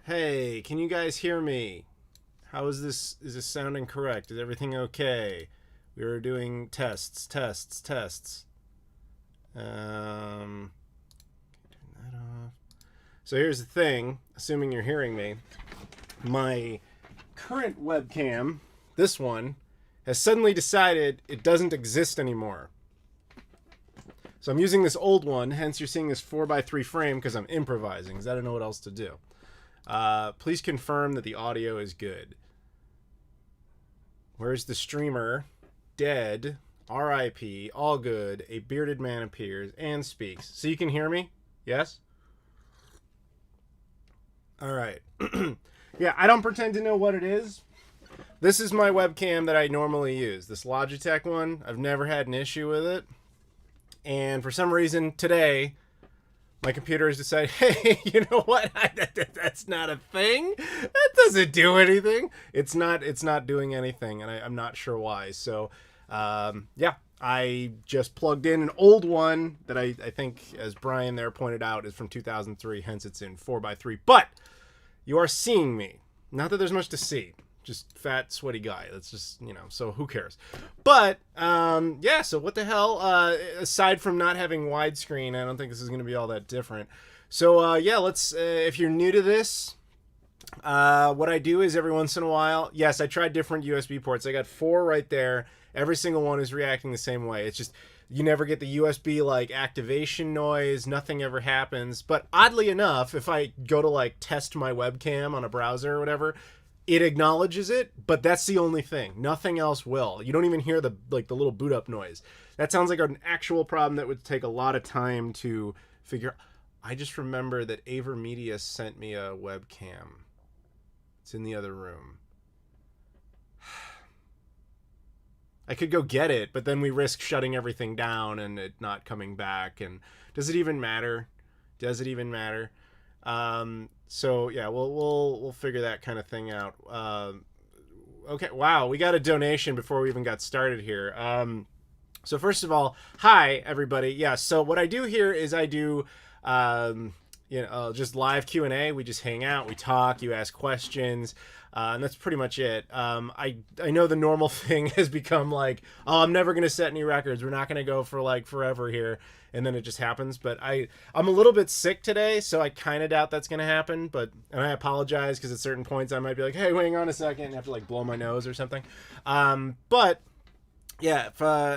Hey, can you guys hear me? How is this? Is this sounding correct? Is everything okay? We were doing tests. Turn that off. So here's the thing, assuming you're hearing me, my current webcam, this one, has suddenly decided it doesn't exist anymore. So I'm using this old one, hence you're seeing this 4x3 frame because I'm improvising because I don't know what else to do. Please confirm that the audio is good. Where's the streamer? Dead. R.I.P. All good. A bearded man appears and speaks. So you can hear me? Yes? Alright. Yeah, I don't pretend to know what it is. This is my webcam that I normally use. This Logitech one. I've never had an issue with it. And for some reason, today, my computer has decided, hey, you know what? That's not a thing. That doesn't do anything. It's not doing anything, and I'm not sure why. So, yeah, I just plugged in an old one that I think, as Brian there pointed out, is from 2003. Hence, it's in 4x3. But you are seeing me. Not that there's much to see. Just fat, sweaty guy. That's just, so who cares? But, yeah, so what the hell? Aside from not having widescreen, I don't think this is going to be all that different. So, yeah, let's, if you're new to this, what I do is every once in a while, yes, I tried different USB ports. I got 4 right there. Every single one is reacting the same way. It's just, you never get the USB, activation noise. Nothing ever happens. But oddly enough, if I go to, test my webcam on a browser or whatever, it acknowledges it, but that's the only thing. Nothing else will. You don't even hear the little boot up noise. That sounds like an actual problem that would take a lot of time to figure. I just remember that AverMedia sent me a webcam. It's in the other room. I could go get it, but then we risk shutting everything down and it not coming back. And does it even matter? Does it even matter? So yeah, we'll figure that kind of thing out. Okay, wow, we got a donation before we even got started here. So first of all, hi everybody. Yeah, so what I do here is I do just live Q&A. We just hang out, we talk, you ask questions, and that's pretty much it. I know the normal thing has become oh, I'm never gonna set any records. We're not gonna go for forever here. And then it just happens. But I'm a little bit sick today, so I kind of doubt that's going to happen. And I apologize because at certain points I might be like, hey, hang on a second, and have to blow my nose or something. But yeah,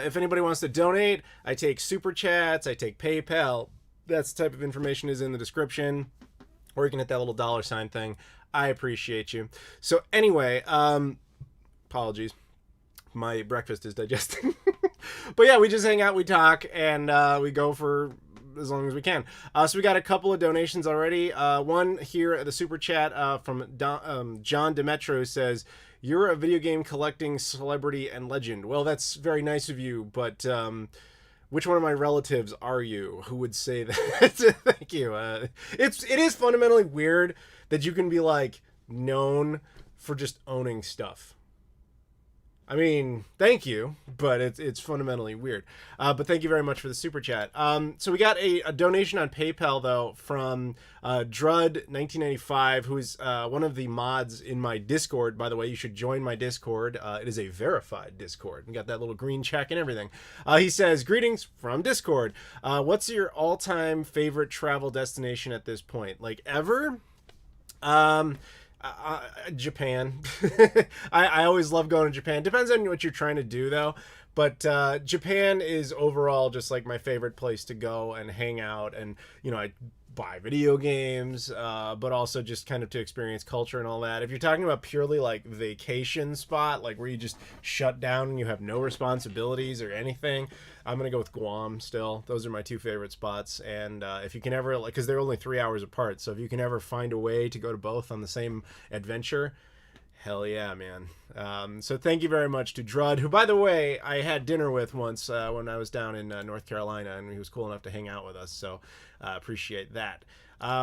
if anybody wants to donate, I take super chats, I take PayPal. That's the type of information is in the description, or you can hit that little $ thing. I appreciate you. So anyway, apologies. My breakfast is digesting. But yeah, we just hang out, we talk, and we go for as long as we can. So we got a couple of donations already. One here at the super chat from John Demetro says, "You're a video game collecting celebrity and legend." Well, that's very nice of you, but which one of my relatives are you who would say that? Thank you. It is fundamentally weird that you can be known for just owning stuff. I mean, thank you, but it's fundamentally weird. But thank you very much for the super chat. So we got a donation on PayPal, though, from Drud1995, who is one of the mods in my Discord. By the way, you should join my Discord. It is a verified Discord. We got that little green check and everything. He says, greetings from Discord. What's your all-time favorite travel destination at this point? Ever? Japan. I always love going to Japan. Depends on what you're trying to do, though. But Japan is overall just my favorite place to go and hang out. And, I buy video games, but also just kind of to experience culture and all that. If you're talking about purely vacation spot, where you just shut down and you have no responsibilities or anything, I'm gonna go with Guam still. Those are my 2 favorite spots. And if you can ever, because they're only 3 hours apart, so if you can ever find a way to go to both on the same adventure, hell yeah, man. So thank you very much to Drud, who, by the way, I had dinner with once when I was down in North Carolina, and he was cool enough to hang out with us, so appreciate that.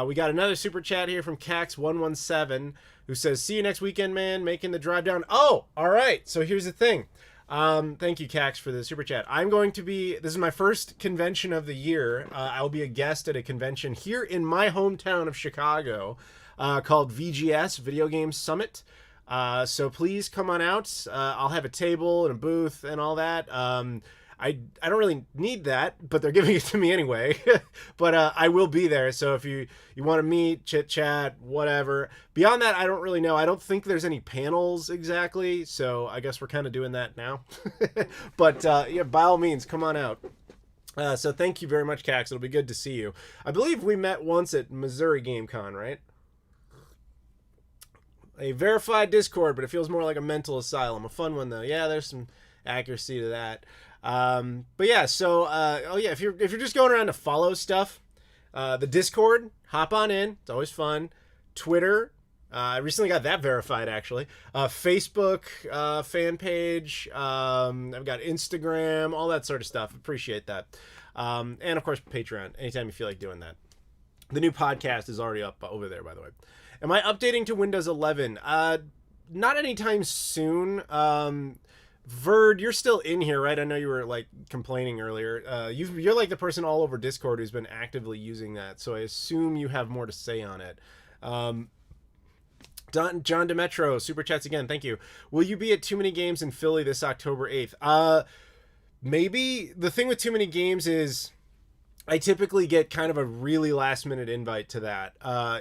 We got another super chat here from Cax117, who says, "See you next weekend, man, making the drive down." Oh, all right, so here's the thing. Thank you, Cax, for the super chat. I'm going to be, this is my first convention of the year. I'll be a guest at a convention here in my hometown of Chicago. called VGS, Video Game Summit. So please come on out. I'll have a table and a booth and all that. I don't really need that, but they're giving it to me anyway. But I will be there. So if you want to meet, chit chat, whatever. Beyond that, I don't really know. I don't think there's any panels exactly. So I guess we're kind of doing that now. But yeah, by all means, come on out. So thank you very much, Cax. It'll be good to see you. I believe we met once at Missouri Game Con, right? A verified Discord, but it feels more like a mental asylum. A fun one though. Yeah, there's some accuracy to that. But yeah, so oh yeah, if you're just going around to follow stuff, the Discord, hop on in. It's always fun. Twitter, I recently got that verified actually. Facebook fan page. I've got Instagram, all that sort of stuff. Appreciate that. And of course Patreon. Anytime you feel like doing that. The new podcast is already up over there, by the way. Am I updating to Windows 11? Not anytime soon. Verd, you're still in here, right? I know you were like complaining earlier. You're like the person all over Discord who's been actively using that, so I assume you have more to say on it. John Demetro, super chats again. Thank you. Will you be at Too Many Games in Philly this October 8th? Maybe. The thing with Too Many Games is I typically get kind of a really last minute invite to that,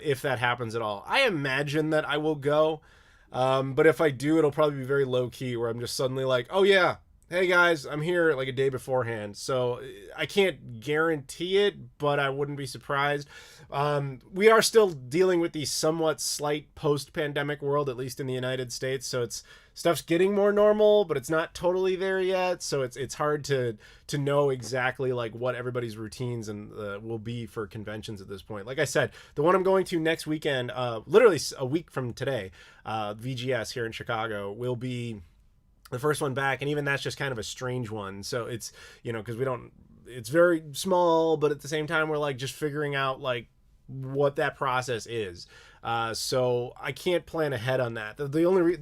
if that happens at all. I imagine that I will go. But if I do, it'll probably be very low key where I'm just suddenly like, oh yeah, hey guys, I'm here like a day beforehand. So I can't guarantee it, but I wouldn't be surprised. We are still dealing with the somewhat slight post-pandemic world, at least in the United States. So stuff's getting more normal, but it's not totally there yet. So it's hard to know exactly like what everybody's routines and will be for conventions at this point. Like I said, the one I'm going to next weekend, literally a week from today, VGS here in Chicago, will be the first one back, and even that's just kind of a strange one. So it's, because it's very small, but at the same time we're like just figuring out like what that process is. So I can't plan ahead on that. The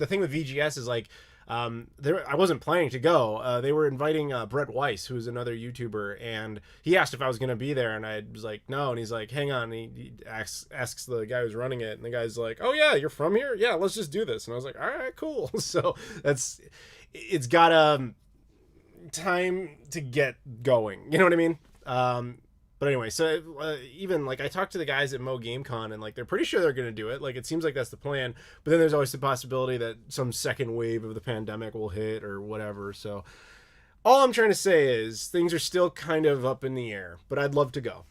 thing with VGS is like, I wasn't planning to go. They were inviting Brett Weiss, who's another YouTuber, and he asked if I was going to be there, and I was like, no. And he's like, hang on. And he asks the guy who's running it, and the guy's like, oh yeah, you're from here? Yeah, let's just do this. And I was like, all right, cool. So it's got time to get going. You know what I mean? But anyway, so even like I talked to the guys at Mo GameCon, and like they're pretty sure they're going to do it. Like it seems like that's the plan. But then there's always the possibility that some second wave of the pandemic will hit or whatever. So all I'm trying to say is things are still kind of up in the air, but I'd love to go.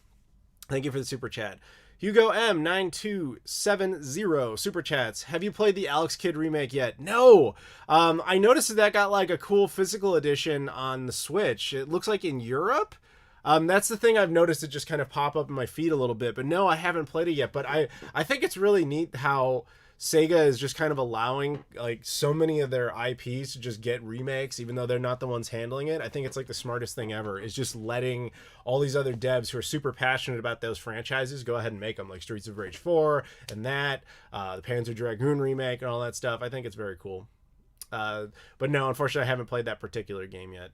Thank you for the super chat. Hugo M9270 super chats. Have you played the Alex Kidd remake yet? No. I noticed that got like a cool physical edition on the Switch. It looks like in Europe. That's the thing I've noticed. It just kind of pop up in my feed a little bit, but no, I haven't played it yet. But I think it's really neat how Sega is just kind of allowing like so many of their IPs to just get remakes, even though they're not the ones handling it. I think it's like the smartest thing ever is just letting all these other devs who are super passionate about those franchises go ahead and make them, like Streets of Rage 4 and that, the Panzer Dragoon remake and all that stuff. I think it's very cool. But no, unfortunately, I haven't played that particular game yet.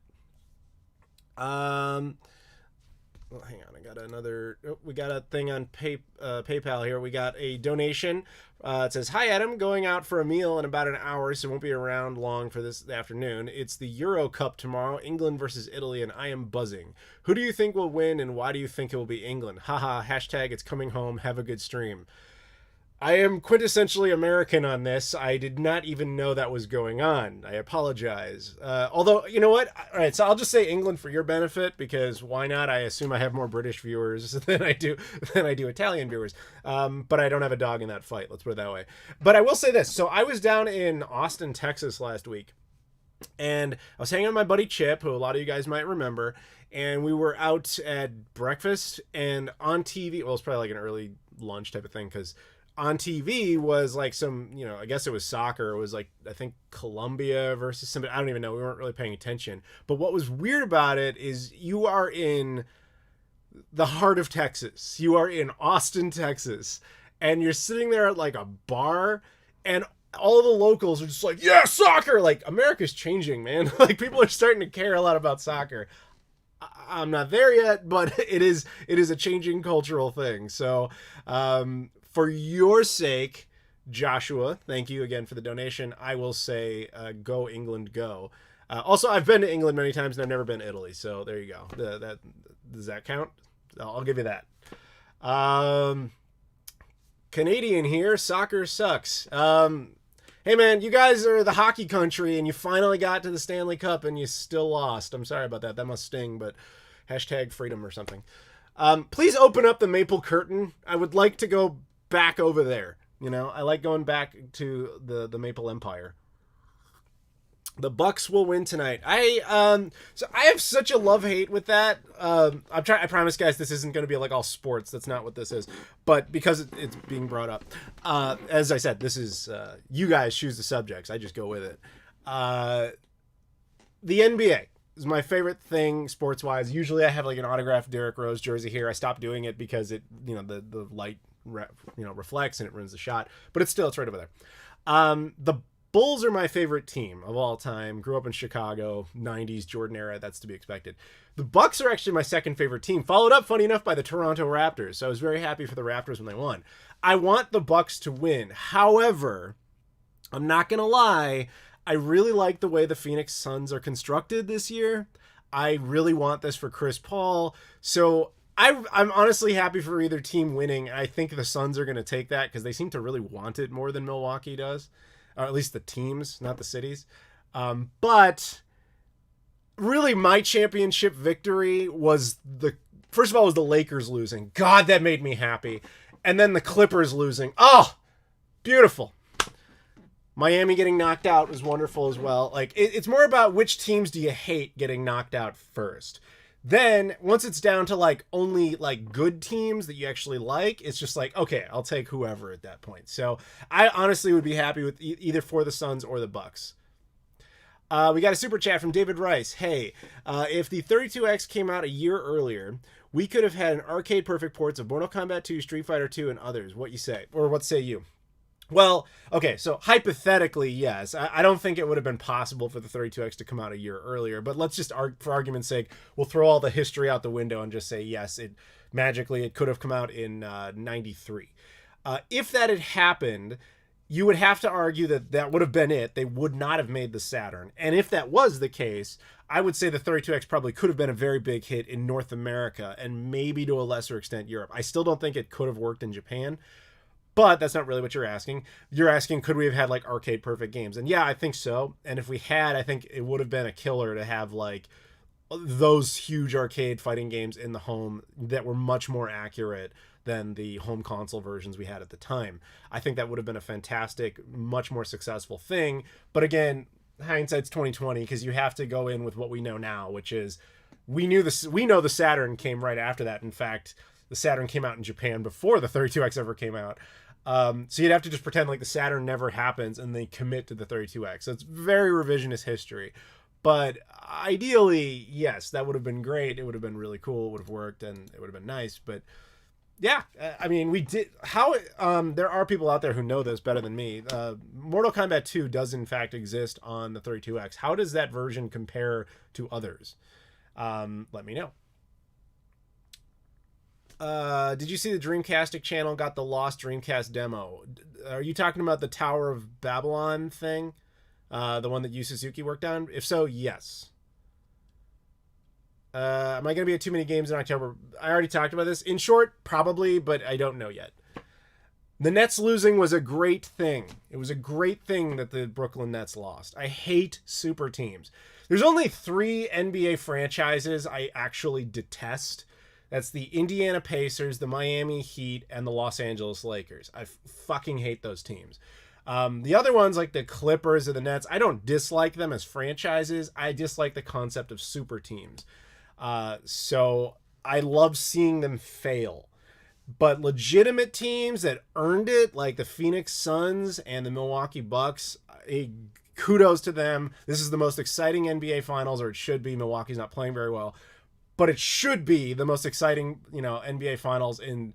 Well, hang on, I got another. Oh, we got a thing on PayPal here. We got a donation. It says, "Hi Adam, going out for a meal in about an hour, so won't be around long for this afternoon. It's the Euro Cup tomorrow, England versus Italy, and I am buzzing. Who do you think will win, and why do you think it will be England? Haha. Hashtag it's coming home. Have a good stream." I am quintessentially American on this. I did not even know that was going on. I apologize. Although, you know what? All right, so I'll just say England for your benefit, because why not? I assume I have more British viewers than I do Italian viewers. But I don't have a dog in that fight. Let's put it that way. But I will say this. So I was down in Austin, Texas last week, and I was hanging with my buddy Chip, who a lot of you guys might remember, and we were out at breakfast, and on TV, well, it's probably like an early lunch type of thing, because on TV was like some, I guess it was soccer. It was like, I think Colombia versus somebody. I don't even know. We weren't really paying attention. But what was weird about it is you are in the heart of Texas. You are in Austin, Texas. And you're sitting there at like a bar, and all the locals are just like, yeah, soccer. Like, America's changing, man. Like, people are starting to care a lot about soccer. I'm not there yet, but it is a changing cultural thing. So, for your sake, Joshua, thank you again for the donation. I will say, go England, go. Also, I've been to England many times and I've never been to Italy, so there you go. Does that count? I'll give you that. Canadian here. Soccer sucks. Hey man, you guys are the hockey country and you finally got to the Stanley Cup and you still lost. I'm sorry about that. That must sting, but hashtag freedom or something. Please open up the maple curtain. I would like to go back over there. You know, I like going back to the Maple Empire. The Bucks will win tonight. So I have such a love-hate with that. I promise, guys, this isn't going to be like all sports. That's not what this is. But because it's being brought up, as I said, this is you guys choose the subjects. I just go with it. The NBA is my favorite thing sports-wise. Usually, I have like an autographed Derrick Rose jersey here. I stopped doing it because it, the light, reflects and it ruins the shot. But it's right over there. The Bulls are my favorite team of all time. Grew up in Chicago, 90s Jordan era. That's to be expected. The Bucks are actually my second favorite team, followed up, funny enough, by the Toronto Raptors. So I was very happy for the Raptors when they won. I want the Bucks to win. However, I'm not going to lie. I really like the way the Phoenix Suns are constructed this year. I really want this for Chris Paul. So I'm honestly happy for either team winning. I think the Suns are going to take that because they seem to really want it more than Milwaukee does. Or at least the teams, not the cities. But really my championship victory was first of all, was the Lakers losing. God, that made me happy. And then the Clippers losing. Oh, beautiful. Miami getting knocked out was wonderful as well. Like it's more about which teams do you hate getting knocked out first. Then once it's down to like only like good teams that you actually like, it's just like, okay, I'll take whoever at that point. So I honestly would be happy with either for the Suns or the Bucks. We got a super chat from David Rice. Hey, if the 32X came out a year earlier, we could have had an arcade perfect ports of Mortal Kombat 2, Street Fighter 2, and others. What you say? Or what say you? Well, okay, so hypothetically, yes. I don't think it would have been possible for the 32X to come out a year earlier, but let's just, for argument's sake, we'll throw all the history out the window and just say, yes, it could have come out in 93. If that had happened, you would have to argue that would have been it. They would not have made the Saturn. And if that was the case, I would say the 32X probably could have been a very big hit in North America and maybe to a lesser extent Europe. I still don't think it could have worked in Japan. But that's not really what you're asking. You're asking, could we have had like arcade perfect games? And yeah, I think so. And if we had, I think it would have been a killer to have like those huge arcade fighting games in the home that were much more accurate than the home console versions we had at the time. I think that would have been a fantastic, much more successful thing. But again, hindsight's 2020 because you have to go in with what we know now, which is we know the Saturn came right after that. In fact, the Saturn came out in Japan before the 32X ever came out. So you'd have to just pretend like the Saturn never happens and they commit to the 32X. So it's very revisionist history. But ideally, yes, that would have been great. It would have been really cool. It would have worked and it would have been nice. But yeah, I mean, we did there are people out there who know this better than me. Mortal Kombat 2 does in fact exist on the 32X. How does that version compare to others? Let me know. Did you see the Dreamcastic channel got the Lost Dreamcast demo? Are you talking about the Tower of Babylon thing? The one that Yu Suzuki worked on? If so, yes. Am I going to be at too many games in October? I already talked about this. In short, probably, but I don't know yet. The Nets losing was a great thing. It was a great thing that the Brooklyn Nets lost. I hate super teams. There's only 3 NBA franchises I actually detest. That's the Indiana Pacers, the Miami Heat, and the Los Angeles Lakers. I fucking hate those teams. The other ones, like the Clippers or the Nets, I don't dislike them as franchises. I dislike the concept of super teams. So I love seeing them fail. But legitimate teams that earned it, like the Phoenix Suns and the Milwaukee Bucks, kudos to them. This is the most exciting NBA Finals, or it should be. Milwaukee's not playing very well. But it should be the most exciting, NBA Finals in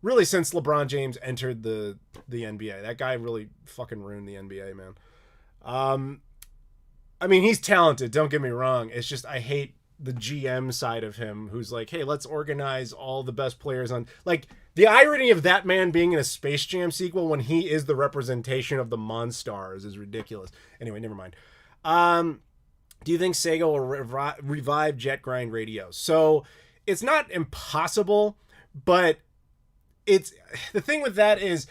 really since LeBron James entered the NBA. That guy really fucking ruined the NBA, man. I mean, he's talented. Don't get me wrong. It's just I hate the GM side of him who's like, hey, let's organize all the best players on, like, the irony of that man being in a Space Jam sequel when he is the representation of the Monstars is ridiculous. Anyway, never mind. Do you think Sega will revive Jet Grind radios? So it's not impossible, but it's the thing with that is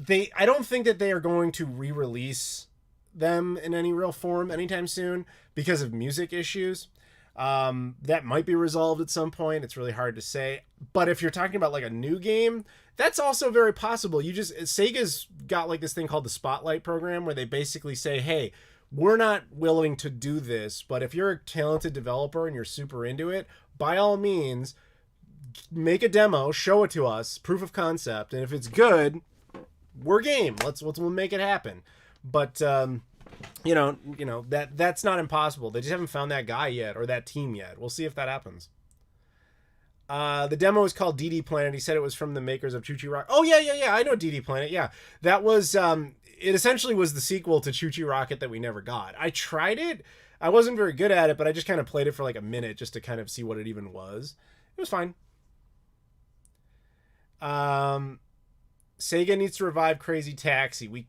I don't think that they are going to re-release them in any real form anytime soon because of music issues. That might be resolved at some point. It's really hard to say. But if you're talking about like a new game, that's also very possible. Sega's got like this thing called the Spotlight program where they basically say, hey, we're not willing to do this, but if you're a talented developer and you're super into it, by all means, make a demo, show it to us, proof of concept, and if it's good, we're game. We'll make it happen. But that's not impossible. They just haven't found that guy yet or that team yet. We'll see if that happens. The demo is called DD Planet. He said it was from the makers of Choo Choo Rocket. Oh yeah. I know DD Planet. Yeah, that was it. Essentially was the sequel to Choo Choo Rocket that we never got. I tried it. I wasn't very good at it, but I just kind of played it for like a minute just to kind of see what it even was. It was fine. Sega needs to revive Crazy Taxi. We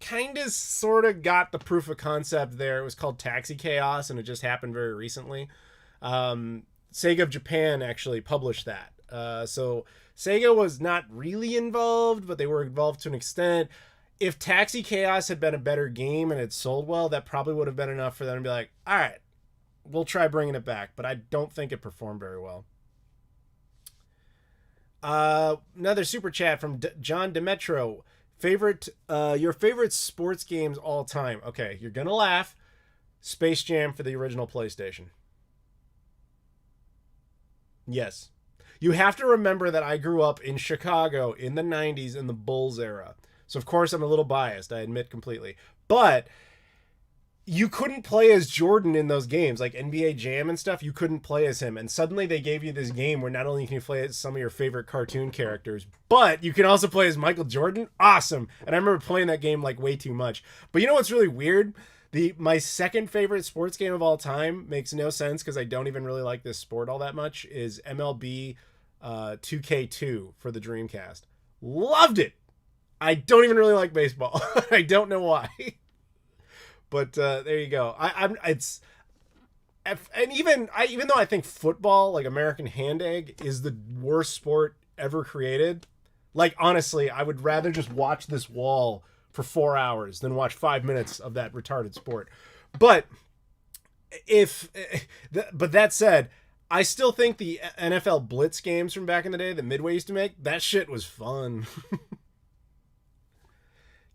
kind of sort of got the proof of concept there. It was called Taxi Chaos, and it just happened very recently. Sega of Japan actually published that. So Sega was not really involved, but they were involved to an extent. If Taxi Chaos had been a better game and it sold well, that probably would have been enough for them to be like, all right, we'll try bringing it back. But I don't think it performed very well. Another super chat from John Demetro. Your favorite sports games all time. Okay, you're gonna laugh. Space Jam for the original PlayStation. Yes. You have to remember that I grew up in Chicago in the 90s in the Bulls era. So, of course, I'm a little biased, I admit completely. But you couldn't play as Jordan in those games, like NBA Jam and stuff. You couldn't play as him. And suddenly they gave you this game where not only can you play as some of your favorite cartoon characters, but you can also play as Michael Jordan. Awesome. And I remember playing that game like way too much. But you know what's really weird? My second favorite sports game of all time makes no sense because I don't even really like this sport all that much, is MLB 2K2 for the Dreamcast. Loved it. I don't even really like baseball. I don't know why. But there you go. Even though I think football, like American Hand Egg, is the worst sport ever created, like honestly, I would rather just watch this wall for 4 hours than watch 5 minutes of that retarded sport. But that said, I still think the NFL Blitz games from back in the day that Midway used to make, that shit was fun.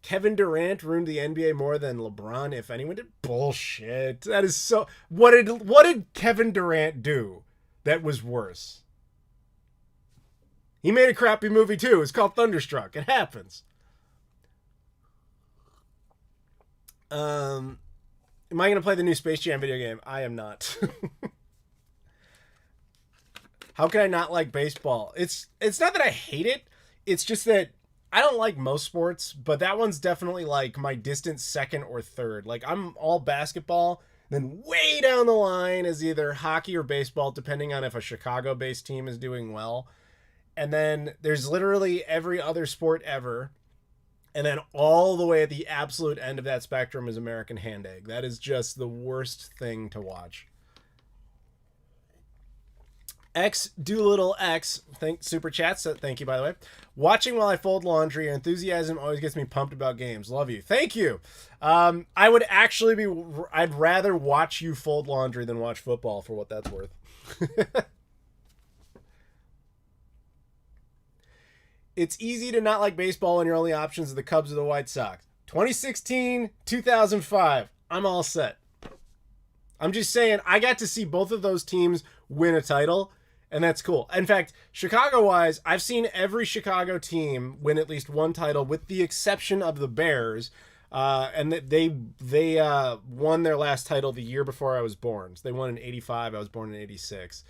Kevin Durant ruined the NBA more than LeBron, if anyone did. Bullshit. That is so... What did Kevin Durant do that was worse? He made a crappy movie too. It's called Thunderstruck. It happens. Am I going to play the new Space Jam video game? I am not. How can I not like baseball? It's not that I hate it. It's just that I don't like most sports, but that one's definitely like my distant second or third. Like I'm all basketball, then way down the line is either hockey or baseball, depending on if a Chicago-based team is doing well. And then there's literally every other sport ever. And then all the way at the absolute end of that spectrum is American Hand Egg. That is just the worst thing to watch. X Doolittle X, super chats. Thank you, by the way. Watching while I fold laundry. Your enthusiasm always gets me pumped about games. Love you. Thank you. I would actually I'd rather watch you fold laundry than watch football, for what that's worth. It's easy to not like baseball when your only options are the Cubs or the White Sox. 2016, 2005. I'm all set. I'm just saying, I got to see both of those teams win a title, and that's cool. In fact, Chicago-wise, I've seen every Chicago team win at least one title, with the exception of the Bears, and they won their last title the year before I was born. So they won in 85. I was born in 86.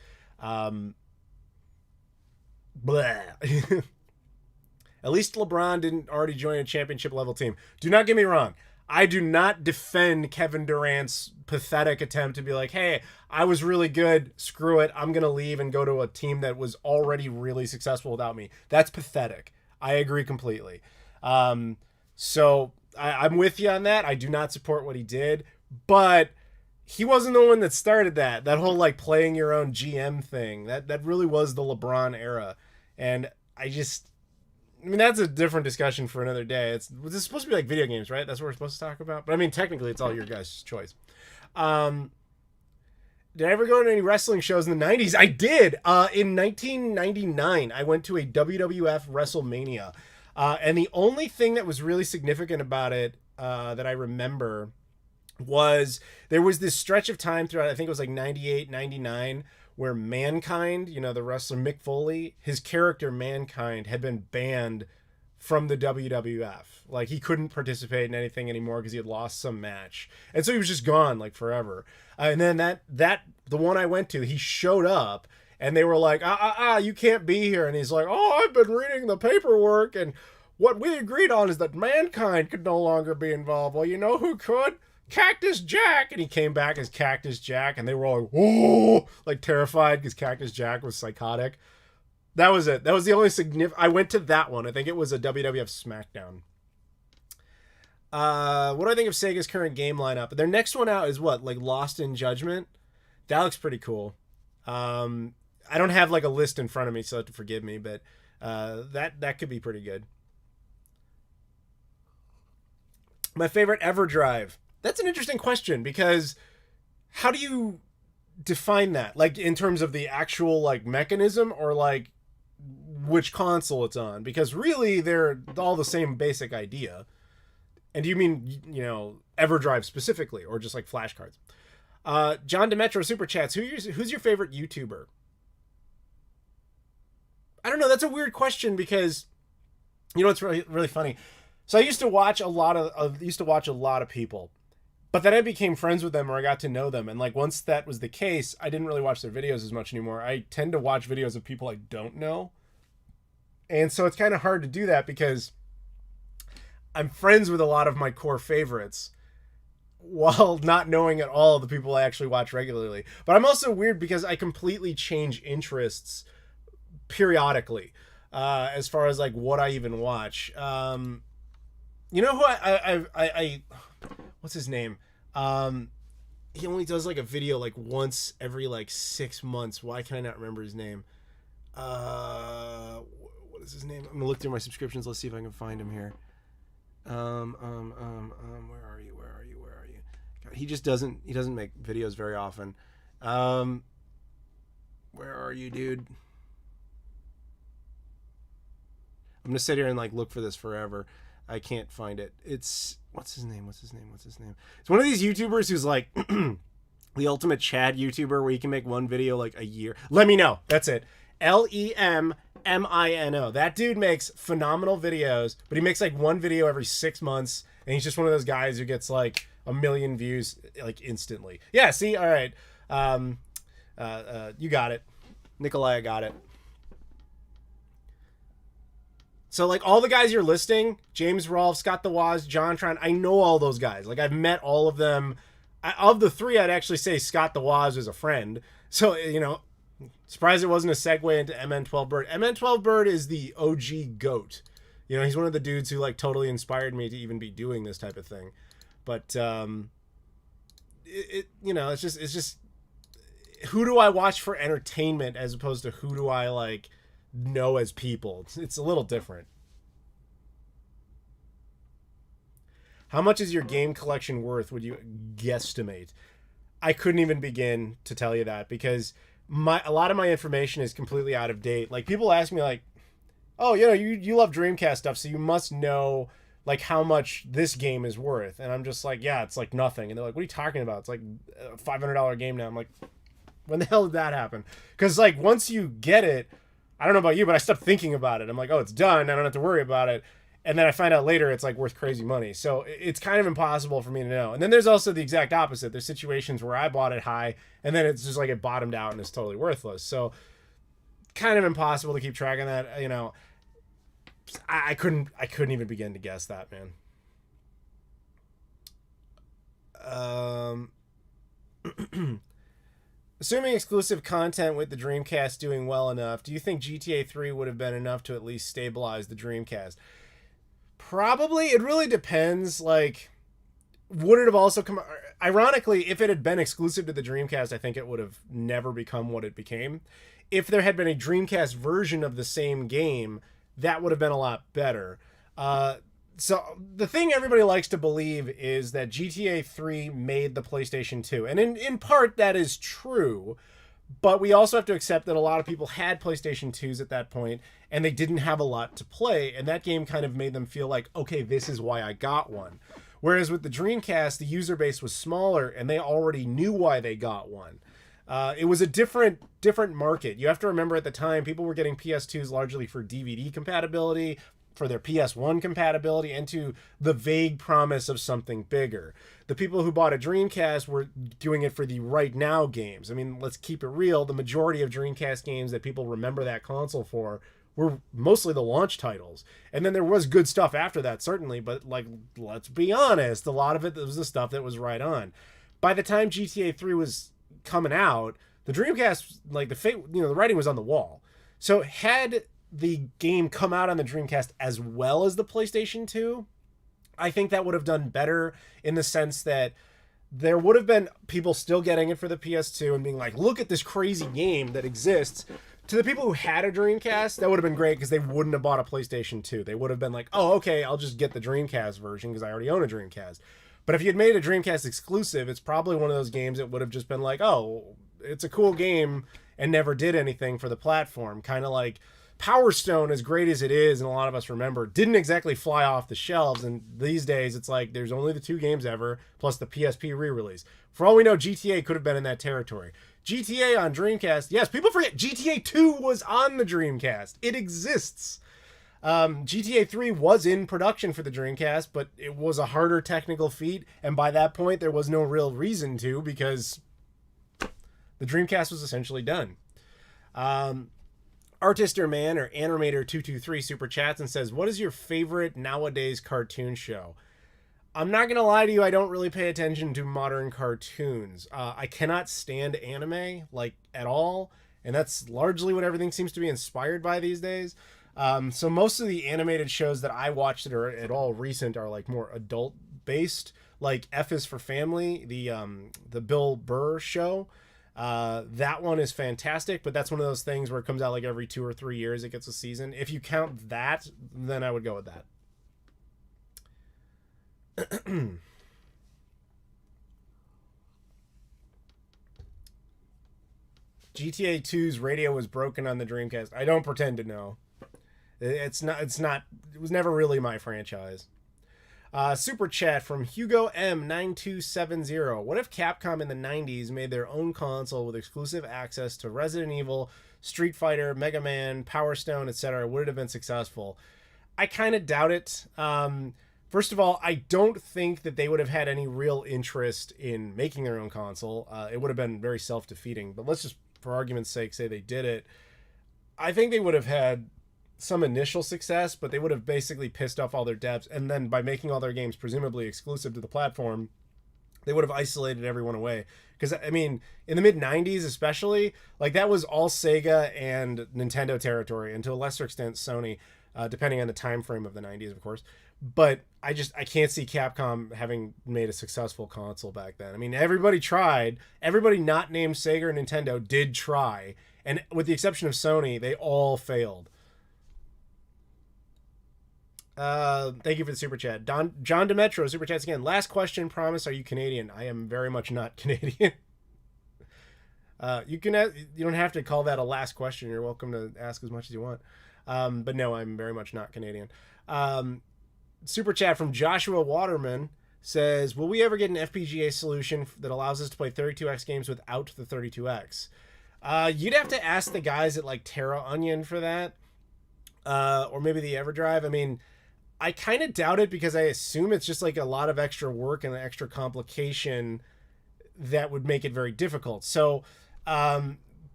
At least LeBron didn't already join a championship level team. Do not get me wrong. I do not defend Kevin Durant's pathetic attempt to be like, hey, I was really good. Screw it. I'm going to leave and go to a team that was already really successful without me. That's pathetic. I agree completely. So I'm with you on that. I do not support what he did, but he wasn't the one that started that whole like playing your own GM thing. That really was the LeBron era. And I mean, that's a different discussion for another day. This is supposed to be like video games, right? That's what we're supposed to talk about. But I mean, technically, it's all your guys' choice. Did I ever go to any wrestling shows in the 90s? I did. In 1999, I went to a WWF WrestleMania. And the only thing that was really significant about it that I remember was there was this stretch of time throughout, I think it was like 98, 99, where Mankind, the wrestler Mick Foley, his character Mankind had been banned from the WWF. Like, he couldn't participate in anything anymore because he had lost some match. And so he was just gone, like, forever. And then the one I went to, he showed up, and they were like, you can't be here. And he's like, I've been reading the paperwork, and what we agreed on is that Mankind could no longer be involved. Well, you know who could? Cactus Jack. And he came back as Cactus Jack, and they were all like, whoa, like terrified because Cactus Jack was psychotic. That was it. That was the only significant. I went to that one. I think it was a WWF SmackDown. What do I think of Sega's current game lineup? Their next one out is what? Like Lost in Judgment? That looks pretty cool. I don't have like a list in front of me, so you have to forgive me, but that could be pretty good. My favorite EverDrive. That's an interesting question because how do you define that? Like in terms of the actual like mechanism or like which console it's on? Because really they're all the same basic idea. And do you mean, EverDrive specifically or just like flashcards? John Demetro Super Chats. Who's your favorite YouTuber? I don't know. That's a weird question because, it's really, really funny. So I used to watch a lot of people. But then I became friends with them or I got to know them. And like once that was the case, I didn't really watch their videos as much anymore. I tend to watch videos of people I don't know. And so it's kind of hard to do that because I'm friends with a lot of my core favorites while not knowing at all the people I actually watch regularly. But I'm also weird because I completely change interests periodically as far as like what I even watch. You know who I what's his name? He only does like a video like once every like 6 months. Why can I not remember his name? What is his name? I'm gonna look through my subscriptions. Let's see if I can find him here. Where are you? God, he doesn't make videos very often. Where are you, dude? I'm gonna sit here and like look for this forever. I can't find it. It's what's his name? It's one of these YouTubers who's like the ultimate Chad YouTuber where you can make one video like a year. Let me know. That's it. Lemino. That dude makes phenomenal videos, but he makes like one video every 6 months, and he's just one of those guys who gets like 1 million views like instantly. Yeah, see? All right. You got it. Nikolai got it. So, like, all the guys you're listing, James Rolfe, Scott the Woz, John Tron, I know all those guys. Like, I've met all of them. Of the three, I'd actually say Scott the Woz is a friend. So, surprised it wasn't a segue into MN12 Bird. MN12 Bird is the OG GOAT. He's one of the dudes who, like, totally inspired me to even be doing this type of thing. But, it's just, who do I watch for entertainment as opposed to who do I, like, know as people? It's a little different. How much is your game collection worth, would you guesstimate? I couldn't even begin to tell you that because a lot of my information is completely out of date. Like, people ask me like, oh, you love Dreamcast stuff, so you must know like how much this game is worth. And I'm just like, yeah, it's like nothing. And they're like, what are you talking about? It's like a $500 game now. I'm like, when the hell did that happen? Because like once you get it, I don't know about you, but I stopped thinking about it. I'm like, oh, it's done. I don't have to worry about it. And then I find out later it's like worth crazy money. So it's kind of impossible for me to know. And then there's also the exact opposite. There's situations where I bought it high and then it's just like it bottomed out and it's totally worthless. So kind of impossible to keep track of that. I couldn't even begin to guess that, man. Um, Assuming exclusive content with the Dreamcast doing well enough, do you think GTA 3 would have been enough to at least stabilize the Dreamcast? Probably. It really depends. Like, would it have also come... Ironically, if it had been exclusive to the Dreamcast, I think it would have never become what it became. If there had been a Dreamcast version of the same game, that would have been a lot better. So the thing everybody likes to believe is that GTA 3 made the PlayStation 2. And in part, that is true. But we also have to accept that a lot of people had PlayStation 2s at that point, and they didn't have a lot to play. And that game kind of made them feel like, okay, this is why I got one. Whereas with the Dreamcast, the user base was smaller, and they already knew why they got one. It was a different market. You have to remember at the time, people were getting PS2s largely for DVD compatibility, for their PS1 compatibility, and to the vague promise of something bigger. The people who bought a Dreamcast were doing it for the right now games. I mean, let's keep it real. The majority of Dreamcast games that people remember that console for were mostly the launch titles. And then there was good stuff after that, certainly, but like, let's be honest, a lot of it was the stuff that was right on. By the time GTA 3 was coming out, the Dreamcast, like the writing was on the wall. So had the game come out on the Dreamcast as well as the PlayStation 2, I think that would have done better in the sense that there would have been people still getting it for the PS2 and being like, look at this crazy game that exists. To the people who had a Dreamcast, that would have been great because they wouldn't have bought a PlayStation 2. They would have been like, oh, okay, I'll just get the Dreamcast version because I already own a Dreamcast. But if you had made a Dreamcast exclusive, it's probably one of those games that would have just been like, oh, it's a cool game and never did anything for the platform. Kind of like Power Stone, as great as it is, and a lot of us remember, didn't exactly fly off the shelves. And these days, it's like there's only the 2 games ever, plus the PSP re-release. For all we know, GTA could have been in that territory. GTA on Dreamcast, yes, people forget GTA 2 was on the Dreamcast. It exists. GTA 3 was in production for the Dreamcast, but it was a harder technical feat, and by that point, there was no real reason to, because the Dreamcast was essentially done. Artister Man, or Animator223, super chats and says, what is your favorite nowadays cartoon show? I'm not going to lie to you, I don't really pay attention to modern cartoons. I cannot stand anime, like, at all, and that's largely what everything seems to be inspired by these days. So most of the animated shows that I watch that are at all recent are, like, more adult-based, like F is for Family, the Bill Burr show. That one is fantastic, but that's one of those things where it comes out like every 2 or 3 years it gets a season. If you count that, then I would go with that. GTA 2's radio was broken on the Dreamcast. I don't pretend to know. It was never really my franchise. Super chat from Hugo M9270. What if Capcom in the 90s made their own console with exclusive access to Resident Evil, Street Fighter, Mega Man, Power Stone, etc.? Would it have been successful? I kind of doubt it. First of all, I don't think that they would have had any real interest in making their own console. It would have been very self-defeating. But let's just, for argument's sake, say they did it. I think they would have had some initial success, but they would have basically pissed off all their devs, and then by making all their games presumably exclusive to the platform, they would have isolated everyone away. Because, I mean, in the mid-90s especially, like, that was all Sega and Nintendo territory, and to a lesser extent Sony, depending on the time frame of the 90s, of course. But I can't see Capcom having made a successful console back then. I mean, everybody tried. Everybody not named Sega or Nintendo did try, and with the exception of Sony, they all failed. Thank you for the super chat. John Demetro super chats again. Last question, promise. Are you Canadian? I am very much not Canadian. You don't have to call that a last question. You're welcome to ask as much as you want. But no, I'm very much not Canadian. Super chat from Joshua Waterman says, will we ever get an FPGA solution that allows us to play 32X games without the 32X? You'd have to ask the guys at like Terra Onion for that. Or maybe the EverDrive. I mean, I kind of doubt it because I assume it's just like a lot of extra work and extra complication that would make it very difficult. So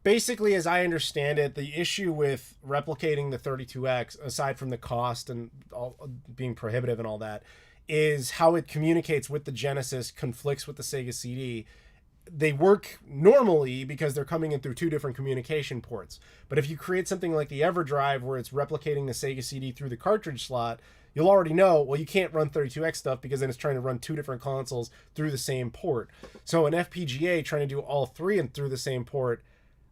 basically, as I understand it, the issue with replicating the 32X, aside from the cost and all being prohibitive and all that, is how it communicates with the Genesis conflicts with the Sega CD. They work normally because they're coming in through two different communication ports. But if you create something like the EverDrive where it's replicating the Sega CD through the cartridge slot, you'll already know, well, you can't run 32X stuff because then it's trying to run two different consoles through the same port. So an FPGA trying to do all three and through the same port,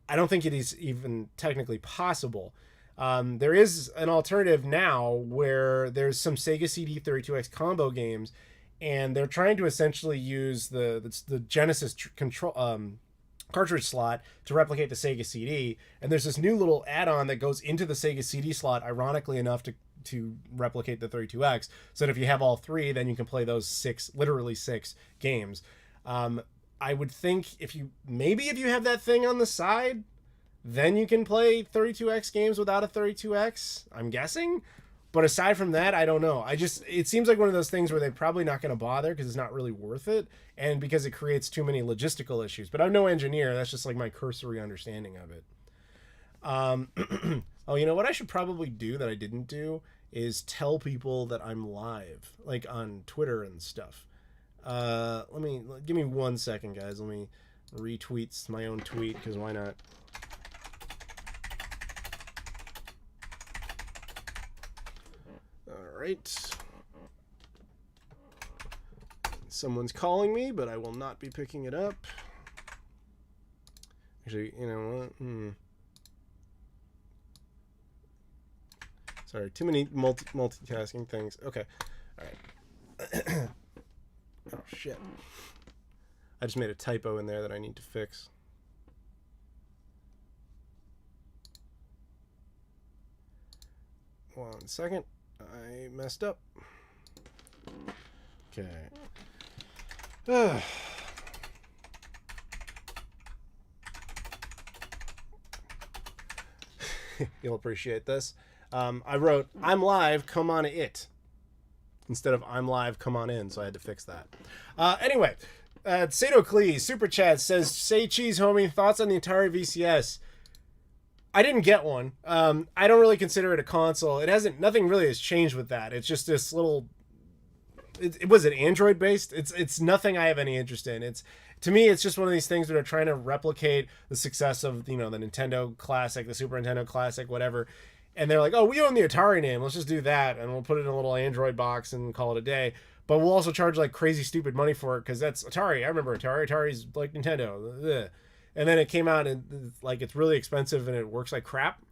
I don't think it is even technically possible. There is an alternative now where there's some Sega CD 32X combo games, and they're trying to essentially use the Genesis control cartridge slot to replicate the Sega CD. And there's this new little add-on that goes into the Sega CD slot, ironically enough, to replicate the 32X. So that if you have all three, then you can play those literally six games. I would think if you have that thing on the side, then you can play 32X games without a 32X, I'm guessing. But aside from that, I don't know. It seems like one of those things where they're probably not going to bother because it's not really worth it, and because it creates too many logistical issues. But I'm no engineer. That's just like my cursory understanding of it. Oh, you know what I should probably do that I didn't do is tell people that I'm live, like on Twitter and stuff. Give me 1 second, guys. Let me retweet my own tweet, because why not? All right. Someone's calling me, but I will not be picking it up. Actually, you know what? Sorry, too many multitasking things. Okay. All right. Oh, shit. I just made a typo in there that I need to fix. One second. I messed up. Okay. You'll appreciate this. I wrote, "I'm live, come on it," instead of "I'm live, come on in," so I had to fix that. Anyway, Sato Klee, Super Chat, says, "Say cheese, homie, thoughts on the Atari VCS?" I didn't get one. I don't really consider it a console. Nothing really has changed with that. It's just this little, was it Android based? It's nothing I have any interest in. To me, it's just one of these things that are trying to replicate the success of, the Nintendo Classic, the Super Nintendo Classic, whatever. And they're like, "Oh, we own the Atari name. Let's just do that. And we'll put it in a little Android box and call it a day. But we'll also charge like crazy stupid money for it because that's Atari. I remember Atari. Atari's like Nintendo." Ugh. And then it came out and like it's really expensive and it works like crap.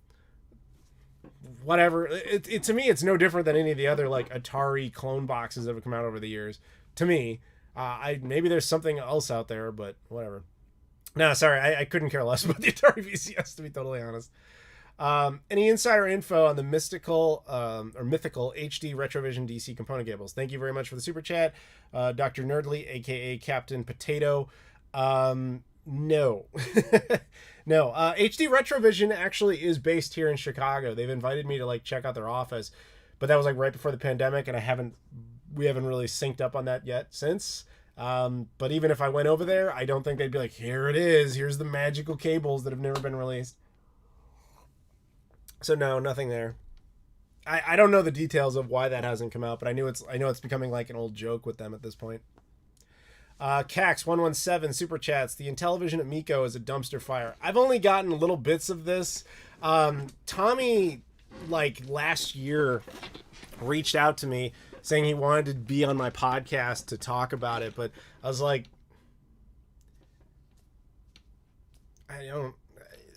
Whatever. To me, it's no different than any of the other like Atari clone boxes that have come out over the years. To me, maybe there's something else out there, but whatever. No, sorry, I couldn't care less about the Atari VCS, to be totally honest. Any insider info on the mythical HD Retrovision DC component cables? Thank you very much for the super chat, Dr. Nerdly, aka Captain Potato. No. No. HD Retrovision actually is based here in Chicago. They've invited me to like check out their office, but that was like right before the pandemic, and we haven't really synced up on that yet since. But even if I went over there, I don't think they'd be like, "Here it is. Here's the magical cables that have never been released." So no, nothing there. I don't know the details of why that hasn't come out, but I know it's becoming like an old joke with them at this point. Cax117 super chats. "The Intellivision at Miko is a dumpster fire." I've only gotten little bits of this. Tommy, like last year, reached out to me saying he wanted to be on my podcast to talk about it, but I was like, I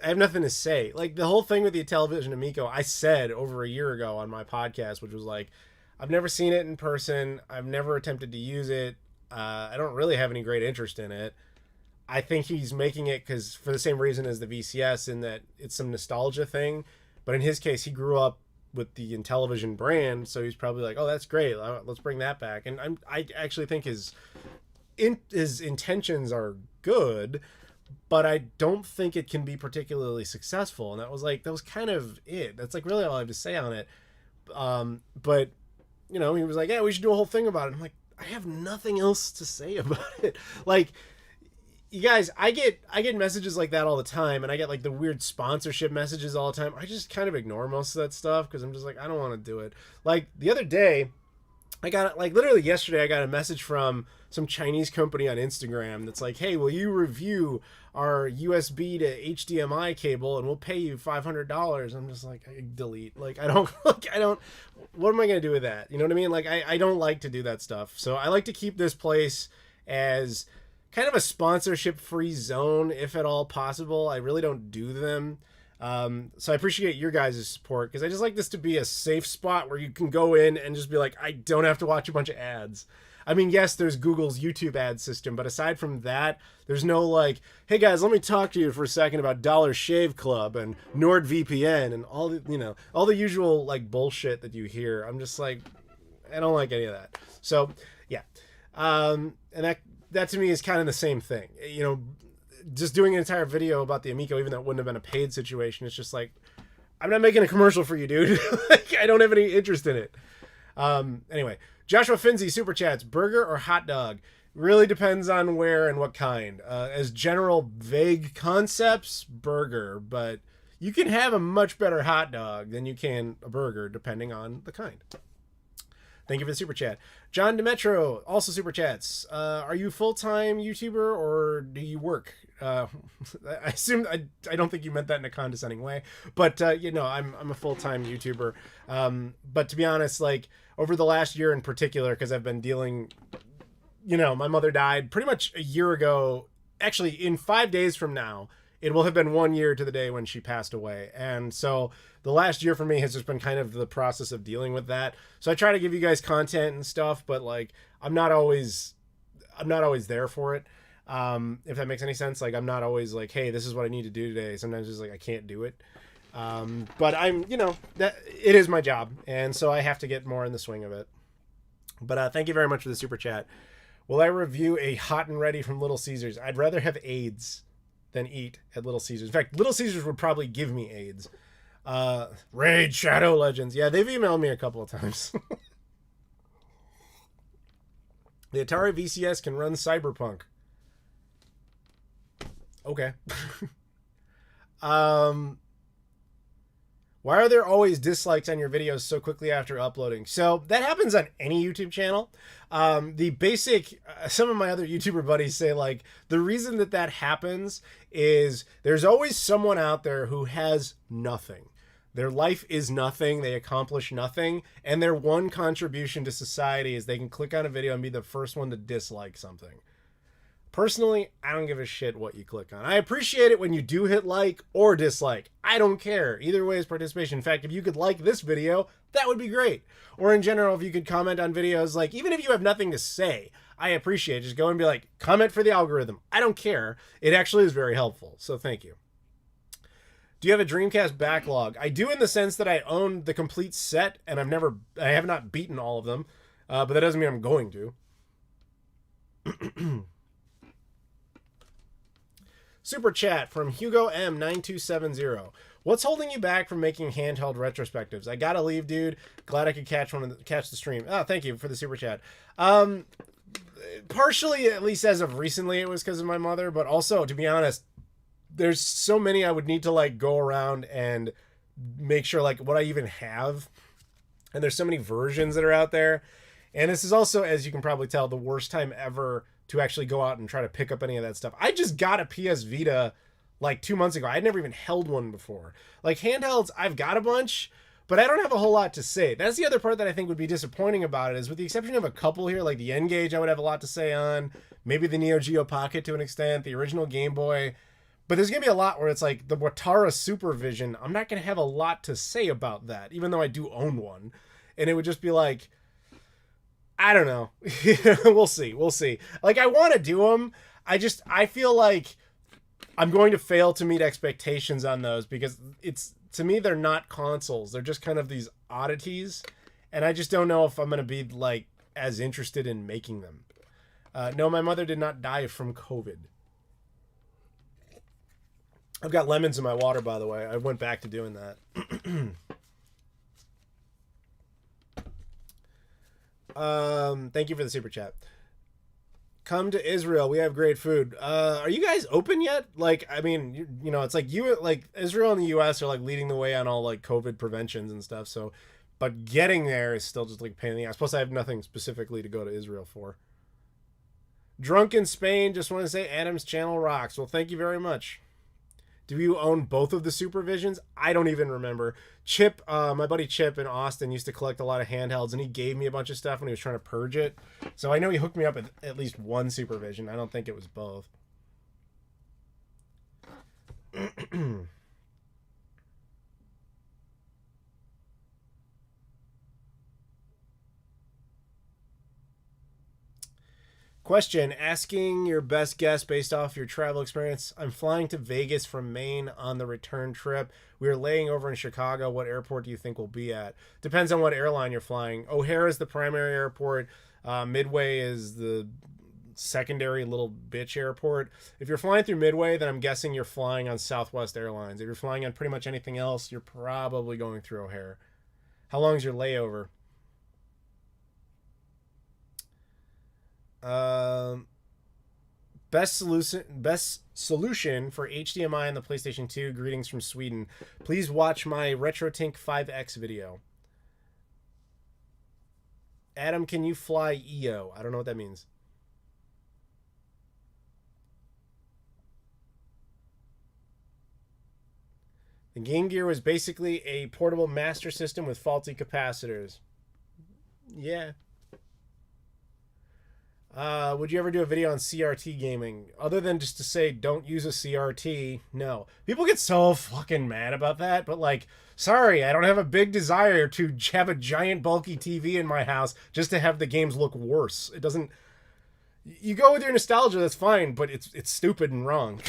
have nothing to say. Like the whole thing with the Intellivision Amico, I said over a year ago on my podcast, which was like, I've never seen it in person. I've never attempted to use it. I don't really have any great interest in it. I think he's making it for the same reason as the VCS, in that it's some nostalgia thing. But in his case, he grew up with the Intellivision brand, so he's probably like, "Oh, that's great. Let's bring that back." And I actually think his intentions are good, but I don't think it can be particularly successful. And that was kind of it. That's like really all I have to say on it. But he was like, "Yeah, we should do a whole thing about it." I'm like, I have nothing else to say about it. Like, you guys, I get messages like that all the time, and I get like the weird sponsorship messages all the time. I just kind of ignore most of that stuff because I'm just like, I don't want to do it. Like the other day, I got, like, literally yesterday, I got a message from some Chinese company on Instagram that's like, hey, will you review our USB to HDMI cable and we'll pay you $500? I'm just like, delete. Like, I don't, like, I don't, what am I going to do with that? You know what I mean? Like, I don't like to do that stuff. So I like to keep this place as kind of a sponsorship free zone, if at all possible. I really don't do them. So I appreciate your guys' support, because I just like this to be a safe spot where you can go in and just be like, I don't have to watch a bunch of ads. I mean, yes, there's Google's YouTube ad system, but aside from that, there's no like, hey guys, let me talk to you for a second about Dollar Shave Club and NordVPN and all the, you know, all the usual like bullshit that you hear. I'm just like, I don't like any of that. So yeah. And that to me is kind of the same thing, you know, just doing an entire video about the Amico, even though it wouldn't have been a paid situation. It's just like, I'm not making a commercial for you, dude. Like, I don't have any interest in it. Anyway, Joshua Finzi super chats, burger or hot dog? Really depends on where and what kind. As general vague concepts, burger, but you can have a much better hot dog than you can a burger depending on the kind. Thank you for the super chat. John Demetro also super chats. Are you full-time YouTuber or do you work? I assume I don't think you meant that in a condescending way, but you know, I'm a full-time YouTuber. But to be honest, like over the last year in particular, because I've been dealing, you know, my mother died pretty much a year ago. Actually, in 5 days from now, it will have been 1 year to the day when she passed away. And so the last year for me has just been kind of the process of dealing with that. So I try to give you guys content and stuff, but like, I'm not always there for it. If that makes any sense. Like, I'm not always like, hey, this is what I need to do today. Sometimes it's like, I can't do it. But I'm, you know, that it is my job. And so I have to get more in the swing of it. But thank you very much for the super chat. Will I review a hot and ready from Little Caesars? I'd rather have AIDS than eat at Little Caesars. In fact, Little Caesars would probably give me AIDS. Raid Shadow Legends. Yeah, they've emailed me a couple of times. The Atari VCS can run Cyberpunk. Okay. Why are there always dislikes on your videos so quickly after uploading? So that happens on any YouTube channel. The basic, some of my other YouTuber buddies say like, the reason that happens is there's always someone out there who has nothing. Their life is nothing. They accomplish nothing. And their one contribution to society is they can click on a video and be the first one to dislike something. Personally, I don't give a shit what you click on. I appreciate it when you do hit like or dislike. I don't care. Either way is participation. In fact, if you could like this video, that would be great. Or in general, if you could comment on videos, like even if you have nothing to say, I appreciate it. Just go and be like, comment for the algorithm. I don't care. It actually is very helpful. So thank you. Do you have a Dreamcast backlog? I do, in the sense that I own the complete set and I have not beaten all of them. But that doesn't mean I'm going to. Super chat from Hugo M9270. What's holding you back from making handheld retrospectives? I gotta leave, dude. Glad I could catch the stream. Oh, thank you for the super chat. Partially, at least as of recently, it was because of my mother, but also, to be honest, there's so many I would need to like go around and make sure like what I even have. And there's so many versions that are out there. And this is also, as you can probably tell, the worst time ever to actually go out and try to pick up any of that stuff. I just got a PS Vita like 2 months ago. I'd never even held one before. Like handhelds, I've got a bunch, but I don't have a whole lot to say. That's the other part that I think would be disappointing about it, is with the exception of a couple here, like the N-Gage I would have a lot to say on, maybe the Neo Geo Pocket to an extent, the original Game Boy. But there's going to be a lot where it's like the Watara Supervision, I'm not going to have a lot to say about that, even though I do own one. And it would just be like, I don't know. We'll see. Like, I want to do them. I feel like I'm going to fail to meet expectations on those, because to me, they're not consoles. They're just kind of these oddities. And I just don't know if I'm going to be like as interested in making them. No, my mother did not die from COVID. I've got lemons in my water, by the way. I went back to doing that. Thank you for the super chat. Come to Israel. We have great food. Are you guys open yet? Like, I mean, you know, it's like Israel and the US are like leading the way on all like COVID preventions and stuff. So But getting there is still just like a pain in the ass. Plus, I have nothing specifically to go to Israel for. Drunk in Spain, just want to say Adam's channel rocks. Well, thank you very much. Do you own both of the Supervisions? I don't even remember. Chip, my buddy Chip in Austin used to collect a lot of handhelds, and he gave me a bunch of stuff when he was trying to purge it. So I know he hooked me up with at least one Supervision. I don't think it was both. Question, asking your best guess based off your travel experience. I'm flying to Vegas from Maine on the return trip. We are laying over in Chicago. What airport do you think we'll be at? Depends on what airline you're flying. O'Hare is the primary airport. Midway is the secondary little bitch airport. If you're flying through Midway, then I'm guessing you're flying on Southwest Airlines. If you're flying on pretty much anything else, you're probably going through O'Hare. How long is your layover? Best solution for HDMI on the PlayStation 2. Greetings from Sweden. Please watch my RetroTink 5X video. Adam, can you fly EO? I don't know what that means. The Game Gear was basically a portable master system with faulty capacitors. Yeah. Would you ever do a video on CRT gaming? Other than just to say, don't use a CRT, no. People get so fucking mad about that, but like, sorry, I don't have a big desire to have a giant bulky TV in my house just to have the games look worse. It doesn't... You go with your nostalgia, that's fine, but it's stupid and wrong.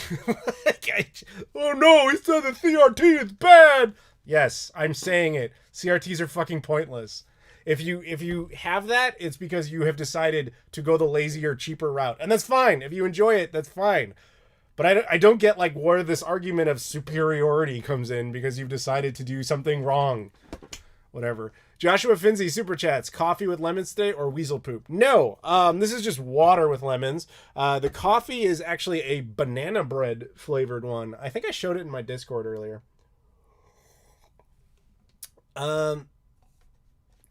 Oh no, he said the CRT is bad! Yes, I'm saying it. CRTs are fucking pointless. If you have that, it's because you have decided to go the lazier, cheaper route. And that's fine. If you enjoy it, that's fine. But I don't get like where this argument of superiority comes in because you've decided to do something wrong. Whatever. Joshua Finzi, Super Chats. Coffee with lemons today or weasel poop? No. This is just water with lemons. The coffee is actually a banana bread flavored one. I think I showed it in my Discord earlier.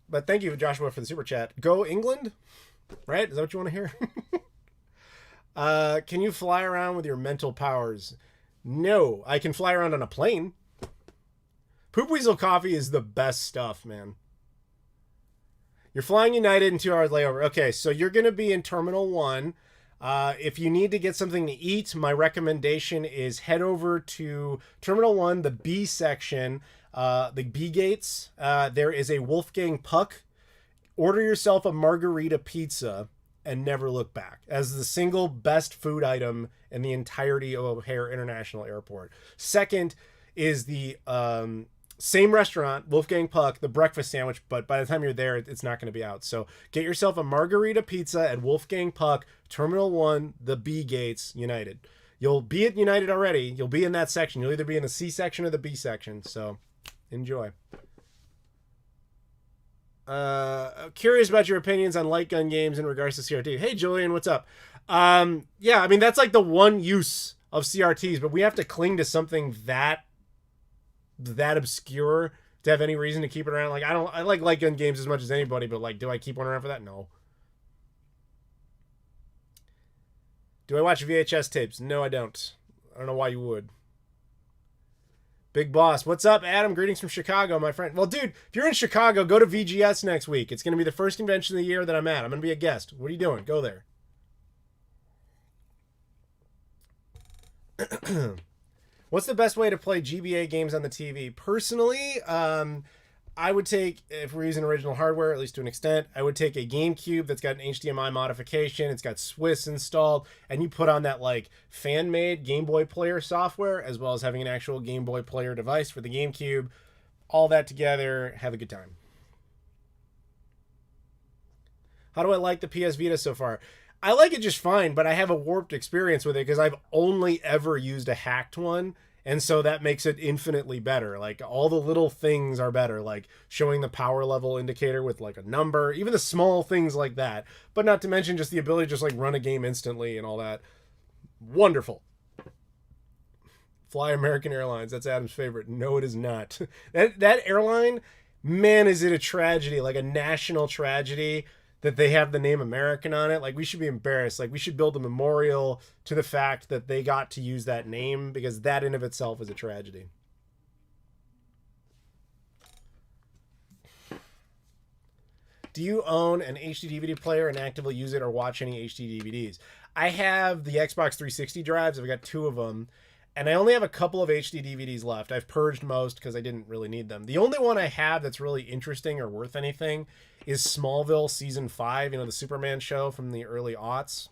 But thank you, Joshua, for the super chat. Go England? Right? Is that what you want to hear? Can you fly around with your mental powers? No. I can fly around on a plane. Poop Weasel coffee is the best stuff, man. You're flying United in 2 hours layover. Okay, so you're going to be in Terminal 1. If you need to get something to eat, my recommendation is head over to Terminal 1, the B section, the B gates. There is a Wolfgang Puck. Order yourself a margarita pizza and never look back as the single best food item in the entirety of O'Hare International Airport. Second is the same restaurant, Wolfgang Puck, the breakfast sandwich, but by the time you're there, it's not going to be out. So get yourself a margarita pizza at Wolfgang Puck, Terminal 1, the B gates, United. You'll be at United already. You'll be in that section. You'll either be in the C section or the B section. So enjoy. Curious about your opinions on light gun games in regards to CRT. Hey, Julian, what's up? Yeah, I mean, that's like the one use of CRTs, but we have to cling to something that obscure to have any reason to keep it around. Like, I like light gun games as much as anybody, but like, do I keep one around for that? No. Do I watch VHS tapes? No, I don't. I don't know why you would. Big Boss. What's up, Adam? Greetings from Chicago, my friend. Well, dude, if you're in Chicago, go to VGS next week. It's going to be the first convention of the year that I'm at. I'm going to be a guest. What are you doing? Go there. What's the best way to play GBA games on the TV? Personally, I would take, if we're using original hardware, at least to an extent, I would take a GameCube that's got an HDMI modification, it's got Swiss installed, and you put on that like fan-made Game Boy Player software, as well as having an actual Game Boy Player device for the GameCube. All that together, have a good time. How do I like the PS Vita so far? I like it just fine, but I have a warped experience with it because I've only ever used a hacked one. And so that makes it infinitely better. Like, all the little things are better, like showing the power level indicator with like a number, even the small things like that. But not to mention just the ability to just like run a game instantly and all that. Wonderful. Fly American Airlines. That's Adam's favorite. No, it is not. That airline man, is it a tragedy, like a national tragedy that they have the name American on it. Like, we should be embarrassed. Like, we should build a memorial to the fact that they got to use that name, because that in of itself is a tragedy. Do you own an HD DVD player and actively use it or watch any HD DVDs? I have the Xbox 360 drives. I've got 2 of them. And I only have a couple of HD DVDs left. I've purged most because I didn't really need them. The only one I have that's really interesting or worth anything is Smallville Season 5, the Superman show from the early aughts.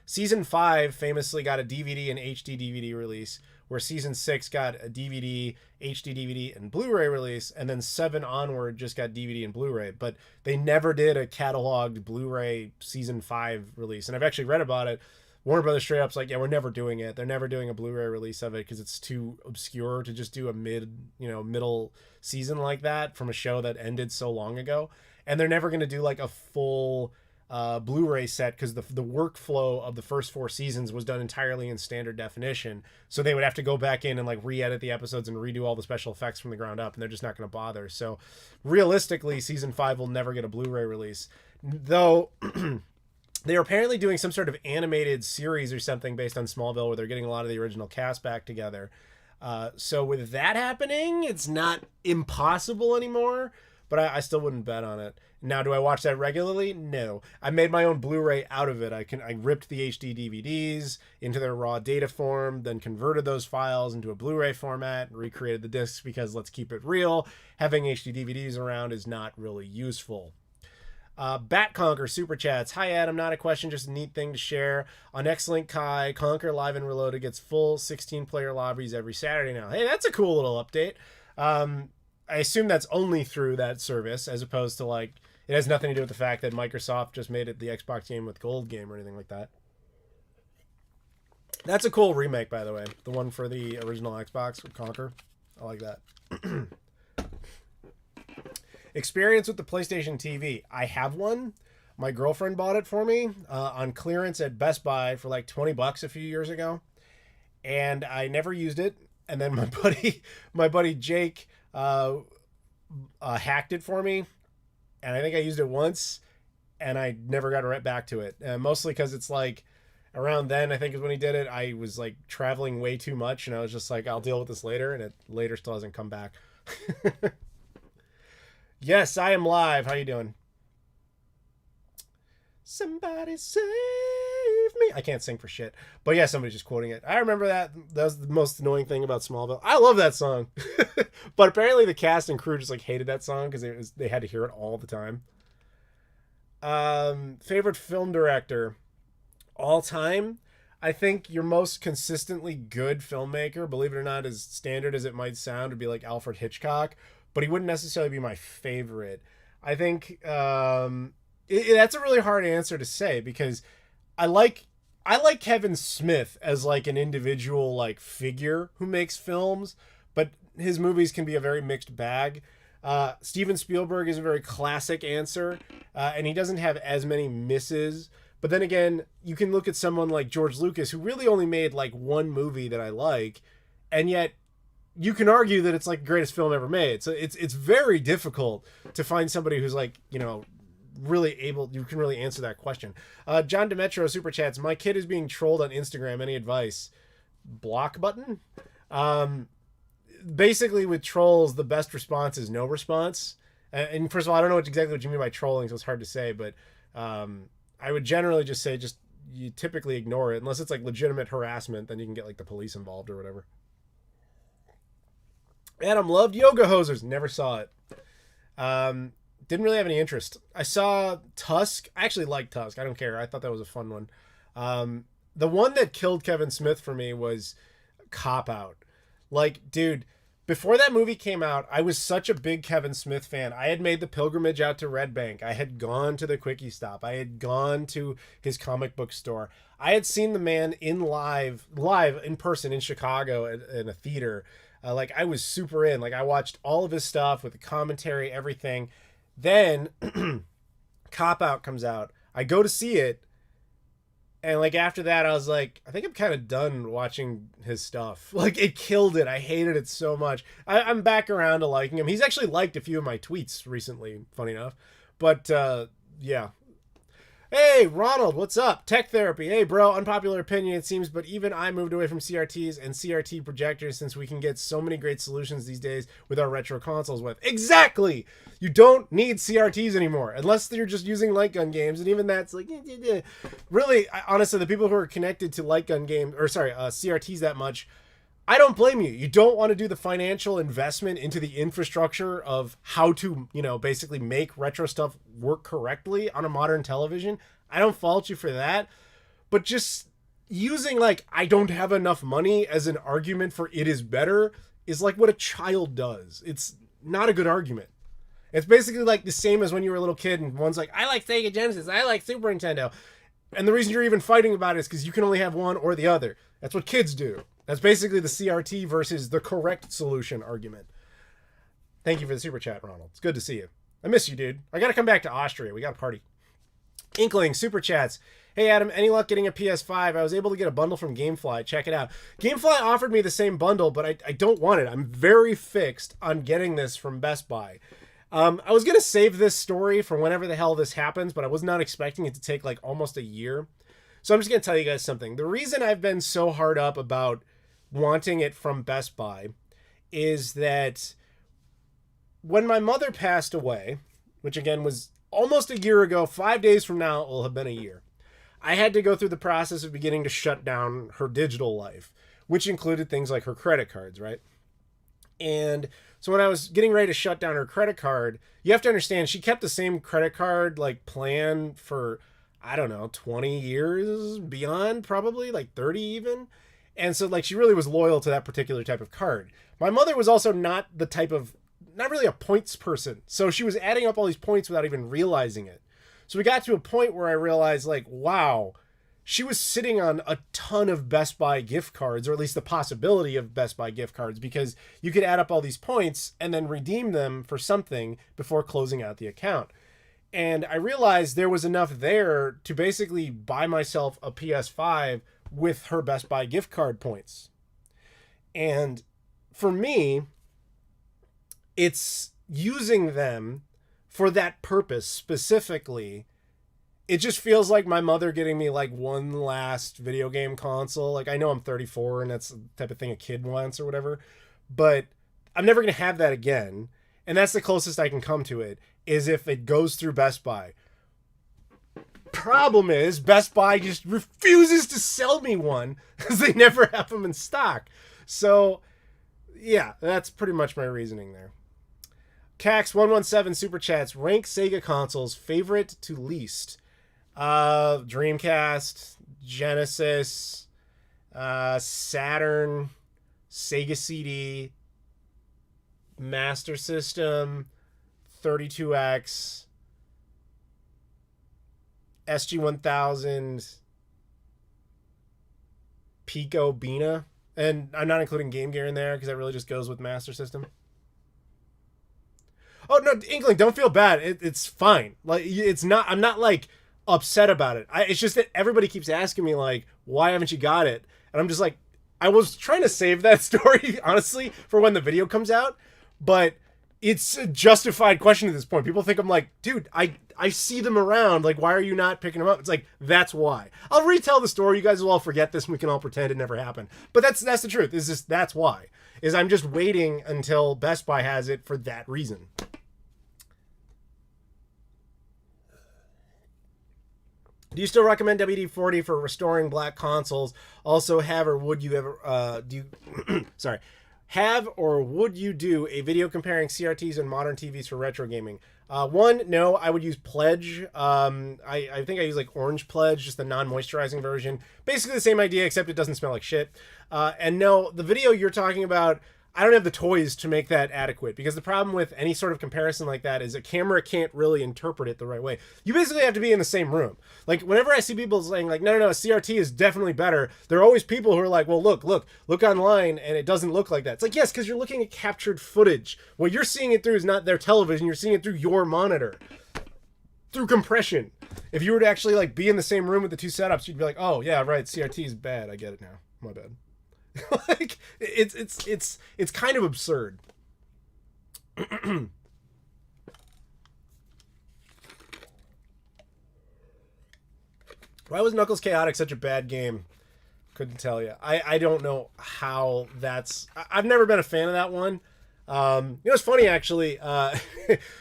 Season 5 famously got a DVD and HD DVD release, where Season 6 got a DVD, HD DVD, and Blu-ray release, and then 7 onward just got DVD and Blu-ray. But they never did a cataloged Blu-ray Season 5 release. And I've actually read about it. Warner Brothers straight up's like, yeah, we're never doing it. They're never doing a Blu-ray release of it because it's too obscure to just do a middle season like that from a show that ended so long ago. And they're never going to do like a full Blu-ray set because the workflow of the first 4 seasons was done entirely in standard definition. So they would have to go back in and like re-edit the episodes and redo all the special effects from the ground up, and they're just not going to bother. So realistically, Season 5 will never get a Blu-ray release. Though... They're apparently doing some sort of animated series or something based on Smallville, where they're getting a lot of the original cast back together. So with that happening, it's not impossible anymore, but I still wouldn't bet on it. Now, do I watch that regularly? No. I made my own Blu-ray out of it. I ripped the HD DVDs into their raw data form, then converted those files into a Blu-ray format and recreated the discs, because let's keep it real, having HD DVDs around is not really useful. Bat Conquer Super Chats. Hi, Adam. Not a question, just a neat thing to share. On X-Link Kai, Conquer Live and Reloaded gets full 16-player lobbies every Saturday now. Hey, that's a cool little update. I assume that's only through that service, as opposed to, like, it has nothing to do with the fact that Microsoft just made it the Xbox game with Gold game or anything like that. That's a cool remake, by the way. The one for the original Xbox with Conquer. I like that. Experience with the PlayStation TV. I have one. My girlfriend bought it for me on clearance at Best Buy for like $20 a few years ago, and I never used it. And then my buddy Jake hacked it for me, and I think I used it once, and I never got right back to it. Mostly because it's like around then, I think is when he did it, I was like traveling way too much, and I was just like, I'll deal with this later, and it later still hasn't come back. Yes, I am live. How you doing? Somebody save me. I can't sing for shit. But yeah, somebody's just quoting it. I remember that. That was the most annoying thing about Smallville. I love that song. But apparently the cast and crew just like hated that song because they had to hear it all the time. Favorite film director all time? I think your most consistently good filmmaker, believe it or not, as standard as it might sound, would be like Alfred Hitchcock. But he wouldn't necessarily be my favorite. I think that's a really hard answer to say, because I like Kevin Smith as like an individual like figure who makes films, but his movies can be a very mixed bag. Steven Spielberg is a very classic answer, and he doesn't have as many misses. But then again, you can look at someone like George Lucas, who really only made like one movie that I like, and yet you can argue that it's like the greatest film ever made. So it's very difficult to find somebody who's like, really able, you can really answer that question. John Demetro Super Chats. My kid is being trolled on Instagram. Any advice? Block button? Basically with trolls, the best response is no response. And first of all, I don't know exactly what you mean by trolling, so it's hard to say, but I would generally just say you typically ignore it. Unless it's like legitimate harassment, then you can get like the police involved or whatever. Adam loved Yoga Hosers. Never saw it. Didn't really have any interest. I saw Tusk. I actually liked Tusk. I don't care. I thought that was a fun one. The one that killed Kevin Smith for me was Cop Out. Like, dude, before that movie came out, I was such a big Kevin Smith fan. I had made the pilgrimage out to Red Bank. I had gone to the Quickie Stop. I had gone to his comic book store. I had seen the man live in person in Chicago in a theater. Like, I was super in. Like, I watched all of his stuff with the commentary, everything. Then Cop Out comes out. I go to see it, And like after that, I was like, I think I'm kind of done watching his stuff. Like it killed it. I hated it so much. I'm back around to liking him. He's actually liked a few of my tweets recently, funny enough. But yeah. Hey, Ronald, what's up? Tech therapy. Hey, bro, unpopular opinion, it seems, but even I moved away from CRTs and CRT projectors since we can get so many great solutions these days with our retro consoles with. Exactly! You don't need CRTs anymore, unless you're just using light gun games, and even that's like, really, honestly, the people who are connected to light gun games, or sorry, CRTs that much, I don't blame you. You don't want to do the financial investment into the infrastructure of how to, basically make retro stuff work correctly on a modern television. I don't fault you for that. But just using like, I don't have enough money as an argument for it is better is like what a child does. It's not a good argument. It's basically like the same as when you were a little kid and one's like, I like Sega Genesis, I like Super Nintendo. And the reason you're even fighting about it is because you can only have one or the other. That's what kids do. That's basically the CRT versus the correct solution argument. Thank you for the super chat, Ronald. It's good to see you. I miss you, dude. I got to come back to Austria. We got a party. Inkling, super chats. Hey, Adam, any luck getting a PS5? I was able to get a bundle from Gamefly. Check it out. Gamefly offered me the same bundle, but I don't want it. I'm very fixed on getting this from Best Buy. I was going to save this story for whenever the hell this happens, but I was not expecting it to take like almost a year. So I'm just going to tell you guys something. The reason I've been so hard up about wanting it from Best Buy is that when my mother passed away, which again was almost a year ago, 5 days from now it will have been a year, I had to go through the process of beginning to shut down her digital life, which included things like her credit cards, right? And so when I was getting ready to shut down her credit card, you have to understand she kept the same credit card like plan for, I don't know, 20 years beyond, probably like 30 even. And so like she really was loyal to that particular type of card. My mother was also not really a points person. So she was adding up all these points without even realizing it. So we got to a point where I realized like, wow, she was sitting on a ton of Best Buy gift cards, or at least the possibility of Best Buy gift cards, because you could add up all these points and then redeem them for something before closing out the account. And I realized there was enough there to basically buy myself a PS5 with her Best Buy gift card points. And for me, it's using them for that purpose specifically. It just feels like my mother getting me like one last video game console. Like I know I'm 34 and that's the type of thing a kid wants or whatever, but I'm never going to have that again. And that's the closest I can come to it, is if it goes through Best Buy. Problem is, Best Buy just refuses to sell me one because they never have them in stock. So, yeah, that's pretty much my reasoning there. Cax117 Super Chats. Rank Sega consoles favorite to least. Dreamcast, Genesis, Saturn, Sega CD, Master System, 32X, SG-1000, Pico Bina, and I'm not including Game Gear in there because that really just goes with Master System. Oh no, Inkling, don't feel bad. It's fine. Like it's not. I'm not like upset about it. It's just that everybody keeps asking me like, why haven't you got it? And I'm just like, I was trying to save that story honestly for when the video comes out, but it's a justified question at this point. People think I'm like, dude, I see them around. Like, why are you not picking them up? It's like, that's why. I'll retell the story. You guys will all forget this and we can all pretend it never happened. But that's the truth. Is just that's why. Is I'm just waiting until Best Buy has it for that reason. Do you still recommend WD-40 for restoring black consoles? Also, have or would you ever have or would you do a video comparing CRTs and modern TVs for retro gaming? One, no, I would use Pledge. I think I use like Orange Pledge, just the non-moisturizing version. Basically the same idea, except it doesn't smell like shit. And no, the video you're talking about, I don't have the toys to make that adequate, because the problem with any sort of comparison like that is a camera can't really interpret it the right way. You basically have to be in the same room. Like whenever I see people saying like, no, a CRT is definitely better, there are always people who are like, well, look online and it doesn't look like that. It's like, yes, because you're looking at captured footage. What you're seeing it through is not their television. You're seeing it through your monitor. through compression. If you were to actually like be in the same room with the two setups, you'd be like, oh yeah, right, CRT is bad. I get it now. My bad. Like it's kind of absurd. Why was Knuckles Chaotic such a bad game? Couldn't tell you. I don't know how that's... I've never been a fan of that one. It's funny, actually.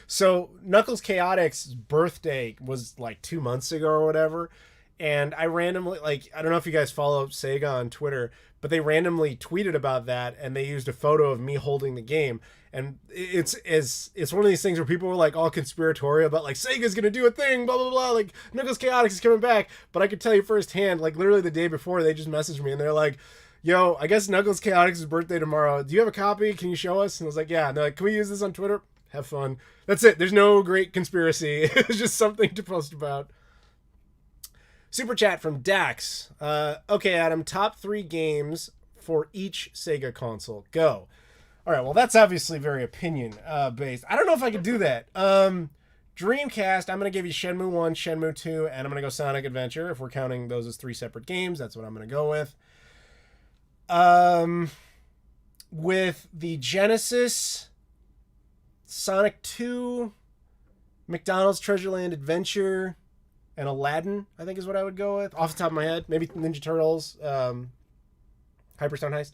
So Knuckles Chaotic's birthday was like 2 months ago or whatever. And I randomly, like, I don't know if you guys follow Sega on Twitter, but they randomly tweeted about that, and they used a photo of me holding the game. And it's one of these things where people were like all conspiratorial about like Sega's gonna do a thing, blah blah blah, like Knuckles Chaotix is coming back. But I could tell you firsthand, like literally the day before, they just messaged me and they're like, "Yo, I guess Knuckles Chaotix's birthday tomorrow. Do you have a copy? Can you show us?" And I was like, "Yeah." And they're like, "Can we use this on Twitter? Have fun." That's it. There's no great conspiracy. It was just something to post about. Super chat from Dax. Okay, Adam, top 3 games for each Sega console. Go. All right, well, that's obviously very opinion based. I don't know if I could do that. Dreamcast, I'm going to give you Shenmue 1, Shenmue 2, and I'm going to go Sonic Adventure. If we're counting those as 3 separate games, that's what I'm going to go with. With the Genesis, Sonic 2, McDonald's Treasureland Adventure, and Aladdin, I think is what I would go with. Off the top of my head, maybe Ninja Turtles, Hyperstone Heist.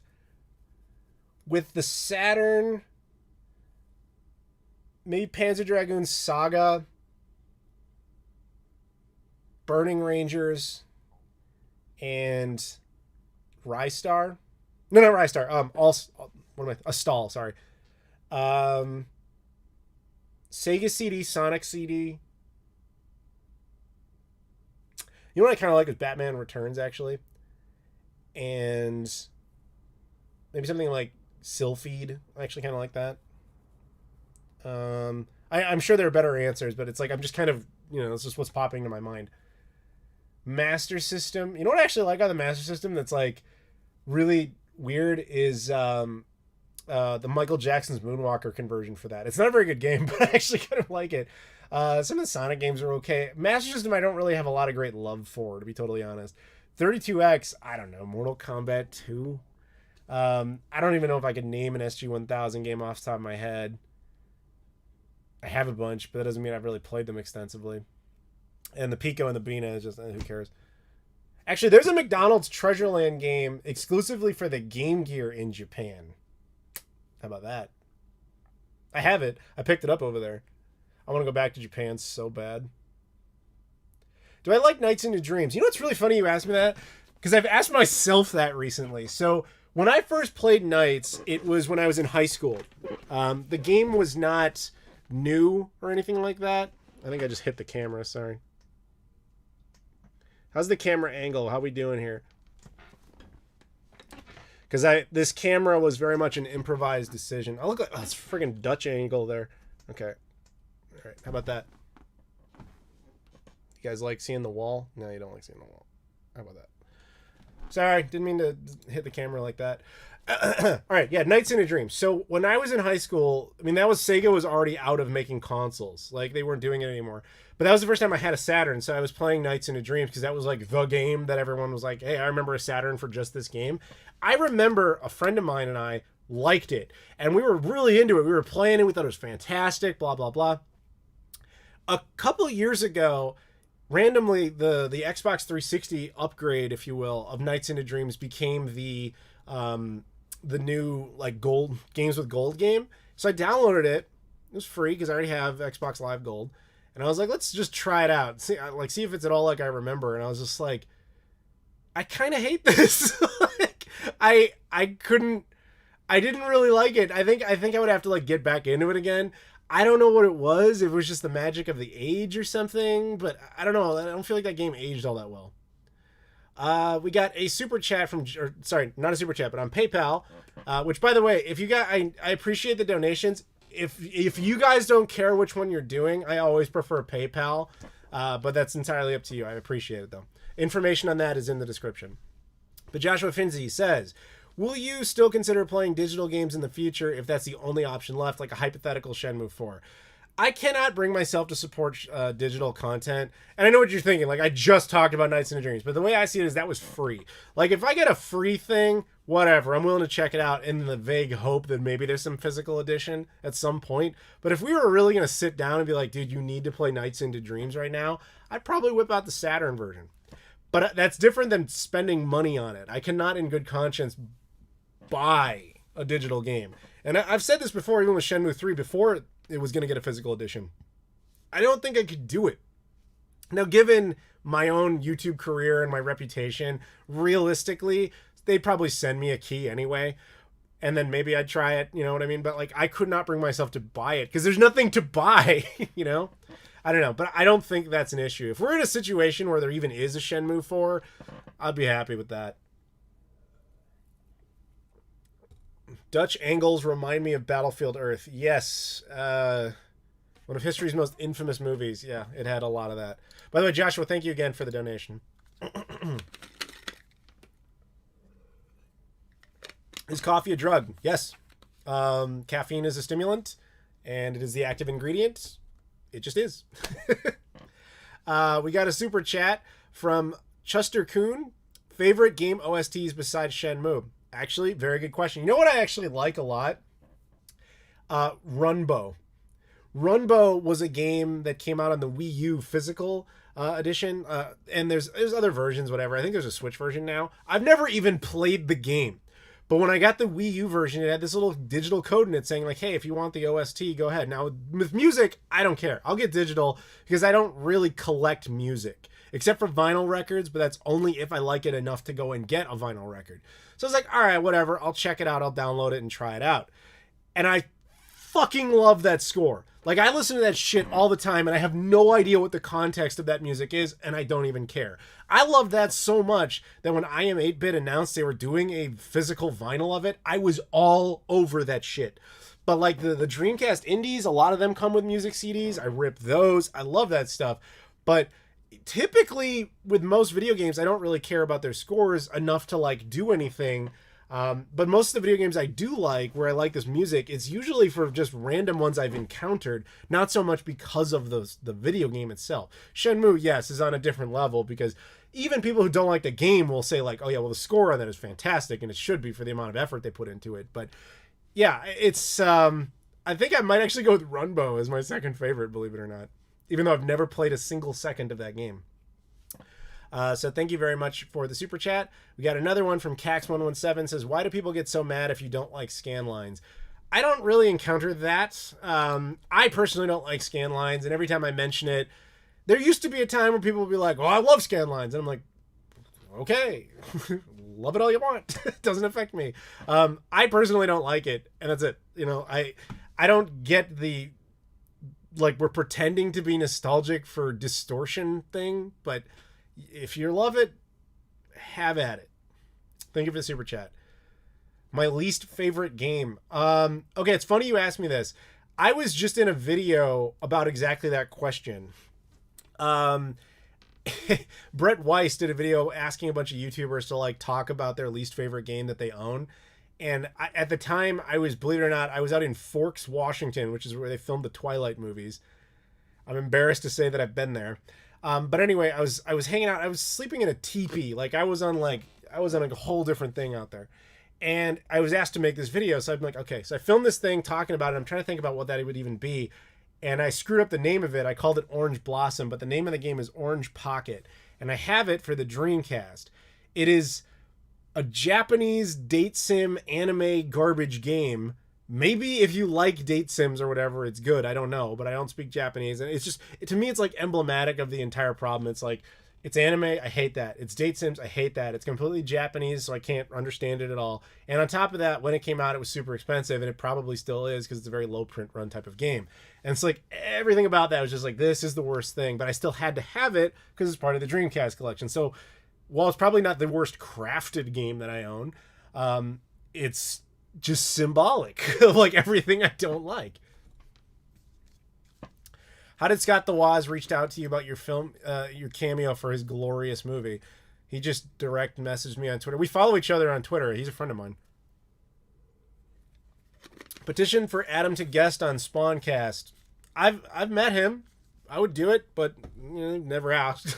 With the Saturn, maybe Panzer Dragoon Saga, Burning Rangers, and Rystar. No, not Rystar. What am I? Astal, sorry. Sega CD, Sonic CD. You know what I kind of like is Batman Returns, actually. And maybe something like Sylphied. I actually kind of like that. I'm sure there are better answers, but it's like I'm just kind of, it's just what's popping to my mind. Master System. You know what I actually like on the Master System that's like really weird is the Michael Jackson's Moonwalker conversion for that. It's not a very good game, but I actually kind of like it. Some of the Sonic games are okay. Master System I don't really have a lot of great love for, to be totally honest. 32X, I don't know. Mortal Kombat 2. I don't even know if I could name an SG-1000 game off the top of my head. I have a bunch, but that doesn't mean I've really played them extensively. And the Pico and the Bina is just, who cares? Actually, there's a McDonald's Treasureland game exclusively for the Game Gear in Japan. How about that? I have it. I picked it up over there. I want to go back to Japan so bad. Do I like Nights into Dreams? You know what's really funny you asked me that? Because I've asked myself that recently. So when I first played Nights, it was when I was in high school. The game was not new or anything like that. I think I just hit the camera, sorry. How's the camera angle? How we doing here? Because this camera was very much an improvised decision. I look like, it's friggin' Dutch angle there. Okay. All right, how about that? You guys like seeing the wall? No, you don't like seeing the wall. How about that? Sorry, didn't mean to hit the camera like that. All right, yeah, Nights into Dreams. So when I was in high school, I mean, Sega was already out of making consoles. Like, they weren't doing it anymore. But that was the first time I had a Saturn, so I was playing Nights into Dreams because that was like the game that everyone was like, hey, I remember a Saturn for just this game. I remember a friend of mine and I liked it, and we were really into it. We were playing it. We thought it was fantastic, blah, blah, blah. A couple years ago, randomly, the Xbox 360 upgrade, if you will, of Nights into Dreams became the new like gold games with gold game. So I downloaded it. It was free because I already have Xbox Live Gold, and I was like, let's just try it out, see if it's at all like I remember. And I was just like, I kind of hate this. Like, I didn't really like it. I think I would have to like get back into it again. I don't know what it was. It was just the magic of the age or something, but I don't know. I don't feel like that game aged all that well. We got a super chat from, sorry, not a super chat, but on PayPal, which, by the way, if you got, I appreciate the donations. If you guys don't care which one you're doing, I always prefer PayPal, but that's entirely up to you. I appreciate it, though. Information on that is in the description. But Joshua Finzi says, will you still consider playing digital games in the future if that's the only option left, like a hypothetical Shenmue 4? I cannot bring myself to support digital content. And I know what you're thinking. Like, I just talked about Nights into Dreams. But the way I see it is that was free. Like, if I get a free thing, whatever. I'm willing to check it out in the vague hope that maybe there's some physical edition at some point. But if we were really going to sit down and be like, dude, you need to play Nights into Dreams right now, I'd probably whip out the Saturn version. But that's different than spending money on it. I cannot in good conscience buy a digital game. And I've said this before, even with Shenmue 3, before it was going to get a physical edition. I don't think I could do it. Now, given my own YouTube career and my reputation, realistically, they'd probably send me a key anyway. And then maybe I'd try it, you know what I mean? But, like, I could not bring myself to buy it because there's nothing to buy, you know? I don't know, but I don't think that's an issue. If we're in a situation where there even is a Shenmue 4, I'd be happy with that. Dutch angles remind me of Battlefield Earth. Yes. One of history's most infamous movies. Yeah, it had a lot of that. By the way, Joshua, thank you again for the donation. Is coffee a drug? Yes. Caffeine is a stimulant, and it is the active ingredient. It just is. We got a super chat from Chuster Kuhn. Favorite game OSTs besides Shenmue? Actually, very good question. You know what I actually like a lot? Runbow. Runbow was a game that came out on the Wii U physical edition. And there's other versions, whatever. I think there's a Switch version now. I've never even played the game. But when I got the Wii U version, it had this little digital code in it saying, like, hey, if you want the OST, go ahead. Now, with music, I don't care. I'll get digital because I don't really collect music. Except for vinyl records, but that's only if I like it enough to go and get a vinyl record. So I was like, all right, whatever. I'll check it out. I'll download it and try it out. And I fucking love that score. Like, I listen to that shit all the time, and I have no idea what the context of that music is, and I don't even care. I love that so much that when I Am 8-Bit announced they were doing a physical vinyl of it, I was all over that shit. But, like, the Dreamcast indies, a lot of them come with music CDs. I rip those. I love that stuff. But typically, with most video games, I don't really care about their scores enough to, like, do anything. But most of the video games I do like, where I like this music, it's usually for just random ones I've encountered, not so much because of the video game itself. Shenmue, yes, is on a different level, because even people who don't like the game will say, like, oh yeah, well, the score on that is fantastic, and it should be for the amount of effort they put into it. But yeah, it's, I think I might actually go with Runbow as my second favorite, believe it or not, even though I've never played a single second of that game. So thank you very much for the super chat. We got another one from Cax117, says, why do people get so mad if you don't like scan lines? I don't really encounter that. I personally don't like scan lines, and every time I mention it, there used to be a time where people would be like, oh, I love scan lines. And I'm like, okay, love it all you want. It doesn't affect me. I personally don't like it, and that's it. You know, I don't get the, like, we're pretending to be nostalgic for distortion thing, but if you love it, have at it. Thank you for the super chat. My least favorite game. Okay, it's funny you asked me this. I was just in a video about exactly that question. Brett Weiss did a video asking a bunch of YouTubers to, like, talk about their least favorite game that they own. And at the time, I was, believe it or not, I was out in Forks, Washington, which is where they filmed the Twilight movies. I'm embarrassed to say that I've been there. But anyway, I was hanging out. I was sleeping in a teepee. Like, I was on a whole different thing out there. And I was asked to make this video. So I'm like, okay. So I filmed this thing talking about it. I'm trying to think about what that would even be. And I screwed up the name of it. I called it Orange Blossom, but the name of the game is Orange Pocket. And I have it for the Dreamcast. It is a Japanese date sim anime garbage game. Maybe if you like date sims or whatever, it's good. I don't know, but I don't speak Japanese. And it's just, to me, it's like emblematic of the entire problem. It's like, it's anime, I hate that. It's date sims, I hate that. It's completely Japanese, so I can't understand it at all. And on top of that, when it came out, it was super expensive, and it probably still is because it's a very low print run type of game. And it's like, everything about that was just like, this is the worst thing. But I still had to have it because it's part of the Dreamcast collection. So while it's probably not the worst crafted game that I own, it's just symbolic of, like, everything I don't like. How did Scott the Woz reached out to you about your film, your cameo for his glorious movie? He just direct messaged me on Twitter. We follow each other on Twitter. He's a friend of mine. Petition for Adam to guest on Spawncast. I've met him. I would do it, but never asked.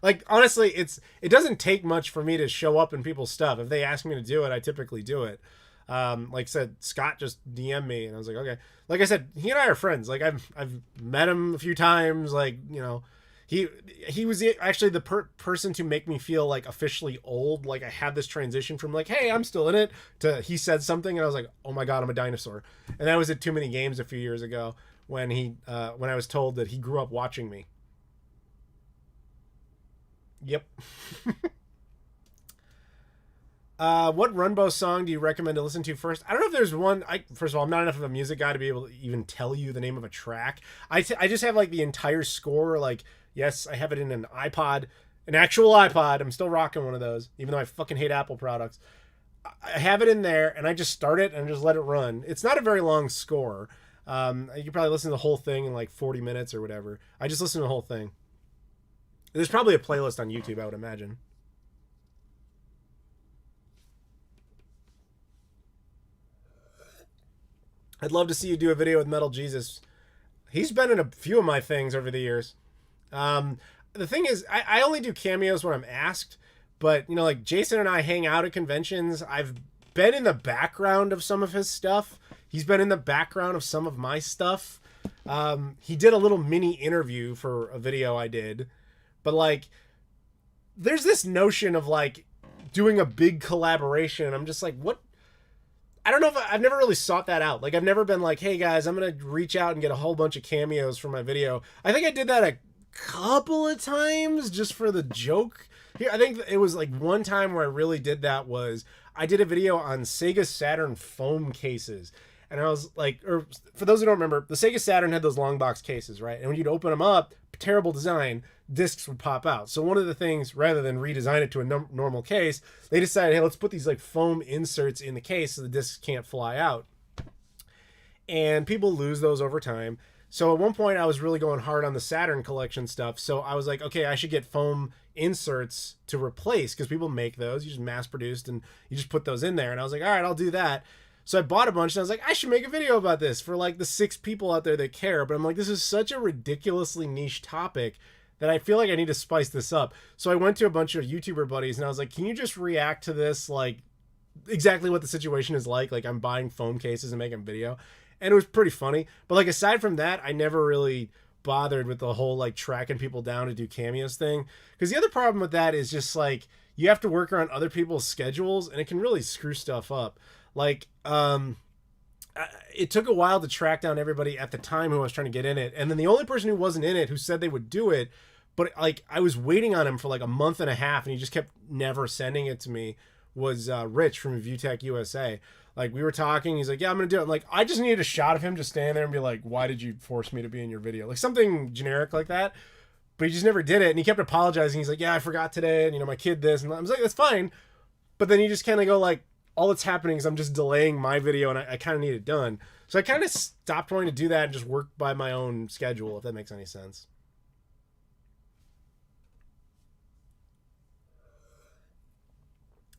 Like, honestly, it doesn't take much for me to show up in people's stuff. If they ask me to do it, I typically do it. Like I said, Scott just DM'd me, and I was like, okay. Like I said, he and I are friends. Like I've met him a few times. Like, he was actually the person to make me feel like officially old. Like I had this transition from like, hey, I'm still in it, to he said something and I was like, oh my god, I'm a dinosaur. And that was at Too Many Games a few years ago when when I was told that he grew up watching me. Yep. What Runbow song do you recommend to listen to first? I don't know if there's one. First of all, I'm not enough of a music guy to be able to even tell you the name of a track. I just have like the entire score. Like, yes, I have it in an iPod, an actual iPod. I'm still rocking one of those, even though I fucking hate Apple products. I have it in there, and I just start it and just let it run. It's not a very long score. You could probably listen to the whole thing in like 40 minutes or whatever. I just listen to the whole thing. There's probably a playlist on YouTube, I would imagine. I'd love to see you do a video with Metal Jesus. He's been in a few of my things over the years. The thing is, I only do cameos when I'm asked, but, like Jason and I hang out at conventions. I've been in the background of some of his stuff. He's been in the background of some of my stuff. He did a little mini interview for a video I did. But, like, there's this notion of, like, doing a big collaboration. I'm just like, what? I don't know if I've never really sought that out. Like, I've never been like, hey, guys, I'm going to reach out and get a whole bunch of cameos for my video. I think I did that a couple of times just for the joke. Here, I think it was, like, one time where I really did that was I did a video on Sega Saturn foam cases. And I was like, or for those who don't remember, the Sega Saturn had those long box cases, right? And when you'd open them up, terrible design, discs would pop out. So one of the things, rather than redesign it to a normal case, they decided, hey, let's put these like foam inserts in the case so the discs can't fly out. And people lose those over time. So at one point I was really going hard on the Saturn collection stuff. So I was like, okay, I should get foam inserts to replace, because people make those. You just mass produced and you just put those in there. And I was like, all right, I'll do that. So I bought a bunch and I was like, I should make a video about this for like the 6 people out there that care. But I'm like, this is such a ridiculously niche topic that I feel like I need to spice this up. So I went to a bunch of YouTuber buddies and I was like, can you just react to this? Like exactly what the situation is like. Like I'm buying foam cases and making a video. And it was pretty funny. But like, aside from that, I never really bothered with the whole like tracking people down to do cameos thing. Because the other problem with that is just like, you have to work around other people's schedules and it can really screw stuff up. Like, it took a while to track down everybody at the time who I was trying to get in it. And then the only person who wasn't in it who said they would do it, but like I was waiting on him for like a month and a half and he just kept never sending it to me, was Rich from ViewTech USA. Like we were talking, he's like, yeah, I'm going to do it. I'm like, I just needed a shot of him just standing there and be like, why did you force me to be in your video? Like something generic like that. But he just never did it. And he kept apologizing. He's like, yeah, I forgot today. And my kid this. And I was like, that's fine. But then you just kind of go like, all that's happening is I'm just delaying my video and I kind of need it done. So I kind of stopped wanting to do that and just work by my own schedule, if that makes any sense.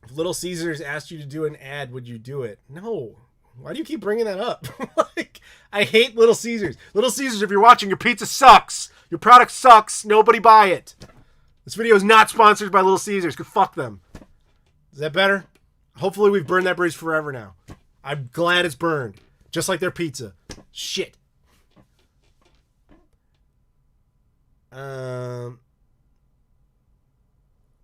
If Little Caesars asked you to do an ad, would you do it? No. Why do you keep bringing that up? Like, I hate Little Caesars. Little Caesars, if you're watching, your pizza sucks. Your product sucks. Nobody buy it. This video is not sponsored by Little Caesars. Go fuck them. Is that better? Hopefully we've burned that bridge forever now. I'm glad it's burned. Just like their pizza. Shit.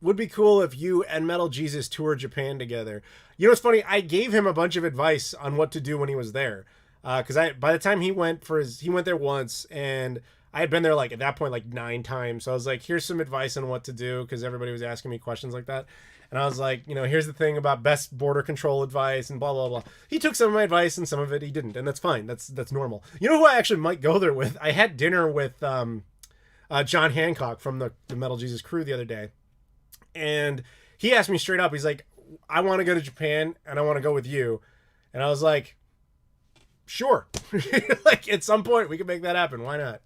Would be cool if you and Metal Jesus toured Japan together. You know what's funny? I gave him a bunch of advice on what to do when he was there. Because by the time he went there once, and I had been there like at that point like 9 times. So I was like, here's some advice on what to do, because everybody was asking me questions like that. And I was like, here's the thing about best border control advice and blah, blah, blah. He took some of my advice and some of it he didn't. And that's fine. That's normal. You know who I actually might go there with? I had dinner with John Hancock from the Metal Jesus crew the other day. And he asked me straight up. He's like, I want to go to Japan and I want to go with you. And I was like, sure. Like at some point we can make that happen. Why not?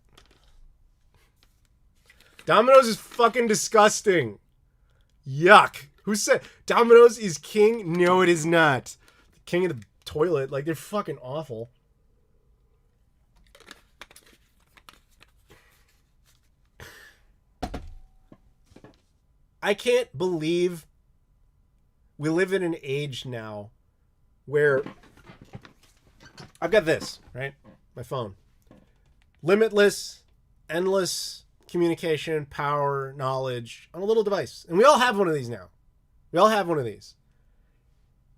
Domino's is fucking disgusting. Yuck. Who said Domino's is king? No, it is not. The king of the toilet. Like, they're fucking awful. I can't believe we live in an age now where I've got this, right? My phone. Limitless, endless communication, power, knowledge on a little device. And we all have one of these now. We all have one of these.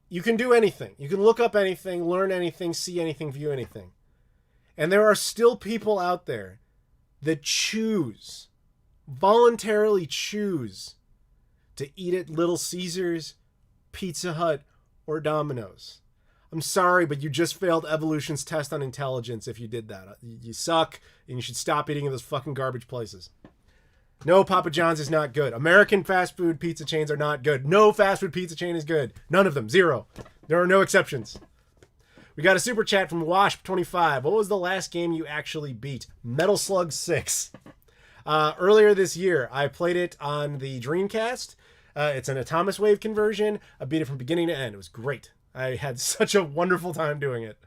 You can do anything. You can look up anything, learn anything, see anything, view anything. And there are still people out there that voluntarily choose to eat at Little Caesars, Pizza Hut, or Domino's. I'm sorry, but you just failed evolution's test on intelligence if you did that. You suck, and you should stop eating in those fucking garbage places. No, Papa John's is not good. American fast food pizza chains are not good. No fast food pizza chain is good. None of them. Zero. There are no exceptions. We got a super chat from Wasp25. What was the last game you actually beat? Metal Slug 6. Earlier this year, I played it on the Dreamcast. It's an Atomic Wave conversion. I beat it from beginning to end. It was great. I had such a wonderful time doing it.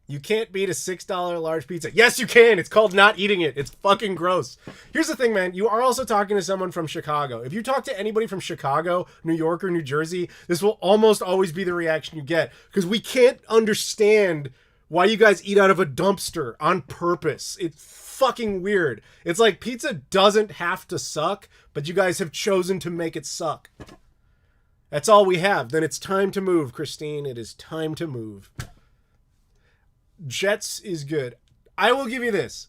You can't beat a $6 large pizza. Yes, you can. It's called not eating it. It's fucking gross. Here's the thing, man. You are also talking to someone from Chicago. If you talk to anybody from Chicago, New York, or New Jersey, this will almost always be the reaction you get. Because we can't understand why you guys eat out of a dumpster on purpose. It's fucking weird. It's like pizza doesn't have to suck, but you guys have chosen to make it suck. That's all we have. Then it's time to move, Christine. It is time to move. Jets is good. I will give you this.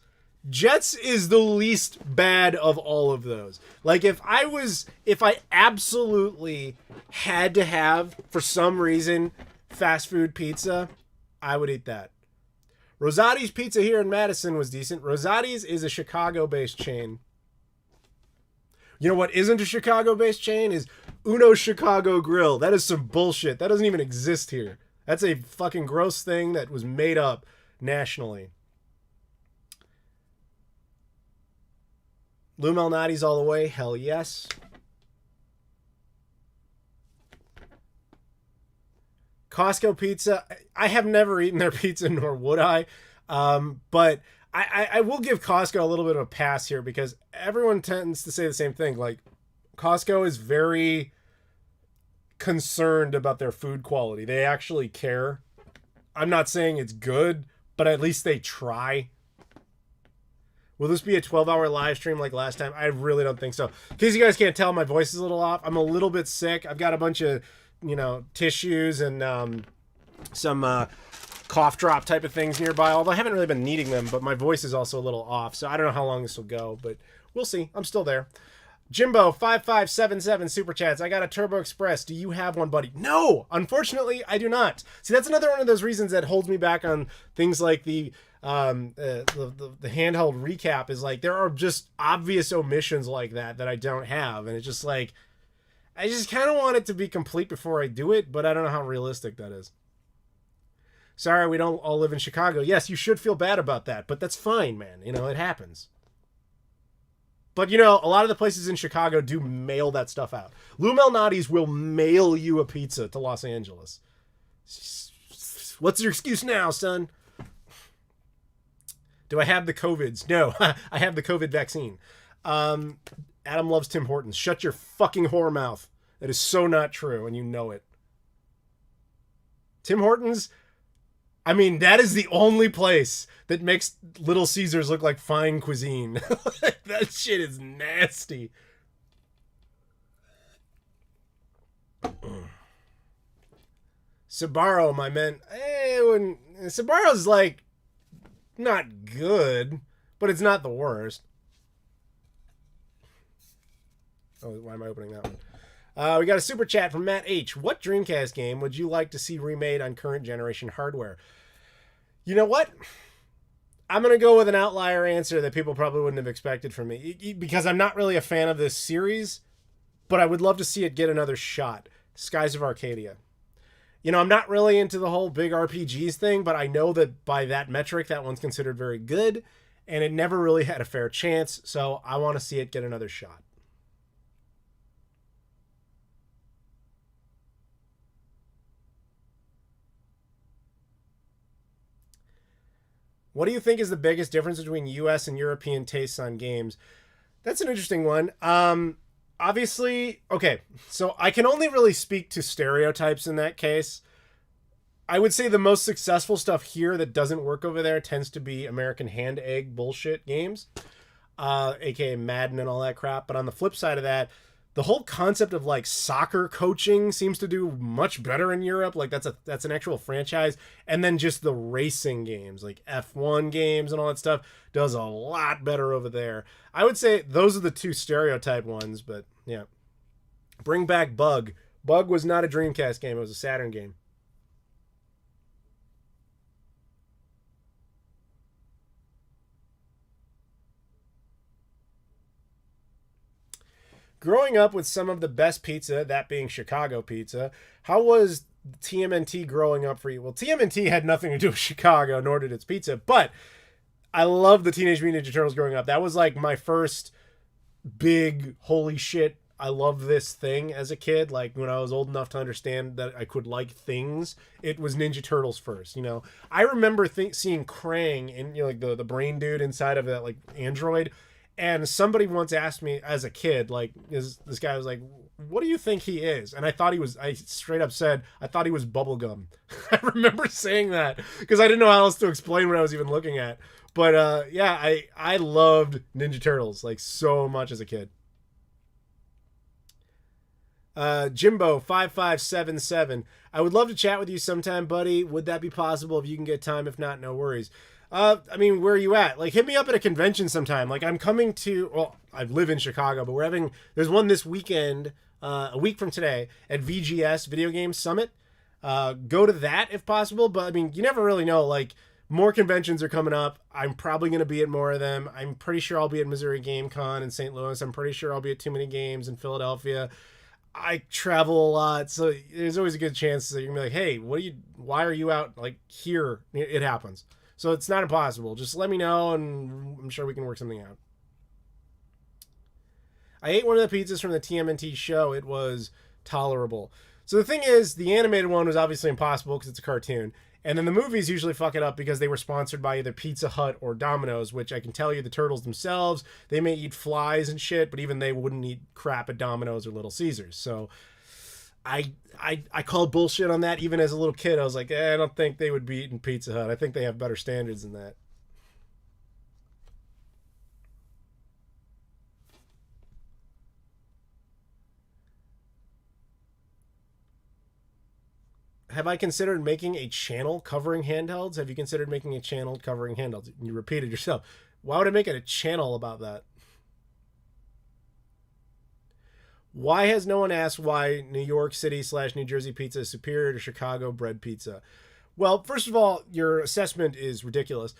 Jets is the least bad of all of those. Like if I absolutely had to have, for some reason, fast food pizza, I would eat that. Rosati's Pizza here in Madison was decent. Rosati's is a Chicago-based chain. You know what isn't a Chicago-based chain? Is Uno's Chicago Grill. That is some bullshit. That doesn't even exist here. That's a fucking gross thing that was made up nationally. Lou Malnati's all the way. Hell yes. Costco pizza. I have never eaten their pizza, nor would I. But I will give Costco a little bit of a pass here because everyone tends to say the same thing. Like, Costco is very concerned about their food quality. They actually care. I'm not saying it's good, but at least they try. Will this be a 12-hour live stream like last time? I really don't think so. In case you guys can't tell, my voice is a little off. I'm a little bit sick. I've got a bunch of, tissues and some cough drop type of things nearby, although I haven't really been needing them, but my voice is also a little off, so I don't know how long this will go, but we'll see. I'm still there. Jimbo5577 super chats. I got a Turbo Express. Do you have one, buddy? No, unfortunately, I do not. See, that's another one of those reasons that holds me back on things like the handheld recap. Is like there are just obvious omissions like that I don't have, and it's just like I just kind of want it to be complete before I do it, but I don't know how realistic that is. Sorry, we don't all live in Chicago. Yes, you should feel bad about that, but that's fine, man. It happens. But, a lot of the places in Chicago do mail that stuff out. Lou Malnati's will mail you a pizza to Los Angeles. What's your excuse now, son? Do I have the COVIDs? No, I have the COVID vaccine. Adam loves Tim Hortons. Shut your fucking whore mouth. That is so not true, and you know it. Tim Hortons... I mean, that is the only place that makes Little Caesars look like fine cuisine. That shit is nasty. Sbarro, my man. Sbarro's like not good, but it's not the worst. Oh, why am I opening that one? We got a super chat from Matt H. What Dreamcast game would you like to see remade on current generation hardware? You know what? I'm going to go with an outlier answer that people probably wouldn't have expected from me because I'm not really a fan of this series, but I would love to see it get another shot. Skies of Arcadia. I'm not really into the whole big RPGs thing, but I know that by that metric, that one's considered very good, and it never really had a fair chance, so I want to see it get another shot. What do you think is the biggest difference between US and European tastes on games? That's an interesting one. Obviously, okay, so I can only really speak to stereotypes in that case. I would say the most successful stuff here that doesn't work over there tends to be American hand egg bullshit games, aka Madden and all that crap. But on the flip side of that, the whole concept of like soccer coaching seems to do much better in Europe. Like that's an actual franchise. And then just the racing games, like F1 games and all that stuff, does a lot better over there. I would say those are the two stereotype ones, but yeah. Bring back Bug. Bug was not a Dreamcast game, it was a Saturn game. Growing up with some of the best pizza, that being Chicago pizza, how was TMNT growing up for you? Well, TMNT had nothing to do with Chicago, nor did its pizza, but I love the Teenage Mutant Ninja Turtles growing up. That was like my first big, holy shit, I love this thing as a kid. Like when I was old enough to understand that I could like things, it was Ninja Turtles first, you know? I remember seeing Krang and, you know, like the brain dude inside of that like android. And somebody once asked me as a kid, like, this guy was like, what do you think he is? And I straight up said, I thought he was bubblegum. I remember saying that because I didn't know how else to explain what I was even looking at. But yeah, I loved Ninja Turtles like so much as a kid. Jimbo5577. I would love to chat with you sometime, buddy. Would that be possible? If you can get time, if not, no worries. I mean, where are you at? Like, hit me up at a convention sometime. Like, I'm coming to, well, I live in Chicago, but there's one this weekend, a week from today, at VGS, Video Game Summit. Go to that if possible, but I mean, you never really know. Like, more conventions are coming up. I'm probably going to be at more of them. I'm pretty sure I'll be at Missouri Game Con in St. Louis. I'm pretty sure I'll be at Too Many Games in Philadelphia. I travel a lot, so there's always a good chance that you're going to be like, hey, why are you out, like, here? It happens. So it's not impossible. Just let me know, and I'm sure we can work something out. I ate one of the pizzas from the TMNT show. It was tolerable. So the thing is, the animated one was obviously impossible because it's a cartoon. And then the movies usually fuck it up because they were sponsored by either Pizza Hut or Domino's, which I can tell you the turtles themselves, they may eat flies and shit, but even they wouldn't eat crap at Domino's or Little Caesars. So I called bullshit on that even as a little kid. I was like, I don't think they would be eating Pizza Hut. I think they have better standards than that. Have I considered making a channel covering handhelds? Have you considered making a channel covering handhelds? You repeated yourself. Why would I make it a channel about that? Why has no one asked why New York City / New Jersey pizza is superior to Chicago bread pizza? Well, first of all, your assessment is ridiculous.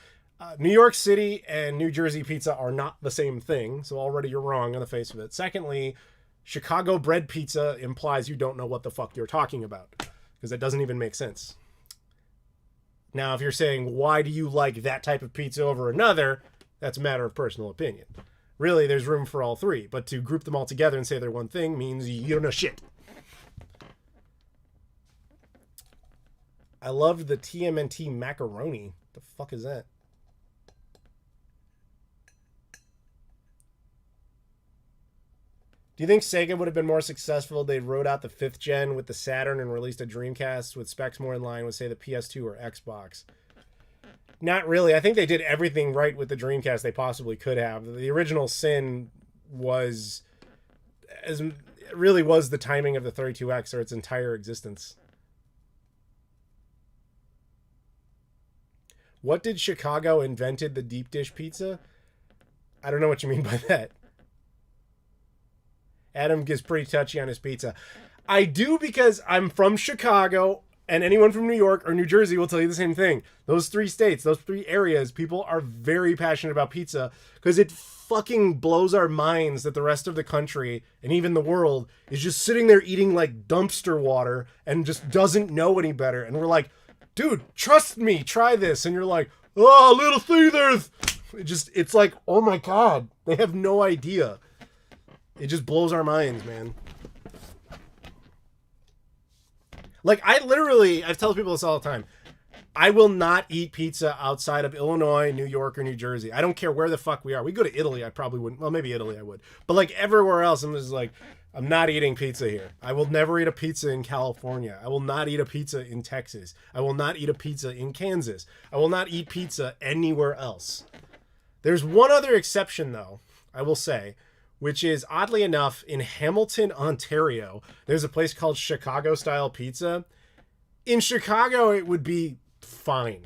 New York City and New Jersey pizza are not the same thing, so already you're wrong on the face of it. Secondly, Chicago bread pizza implies you don't know what the fuck you're talking about, because that doesn't even make sense. Now, if you're saying, why do you like that type of pizza over another, that's a matter of personal opinion. Really, there's room for all three, but to group them all together and say they're one thing means you don't know shit. I loved the TMNT macaroni. The fuck is that? Do you think Sega would have been more successful if they wrote out the 5th gen with the Saturn and released a Dreamcast with specs more in line with, say, the PS2 or Xbox? Not really. I think they did everything right with the Dreamcast they possibly could have. The original sin was, it really was the timing of the 32X or its entire existence. What did Chicago invented the deep dish pizza? I don't know what you mean by that. Adam gets pretty touchy on his pizza. I do, because I'm from Chicago, and anyone from New York or New Jersey will tell you the same thing. Those 3 states, those 3 areas, people are very passionate about pizza because it fucking blows our minds that the rest of the country and even the world is just sitting there eating like dumpster water and just doesn't know any better. And we're like, dude, trust me, try this. And you're like, oh, Little Caesars. It's like, oh my God, they have no idea. It just blows our minds, man. Like, I tell people this all the time. I will not eat pizza outside of Illinois, New York, or New Jersey. I don't care where the fuck we are. We go to Italy, I probably wouldn't. Well, maybe Italy I would. But like everywhere else, I'm just like, I'm not eating pizza here. I will never eat a pizza in California. I will not eat a pizza in Texas. I will not eat a pizza in Kansas. I will not eat pizza anywhere else. There's one other exception, though, I will say, which is, oddly enough, in Hamilton, Ontario, there's a place called Chicago-style pizza. In Chicago, it would be fine.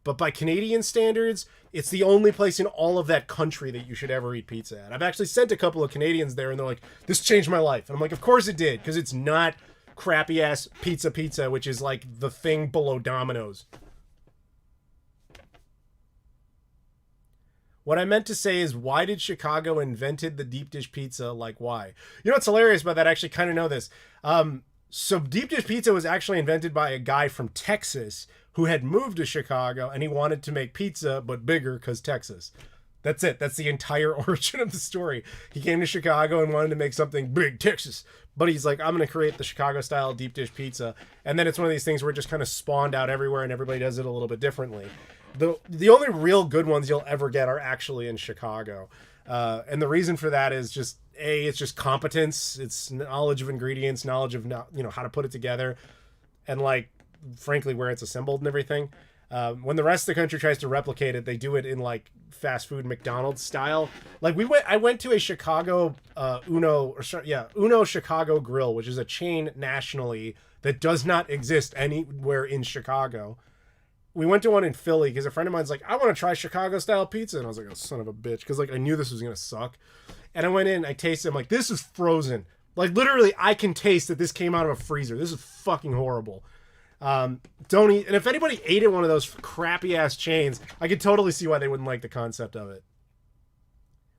But by Canadian standards, it's the only place in all of that country that you should ever eat pizza at. I've actually sent a couple of Canadians there, and they're like, this changed my life. And I'm like, of course it did, because it's not crappy-ass pizza, which is like the thing below Domino's. What I meant to say is, why did Chicago invented the deep dish pizza? Like, why? You know what's hilarious about that? I actually kind of know this. So deep dish pizza was actually invented by a guy from Texas who had moved to Chicago, and he wanted to make pizza, but bigger, because Texas. That's it. That's the entire origin of the story. He came to Chicago and wanted to make something big, Texas. But he's like, I'm going to create the Chicago-style deep dish pizza. And then it's one of these things where it just kind of spawned out everywhere, and everybody does it a little bit differently. The only real good ones you'll ever get are actually in Chicago. And the reason for that is just, it's just competence. It's knowledge of ingredients, knowledge of, how to put it together. And like, frankly, where it's assembled and everything. When the rest of the country tries to replicate it, they do it in like fast food McDonald's style. Like I went to a Chicago Uno Chicago Grill, which is a chain nationally that does not exist anywhere in Chicago. We went to one in Philly because a friend of mine's like, I want to try Chicago style pizza. And I was like, oh, son of a bitch. Because like I knew this was going to suck. And I went in, I tasted it. I'm like, this is frozen. Like literally I can taste that this came out of a freezer. This is fucking horrible. Don't eat. And if anybody ate at one of those crappy ass chains, I could totally see why they wouldn't like the concept of it.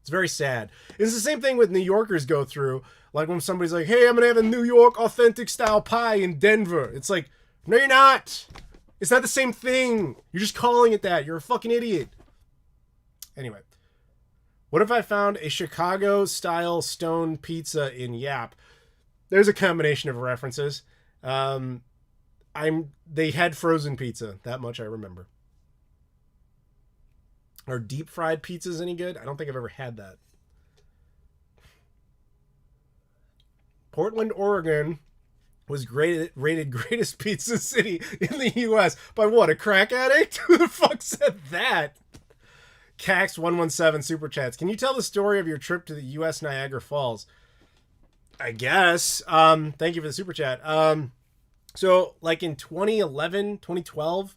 It's very sad. It's the same thing with New Yorkers go through. Like when somebody's like, hey, I'm going to have a New York authentic style pie in Denver. It's like, no, you're not. It's not the same thing. You're just calling it that. You're a fucking idiot. Anyway, what if I found a Chicago-style stone pizza in Yap? There's a combination of references. They had frozen pizza. That much I remember. Are deep fried pizzas any good? I don't think I've ever had that. Portland, Oregon was rated greatest pizza city in the U.S. by what, a crack addict? Who the fuck said that? Cax117 Super Chats. Can you tell the story of your trip to the U.S. Niagara Falls? I guess. Thank you for the Super Chat. So, like in 2012,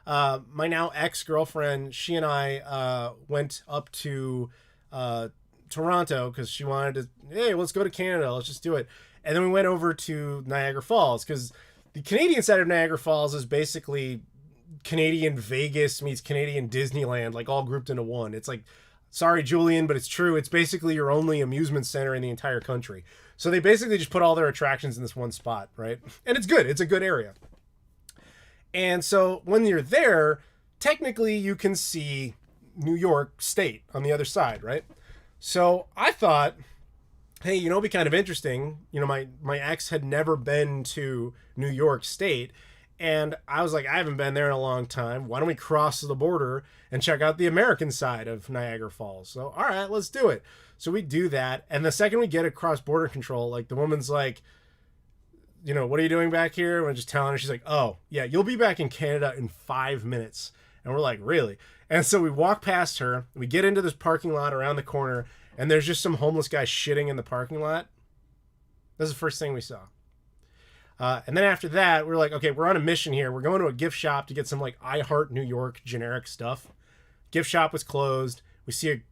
my now ex-girlfriend, she and I went up to Toronto because she wanted to, hey, let's go to Canada. Let's just do it. And then we went over to Niagara Falls because the Canadian side of Niagara Falls is basically Canadian Vegas meets Canadian Disneyland, like all grouped into one. It's like, sorry, Julian, but it's true. It's basically your only amusement center in the entire country. So they basically just put all their attractions in this one spot, right? And it's good. It's a good area. And so when you're there, technically you can see New York State on the other side, right? So I thought, hey, it'd be kind of interesting. My ex had never been to New York State. And I was like, I haven't been there in a long time. Why don't we cross the border and check out the American side of Niagara Falls? So, all right, let's do it. So we do that. And the second we get across border control, like the woman's like, what are you doing back here? And we're just telling her, she's like, oh, yeah, you'll be back in Canada in 5 minutes. And we're like, really? And so we walk past her. We get into this parking lot around the corner. And there's just some homeless guy shitting in the parking lot. That's the first thing we saw. And then after that, we're like, okay, we're on a mission here. We're going to a gift shop to get some like I Heart New York generic stuff. Gift shop was closed. We see a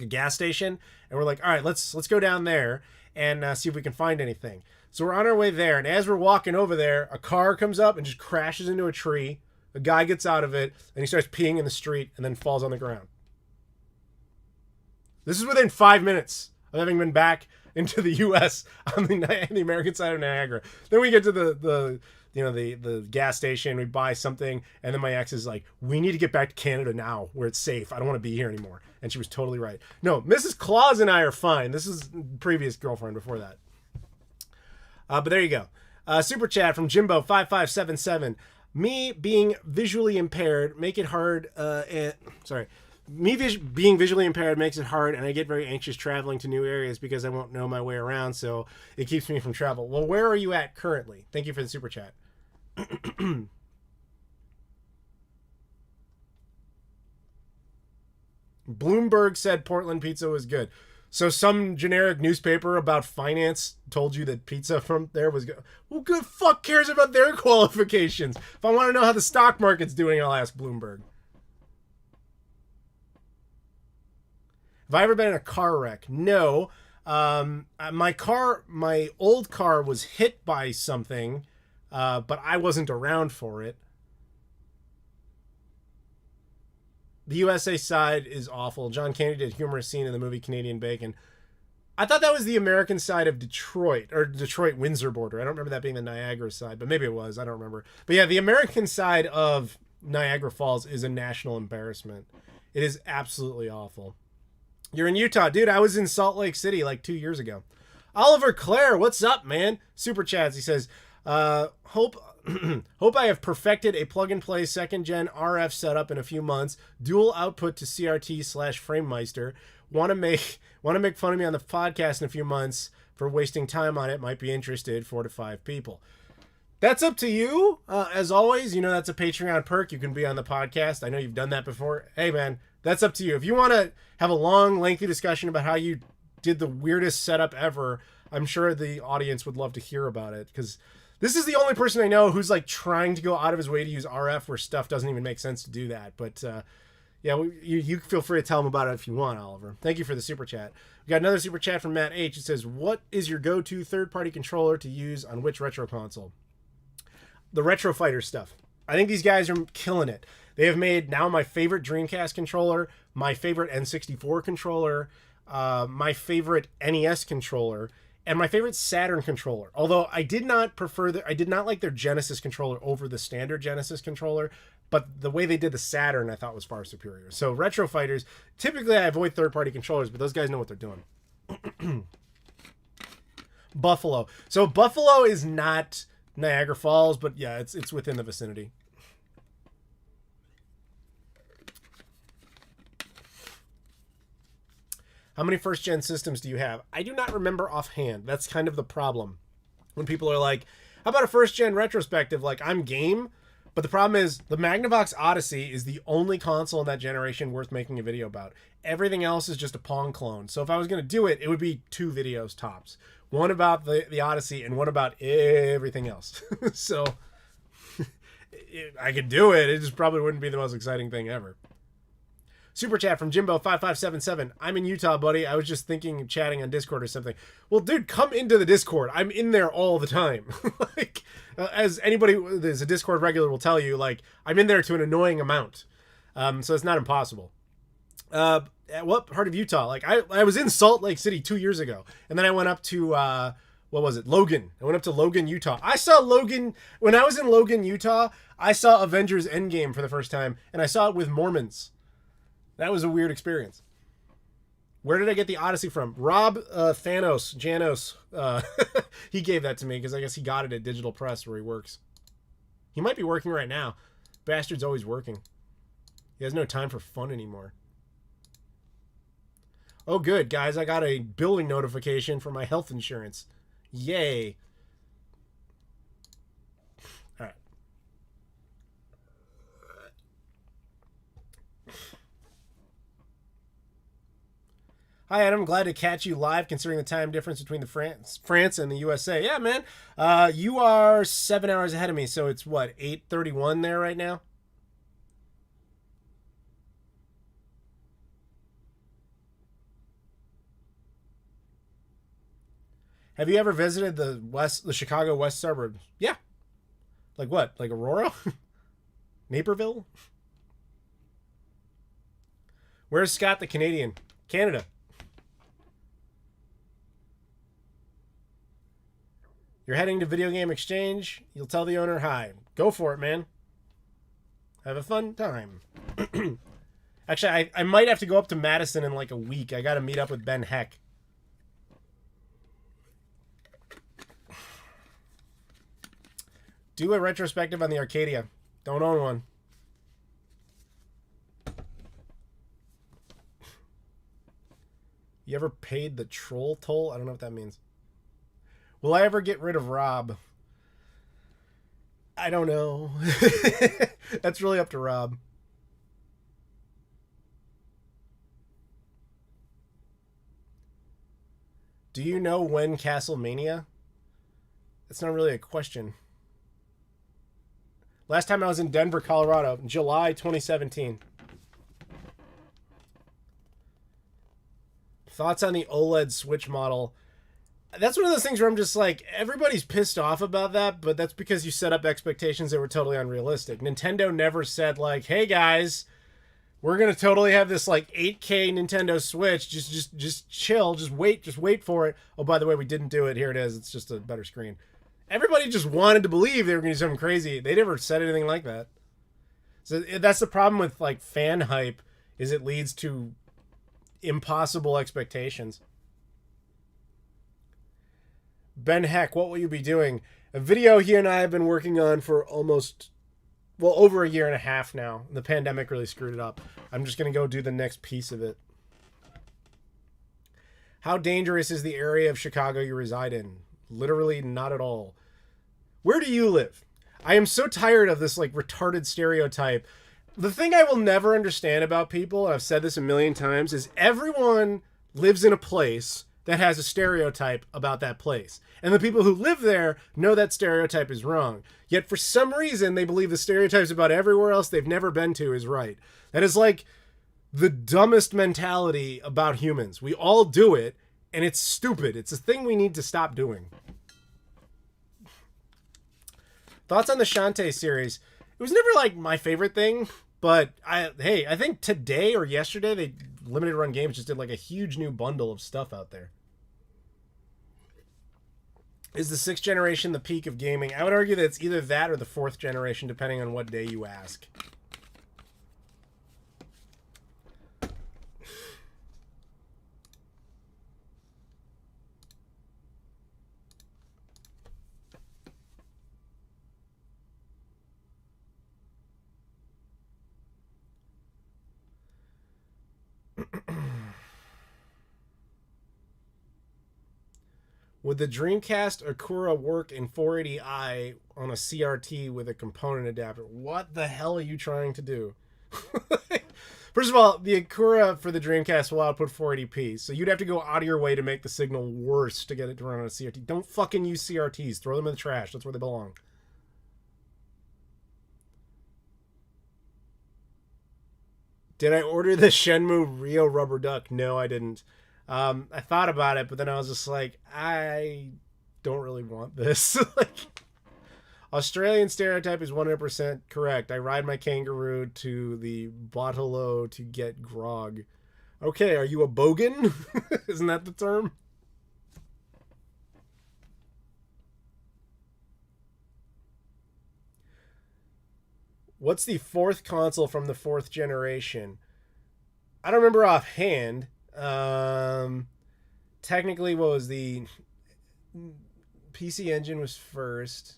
gas station, and we're like, all right, let's go down there and see if we can find anything. So we're on our way there, and as we're walking over there, a car comes up and just crashes into a tree. A guy gets out of it, and he starts peeing in the street and then falls on the ground. This is within 5 minutes of having been back into the U.S. on the American side of Niagara. Then we get to the gas station. We buy something, and then my ex is like, "We need to get back to Canada now, where it's safe. I don't want to be here anymore." And she was totally right. No, Mrs. Claus and I are fine. This is previous girlfriend before that. But there you go. Super chat from Jimbo5577. Me being visually impaired make it hard. Being visually impaired makes it hard, and I get very anxious traveling to new areas because I won't know my way around. So it keeps me from travel. Well, where are you at currently? Thank you for the super chat. Bloomberg said Portland pizza was good. So some generic newspaper about finance told you that pizza from there was good. Well, good fuck cares about their qualifications. If I want to know how the stock market's doing, I'll ask Bloomberg. Have I ever been in a car wreck? No. My old car was hit by something, but I wasn't around for it. The USA side is awful. John Candy did a humorous scene in the movie Canadian Bacon. I thought that was the American side of Detroit, or Detroit-Windsor border. I don't remember that being the Niagara side, but maybe it was. I don't remember. But yeah, the American side of Niagara Falls is a national embarrassment. It is absolutely awful. You're in Utah. Dude, I was in Salt Lake City like 2 years ago. Oliver Clare, what's up, man? Super chats. He says, hope I have perfected a plug-and-play 2nd-gen RF setup in a few months. Dual output to CRT/FrameMeister. Want to make fun of me on the podcast in a few months for wasting time on it. Might be interested. 4 to 5 people. That's up to you. As always, you know that's a Patreon perk. You can be on the podcast. I know you've done that before. Hey, man, that's up to you. If you want to have a long, lengthy discussion about how you did the weirdest setup ever, I'm sure the audience would love to hear about it, because this is the only person I know who's like trying to go out of his way to use RF where stuff doesn't even make sense to do that. But yeah, you feel free to tell him about it if you want, Oliver. Thank you for the super chat. We got another super chat from Matt H. It says, what is your go-to third-party controller to use on which retro console? The Retro Fighter stuff. I think these guys are killing it. They have made now my favorite Dreamcast controller, my favorite N64 controller, my favorite NES controller, and my favorite Saturn controller. Although I did not like their Genesis controller over the standard Genesis controller, but the way they did the Saturn I thought was far superior. So Retro Fighters, typically I avoid third-party controllers, but those guys know what they're doing. Buffalo. So Buffalo is not Niagara Falls, but yeah, it's within the vicinity. How many first-gen systems do you have? I do not remember offhand. That's kind of the problem. When people are like, how about a first-gen retrospective? Like, I'm game. But the problem is, the Magnavox Odyssey is the only console in that generation worth making a video about. Everything else is just a Pong clone. So if I was going to do it, it would be 2 videos tops. One about the Odyssey and one about everything else. So I could do it. It just probably wouldn't be the most exciting thing ever. Super chat from Jimbo5577. I'm in Utah, buddy. I was just thinking of chatting on Discord or something. Well, dude, come into the Discord. I'm in there all the time. Like, as anybody that's a Discord regular will tell you, like, I'm in there to an annoying amount. So it's not impossible. At what part of Utah? Like, I was in Salt Lake City 2 years ago, and then I went up to what was it? Logan. I went up to Logan, Utah. I saw Logan when I was in Logan, Utah. I saw Avengers Endgame for the first time, and I saw it with Mormons. That was a weird experience. Where did I get the Odyssey from? Rob Janos. He gave that to me because I guess he got it at Digital Press where he works. He might be working right now. Bastard's always working. He has no time for fun anymore. Oh, good, guys. I got a billing notification for my health insurance. Yay. All right. Hi, Adam. Glad to catch you live considering the time difference between the France and the USA. Yeah, man. You are 7 hours ahead of me, so it's what, 8:31 there right now? Have you ever visited the Chicago West suburbs? Yeah. Like what? Like Aurora? Naperville? Where's Scott the Canadian? Canada. You're heading to Video Game Exchange. You'll tell the owner hi. Go for it, man. Have a fun time. Actually, I might have to go up to Madison in like a week. I got to meet up with Ben Heck. Do a retrospective on the Arcadia. Don't own one. You ever paid the troll toll? I don't know what that means. Will I ever get rid of Rob? I don't know. That's really up to Rob. Do you know when Castlemania? That's not really a question. Last time I was in Denver, Colorado, July 2017. Thoughts on the OLED Switch model? That's one of those things where I'm just like, everybody's pissed off about that, but that's because you set up expectations that were totally unrealistic. Nintendo never said like, hey guys, we're gonna totally have this like 8K Nintendo Switch. Just chill, just wait for it. Oh, by the way, we didn't do it. Here it is. It's just a better screen. Everybody just wanted to believe they were gonna do something crazy. They never said anything like that. So that's the problem with like fan hype, is it leads to impossible expectations. Ben Heck, what will you be doing? A video he and I have been working on for over a year and a half now. The pandemic really screwed it up. I'm just going to go do the next piece of it. How dangerous is the area of Chicago you reside in? Literally not at all. Where do you live? I am so tired of this like retarded stereotype. The thing I will never understand about people, and I've said this a million times, is everyone lives in a place that has a stereotype about that place. And the people who live there know that stereotype is wrong. Yet for some reason, they believe the stereotypes about everywhere else they've never been to is right. That is like the dumbest mentality about humans. We all do it, and it's stupid. It's a thing we need to stop doing. Thoughts on the Shantae series? It was never like my favorite thing, but I think today or yesterday, they limited run games just did like a huge new bundle of stuff out there. Is the 6th generation the peak of gaming? I would argue that it's either that or the 4th generation, depending on what day you ask. Would the Dreamcast Akura work in 480i on a CRT with a component adapter? What the hell are you trying to do? First of all, the Akura for the Dreamcast will output 480p, so you'd have to go out of your way to make the signal worse to get it to run on a CRT. Don't fucking use CRTs. Throw them in the trash. That's where they belong. Did I order the Shenmue Rio Rubber Duck? No, I didn't. I thought about it, but then I was just like, I don't really want this. Like, Australian stereotype is 100% correct. I ride my kangaroo to the bottle to get grog. Okay, are you a bogan? Isn't that the term? What's the 4th console from the 4th generation? I don't remember offhand. Technically, what was the PC Engine was first.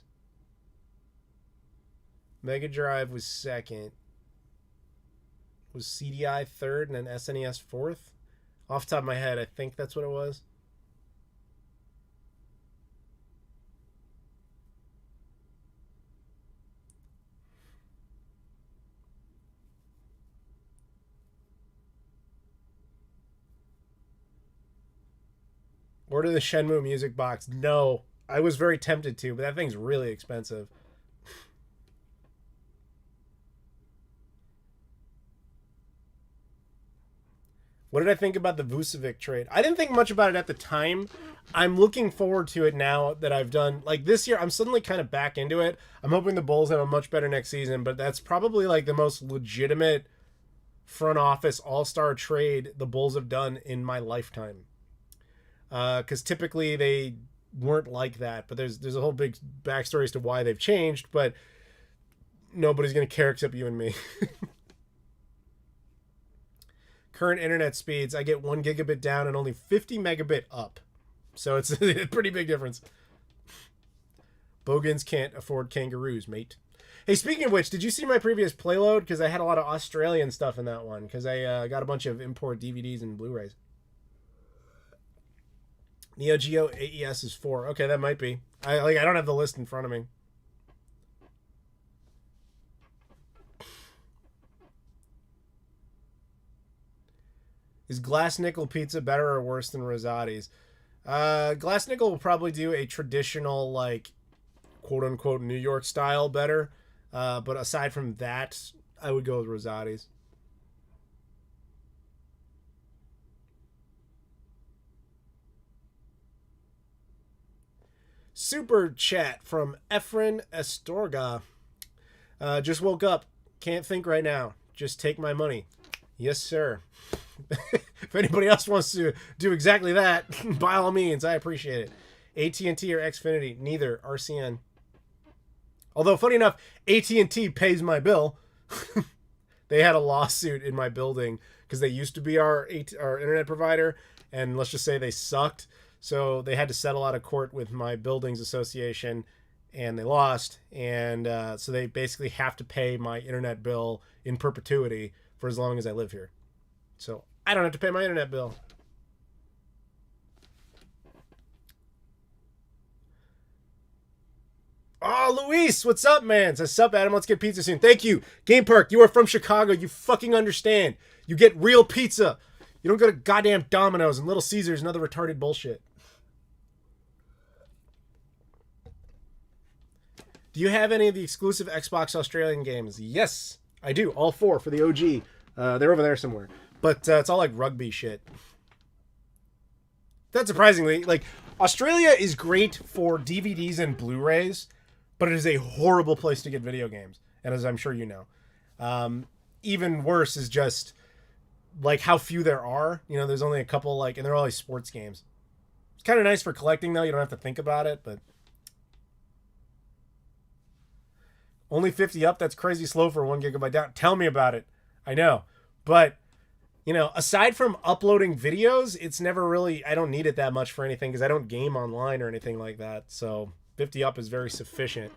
Mega Drive was second. Was CDI third, and then SNES fourth? Off the top of my head, I think that's what it was. Order the Shenmue music box. No, I was very tempted to, but that thing's really expensive. What did I think about the Vucevic trade? I didn't think much about it at the time. I'm looking forward to it now that I've done, like this year, I'm suddenly kind of back into it. I'm hoping the Bulls have a much better next season, but that's probably like the most legitimate front office all-star trade the Bulls have done in my lifetime. Because typically they weren't like that, but there's a whole big backstory as to why they've changed, but nobody's going to care except you and me. Current internet speeds, I get 1 gigabit down and only 50 megabit up. So it's a pretty big difference. Bogans can't afford kangaroos, mate. Hey, speaking of which, did you see my previous playload? Because I had a lot of Australian stuff in that one. Because I got a bunch of import DVDs and Blu-rays. Neo Geo AES is 4. Okay, that might be. I don't have the list in front of me. Is Glass Nickel pizza better or worse than Rosati's? Glass Nickel will probably do a traditional, like, quote-unquote New York style better. But aside from that, I would go with Rosati's. Super chat from Efren Estorga. Just woke up. Can't think right now. Just take my money. Yes, sir. If anybody else wants to do exactly that, by all means, I appreciate it. AT&T or Xfinity? Neither. RCN. Although, funny enough, AT&T pays my bill. They had a lawsuit in my building because they used to be our internet provider, and let's just say they sucked. So they had to settle out of court with my buildings association, and they lost. And so they basically have to pay my internet bill in perpetuity for as long as I live here. So I don't have to pay my internet bill. Oh, Luis, what's up, man? Says, sup, Adam, let's get pizza soon. Thank you. Game Park, you are from Chicago. You fucking understand. You get real pizza. You don't go to goddamn Domino's and Little Caesars and other retarded bullshit. Do you have any of the exclusive Xbox Australian games? Yes, I do. All 4 for the OG. They're over there somewhere. But it's all like rugby shit. That surprisingly, like, Australia is great for DVDs and Blu-rays, but it is a horrible place to get video games. And as I'm sure you know. Even worse is just, like, how few there are. You know, there's only a couple, like, and they're always sports games. It's kind of nice for collecting, though. You don't have to think about it, but... Only 50 up? That's crazy slow for 1 gigabyte down. Tell me about it. I know. But, you know, aside from uploading videos, it's never really... I don't need it that much for anything because I don't game online or anything like that. So 50 up is very sufficient.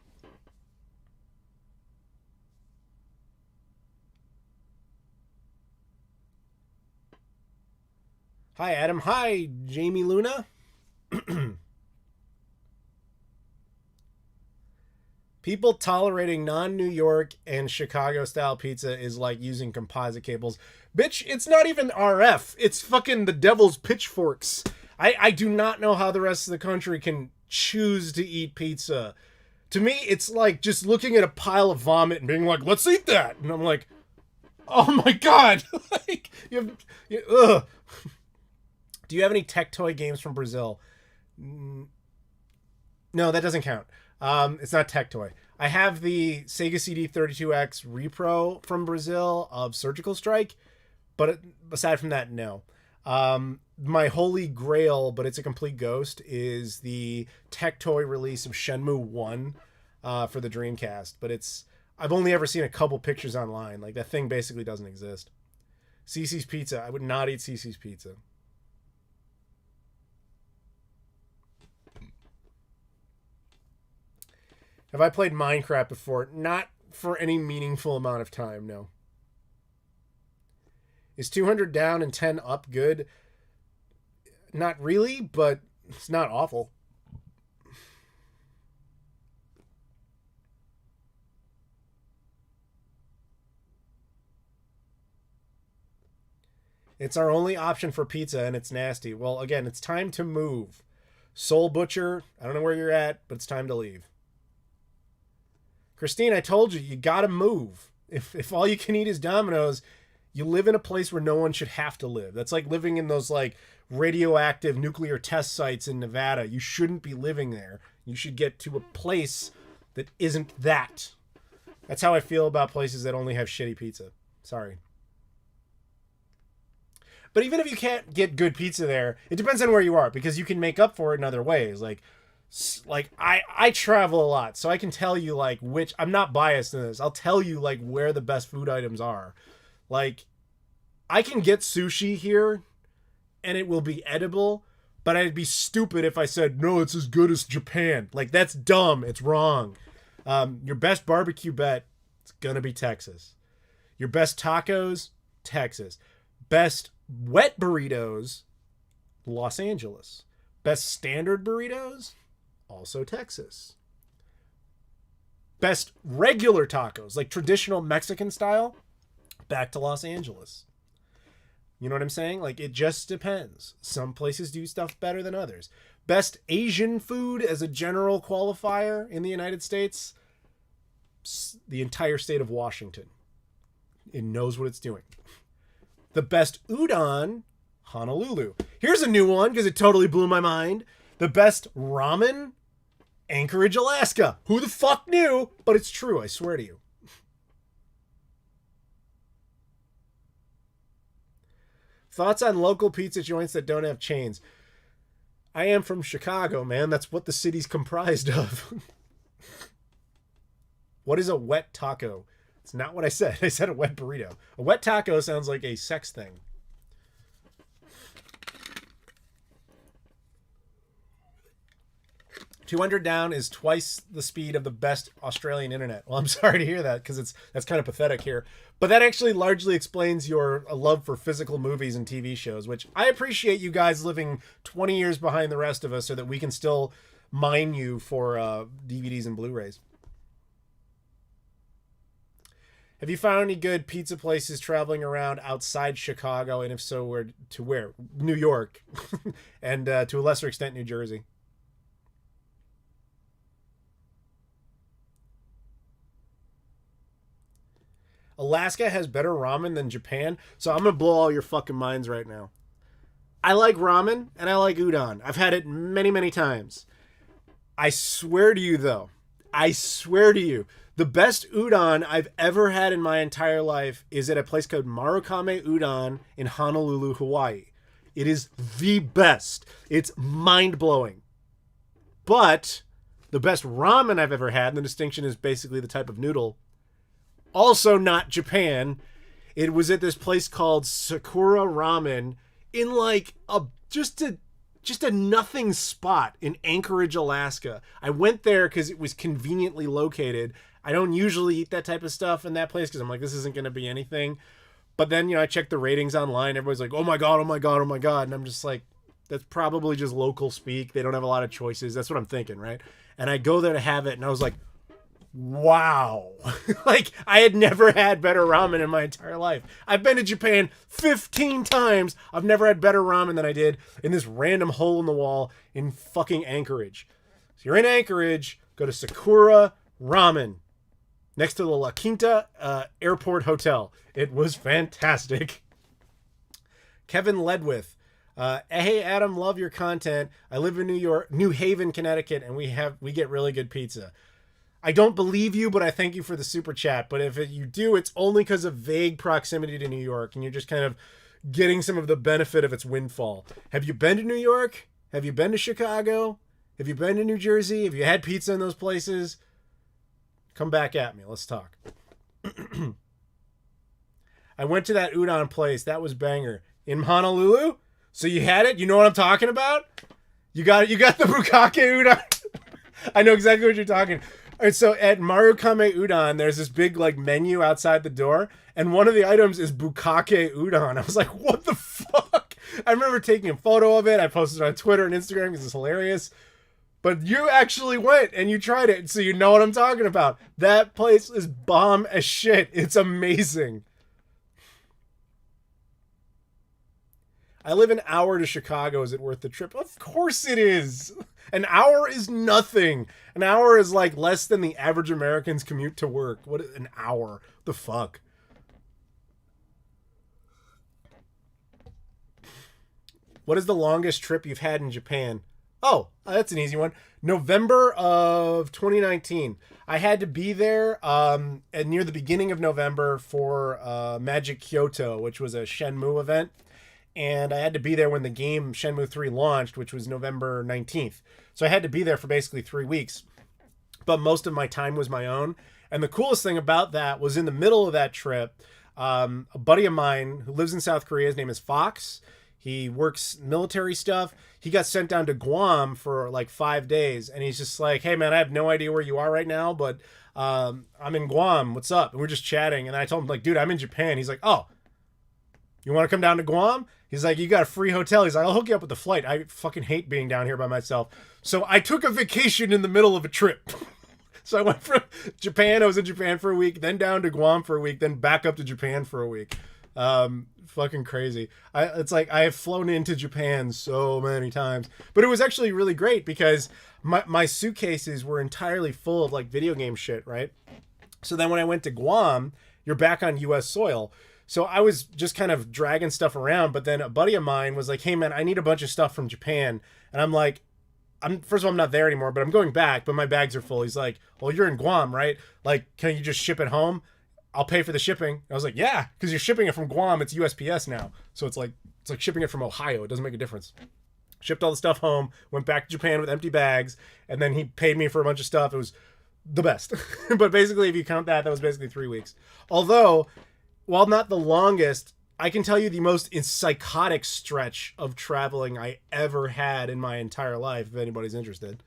Hi, Adam. Hi, Jamie Luna. People tolerating non-New York and Chicago-style pizza is like using composite cables. Bitch, it's not even RF. It's fucking the devil's pitchforks. I do not know how the rest of the country can choose to eat pizza. To me, it's like just looking at a pile of vomit and being like, let's eat that. And I'm like, oh my God. Like, ugh. Do you have any tech toy games from Brazil? No, that doesn't count. It's not tech toy. I have the Sega CD32X Repro from Brazil of Surgical Strike, but aside from that, no. My holy grail, but it's a complete ghost, is the tech toy release of Shenmue 1 for the Dreamcast. But I've only ever seen a couple pictures online. Like, that thing basically doesn't exist. CC's Pizza. I would not eat CC's Pizza. Have I played Minecraft before? Not for any meaningful amount of time, no. Is 200 down and 10 up good? Not really, but it's not awful. It's our only option for pizza, and it's nasty. Well, again, it's time to move. Soul Butcher, I don't know where you're at, but it's time to leave. Christine, I told you gotta move. If all you can eat is Domino's, you live in a place where no one should have to live. That's like living in those like radioactive nuclear test sites in Nevada. You shouldn't be living there. You should get to a place that isn't that. That's how I feel about places that only have shitty pizza. Sorry. But even if you can't get good pizza there, it depends on where you are, because you can make up for it in other ways. Like I travel a lot, so I can tell you like which, I'm not biased in this. I'll tell you like where the best food items are. Like, I can get sushi here and it will be edible, but I'd be stupid if I said, no, it's as good as Japan. Like, that's dumb. It's wrong. Your best barbecue bet, it's going to be Texas. Your best tacos, Texas. Best wet burritos, Los Angeles. Best standard burritos, also Texas. Best regular tacos, like traditional Mexican style, back to Los Angeles. You know what I'm saying? Like, it just depends. Some places do stuff better than others. Best Asian food as a general qualifier in the United States, the entire state of Washington. It knows what it's doing. The best udon, Honolulu. Here's a new one because it totally blew my mind. The best ramen, Anchorage, Alaska. Who the fuck knew? But it's true, I swear to you. Thoughts on local pizza joints that don't have chains? I am from Chicago, man. That's what the city's comprised of. What is a wet taco? It's not what I said. I said a wet burrito. A wet taco sounds like a sex thing. $200 down is twice the speed of the best Australian internet. Well, I'm sorry to hear that because that's kind of pathetic here. But that actually largely explains your love for physical movies and TV shows, which I appreciate you guys living 20 years behind the rest of us so that we can still mine you for DVDs and Blu-rays. Have you found any good pizza places traveling around outside Chicago? And if so, where? New York. And to a lesser extent, New Jersey. Alaska has better ramen than Japan. So I'm going to blow all your fucking minds right now. I like ramen and I like udon. I've had it many, many times. I swear to you, though. I swear to you. The best udon I've ever had in my entire life is at a place called Marukame Udon in Honolulu, Hawaii. It is the best. It's mind-blowing. But the best ramen I've ever had, and the distinction is basically the type of noodle, also not Japan. It was at this place called Sakura Ramen in like just a nothing spot in Anchorage, Alaska. I went there because it was conveniently located. I don't usually eat that type of stuff in that place because I'm like, this isn't going to be anything. But then, I checked the ratings online. Everybody's like, oh my God, oh my God, oh my God. And I'm just like, that's probably just local speak. They don't have a lot of choices. That's what I'm thinking, right? And I go there to have it, and I was like, wow. Like, I had never had better ramen in my entire life. I've been to Japan 15 times. I've never had better ramen than I did in this random hole in the wall in fucking Anchorage. So you're in Anchorage, go to Sakura Ramen next to the La Quinta Airport Hotel. It was fantastic. Kevin Ledwith. Hey, Adam, love your content. I live in New Haven, Connecticut, and we get really good pizza. I don't believe you, but I thank you for the super chat. But if you do, it's only because of vague proximity to New York, and you're just kind of getting some of the benefit of its windfall. Have you been to New York? Have you been to Chicago? Have you been to New Jersey? Have you had pizza in those places? Come back at me. Let's talk. I went to that udon place. That was banger. In Honolulu? So you had it? You know what I'm talking about? You got the bukkake udon? I know exactly what you're talking about. All right, so at Marukame Udon, there's this big menu outside the door, and one of the items is bukkake udon. I was like, what the fuck? I remember taking a photo of it. I posted it on Twitter and Instagram because it's hilarious. But you actually went and you tried it, so you know what I'm talking about. That place is bomb as shit. It's amazing. I live an hour to Chicago. Is it worth the trip? Of course it is. An hour is nothing. An hour is like less than the average American's commute to work. What an hour? The fuck? What is the longest trip you've had in Japan? Oh, that's an easy one. November of 2019. I had to be there near the beginning of November for Magic Kyoto, which was a Shenmue event. And I had to be there when the game Shenmue 3 launched, which was November 19th. So I had to be there for basically 3 weeks. But most of my time was my own. And the coolest thing about that was in the middle of that trip, a buddy of mine who lives in South Korea, his name is Fox. He works military stuff. He got sent down to Guam for like 5 days, and he's just like, "Hey man, I have no idea where you are right now, but I'm in Guam. What's up?" And we're just chatting, and I told him like, "Dude, I'm in Japan." He's like, "Oh, you want to come down to Guam?" He's like, "You got a free hotel." He's like, "I'll hook you up with the flight. I fucking hate being down here by myself." So I took a vacation in the middle of a trip. So I went from Japan. I was in Japan for a week, then down to Guam for a week, then back up to Japan for a week. Fucking crazy. It's like I have flown into Japan so many times, but it was actually really great because my suitcases were entirely full of like video game shit, right? So then when I went to Guam, you're back on US soil. So I was just kind of dragging stuff around, but then a buddy of mine was like, "Hey man, I need a bunch of stuff from Japan." And I'm like, first of all, I'm not there anymore, but I'm going back, but my bags are full. He's like, "Well, you're in Guam, right? Like, can you just ship it home? I'll pay for the shipping." I was like, "Yeah, because you're shipping it from Guam. It's USPS now. So it's like shipping it from Ohio. It doesn't make a difference." Shipped all the stuff home, went back to Japan with empty bags, and then he paid me for a bunch of stuff. It was the best. But basically, if you count that, that was basically 3 weeks. Although, while not the longest, I can tell you the most psychotic stretch of traveling I ever had in my entire life, if anybody's interested.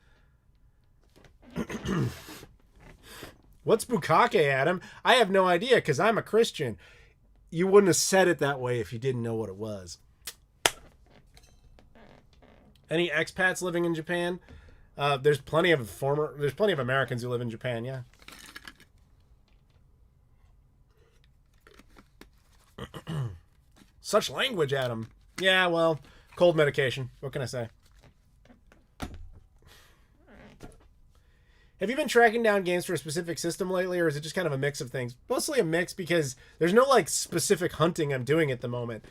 What's bukkake, Adam? I have no idea because I'm a Christian. You wouldn't have said it that way if you didn't know what it was. Any expats living in Japan? There's plenty of Americans who live in Japan, yeah. Such language, Adam. Yeah, well, cold medication. What can I say? Have you been tracking down games for a specific system lately, or is it just kind of a mix of things? Mostly a mix because there's no like specific hunting I'm doing at the moment.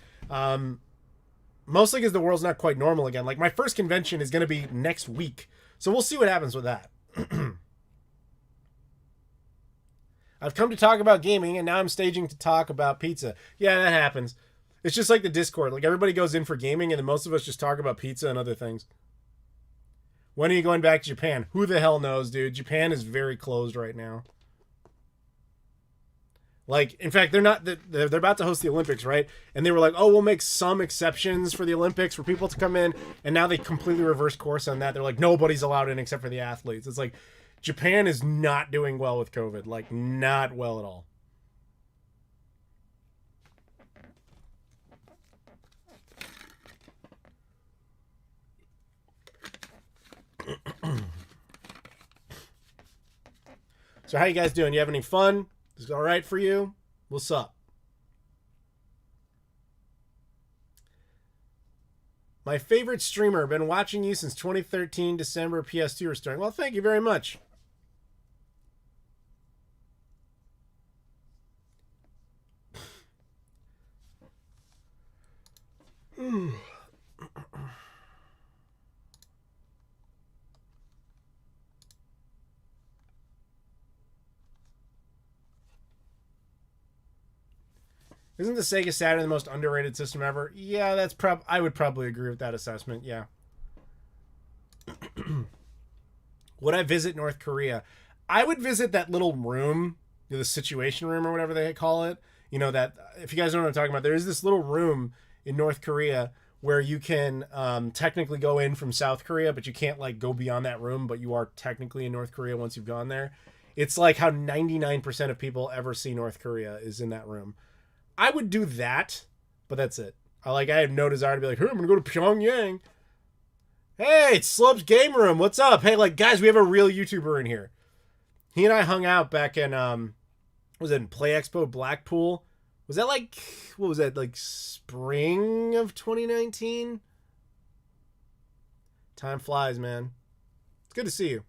Mostly because the world's not quite normal again. Like my first convention is going to be next week, so we'll see what happens with that. I've come to talk about gaming, and now I'm staging to talk about pizza. Yeah, that happens. It's just like the Discord. Like everybody goes in for gaming, and then most of us just talk about pizza and other things. When are you going back to Japan? Who the hell knows, dude? Japan is very closed right now. Like, in fact, they're about to host the Olympics, right? And they were like, "Oh, we'll make some exceptions for the Olympics for people to come in." And now they completely reversed course on that. They're like, nobody's allowed in except for the athletes. It's like, Japan is not doing well with COVID. Like, not well at all. So how you guys doing? You have any fun? Is it all right for you? What's up? My favorite streamer. Been watching you since 2013 December. PS2 restoring. Well, thank you very much. Isn't the Sega Saturn the most underrated system ever? Yeah, I would probably agree with that assessment. Yeah. Would I visit North Korea? I would visit that little room, the Situation Room or whatever they call it. You know that, if you guys don't know what I'm talking about, there is this little room in North Korea where you can technically go in from South Korea, but you can't like go beyond that room, but you are technically in North Korea once you've gone there. It's like how 99% of people ever see North Korea is in that room. I would do that, but that's it. I have no desire to be like, "Hey, I'm gonna go to Pyongyang." Hey, it's Slub's Game Room. What's up? Hey, like, guys, we have a real YouTuber in here. He and I hung out back in was it in Play Expo Blackpool? Was that like, what was that, like spring of 2019? Time flies, man. It's good to see you.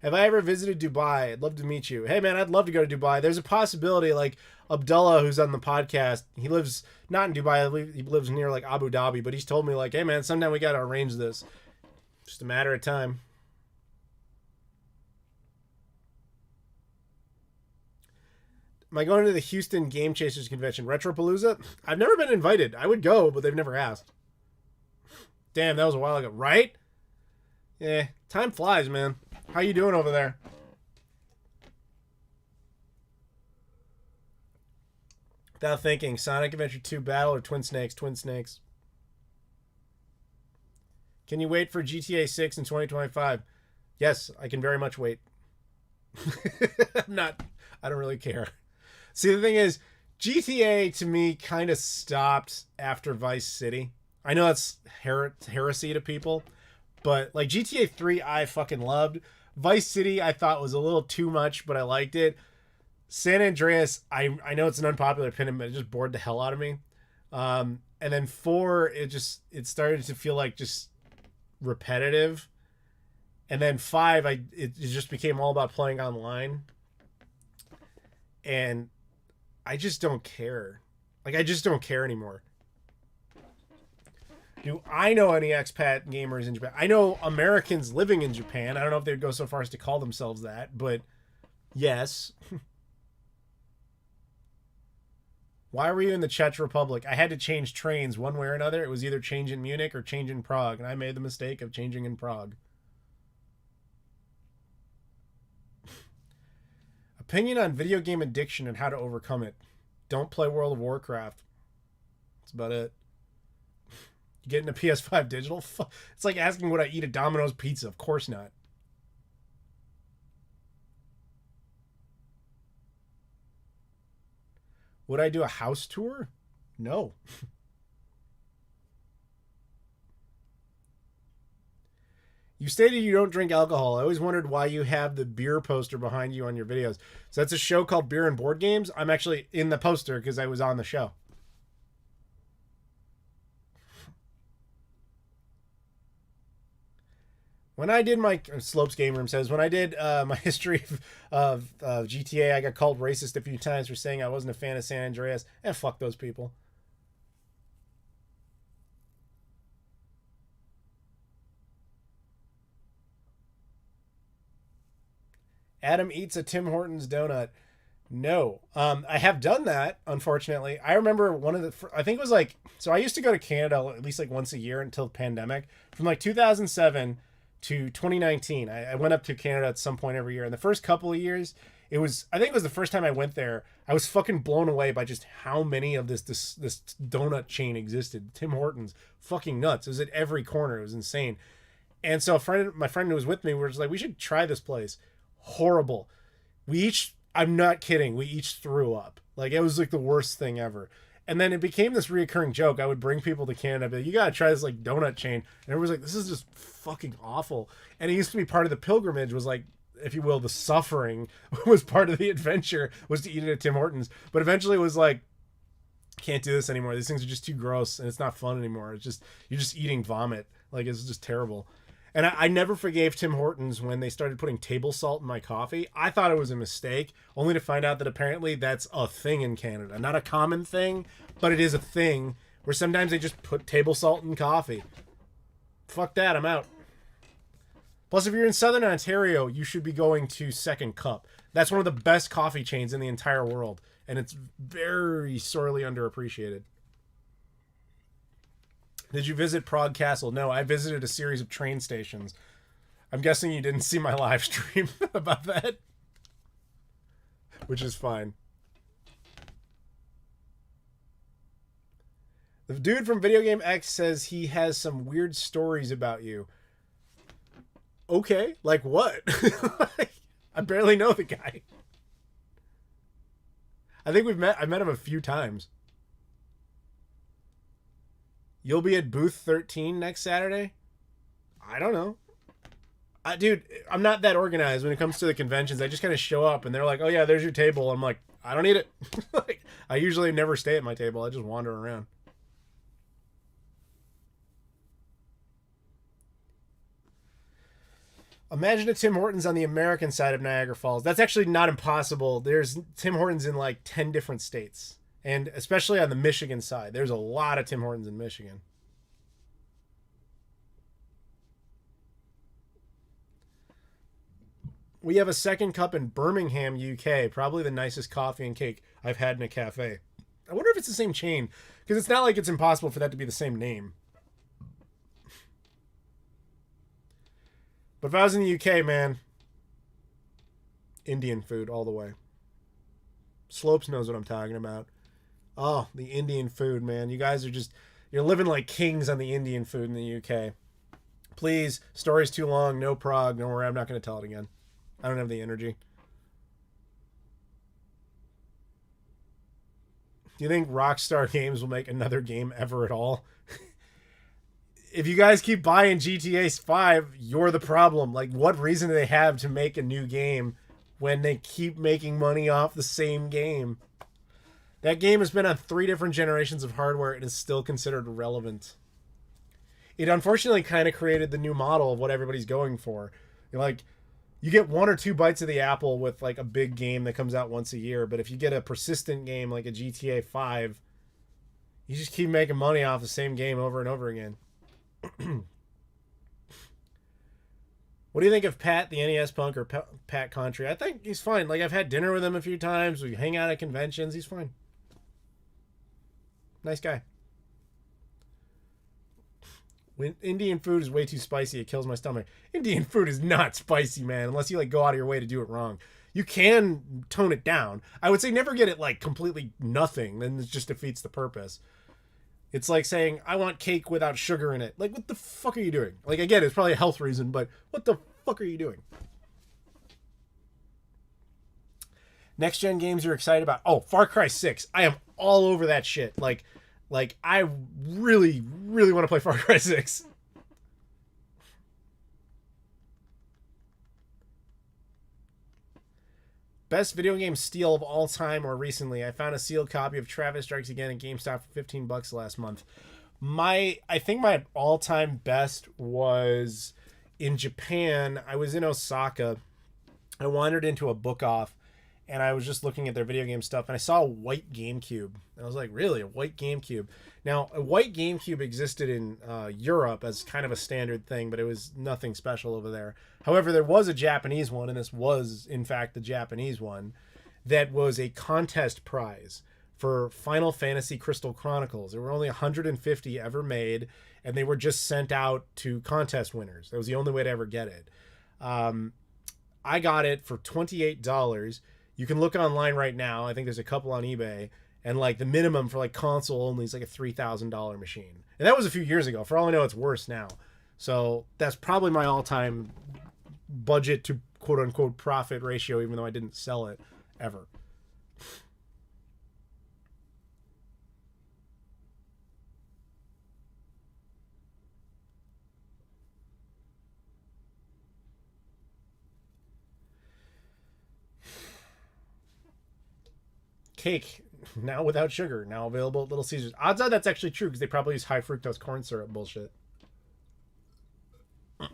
Have I ever visited Dubai? I'd love to meet you. Hey, man, I'd love to go to Dubai. There's a possibility, like, Abdullah, who's on the podcast, he lives not in Dubai. He lives near, like, Abu Dhabi. But he's told me, like, "Hey, man, sometime we got to arrange this." Just a matter of time. Am I going to the Houston Game Chasers Convention? Retropalooza? I've never been invited. I would go, but they've never asked. Damn, that was a while ago. Right? Yeah, time flies, man. How you doing over there? Without thinking, Sonic Adventure 2 Battle or Twin Snakes? Twin Snakes. Can you wait for GTA 6 in 2025? Yes, I can very much wait. I don't really care. See, the thing is, GTA to me kind of stopped after Vice City. I know that's heresy to people, but like GTA 3 I fucking loved. Vice City I thought was a little too much, but I liked it. San Andreas, I know it's an unpopular opinion, but it just bored the hell out of me. And then 4, it started to feel like just repetitive. And then 5, it just became all about playing online. And I just don't care. Like, I just don't care anymore. Do I know any expat gamers in Japan? I know Americans living in Japan. I don't know if they'd go so far as to call themselves that, but yes. Why were you in the Czech Republic? I had to change trains one way or another. It was either change in Munich or change in Prague, and I made the mistake of changing in Prague. Opinion on video game addiction and how to overcome it. Don't play World of Warcraft. That's about it. You get into PS5 digital? It's like asking would I eat a Domino's pizza. Of course not. Would I do a house tour? No. You stated you don't drink alcohol. I always wondered why you have the beer poster behind you on your videos. So that's a show called Beer and Board Games. I'm actually in the poster because I was on the show. When I did my Slopes Game Room says when I did my history of GTA, I got called racist a few times for saying I wasn't a fan of San Andreas. Fuck those people. Adam eats a Tim Hortons donut. No, I have done that. Unfortunately, I remember one of the. I think it was like so. I used to go to Canada at least like once a year until the pandemic. From like 2007 to 2019, I went up to Canada at some point every year. And the first couple of years, it was I think it was the first time I went there. I was fucking blown away by just how many of this donut chain existed. Tim Hortons, fucking nuts. It was at every corner. It was insane. And so my friend who was with me, we were just like, we should try this place. Horrible. I'm not kidding, we each threw up. Like, it was like the worst thing ever. And then it became this reoccurring joke. I would bring people to Canada, but you gotta try this like donut chain. And everyone's like, this is just fucking awful. And it used to be part of the pilgrimage, was like, if you will, the suffering was part of the adventure, was to eat it at Tim Hortons. But eventually it was like, can't do this anymore. These things are just too gross and it's not fun anymore. It's just, you're just eating vomit. Like, it's just terrible. And I never forgave Tim Hortons when they started putting table salt in my coffee. I thought it was a mistake, only to find out that apparently that's a thing in Canada. Not a common thing, but it is a thing where sometimes they just put table salt in coffee. Fuck that, I'm out. Plus, if you're in Southern Ontario, you should be going to Second Cup. That's one of the best coffee chains in the entire world, and it's very sorely underappreciated. Did you visit Prague Castle? No, I visited a series of train stations. I'm guessing you didn't see my live stream about that. Which is fine. The dude from Video Game X says he has some weird stories about you. Okay, like what? I barely know the guy. I think I met him a few times. You'll be at booth 13 next Saturday? I don't know. Dude, I'm not that organized when it comes to the conventions. I just kind of show up and they're like, oh yeah, there's your table. I'm like, I don't need it. Like, I usually never stay at my table. I just wander around. Imagine a Tim Hortons on the American side of Niagara Falls. That's actually not impossible. There's Tim Hortons in like 10 different states. And especially on the Michigan side, there's a lot of Tim Hortons in Michigan. We have a Second Cup in Birmingham, UK. Probably the nicest coffee and cake I've had in a cafe. I wonder if it's the same chain, because it's not like it's impossible for that to be the same name. But if I was in the UK, man, Indian food all the way. Slopes knows what I'm talking about. Oh, the Indian food, man. You guys are just, you're living like kings on the Indian food in the UK. Please, story's too long. No Prague. Don't worry, I'm not going to tell it again. I don't have the energy. Do you think Rockstar Games will make another game ever at all? If you guys keep buying GTA 5, you're the problem. Like, what reason do they have to make a new game when they keep making money off the same game? That game has been on 3 different generations of hardware and is still considered relevant. It unfortunately kind of created the new model of what everybody's going for. Like, you get 1 or 2 bites of the apple with like a big game that comes out once a year, but if you get a persistent game like a GTA 5, you just keep making money off the same game over and over again. What do you think of Pat, the NES punk, or Pat Contri? I think he's fine. Like, I've had dinner with him a few times. We hang out at conventions. He's fine. Nice guy. When Indian food is way too spicy, it kills my stomach. Indian food is not spicy, man, unless you like go out of your way to do it wrong. You can tone it down. I would say never get it like completely nothing, then it just defeats the purpose. It's like saying, I want cake without sugar in it. Like, what the fuck are you doing? Like, again, it's probably a health reason, but what the fuck are you doing? Next gen games you're excited about? Oh, Far Cry 6. I am all over that shit. Like I really, really want to play Far Cry 6. Best video game steal of all time or recently. I found a sealed copy of Travis Strikes Again at GameStop for $15 last month. I think my all-time best was in Japan. I was in Osaka. I wandered into a book off and I was just looking at their video game stuff and I saw a white GameCube. And I was like, really? A white GameCube? Now, a white GameCube existed in Europe as kind of a standard thing, but it was nothing special over there. However, there was a Japanese one, and this was, in fact, the Japanese one, that was a contest prize for Final Fantasy Crystal Chronicles. There were only 150 ever made, and they were just sent out to contest winners. That was the only way to ever get it. I got it for $28. You can look online right now. I think there's a couple on eBay. And like the minimum for like console only is like a $3,000 machine. And that was a few years ago. For all I know, it's worse now. So that's probably my all-time budget to quote-unquote profit ratio, even though I didn't sell it ever. Cake, now without sugar, now available at Little Caesars. Odds are that's actually true because they probably use high fructose corn syrup bullshit. I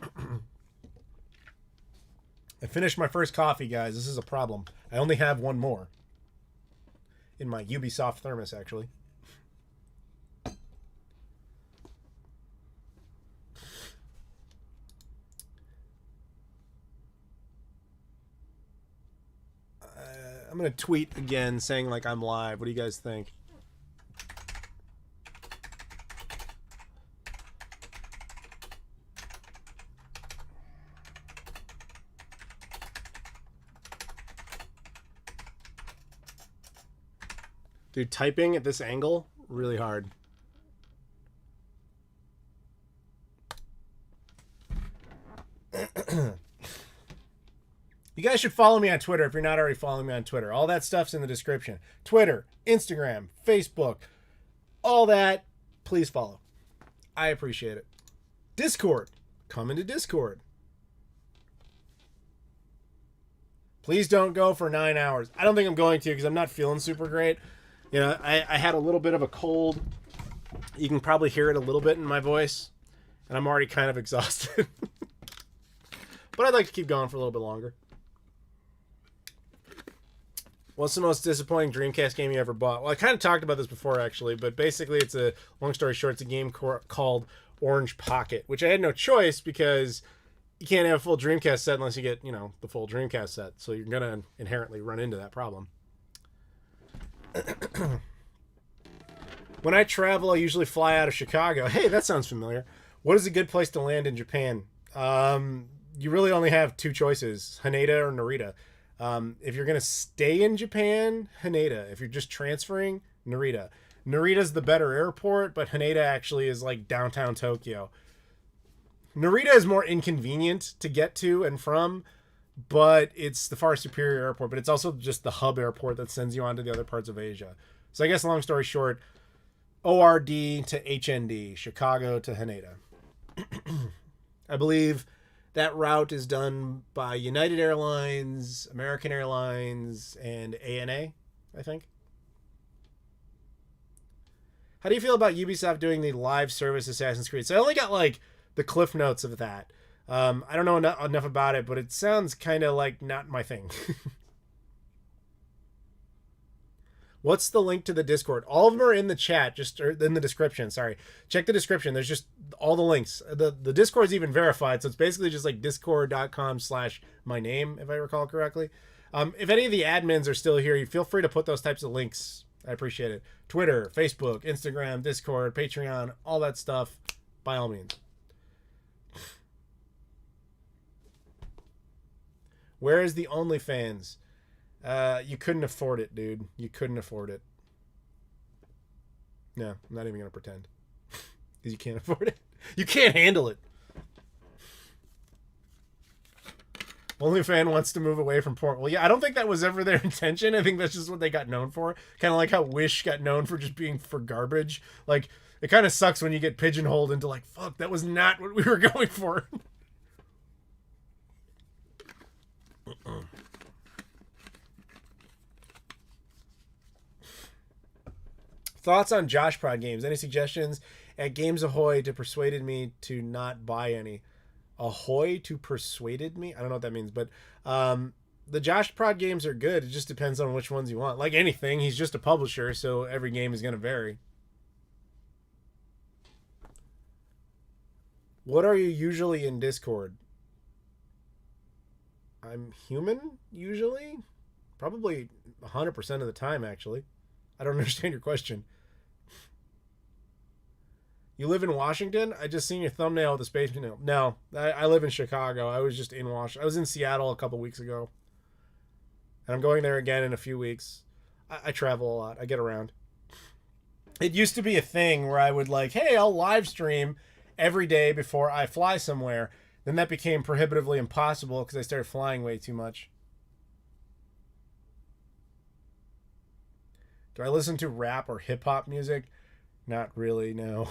finished my first coffee, guys. This is a problem. I only have one more. In my Ubisoft thermos, actually. I'm going to tweet again saying like I'm live. What do you guys think? Dude, typing at this angle, really hard. You guys should follow me on Twitter if you're not already following me on Twitter. All that stuff's in the description. Twitter, Instagram, Facebook, all that. Please follow. I appreciate it. Discord. Come into Discord. Please don't go for 9 hours. I don't think I'm going to because I'm not feeling super great. You know, I had a little bit of a cold. You can probably hear it a little bit in my voice. And I'm already kind of exhausted. But I'd like to keep going for a little bit longer. What's the most disappointing Dreamcast game you ever bought? Well, I kind of talked about this before, actually. But basically, it's a, long story short, it's a game called Orange Pocket. Which I had no choice because you can't have a full Dreamcast set unless you get, you know, the full Dreamcast set. So you're going to inherently run into that problem. When I travel, I usually fly out of Chicago. Hey, that sounds familiar. What is a good place to land in Japan? You really only have two choices, Haneda or Narita. If you're going to stay in Japan, Haneda. If you're just transferring, Narita. Narita's the better airport, but Haneda actually is like downtown Tokyo. Narita is more inconvenient to get to and from, but it's the far superior airport. But it's also just the hub airport that sends you on to the other parts of Asia. So I guess long story short, ORD to HND, Chicago to Haneda. I believe that route is done by United Airlines, American Airlines, and ANA, I think. How do you feel about Ubisoft doing the live service Assassin's Creed? So I only got like the cliff notes of that. I don't know enough about it, but it sounds kind of like not my thing. What's the link to the Discord? All of them are in the chat, or in the description. Sorry. Check the description. There's just all the links. The Discord's even verified, so it's basically just like discord.com/my name, if I recall correctly. If any of the admins are still here, you feel free to put those types of links. I appreciate it. Twitter, Facebook, Instagram, Discord, Patreon, all that stuff, by all means. Where is the OnlyFans? You couldn't afford it, dude. You couldn't afford it. No, I'm not even going to pretend. Because you can't afford it. You can't handle it. OnlyFans wants to move away from porn. Well, yeah, I don't think that was ever their intention. I think that's just what they got known for. Kind of like how Wish got known for just being for garbage. Like, it kind of sucks when you get pigeonholed into like, fuck, that was not what we were going for. Thoughts on Josh Prod games? Any suggestions at Games Ahoy to persuaded me to not buy any? Ahoy to persuaded me? I don't know what that means, but the Josh Prod games are good. It just depends on which ones you want. Like anything, he's just a publisher, so every game is going to vary. What are you usually in Discord? I'm human, usually. Probably 100% of the time, actually. I don't understand your question. You live in Washington? I just seen your thumbnail with the space. No, I live in Chicago. I was just in Washington. I was in Seattle a couple weeks ago. And I'm going there again in a few weeks. I travel a lot. I get around. It used to be a thing where I would like, hey, I'll live stream every day before I fly somewhere. Then that became prohibitively impossible because I started flying way too much. Do I listen to rap or hip-hop music? Not really, no.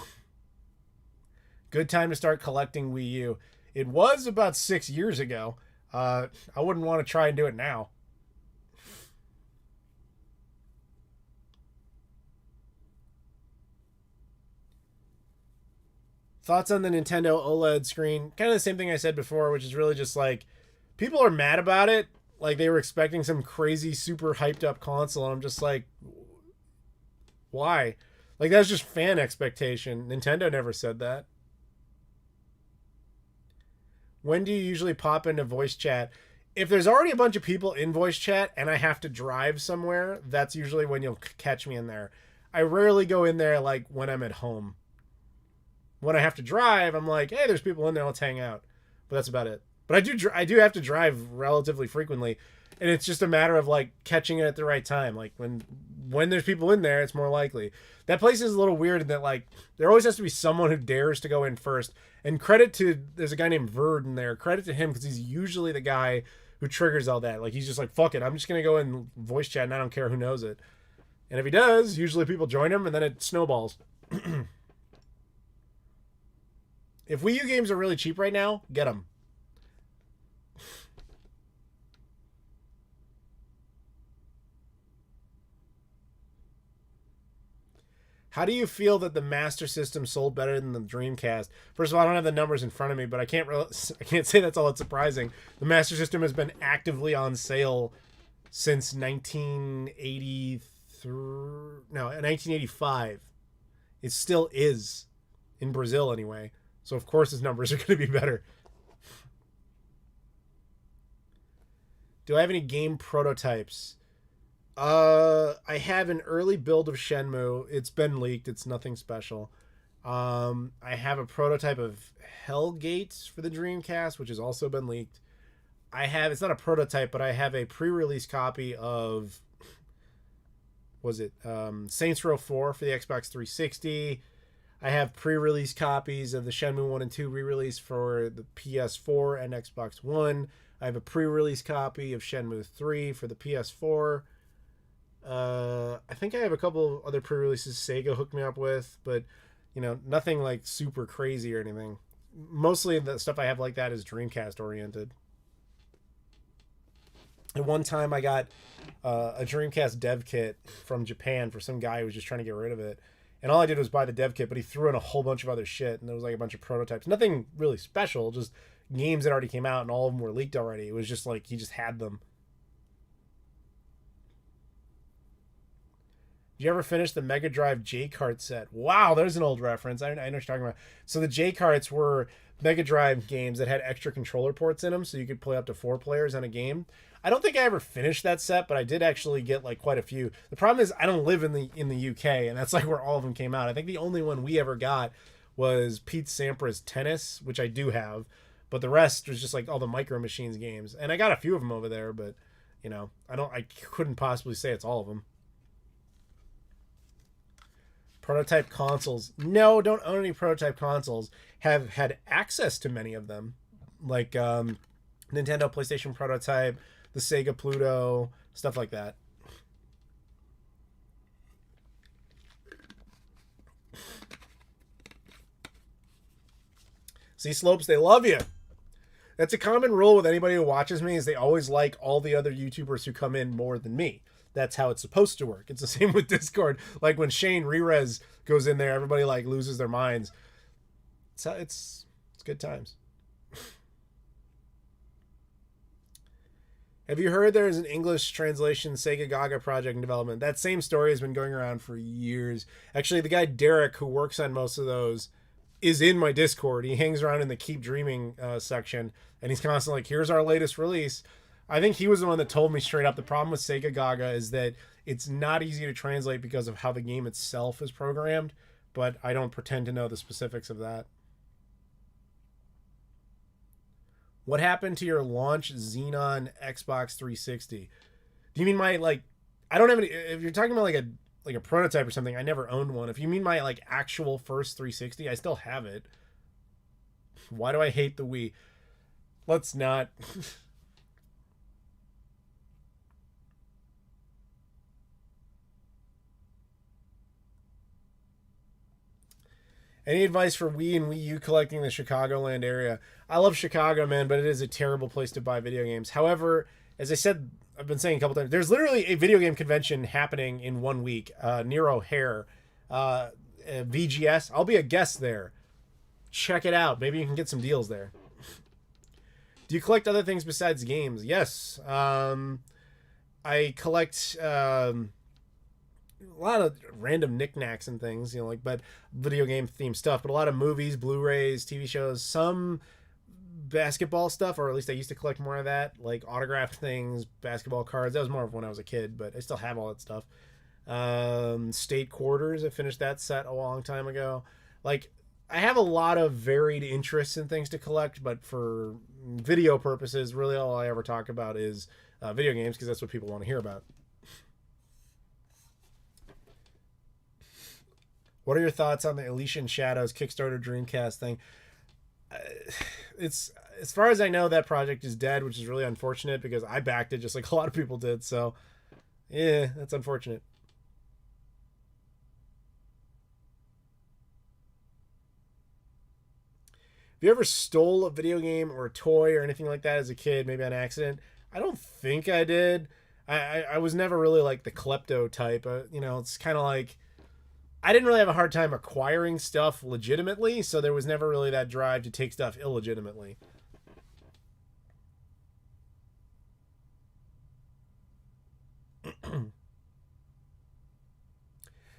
Good time to start collecting Wii U. It was about 6 years ago. I wouldn't want to try and do it now. Thoughts on the Nintendo OLED screen? Kind of the same thing I said before, which is really just like, people are mad about it. Like they were expecting some crazy, super hyped up console. And I'm just like, why? Like that's just fan expectation. Nintendo never said that. When do you usually pop into voice chat? If there's already a bunch of people in voice chat and I have to drive somewhere, that's usually when you'll catch me in there. I rarely go in there like when I'm at home. When I have to drive, I'm like, hey, there's people in there, let's hang out. But that's about it. But I do have to drive relatively frequently, and it's just a matter of like catching it at the right time. Like when there's people in there, it's more likely. That place is a little weird in that like there always has to be someone who dares to go in first. And credit to, there's a guy named Verd in there. Credit to him because he's usually the guy who triggers all that. Like he's just like, fuck it, I'm just gonna go in voice chat and I don't care who knows it. And if he does, usually people join him and then it snowballs. If Wii U games are really cheap right now, get them. How do you feel that the Master System sold better than the Dreamcast? First of all, I don't have the numbers in front of me, but I can't say that's all that's surprising. The Master System has been actively on sale since 1985. It still is, in Brazil anyway. So of course his numbers are going to be better. Do I have any game prototypes? I have an early build of Shenmue. It's been leaked. It's nothing special. I have a prototype of Hellgate for the Dreamcast, which has also been leaked. It's not a prototype, but I have a pre-release copy of was it Saints Row 4 for the Xbox 360. I have pre-release copies of the Shenmue 1 and 2 re-release for the PS4 and Xbox One. I have a pre-release copy of Shenmue 3 for the PS4. I think I have a couple other pre-releases Sega hooked me up with, but nothing like super crazy or anything. Mostly the stuff I have like that is Dreamcast oriented. At one time I got a Dreamcast dev kit from Japan for some guy who was just trying to get rid of it. And all I did was buy the dev kit, but he threw in a whole bunch of other shit. And there was like a bunch of prototypes. Nothing really special, just games that already came out and all of them were leaked already. It was just like he just had them. Did you ever finish the Mega Drive J-Cart set? Wow, there's an old reference. I know what you're talking about. So the J-Carts were Mega Drive games that had extra controller ports in them, so you could play up to 4 players on a game. I don't think I ever finished that set, but I did actually get like quite a few. The problem is I don't live in the UK, and that's like where all of them came out. I think the only one we ever got was Pete Sampras Tennis, which I do have, but the rest was just like all the Micro Machines games. And I got a few of them over there, but I couldn't possibly say it's all of them. Prototype consoles. No, don't own any prototype consoles. Have had access to many of them. Like Nintendo PlayStation Prototype, the Sega Pluto, stuff like that. See, Slopes, they love you. That's a common rule with anybody who watches me is they always like all the other YouTubers who come in more than me. That's how it's supposed to work. It's the same with Discord. Like when Shane Rerez goes in there, everybody like loses their minds. It's good times. Have you heard there is an English translation Sega Gaga project in development? That same story has been going around for years. Actually, the guy Derek, who works on most of those, is in my Discord. He hangs around in the Keep Dreaming section, and he's constantly like, here's our latest release. I think he was the one that told me straight up the problem with Sega Gaga is that it's not easy to translate because of how the game itself is programmed, but I don't pretend to know the specifics of that. What happened to your launch Xenon Xbox 360? Do you mean my I don't have any, if you're talking about like a prototype or something, I never owned one. If you mean my actual first 360, I still have it. Why do I hate the Wii? Let's not. Any advice for Wii and Wii U collecting the Chicagoland area? I love Chicago, man, but it is a terrible place to buy video games. However, as I said, I've been saying a couple times, there's literally a video game convention happening in 1 week near O'Hare. VGS. I'll be a guest there. Check it out. Maybe you can get some deals there. Do you collect other things besides games? Yes. I collect a lot of random knickknacks and things, but video game themed stuff, but a lot of movies, Blu-rays, TV shows, some basketball stuff, or at least I used to collect more of that, like autographed things, basketball cards. That was more of when I was a kid, but I still have all that stuff. State Quarters, I finished that set a long time ago. I have a lot of varied interests in things to collect, but for video purposes, really all I ever talk about is video games, because that's what people want to hear about. What are your thoughts on the Elysian Shadows Kickstarter Dreamcast thing? It's, as far as I know, that project is dead, which is really unfortunate because I backed it just like a lot of people did. So, yeah, that's unfortunate. Have you ever stole a video game or a toy or anything like that as a kid, maybe on accident? I don't think I did. I was never really like the klepto type. It's kind of like, I didn't really have a hard time acquiring stuff legitimately, so there was never really that drive to take stuff illegitimately.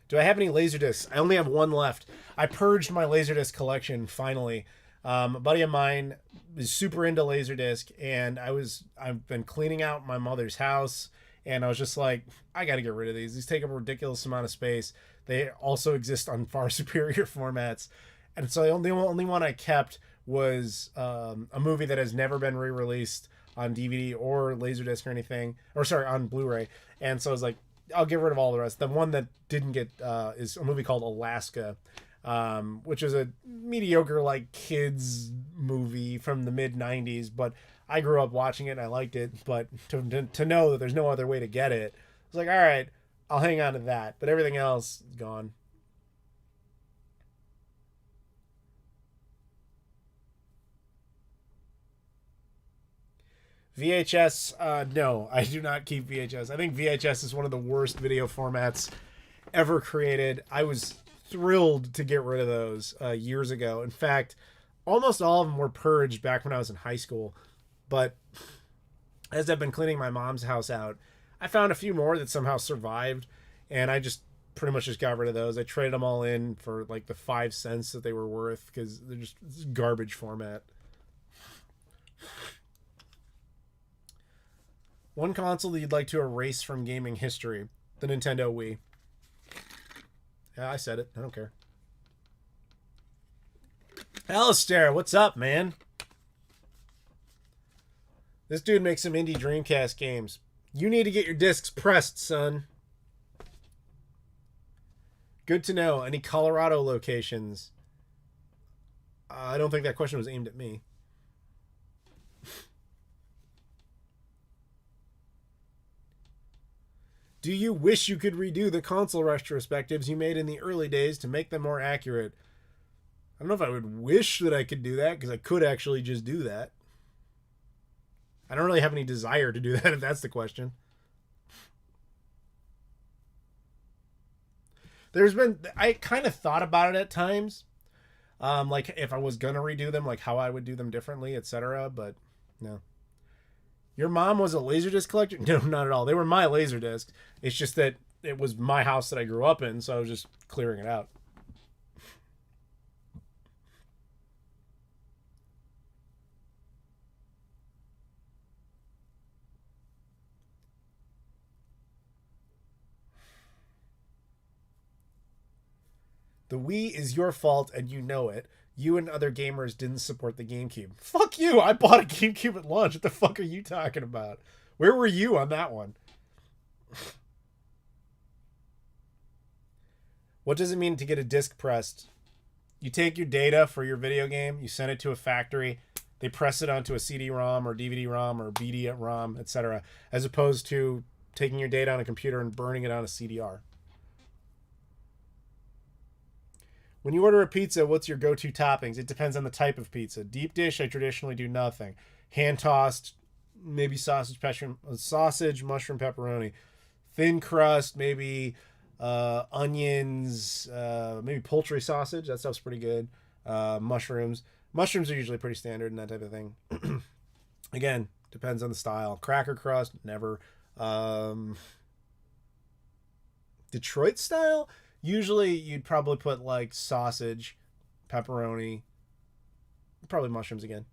Do I have any Laserdiscs? I only have one left. I purged my Laserdisc collection finally. A buddy of mine is super into Laserdisc, and I've been cleaning out my mother's house, and I was just like, I got to get rid of these. These take up a ridiculous amount of space. They also exist on far superior formats. And so the only one I kept was a movie that has never been re-released on DVD or Laserdisc or anything. Or sorry, on Blu-ray. And so I was like, I'll get rid of all the rest. The one that didn't get is a movie called Alaska, which is a mediocre like kids movie from the mid '90s. But I grew up watching it and I liked it. But to know that there's no other way to get it, I was like, all right, I'll hang on to that. But everything else is gone. VHS, no, I do not keep VHS. I think VHS is one of the worst video formats ever created. I was thrilled to get rid of those years ago. In fact, almost all of them were purged back when I was in high school. But as I've been cleaning my mom's house out, I found a few more that somehow survived, and I just pretty much just got rid of those. I traded them all in for like the 5 cents that they were worth because they're just garbage format. One console that you'd like to erase from gaming history. The Nintendo Wii. Yeah, I said it. I don't care. Alistair, what's up, man? This dude makes some indie Dreamcast games. You need to get your discs pressed, son. Good to know. Any Colorado locations? I don't think that question was aimed at me. Do you wish you could redo the console retrospectives you made in the early days to make them more accurate? I don't know if I would wish that I could do that, because I could actually just do that. I don't really have any desire to do that, if that's the question. I kind of thought about it at times. Like if I was going to redo them, like how I would do them differently, etc. But no. Your mom was a Laserdisc collector? No, not at all. They were my Laserdiscs. It's just that it was my house that I grew up in, so I was just clearing it out. The Wii is your fault and you know it. You and other gamers didn't support the GameCube. Fuck you! I bought a GameCube at launch. What the fuck are you talking about? Where were you on that one? What does it mean to get a disc pressed? You take your data for your video game, you send it to a factory, they press it onto a CD-ROM or DVD-ROM or BD-ROM, etc., as opposed to taking your data on a computer and burning it on a CDR. When you order a pizza, what's your go-to toppings? It depends on the type of pizza. Deep dish, I traditionally do nothing. Hand tossed, maybe sausage, mushroom, pepperoni. Thin crust, maybe onions, maybe poultry sausage. That stuff's pretty good. Mushrooms. Mushrooms are usually pretty standard and that type of thing. Again, depends on the style. Cracker crust, never. Detroit style? Usually you'd probably put like sausage, pepperoni, probably mushrooms again.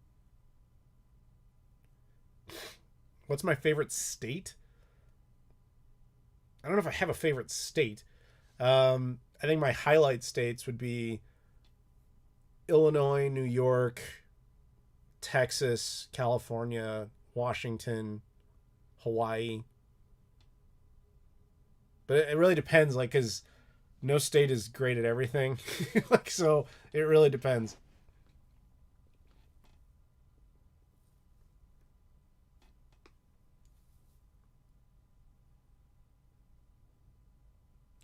What's my favorite state? I don't know if I have a favorite state. I think my highlight states would be Illinois, New York, Texas, California, Washington, Hawaii. But it really depends, like, because no state is great at everything. Like, so it really depends.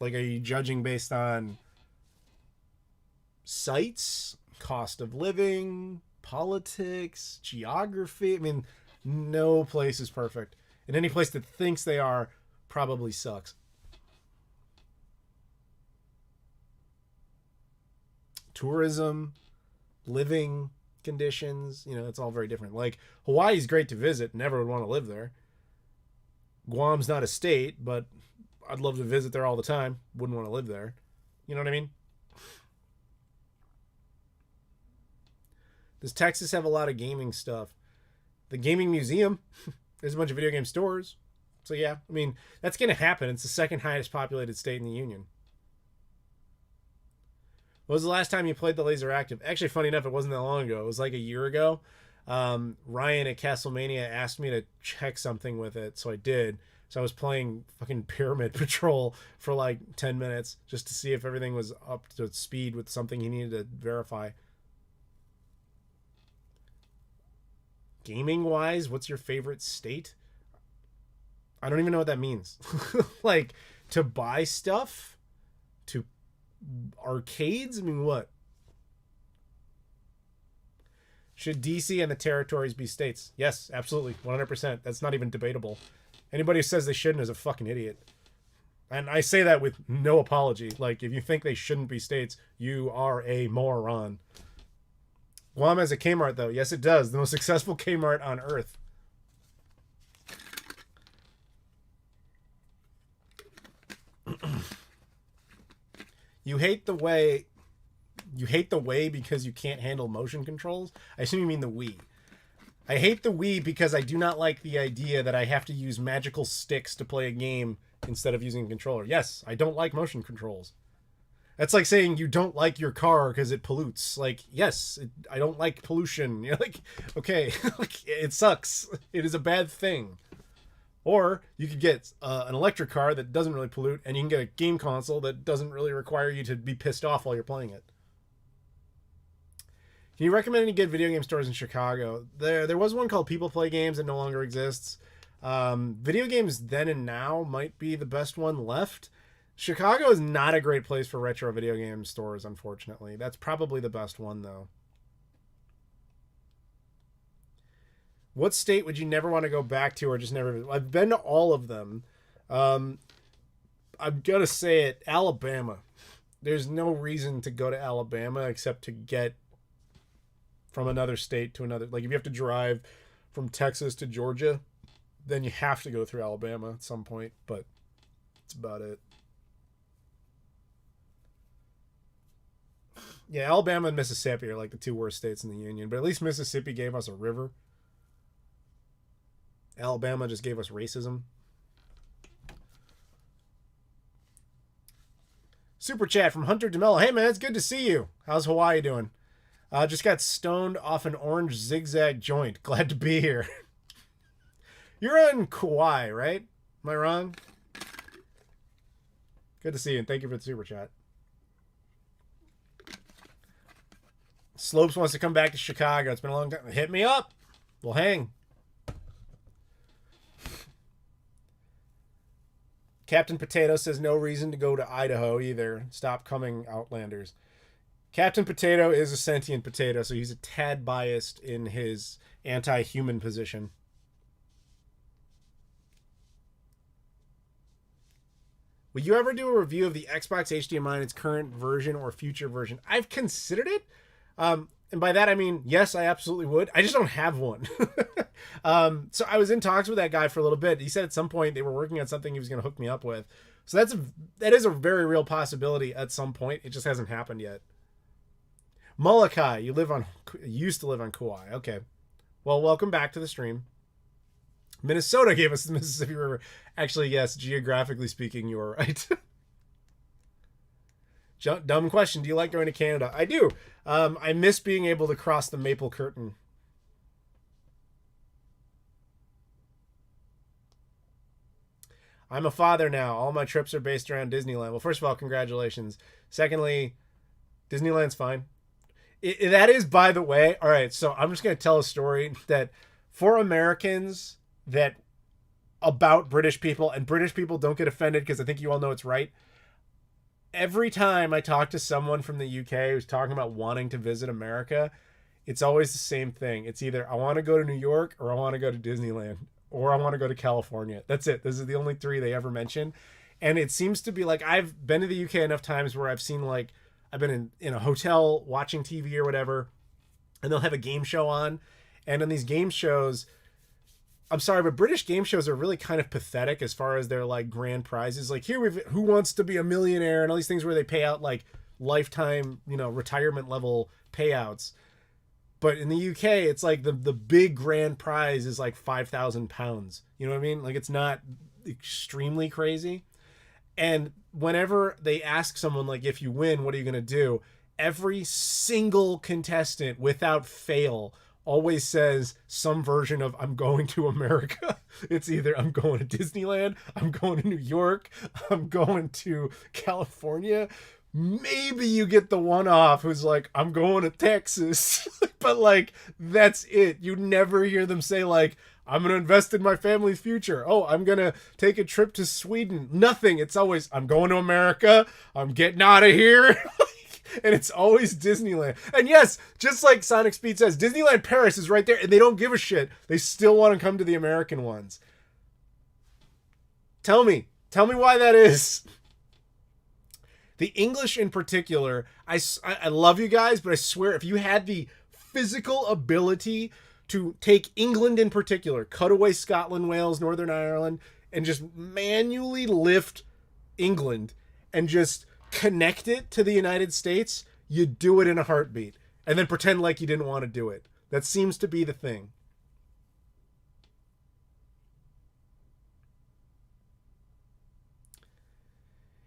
Like, are you judging based on sites, cost of living, politics, geography? I mean, no place is perfect. And any place that thinks they are probably sucks. Tourism, living conditions, it's all very different. Like, Hawaii's great to visit, never would want to live there. Guam's not a state, but I'd love to visit there all the time. Wouldn't want to live there. You know what I mean? Does Texas have a lot of gaming stuff? The Gaming Museum, there's a bunch of video game stores. So yeah, I mean, that's going to happen. It's the second highest populated state in the union. What was the last time you played the Laser Active? Actually, funny enough, it wasn't that long ago. It was like a year ago. Ryan at Castlemania asked me to check something with it, so I did. So I was playing fucking Pyramid Patrol for like 10 minutes just to see if everything was up to speed with something he needed to verify. Gaming wise, what's your favorite state? I don't even know what that means. Like, to buy stuff? To arcades? I mean, what? Should DC and the territories be states? Yes, absolutely. 100%. That's not even debatable. Anybody who says they shouldn't is a fucking idiot. And I say that with no apology. Like, if you think they shouldn't be states, you are a moron. Guam has a Kmart, though. Yes, it does. The most successful Kmart on Earth. You hate the way because you can't handle motion controls? I assume you mean the Wii. I hate the Wii because I do not like the idea that I have to use magical sticks to play a game instead of using a controller. Yes, I don't like motion controls. That's like saying you don't like your car because it pollutes. Like, yes, I don't like pollution. You're like, okay, it sucks. It is a bad thing. Or you could get an electric car that doesn't really pollute, and you can get a game console that doesn't really require you to be pissed off while you're playing it. Can you recommend any good video game stores in Chicago? There was one called People Play Games that no longer exists. Video Games Then and Now might be the best one left. Chicago is not a great place for retro video game stores, unfortunately. That's probably the best one, though. What state would you never want to go back to or just never... I've been to all of them. I'm going to say it, Alabama. There's no reason to go to Alabama except to get from another state to another. Like, if you have to drive from Texas to Georgia, then you have to go through Alabama at some point, but that's about it. Yeah, Alabama and Mississippi are like the two worst states in the union, but at least Mississippi gave us a river. Alabama just gave us racism. Super chat from Hunter DeMello. Hey man, it's good to see you. How's Hawaii doing? Just got stoned off an orange zigzag joint. Glad to be here. You're on Kauai, right? Am I wrong? Good to see you, and thank you for the super chat. Slopes wants to come back to Chicago. It's been a long time. Hit me up. We'll hang. Captain Potato says no reason to go to Idaho either. Stop coming, Outlanders. Captain Potato is a sentient potato, so he's a tad biased in his anti-human position. Will you ever do a review of the Xbox HDMI in its current version or future version? I've considered it. And by that, I mean, yes, I absolutely would. I just don't have one. So I was in talks with that guy for a little bit. He said at some point they were working on something he was going to hook me up with. So that is a very real possibility at some point. It just hasn't happened yet. Molokai, you used to live on Kauai. Okay. Well, welcome back to the stream. Minnesota gave us the Mississippi River. Actually, yes, geographically speaking, you are right. Dumb question. Do you like going to Canada? I do. I miss being able to cross the maple curtain. I'm a father now. All my trips are based around Disneyland. Well, first of all, congratulations. Secondly, Disneyland's fine. That is, by the way, all right, so I'm just going to tell a story that for Americans that about British people, and British people don't get offended because I think you all know it's right. Every time I talk to someone from the UK who's talking about wanting to visit America, it's always the same thing. It's either I want to go to New York or I want to go to Disneyland or I want to go to California. That's it. This is the only three they ever mention. And it seems to be like I've been to the UK enough times where I've seen like I've been in a hotel watching TV or whatever, and they'll have a game show on. And in these game shows, I'm sorry, but British game shows are really kind of pathetic as far as their like grand prizes. Like here we've Who Wants to Be a Millionaire and all these things where they pay out like lifetime, retirement level payouts. But in the UK, it's like the big grand prize is like £5,000. You know what I mean? Like it's not extremely crazy. And whenever they ask someone like, if you win, what are you going to do? Every single contestant without fail always says some version of I'm going to America. It's either I'm going to Disneyland, I'm going to New York, I'm going to California. Maybe you get the one off who's like, I'm going to Texas. But like, that's it. You never hear them say like, I'm going to invest in my family's future. Oh, I'm going to take a trip to Sweden. Nothing. It's always, I'm going to America. I'm getting out of here. And it's always Disneyland. And yes, just like Sonic Speed says, Disneyland Paris is right there, and they don't give a shit. They still want to come to the American ones. Tell me why that is. The English in particular, I love you guys, but I swear if you had the physical ability to take England in particular, cut away Scotland, Wales, Northern Ireland, and just manually lift England and just connect it to the United States, you do it in a heartbeat. And then pretend like you didn't want to do it. That seems to be the thing.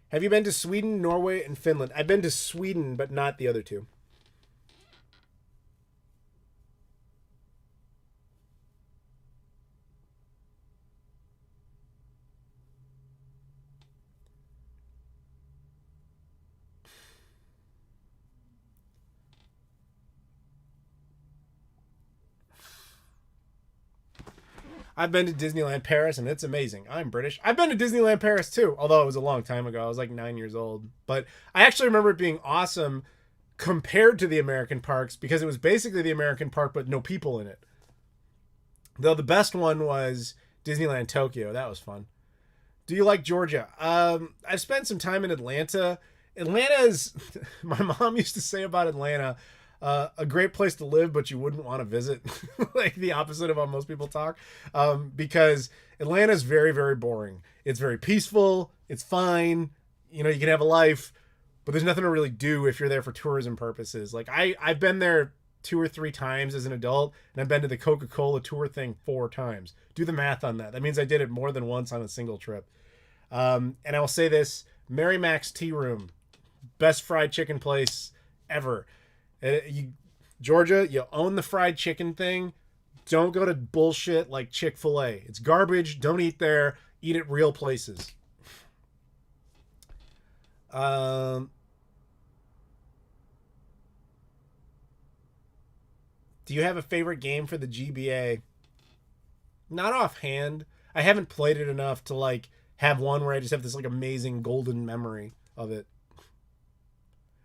Have you been to Sweden, Norway, and Finland? I've been to Sweden, but not the other two. I've been to Disneyland Paris, and it's amazing. I'm British. I've been to Disneyland Paris, too, although it was a long time ago. I was like 9 years old. But I actually remember it being awesome compared to the American parks because it was basically the American park, but no people in it. Though the best one was Disneyland Tokyo. That was fun. Do you like Georgia? I've spent some time in Atlanta. Atlanta is, my mom used to say about Atlanta, a great place to live, but you wouldn't want to visit. Like the opposite of how most people talk. Because Atlanta is very, very boring. It's very peaceful. It's fine. You know, you can have a life, but there's nothing to really do if you're there for tourism purposes. Like I've been there 2 or 3 times as an adult, and I've been to the Coca-Cola tour thing 4 times. Do the math on that. That means I did it more than once on a single trip. And I will say this, Mary Mac's Tea Room, best fried chicken place ever. Georgia, you own the fried chicken thing. Don't go to bullshit like Chick-fil-A. It's garbage. Don't eat there. Eat at real places. Do you have a favorite game for the GBA? Not offhand. I haven't played it enough to like have one where I just have this like amazing golden memory of it.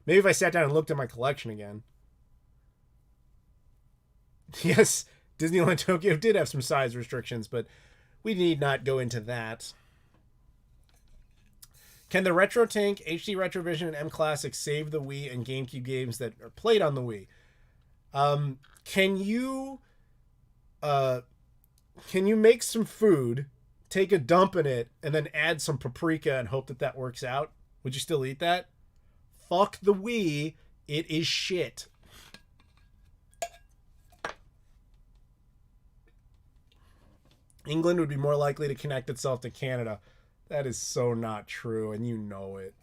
Maybe if I sat down and looked at my collection again. Yes, Disneyland Tokyo did have some size restrictions, but we need not go into that. Can the Retro Tank, HD Retrovision, and M Classic save the Wii and GameCube games that are played on the Wii? Can you make some food, take a dump in it, and then add some paprika and hope that that works out? Would you still eat that? Fuck the Wii. It is shit. England would be more likely to connect itself to Canada. That is so not true, and you know it.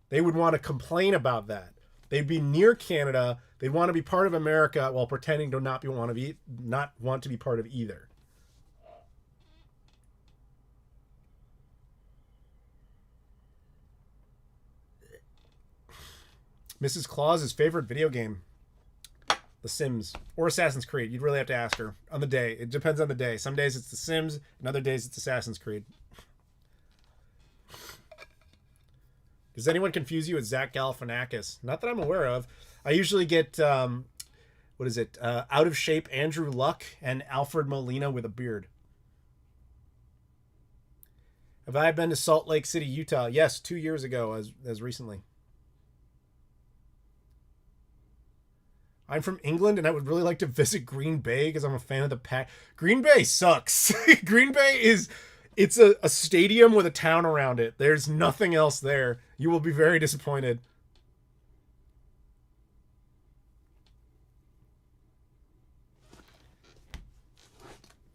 They would want to complain about that. They'd be near Canada. They'd want to be part of America while pretending to not want to be part of either. Mrs. Claus's favorite video game. The Sims or Assassin's Creed. You'd really have to ask her on the day. It depends on the day. Some days it's The Sims, and other days it's Assassin's Creed. Does anyone confuse you with Zach Galifianakis? Not that I'm aware of. I usually get, out of shape Andrew Luck and Alfred Molina with a beard. Have I been to Salt Lake City, Utah? Yes, 2 years ago, as recently. I'm from England, and I would really like to visit Green Bay because I'm a fan of the Pack. Green Bay sucks. Green Bay it's a stadium with a town around it. There's nothing else there. You will be very disappointed.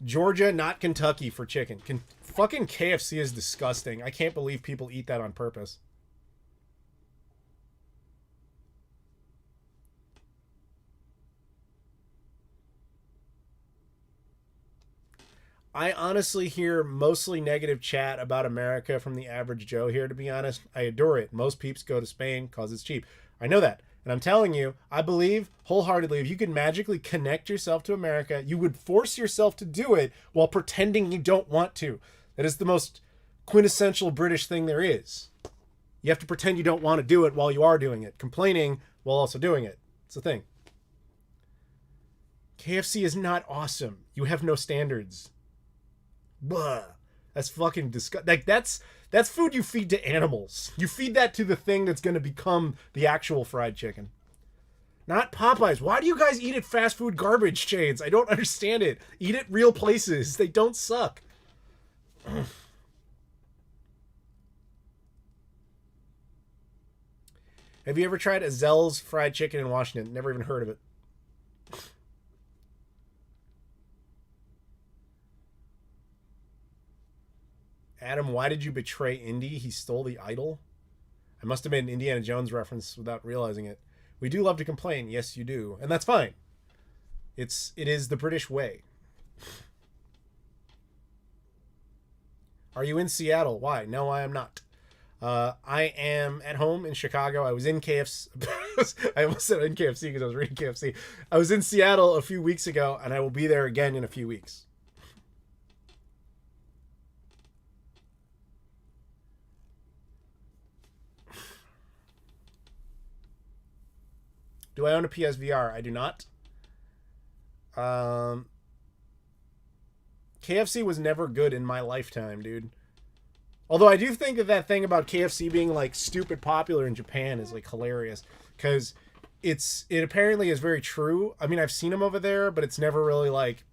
Georgia, not Kentucky for chicken. Fucking KFC is disgusting. I can't believe people eat that on purpose. I honestly hear mostly negative chat about America from the average Joe here, to be honest. I adore it. Most peeps go to Spain because it's cheap. I know that. And I'm telling you, I believe wholeheartedly if you could magically connect yourself to America, you would force yourself to do it while pretending you don't want to. That is the most quintessential British thing there is. You have to pretend you don't want to do it while you are doing it, complaining while also doing it. It's a thing. KFC is not awesome. You have no standards. Blah. That's fucking disgusting. Like that's food you feed to animals. You feed that to the thing that's going to become the actual fried chicken. Not Popeyes. Why do you guys eat at fast food garbage chains? I don't understand it. Eat at real places. They don't suck. Have you ever tried Azel's fried chicken in Washington? Never even heard of it. Adam, why did you betray Indy? He stole the idol? I must have made an Indiana Jones reference without realizing it. We do love to complain. Yes, you do. And that's fine. It is the British way. Are you in Seattle? Why? No, I am not. I am at home in Chicago. I was in KFC. I almost said in KFC because I was reading KFC. I was in Seattle a few weeks ago, and I will be there again in a few weeks. Do I own a PSVR? I do not. KFC was never good in my lifetime, dude. Although I do think that thing about KFC being like stupid popular in Japan is like hilarious because it apparently is very true. I mean, I've seen them over there, but it's never really like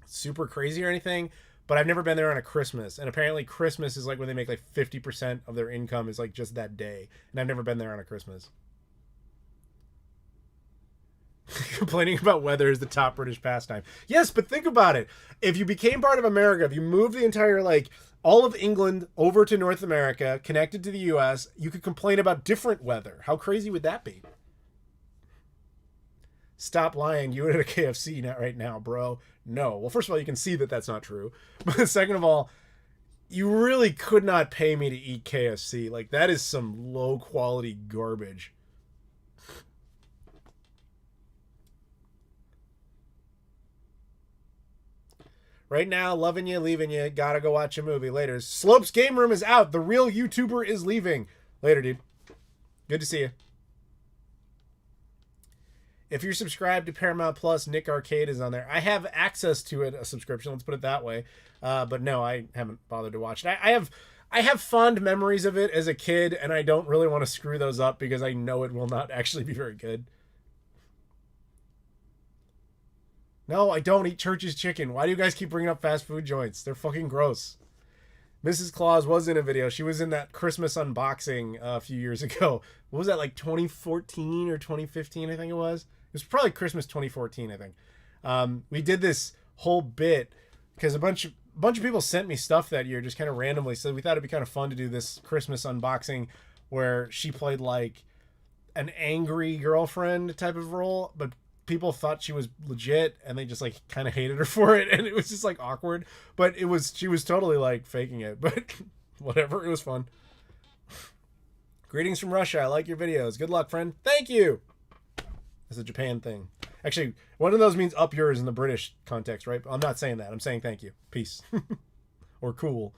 super crazy or anything. But I've never been there on a Christmas, and apparently Christmas is like when they make like 50% of their income is like just that day, and I've never been there on a Christmas. Complaining about weather is the top British pastime. Yes, but think about it. If you became part of America, if you moved the entire, like, all of England over to North America, connected to the U.S., you could complain about different weather. How crazy would that be? Stop lying. You at a KFC right now, bro. No. Well, first of all, you can see that that's not true. But second of all, you really could not pay me to eat KFC. Like, that is some low-quality garbage. Right now, loving you, leaving you. Gotta go watch a movie later. Slopes Game Room is out. The real YouTuber is leaving. Later, dude. Good to see you. If you're subscribed to Paramount Plus, Nick Arcade is on there. I have access to it, a subscription. Let's put it that way. But no, I haven't bothered to watch it. I have fond memories of it as a kid, and I don't really want to screw those up because I know it will not actually be very good. No, I don't eat Church's chicken. Why do you guys keep bringing up fast food joints? They're fucking gross. Mrs. Claus was in a video. She was in that Christmas unboxing a few years ago. What was that, like 2014 or 2015, I think it was? It was probably Christmas 2014, I think. We did this whole bit because a bunch of people sent me stuff that year just kind of randomly. So we thought it'd be kind of fun to do this Christmas unboxing where she played like an angry girlfriend type of role, but people thought she was legit and they just like kind of hated her for it, and it was just like awkward, but she was totally like faking it, but whatever, it was fun. Greetings from Russia. I like your videos. Good luck, friend. Thank you. That's a Japan thing. Actually, one of those means up yours in the British context, right? I'm not saying that. I'm saying thank you. Peace. Or cool.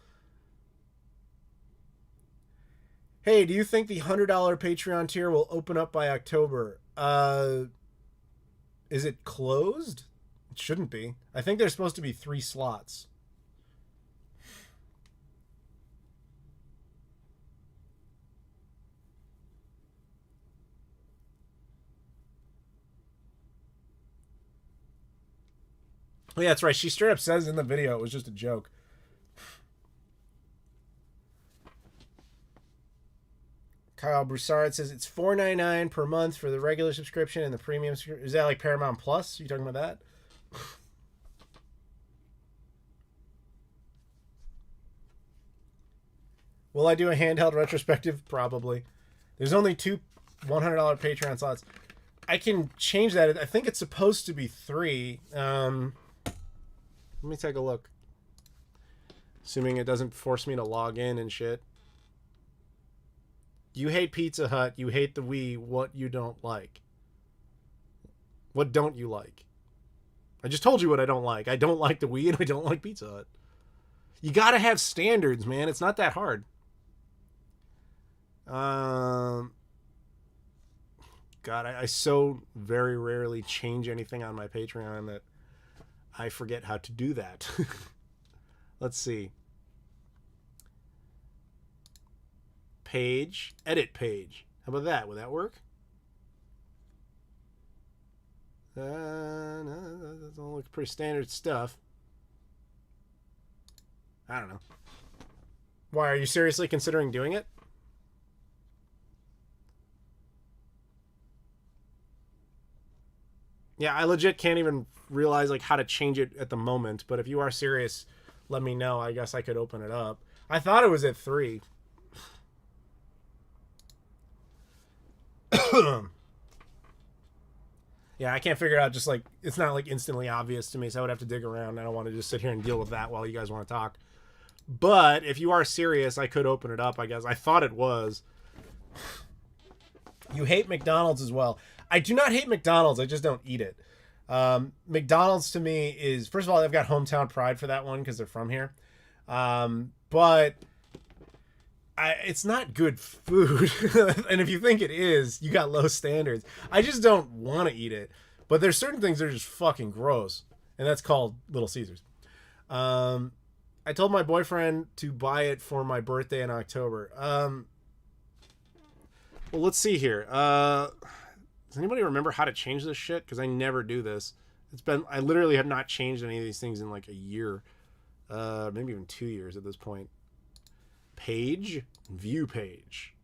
Hey, do you think the $100 Patreon tier will open up by October? Is it closed? It shouldn't be. I think there's supposed to be 3 slots. Oh, yeah, that's right. She straight up says in the video it was just a joke. Kyle Broussard says it's $4.99 per month for the regular subscription and the premium. Is that like Paramount Plus? Are you talking about that? Will I do a handheld retrospective? Probably. There's only 2 $100 Patreon slots. I can change that. I think it's supposed to be 3. Let me take a look. Assuming it doesn't force me to log in and shit. You hate Pizza Hut. You hate the Wii. What you don't like? What don't you like? I just told you what I don't like. I don't like the Wii and I don't like Pizza Hut. You gotta have standards, man. It's not that hard. God, I so very rarely change anything on my Patreon that I forget how to do that. Let's see. Page. Edit page. How about that? Would that work? No, that all looks pretty standard stuff. I don't know. Why, are you seriously considering doing it? Yeah, I legit can't even realize like how to change it at the moment, but if you are serious, let me know. I guess I could open it up. I thought it was at 3. Yeah, I can't figure it out. Just like, it's not like instantly obvious to me, so I would have to dig around. I don't want to just sit here and deal with that while you guys want to talk. But if you are serious, I could open it up, I guess. I thought it was. You hate McDonald's as well. I do not hate McDonald's. I just don't eat it. McDonald's to me is, first of all, they've got hometown pride for that one because they're from here. But it's not good food. And if you think it is, you got low standards. I just don't want to eat it. But there's certain things that are just fucking gross. And that's called Little Caesars. I told my boyfriend to buy it for my birthday in October. Well, let's see here. Does anybody remember how to change this shit? Because I never do this. I literally have not changed any of these things in like a year. Maybe even 2 years at this point. Page, view page.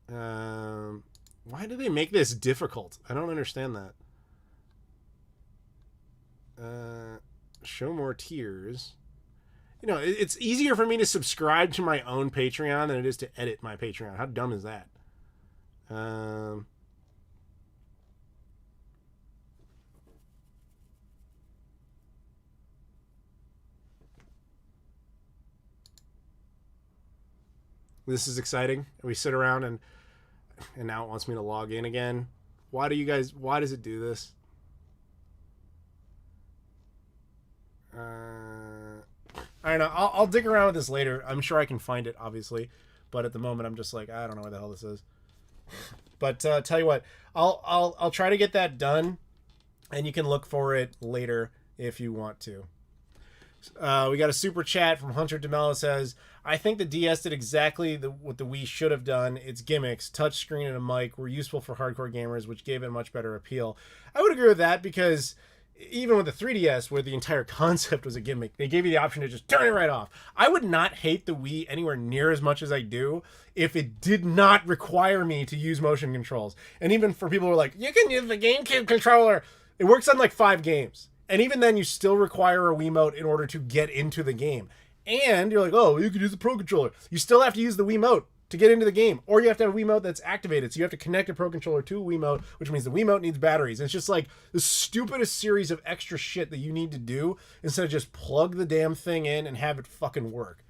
Why do they make this difficult? I don't understand that. Show more tiers. You know, it's easier for me to subscribe to my own Patreon than it is to edit my Patreon. How dumb is that? This is exciting. We sit around and now it wants me to log in again. Why does it do this? I don't know. I'll dig around with this later. I'm sure I can find it, obviously. But at the moment, I'm just like, I don't know what the hell this is. But tell you what, I'll try to get that done, and you can look for it later if you want to. We got a super chat from Hunter DeMello says, I think the DS did exactly what the Wii should have done. Its gimmicks, touchscreen and a mic, were useful for hardcore gamers, which gave it a much better appeal. I would agree with that because even with the 3DS, where the entire concept was a gimmick, they gave you the option to just turn it right off. I would not hate the Wii anywhere near as much as I do if it did not require me to use motion controls. And even for people who are like, you can use the GameCube controller, it works on like 5 games. And even then, you still require a Wiimote in order to get into the game. And you're like, oh, you could use the Pro Controller. You still have to use the Wiimote to get into the game. Or you have to have a Wiimote that's activated. So you have to connect a Pro Controller to a Wiimote, which means the Wiimote needs batteries. And it's just like the stupidest series of extra shit that you need to do instead of just plug the damn thing in and have it fucking work.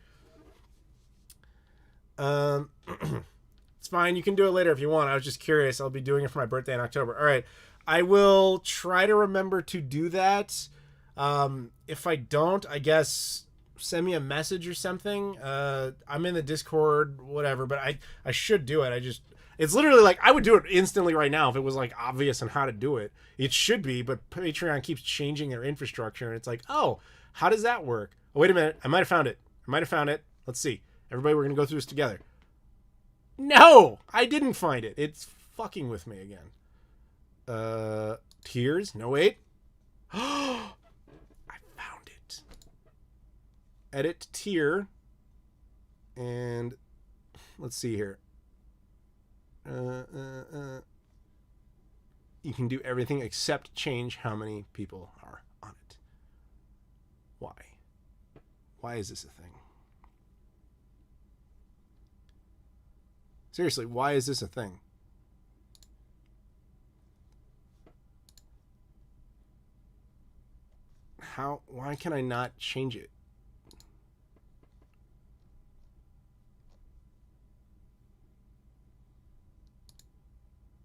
It's fine. You can do it later if you want. I was just curious. I'll be doing it for my birthday in October. All right. I will try to remember to do that. If I don't, I guess send me a message or something. I'm in the Discord, whatever, but I should do it. It's literally like, I would do it instantly right now if it was like obvious on how to do it. It should be, but Patreon keeps changing their infrastructure and it's like, oh, how does that work? Oh, wait a minute. I might have found it. Let's see. Everybody, we're going to go through this together. No, I didn't find it. It's fucking with me again. Tiers? No, wait. I found it. Edit tier. And let's see here. You can do everything except change how many people are on it. Why? Why is this a thing? Seriously, why is this a thing? Why can I not change it?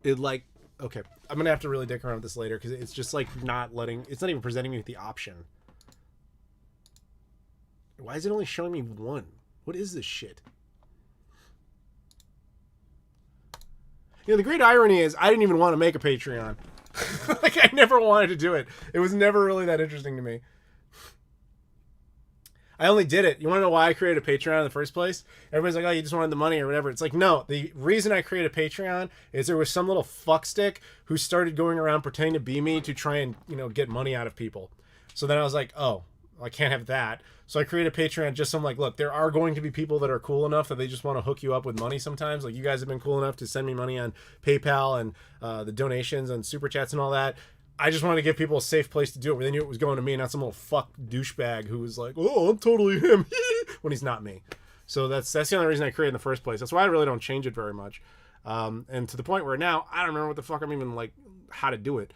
it like, okay, I'm going to have to really dick around with this later because it's just like it's not even presenting me with the option. Why is it only showing me one? What is this shit? You know, the great irony is I didn't even want to make a Patreon. Like, I never wanted to do it. It was never really that interesting to me. I only did it. You want to know why I created a Patreon in the first place? Everybody's like, oh, you just wanted the money or whatever. It's like, no. The reason I created a Patreon is there was some little fuckstick who started going around pretending to be me to try and, you know, get money out of people. So then I was like, oh, I can't have that. So I created a Patreon just so I'm like, look, there are going to be people that are cool enough that they just want to hook you up with money sometimes. Like, you guys have been cool enough to send me money on PayPal and the donations and Super Chats and all that. I just wanted to give people a safe place to do it where they knew it was going to me, not some little fuck douchebag who was like, oh, I'm totally him, when he's not me. So that's the only reason I created in the first place. That's why I really don't change it very much. And to the point where now I don't remember what the fuck I'm even like, how to do it.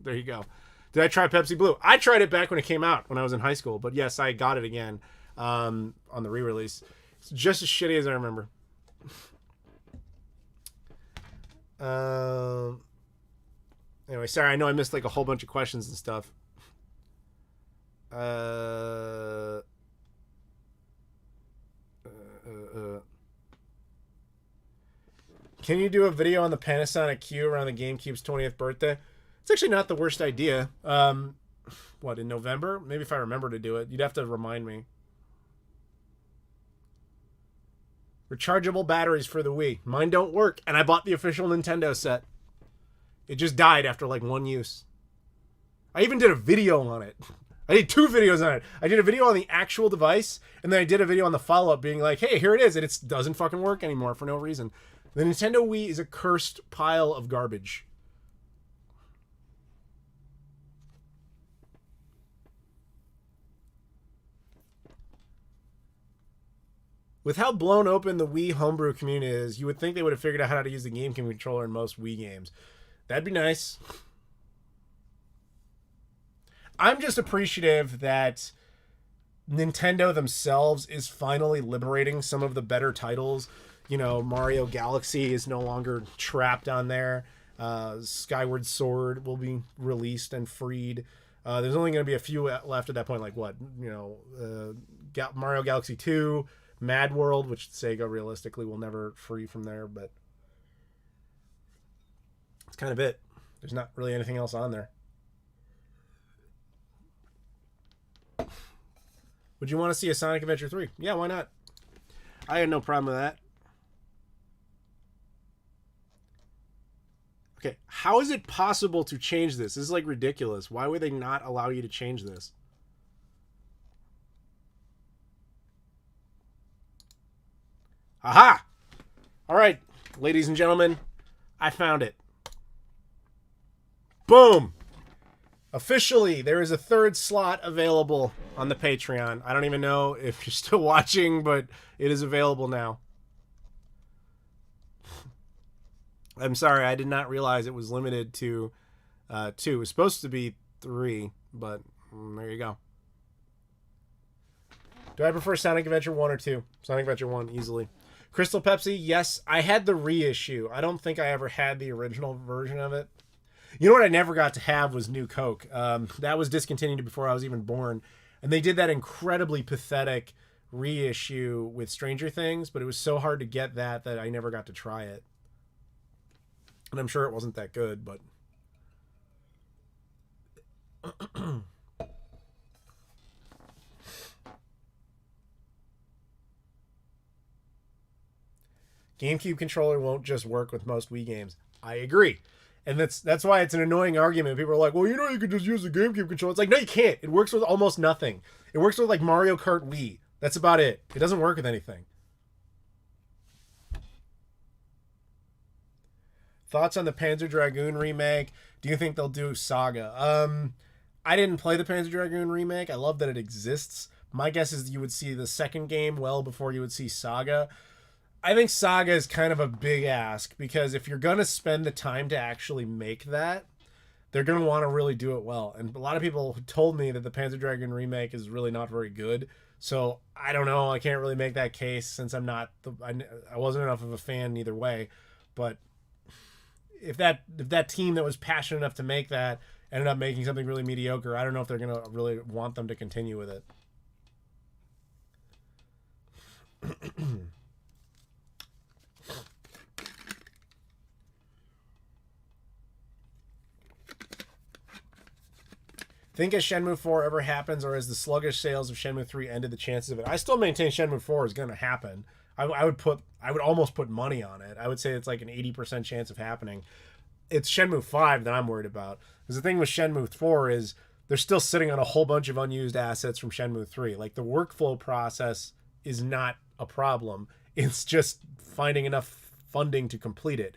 There you go. Did I try Pepsi Blue? I tried it back when it came out when I was in high school. But yes, I got it again on the re-release. It's just as shitty as I remember. Anyway, sorry, I know I missed like a whole bunch of questions and stuff. Can you do a video on the Panasonic Q around the GameCube's 20th birthday? It's actually not the worst idea. What, in November? Maybe if I remember to do it. You'd have to remind me. Rechargeable batteries for the Wii. Mine don't work, and I bought the official Nintendo set. It just died after like one use. I even did a video on it. I did 2 videos on it. I did a video on the actual device, and then I did a video on the follow-up being like, hey, here it is, and it doesn't fucking work anymore for no reason. The Nintendo Wii is a cursed pile of garbage. With how blown open the Wii homebrew community is, you would think they would have figured out how to use the GameCube controller in most Wii games. That'd be nice. I'm just appreciative that Nintendo themselves is finally liberating some of the better titles. You know, Mario Galaxy is no longer trapped on there. Skyward Sword will be released and freed. There's only going to be a few left at that point, like what? You know, Mario Galaxy 2, Mad World, which Sega realistically will never free from there, but that's kind of it. There's not really anything else on there. Would you want to see a Sonic Adventure 3? Yeah, why not? I had no problem with that. Okay, how is it possible to change this? This is like ridiculous. Why would they not allow you to change this? Aha! All right, ladies and gentlemen, I found it. Boom! Officially, there is a 3rd slot available on the Patreon. I don't even know if you're still watching, but it is available now. I'm sorry, I did not realize it was limited to 2. It was supposed to be 3, but there you go. Do I prefer Sonic Adventure 1 or 2? Sonic Adventure 1, easily. Crystal Pepsi, yes. I had the reissue. I don't think I ever had the original version of it. You know what I never got to have was New Coke. That was discontinued before I was even born. And they did that incredibly pathetic reissue with Stranger Things, but it was so hard to get that I never got to try it. And I'm sure it wasn't that good, but... GameCube controller won't just work with most Wii games. I agree. And that's why it's an annoying argument. People are like, well, you know, you could just use the GameCube controller. It's like, no, you can't. It works with almost nothing. It works with like Mario Kart Wii. That's about it. It doesn't work with anything. Thoughts on the Panzer Dragoon remake? Do you think they'll do Saga? I didn't play the Panzer Dragoon remake. I love that it exists. My guess is you would see the second game well before you would see Saga. I think Saga is kind of a big ask, because if you're going to spend the time to actually make that, they're going to want to really do it well. And a lot of people told me that the Panzer Dragoon remake is really not very good. So I don't know. I can't really make that case since I wasn't enough of a fan either way. But if that team that was passionate enough to make that ended up making something really mediocre, I don't know if they're gonna really want them to continue with it. Think as Shenmue 4 ever happens, or as the sluggish sales of Shenmue 3 ended the chances of it? I still maintain Shenmue 4 is going to happen. I would almost put money on it. I would say it's like an 80% chance of happening. It's Shenmue 5 that I'm worried about. Because the thing with Shenmue 4 is they're still sitting on a whole bunch of unused assets from Shenmue 3. Like, the workflow process is not a problem. It's just finding enough funding to complete it.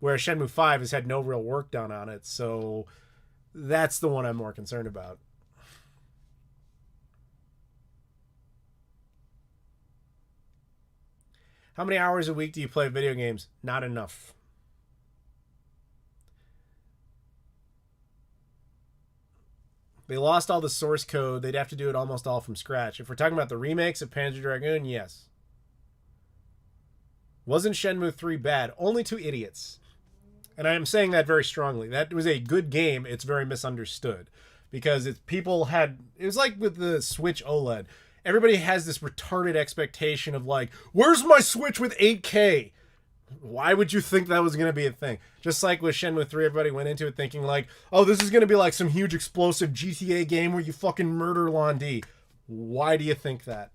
Whereas Shenmue 5 has had no real work done on it, so that's the one I'm more concerned about. How many hours a week do you play video games? Not enough. They lost all the source code. They'd have to do it almost all from scratch. If we're talking about the remakes of Panzer Dragoon, yes. Wasn't Shenmue 3 bad? Only to idiots. And I am saying that very strongly. That was a good game. It's very misunderstood. Because it was like with the Switch OLED. Everybody has this retarded expectation of like, where's my Switch with 8K? Why would you think that was going to be a thing? Just like with Shenmue 3, everybody went into it thinking like, oh, this is going to be like some huge explosive GTA game where you fucking murder Lon D. Why do you think that?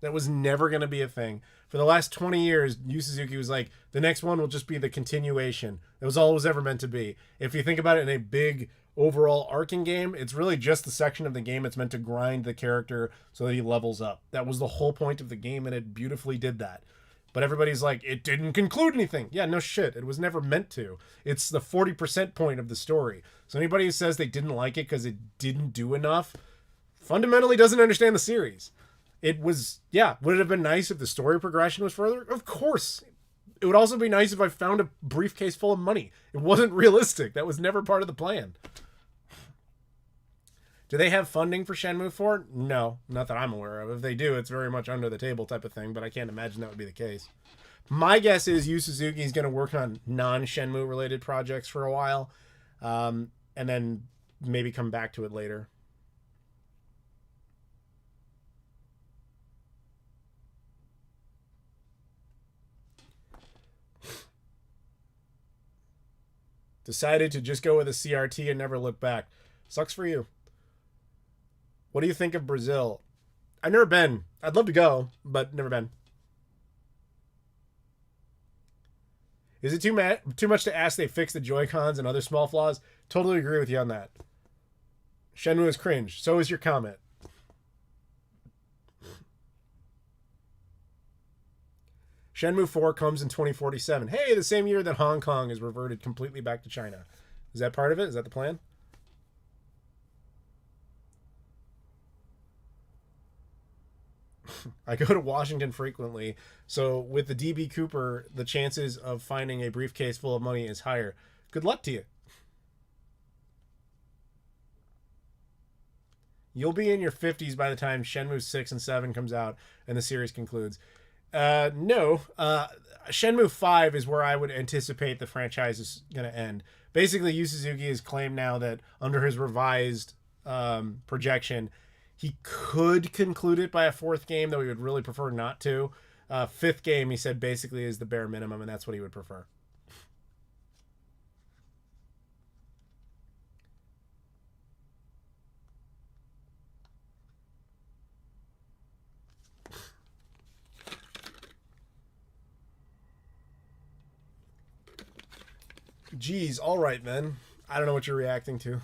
That was never going to be a thing. For the last 20 years, Yu Suzuki was like, the next one will just be the continuation. That was all it was ever meant to be. If you think about it in a big overall arcing game, it's really just the section of the game that's meant to grind the character so that he levels up. That was the whole point of the game, and it beautifully did that. But everybody's like, it didn't conclude anything. Yeah, no shit. It was never meant to. It's the 40% point of the story. So anybody who says they didn't like it because it didn't do enough fundamentally doesn't understand the series. It was, yeah, would it have been nice if the story progression was further? Of course. It would also be nice if I found a briefcase full of money. It wasn't realistic. That was never part of the plan. Do they have funding for Shenmue 4? No, not that I'm aware of. If they do, it's very much under the table type of thing, but I can't imagine that would be the case. My guess is Yu Suzuki is going to work on non-Shenmue related projects for a while, and then maybe come back to it later. Decided to just go with a CRT and never look back. Sucks for you. What do you think of Brazil? I've never been. I'd love to go, but never been. Is it too much to ask they fix the Joy-Cons and other small flaws? Totally agree with you on that. Shenmue is cringe. So is your comment. Shenmue 4 comes in 2047. Hey, the same year that Hong Kong is reverted completely back to China. Is that part of it? Is that the plan? I go to Washington frequently, so with the DB Cooper, the chances of finding a briefcase full of money is higher. Good luck to you. You'll be in your 50s by the time Shenmue 6 and 7 comes out and the series concludes. No. Shenmue 5 is where I would anticipate the franchise is going to end. Basically, Yu Suzuki has claimed now that under his revised projection, he could conclude it by a fourth game, though he would really prefer not to. Fifth game, he said, basically is the bare minimum, and that's what he would prefer. Geez, all right, then. I don't know what you're reacting to.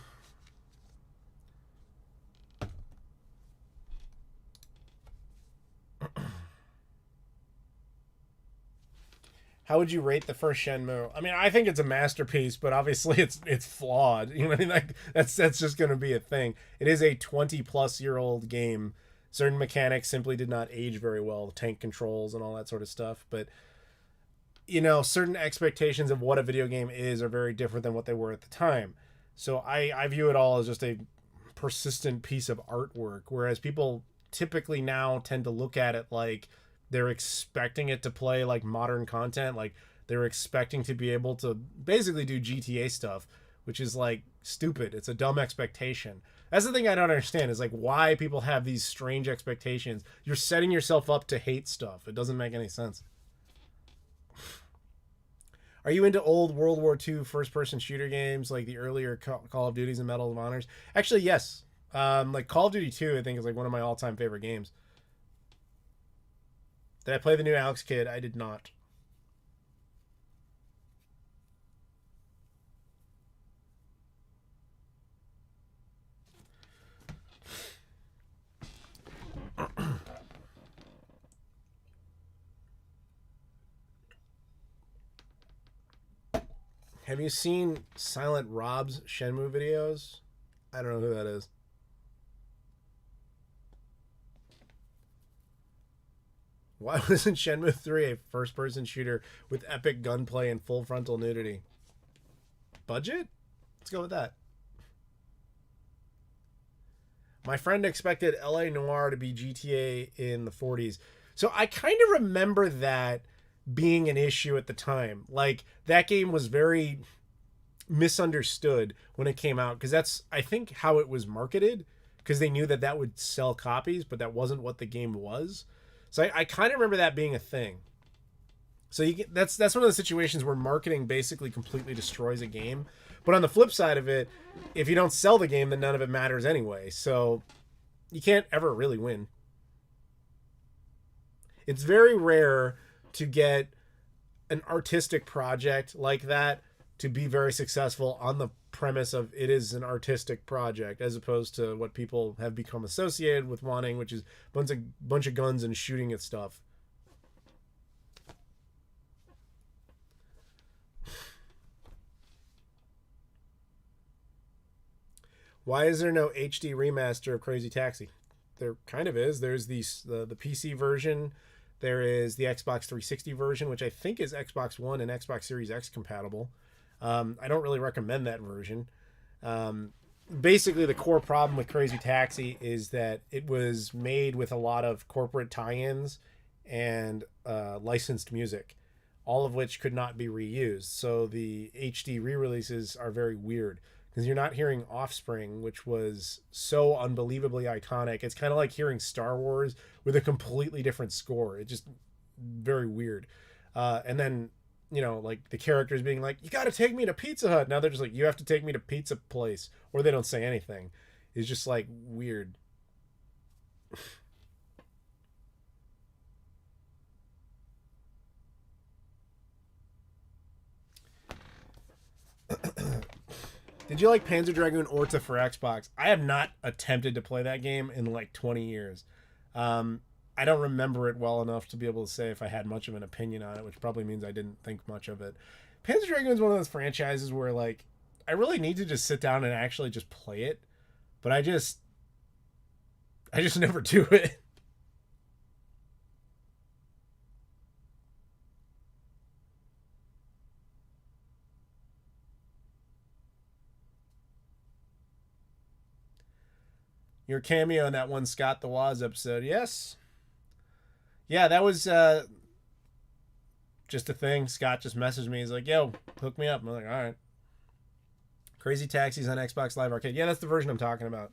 How would you rate the first Shenmue? I mean, I think it's a masterpiece, but obviously it's flawed. You know what I mean? Like, that's just going to be a thing. It is a 20-plus-year-old game. Certain mechanics simply did not age very well, tank controls and all that sort of stuff. But, you know, certain expectations of what a video game is are very different than what they were at the time. So I view it all as just a persistent piece of artwork, whereas people typically now tend to look at it like they're expecting it to play like modern content. Like, they were expecting to be able to basically do GTA stuff, which is like stupid. It's a dumb expectation. That's the thing I don't understand, is like why people have these strange expectations. You're setting yourself up to hate stuff. It doesn't make any sense. Are you into old World War II first-person shooter games like the earlier Call of Duties and Medal of Honors? Actually, yes. Like Call of Duty 2, I think, is like one of my all-time favorite games. Did I play the new Alex Kidd? I did not. Have you seen Silent Rob's Shenmue videos? I don't know who that is. Why wasn't Shenmue 3 a first-person shooter with epic gunplay and full frontal nudity? Budget? Let's go with that. My friend expected LA Noire to be GTA in the 40s. So I kind of remember that being an issue at the time. Like, that game was very misunderstood when it came out, because that's, I think, how it was marketed, because they knew that that would sell copies, but that wasn't what the game was. So I kind of remember that being a thing. So that's one of the situations where marketing basically completely destroys a game. But on the flip side of it, if you don't sell the game, then none of it matters anyway. So you can't ever really win. It's very rare to get an artistic project like that to be very successful on the premise of it is an artistic project, as opposed to what people have become associated with wanting, which is bunch of guns and shooting at stuff. Why is there no HD remaster of Crazy Taxi? There kind of is. There's the PC version. There is the Xbox 360 version, which I think is Xbox One and Xbox Series X compatible. I don't really recommend that version. Basically, the core problem with Crazy Taxi is that it was made with a lot of corporate tie-ins and licensed music, all of which could not be reused. So the HD re-releases are very weird, because you're not hearing Offspring, which was so unbelievably iconic. It's kind of like hearing Star Wars with a completely different score. It's just very weird. And then, like the characters being like, you got to take me to Pizza Hut. Now they're just like, you have to take me to Pizza Place. Or they don't say anything. It's just like weird. Did you like Panzer Dragoon Orta for Xbox? I have not attempted to play that game in like 20 years. I don't remember it well enough to be able to say if I had much of an opinion on it, which probably means I didn't think much of it. Panzer Dragoon is one of those franchises where, like, I really need to just sit down and actually just play it, but I just never do it. Your cameo in that one Scott the Woz episode, yes. Yeah, that was just a thing. Scott just messaged me. He's like, yo, hook me up. I'm like, all right. Crazy Taxis on Xbox Live Arcade. Yeah, that's the version I'm talking about.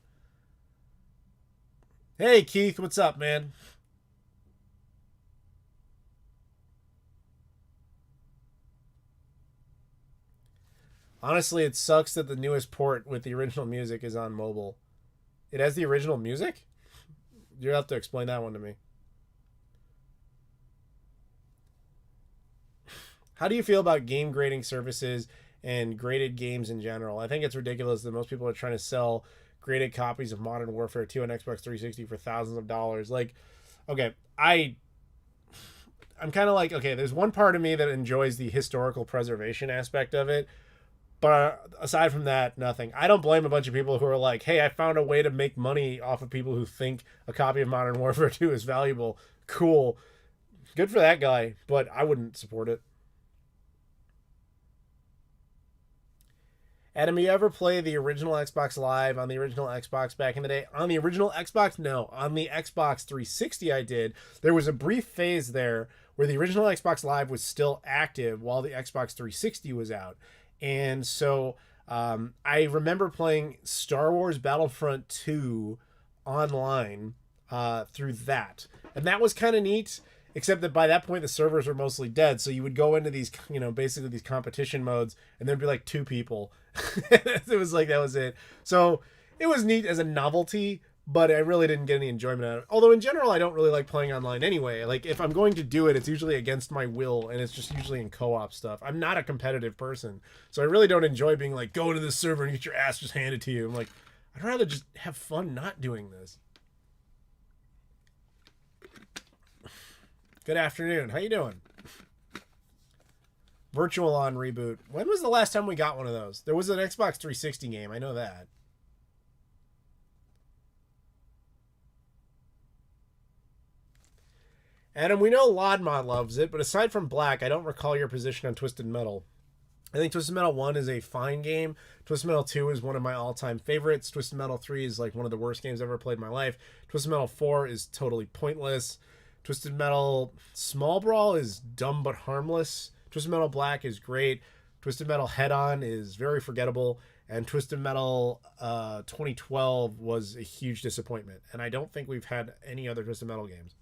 Hey, Keith, what's up, man? Honestly, it sucks that the newest port with the original music is on mobile. It has the original music? You'll have to explain that one to me. How do you feel about game grading services and graded games in general? I think it's ridiculous that most people are trying to sell graded copies of Modern Warfare 2 on Xbox 360 for thousands of dollars. Like, okay, I'm kind of like, okay, there's one part of me that enjoys the historical preservation aspect of it, but aside from that, nothing. I don't blame a bunch of people who are like, hey, I found a way to make money off of people who think a copy of Modern Warfare 2 is valuable. Cool. Good for that guy, but I wouldn't support it. Adam, you ever play the original Xbox Live on the original Xbox back in the day? On the original Xbox? No. On the Xbox 360 I did. There was a brief phase there where the original Xbox Live was still active while the Xbox 360 was out. And so I remember playing Star Wars Battlefront 2 online through that. And that was kind of neat, except that by that point the servers were mostly dead. So you would go into these, basically these competition modes, and there'd be like 2 people. It was like, that was it. So it was neat as a novelty, but I really didn't get any enjoyment out of it. Although in general, I don't really like playing online anyway. Like if I'm going to do it, it's usually against my will, and it's just usually in co-op stuff. I'm not a competitive person, so I really don't enjoy being like, go to this server and get your ass just handed to you. I'm like, I'd rather just have fun not doing this. Good afternoon. How you doing? Virtual On reboot. When was the last time we got one of those? There was an Xbox 360 game. I know that. Adam, we know Lodmod loves it, but aside from Black, I don't recall your position on Twisted Metal. I think Twisted Metal 1 is a fine game. Twisted Metal 2 is one of my all-time favorites. Twisted Metal 3 is like one of the worst games I've ever played in my life. Twisted Metal 4 is totally pointless. Twisted Metal Small Brawl is dumb but harmless. Twisted Metal Black is great. Twisted Metal Head On is very forgettable. And Twisted Metal 2012 was a huge disappointment. And I don't think we've had any other Twisted Metal games.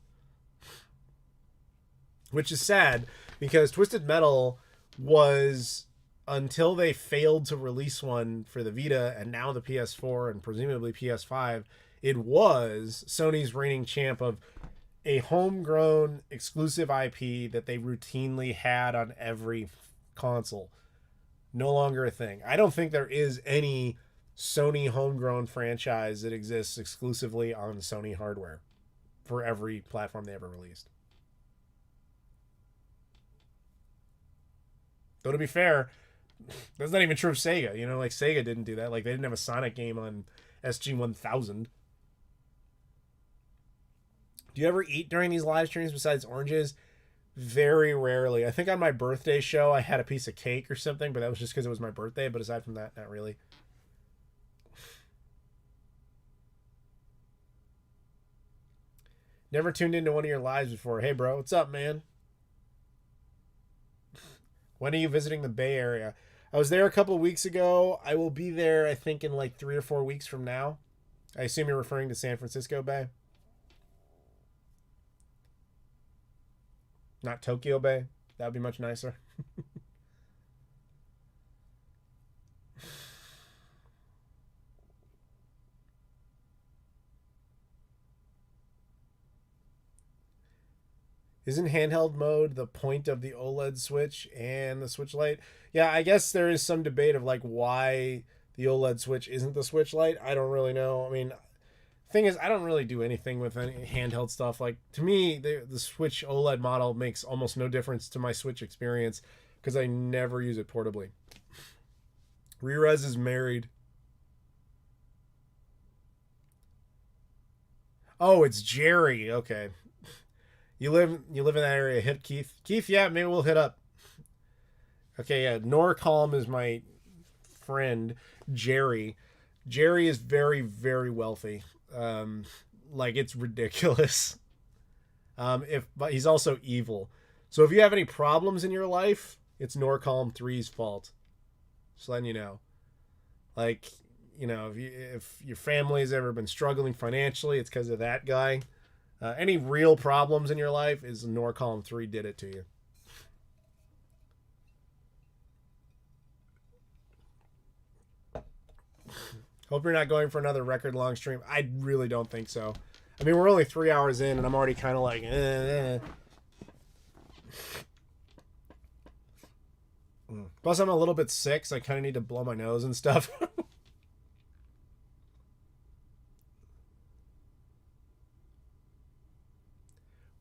Which is sad, because Twisted Metal was, until they failed to release one for the Vita and now the PS4 and presumably PS5, it was Sony's reigning champ of a homegrown exclusive IP that they routinely had on every console. No longer a thing. I don't think there is any Sony homegrown franchise that exists exclusively on Sony hardware for every platform they ever released. Though to be fair, that's not even true of Sega. Like Sega didn't do that. Like they didn't have a Sonic game on SG-1000. Do you ever eat during these live streams besides oranges? Very rarely. I think on my birthday show I had a piece of cake or something, but that was just because it was my birthday. But aside from that, not really. Never tuned into one of your lives before. Hey, bro, what's up, man? When are you visiting the Bay Area? I was there a couple of weeks ago. I will be there, I think, in like 3 or 4 weeks from now. I assume you're referring to San Francisco Bay. Not Tokyo Bay. That would be much nicer. Isn't handheld mode the point of the OLED Switch and the Switch Lite? Yeah, I guess there is some debate of like why the OLED Switch isn't the Switch Lite. I don't really know. I mean, thing is, I don't really do anything with any handheld stuff. Like, to me, the Switch OLED model makes almost no difference to my Switch experience because I never use it portably. Rerez is married. Oh, it's Jerry. Okay. You live in that area. Hit Keith. Keith, yeah, maybe we'll hit up. Okay, yeah. Norcalm is my friend, Jerry. Jerry is very, very wealthy. Like it's ridiculous. But he's also evil. So if you have any problems in your life, it's Norcalm 3's fault. Just letting you know. Like, if your family has ever been struggling financially, it's because of that guy. Any real problems in your life is Norcalm 3 did it to you. Hope you're not going for another record long stream. I really don't think so. I mean, we're only 3 hours in, and I'm already kind of like, Plus, I'm a little bit sick, so I kind of need to blow my nose and stuff.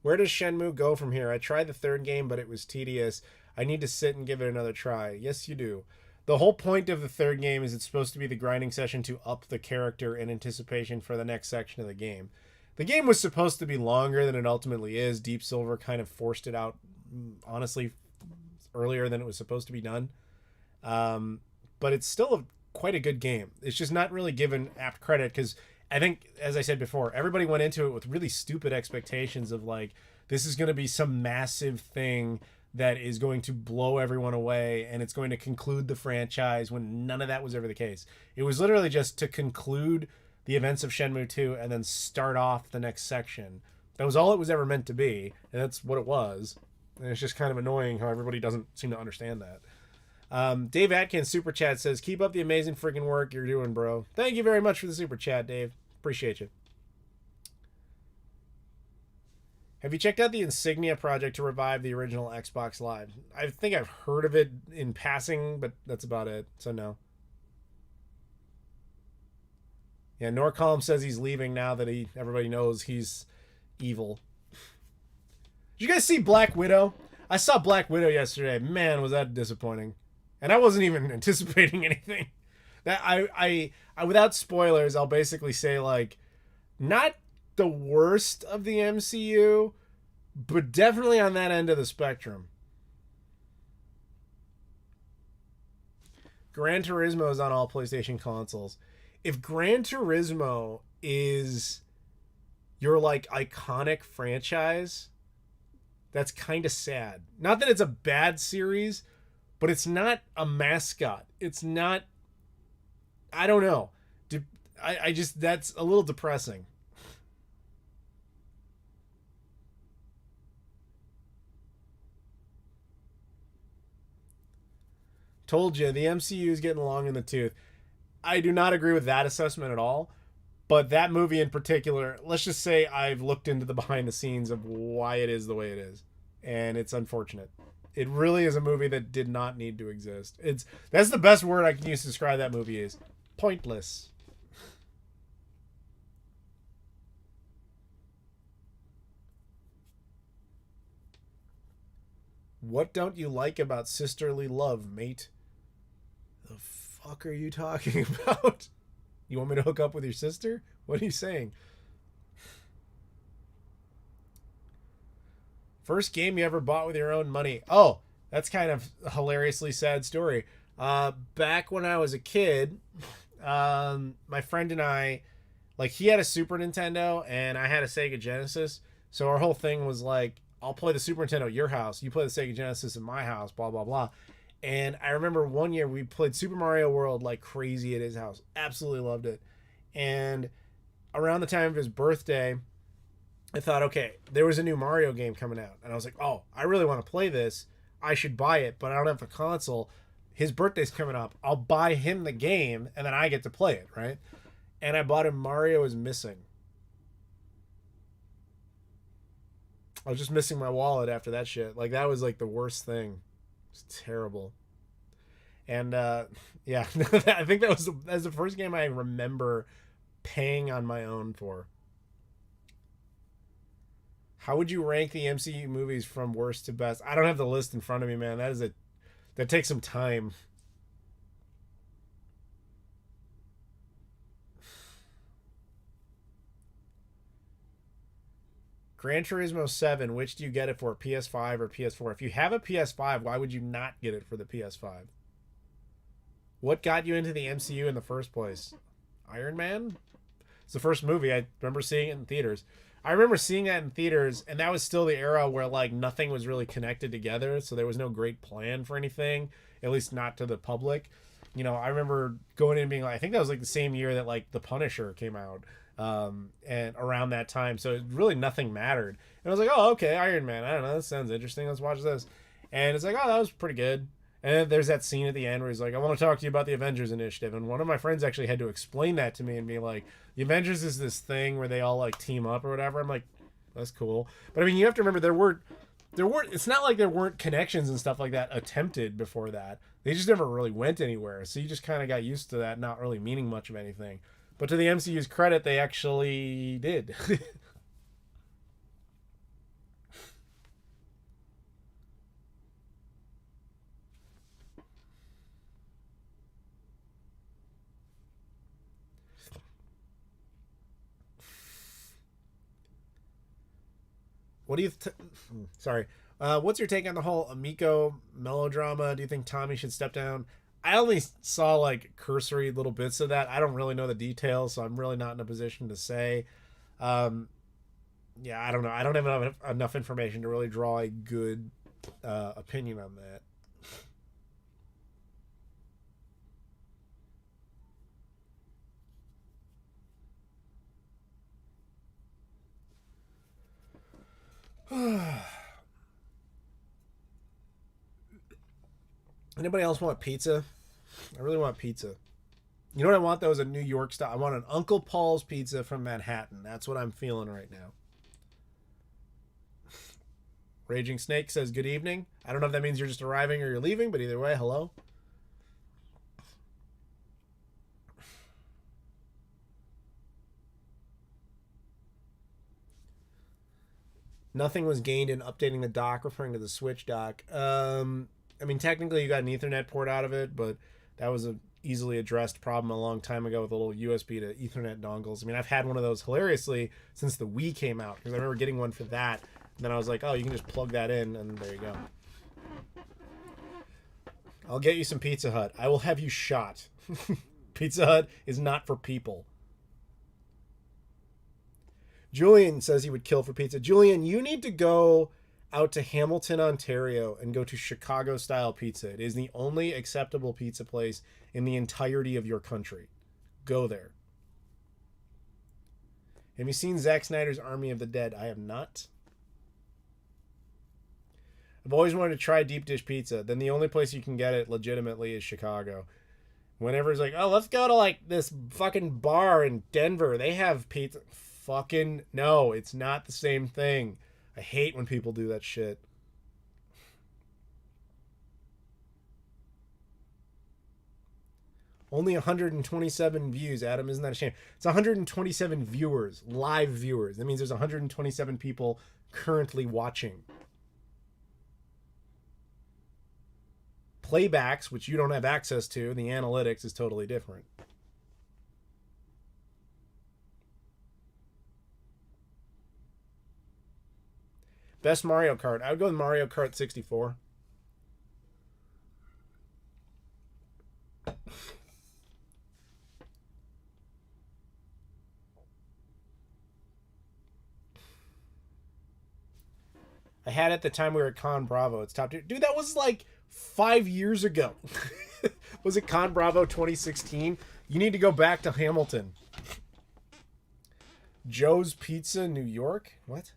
Where does Shenmue go from here? I tried the third game, but it was tedious. I need to sit and give it another try. Yes, you do. The whole point of the third game is it's supposed to be the grinding session to up the character in anticipation for the next section of the game. The game was supposed to be longer than it ultimately is. Deep Silver kind of forced it out, honestly, earlier than it was supposed to be done. But it's still quite a good game. It's just not really given apt credit because I think, as I said before, everybody went into it with really stupid expectations of like, this is going to be some massive thing that is going to blow everyone away, and it's going to conclude the franchise, when none of that was ever the case. It was literally just to conclude the events of Shenmue 2 and then start off the next section. That was all it was ever meant to be, and that's what it was. And it's just kind of annoying how everybody doesn't seem to understand that. Dave Atkins super chat says, keep up the amazing freaking work you're doing, bro. Thank you very much for the super chat, Dave. Appreciate you. Have you checked out the Insignia project to revive the original Xbox Live? I think I've heard of it in passing, but that's about it, so no. Yeah, Norcalm says he's leaving now that everybody knows he's evil. Did you guys see Black Widow? I saw Black Widow yesterday. Man, was that disappointing. And I wasn't even anticipating anything. That I without spoilers, I'll basically say, like, not the worst of the MCU, but definitely on that end of the spectrum. Gran Turismo is on all PlayStation consoles. If Gran Turismo is your, like, iconic franchise, that's kind of sad. Not that it's a bad series, but it's not a mascot. It's not, I don't know. I just, that's a little depressing. Told you, the MCU is getting long in the tooth. I do not agree with that assessment at all. But that movie in particular, let's just say I've looked into the behind the scenes of why it is the way it is. And it's unfortunate. It really is a movie that did not need to exist. That's the best word I can use to describe that movie, is pointless. What don't you like about sisterly love, mate? The fuck are you talking about? You want me to hook up with your sister? What are you saying? First game you ever bought with your own money? Oh, that's kind of a hilariously sad story. Back when I was a kid, my friend and I, like, he had a Super Nintendo and I had a Sega Genesis. So our whole thing was like, I'll play the Super Nintendo at your house, you play the Sega Genesis at my house, blah, blah, blah. And I remember one year we played Super Mario World like crazy at his house. Absolutely loved it. And around the time of his birthday, I thought, okay, there was a new Mario game coming out. And I was like, oh, I really want to play this. I should buy it, but I don't have a console. His birthday's coming up. I'll buy him the game, and then I get to play it, right? And I bought him Mario is Missing. I was just missing my wallet after that shit. Like, that was like the worst thing. It's terrible. And yeah, I think that was the first game I remember paying on my own for. How would you rank the MCU movies from worst to best? I don't have the list in front of me, man. That takes some time. Gran Turismo 7, which do you get it for, PS5 or PS4? If you have a PS5, why would you not get it for the PS5? What got you into the MCU in the first place? Iron Man? It's the first movie. I remember seeing it in theaters. I remember seeing that in theaters, and that was still the era where, like, nothing was really connected together, so there was no great plan for anything, at least not to the public. You know, I remember going in and being like, I think that was like the same year that, like, The Punisher came out, and around that time, so really nothing mattered. And I was like, oh, okay, Iron Man, I don't know, that sounds interesting, let's watch this. And it's like, oh, that was pretty good. And then there's that scene at the end where he's like, I want to talk to you about the Avengers Initiative. And one of my friends actually had to explain that to me and be like, the Avengers is this thing where they all, like, team up or whatever. I'm like, that's cool. But I mean, you have to remember there weren't, it's not like there weren't connections and stuff like that attempted before that. They just never really went anywhere. So you just kind of got used to that not really meaning much of anything. But to the MCU's credit, they actually did. What do you... Sorry. What's your take on the whole Amico melodrama? Do you think Tommy should step down? I only saw, like, cursory little bits of that. I don't really know the details, so I'm really not in a position to say. Yeah, I don't know. I don't have enough information to really draw a good opinion on that. Anybody else want pizza? I really want pizza. You know what I want though is a New York style. I want an Uncle Paul's pizza from Manhattan. That's what I'm feeling right now. Raging Snake says good evening. I don't know if that means you're just arriving or you're leaving, but either way, hello. Nothing was gained in updating the dock, referring to the Switch dock. I mean, technically you got an Ethernet port out of it, but that was a easily addressed problem a long time ago with a little USB to Ethernet dongles. I mean, I've had one of those hilariously since the Wii came out because I remember getting one for that. And then I was like, oh, you can just plug that in, and there you go. I'll get you some Pizza Hut. I will have you shot. Pizza Hut is not for people. Julian says he would kill for pizza. Julian, you need to go out to Hamilton, Ontario, and go to Chicago-style pizza. It is the only acceptable pizza place in the entirety of your country. Go there. Have you seen Zack Snyder's Army of the Dead? I have not. I've always wanted to try deep dish pizza. Then the only place you can get it legitimately is Chicago. Whenever it's like, oh, let's go to like this fucking bar in Denver. They have pizza. Fucking no, it's not the same thing. I hate when people do that shit. Only 127 views, Adam. Isn't that a shame? It's 127 viewers, live viewers. That means there's 127 people currently watching. Playbacks, which you don't have access to, the analytics is totally different. Best Mario Kart. I would go with Mario Kart 64. I had it at the time we were at Con Bravo. It's top tier. Dude, that was like 5 years ago. Was it Con Bravo 2016? You need to go back to Hamilton. Joe's Pizza, New York? What?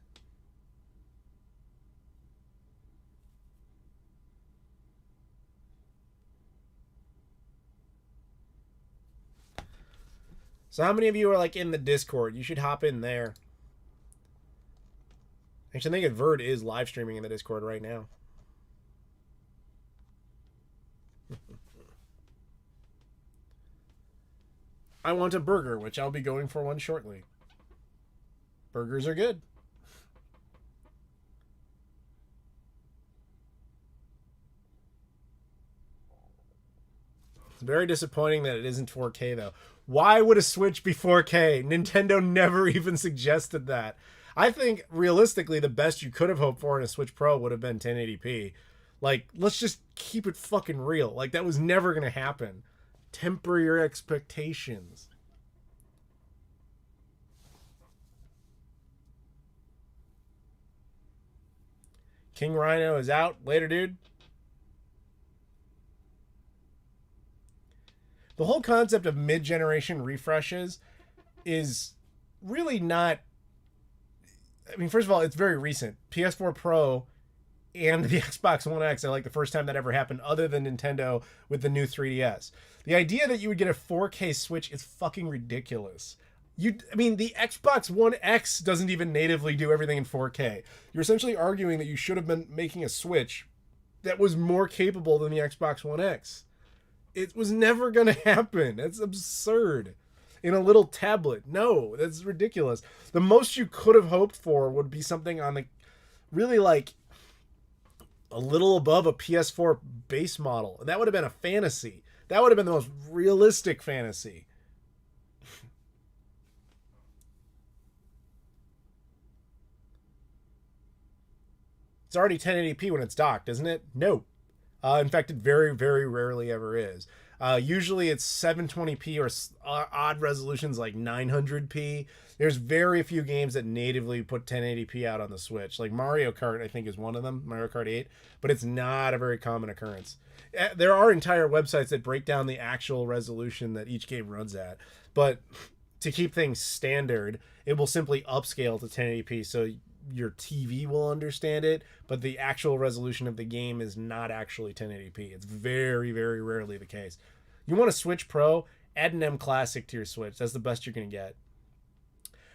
So how many of you are like in the Discord? You should hop in there. Actually, I think Verd is live streaming in the Discord right now. I want a burger, which I'll be going for one shortly. Burgers are good. It's very disappointing that it isn't 4K, though. Why would a Switch be 4K? Nintendo never even suggested that. I think, realistically, the best you could have hoped for in a Switch Pro would have been 1080p. Like, let's just keep it fucking real. Like, that was never going to happen. Temper your expectations. King Rhino is out. Later, dude. The whole concept of mid-generation refreshes is really not... I mean, first of all, it's very recent. PS4 Pro and the Xbox One X are like the first time that ever happened other than Nintendo with the new 3DS. The idea that you would get a 4K Switch is fucking ridiculous. I mean, the Xbox One X doesn't even natively do everything in 4K. You're essentially arguing that you should have been making a Switch that was more capable than the Xbox One X. It was never going to happen. That's absurd. In a little tablet. No, that's ridiculous. The most you could have hoped for would be something on the really like a little above a PS4 base model. And that would have been a fantasy. That would have been the most realistic fantasy. It's already 1080p when it's docked, isn't it? No. In fact, it very, very rarely ever is. Usually it's 720p or odd resolutions like 900p. There's very few games that natively put 1080p out on the Switch. Like Mario Kart, I think, is one of them, Mario Kart 8, but it's not a very common occurrence. There are entire websites that break down the actual resolution that each game runs at, but to keep things standard, it will simply upscale to 1080p, so your TV will understand it, but the actual resolution of the game is not actually 1080p. It's very, very rarely the case. You want a Switch Pro? Add an M Classic to your Switch. That's the best you're going to get.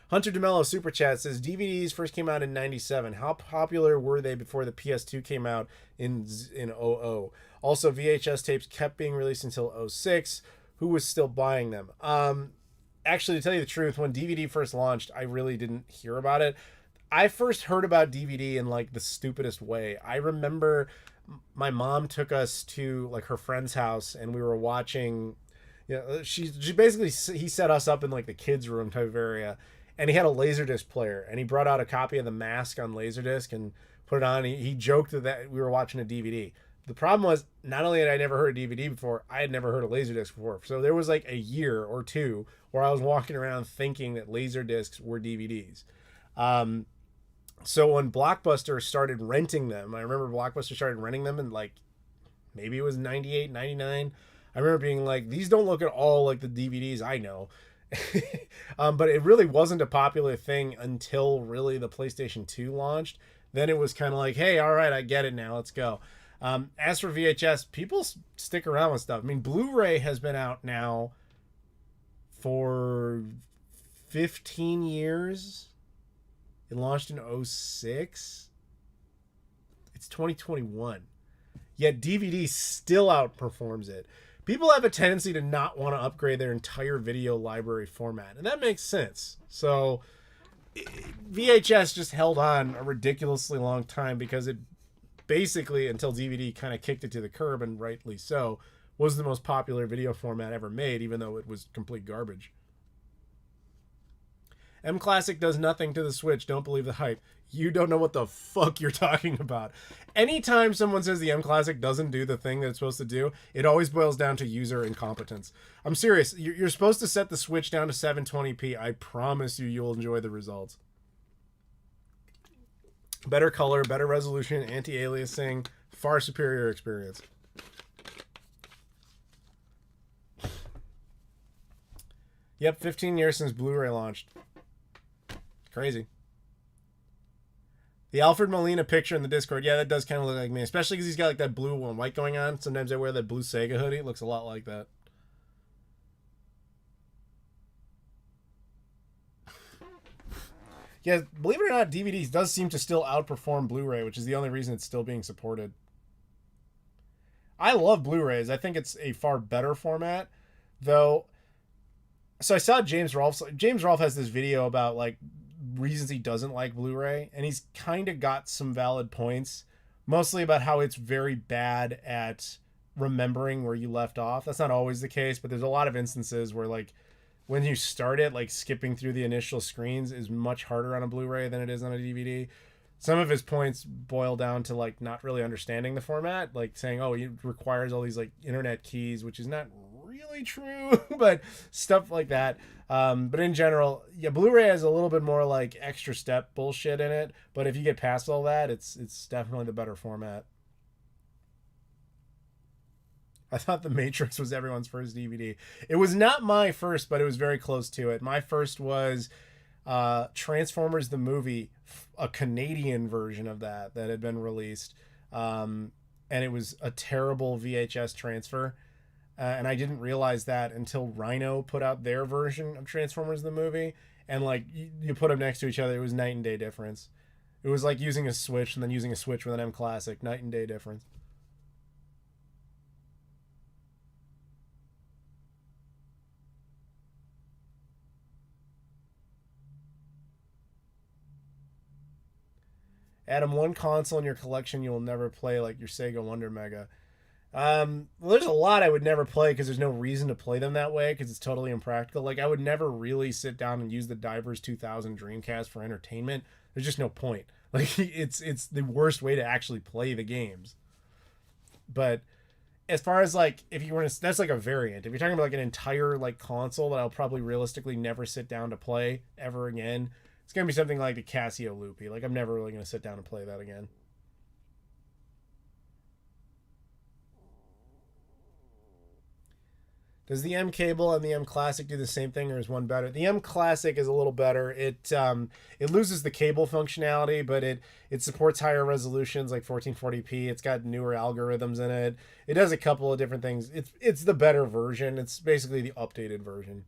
Hunter DeMello Super Chat says, DVDs first came out in 97. How popular were they before the PS2 came out in 00? Also, VHS tapes kept being released until 06. Who was still buying them? Actually, to tell you the truth, when DVD first launched, I really didn't hear about it. I first heard about DVD in like the stupidest way. I remember my mom took us to like her friend's house and we were watching, you know, she basically, he set us up in like the kids room type of area, and he had a Laserdisc player, and he brought out a copy of The Mask on Laserdisc and put it on. He joked that we were watching a DVD. The problem was, not only had I never heard a DVD before, I had never heard a Laserdisc before. So there was like a year or two where I was walking around thinking that Laserdiscs were DVDs. So when Blockbuster started renting them, I remember Blockbuster started renting them in like, maybe it was 98, 99. I remember being like, these don't look at all like the DVDs I know. But it really wasn't a popular thing until really the PlayStation 2 launched. Then it was kind of like, hey, all right, I get it now. Let's go. As for VHS, people stick around with stuff. I mean, Blu-ray has been out now for 15 years. It launched in 06. It's 2021. Yet DVD still outperforms it. People have a tendency to not want to upgrade their entire video library format, and that makes sense. So VHS just held on a ridiculously long time because it basically, until DVD kind of kicked it to the curb, and rightly so, was the most popular video format ever made, even though it was complete garbage. M Classic does nothing to the Switch. Don't believe the hype. You don't know what the fuck you're talking about. Anytime someone says the M Classic doesn't do the thing that it's supposed to do, it always boils down to user incompetence. I'm serious. You're supposed to set the Switch down to 720p. I promise you'll enjoy the results. Better color, better resolution, anti-aliasing, far superior experience. Yep, 15 years since Blu-ray launched. Crazy. The Alfred Molina picture in the Discord, yeah, that does kind of look like me, especially because he's got like that blue and white going on. Sometimes I wear that blue Sega hoodie. It looks a lot like that. Yeah, believe it or not, DVDs does seem to still outperform Blu-ray, which is the only reason it's still being supported. I love Blu-rays. I think it's a far better format, though. So I saw James Rolfe. James Rolfe has this video about like reasons he doesn't like Blu-ray, and he's kind of got some valid points, mostly about how it's very bad at remembering where you left off. That's not always the case, but there's a lot of instances where like when you start it, like skipping through the initial screens is much harder on a Blu-ray than it is on a DVD. Some of his points boil down to like not really understanding the format, like saying, oh, it requires all these like internet keys, which is not really true, but stuff like that. But in general, yeah, Blu-ray has a little bit more like extra step bullshit in it, but if you get past all that, it's definitely the better format. I thought The Matrix was everyone's first DVD. It was not my first, but it was very close to it. My first was Transformers the movie, a Canadian version of that had been released, and it was a terrible VHS transfer. And I didn't realize that until Rhino put out their version of Transformers the movie, and like you put them next to each other, it was night and day difference. It was like using a Switch and then using a Switch with an M Classic, night and day difference. Adam, one console in your collection you will never play, like your Sega Wonder Mega. Well, there's a lot I would never play because there's no reason to play them that way because it's totally impractical. Like, I would never really sit down and use the Divers 2000 Dreamcast for entertainment. There's just no point. Like, it's the worst way to actually play the games. But as far as like if you were to, that's like a variant. If you're talking about like an entire like console that I'll probably realistically never sit down to play ever again, it's gonna be something like the Casio Loopy. Like I'm never really gonna sit down and play that again. Does the M cable and the M Classic do the same thing, or is one better? The M Classic is a little better. It loses the cable functionality, but it supports higher resolutions like 1440p. It's got newer algorithms in it. It does a couple of different things. It's the better version. It's basically the updated version.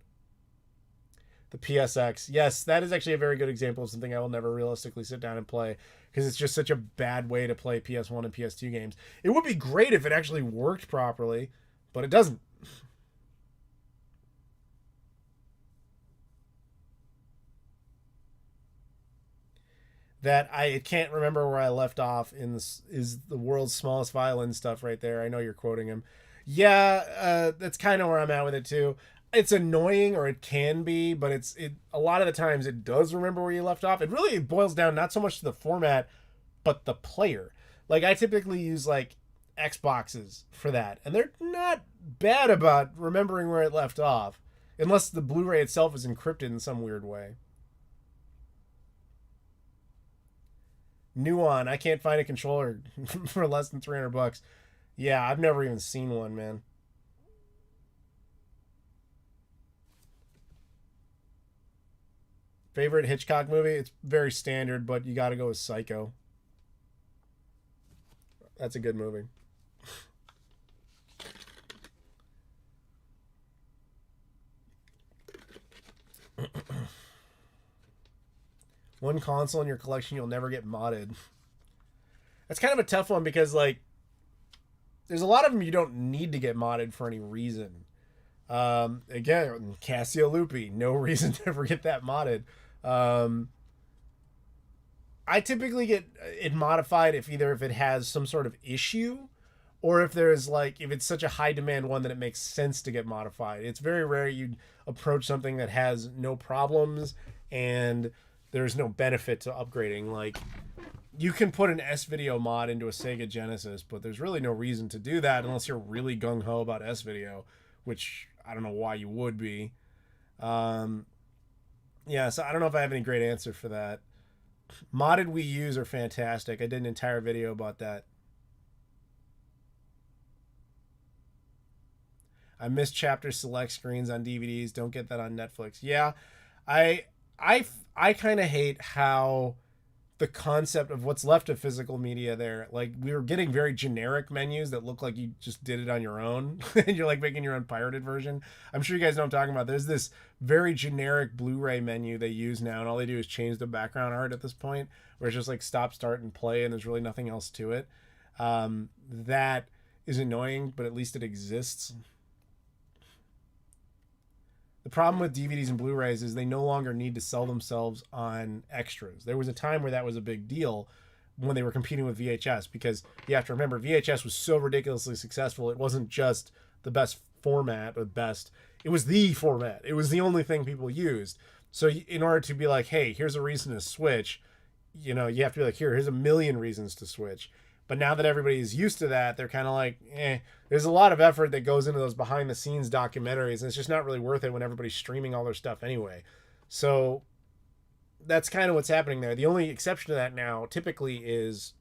The PSX, yes, that is actually a very good example of something I will never realistically sit down and play because it's just such a bad way to play PS1 and PS2 games. It would be great if it actually worked properly, but it doesn't. That I can't remember where I left off in this is the world's smallest violin stuff right there. I know you're quoting him. Yeah, that's kind of where I'm at with it too. It's annoying, or it can be, but it a lot of the times it does remember where you left off. It really boils down not so much to the format, but the player. Like I typically use like Xboxes for that, and they're not bad about remembering where it left off, unless the Blu-ray itself is encrypted in some weird way. Nuon, I can't find a controller for less than $300. Yeah, I've never even seen one, man. Favorite Hitchcock movie? It's very standard, but you got to go with Psycho. That's a good movie. One console in your collection you'll never get modded. That's kind of a tough one because like there's a lot of them you don't need to get modded for any reason. Again, Casio Loopy, no reason to ever get that modded. Um, I typically get it modified if it has some sort of issue, or if there's like if it's such a high demand one that it makes sense to get modified. It's very rare you'd approach something that has no problems and there's no benefit to upgrading. Like you can put an S video mod into a Sega Genesis, but there's really no reason to do that unless you're really gung ho about S video, which I don't know why you would be. Um, yeah, so I don't know if I have any great answer for that. Modded Wii U's are fantastic. I did an entire video about that. I miss chapter select screens on DVDs. Don't get that on Netflix. Yeah, I I kind of hate how the concept of what's left of physical media there, like we were getting very generic menus that look like you just did it on your own and you're like making your own pirated version. I'm sure you guys know what I'm talking about. There's this very generic Blu-ray menu they use now, and all they do is change the background art at this point, where it's just like stop, start, and play, and there's really nothing else to it. That is annoying, but at least it exists. The problem with DVDs and Blu-rays is they no longer need to sell themselves on extras. There was a time where that was a big deal when they were competing with VHS, because you have to remember VHS was so ridiculously successful. It wasn't just the best format or best, it was the format. It was the only thing people used. So in order to be like, hey, here's a reason to switch, you know, you have to be like, here's a million reasons to switch. But now that everybody's used to that, they're kind of like, there's a lot of effort that goes into those behind the scenes documentaries, and it's just not really worth it when everybody's streaming all their stuff anyway. So that's kind of what's happening there. The only exception to that now typically is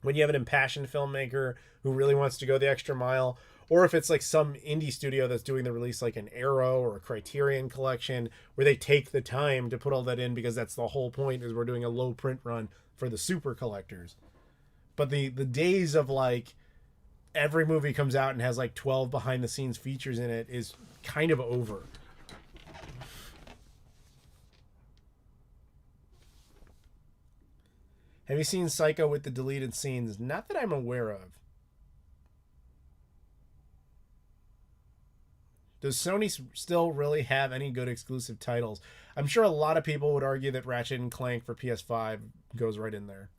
when you have an impassioned filmmaker who really wants to go the extra mile, or if it's like some indie studio that's doing the release like an Arrow or a Criterion collection where they take the time to put all that in, because that's the whole point, is we're doing a low print run for the super collectors. But the days of like every movie comes out and has like 12 behind the scenes features in it is kind of over. Have you seen Psycho with the deleted scenes? Not that I'm aware of. Does Sony still really have any good exclusive titles? I'm sure a lot of people would argue that Ratchet and Clank for PS5 goes right in there.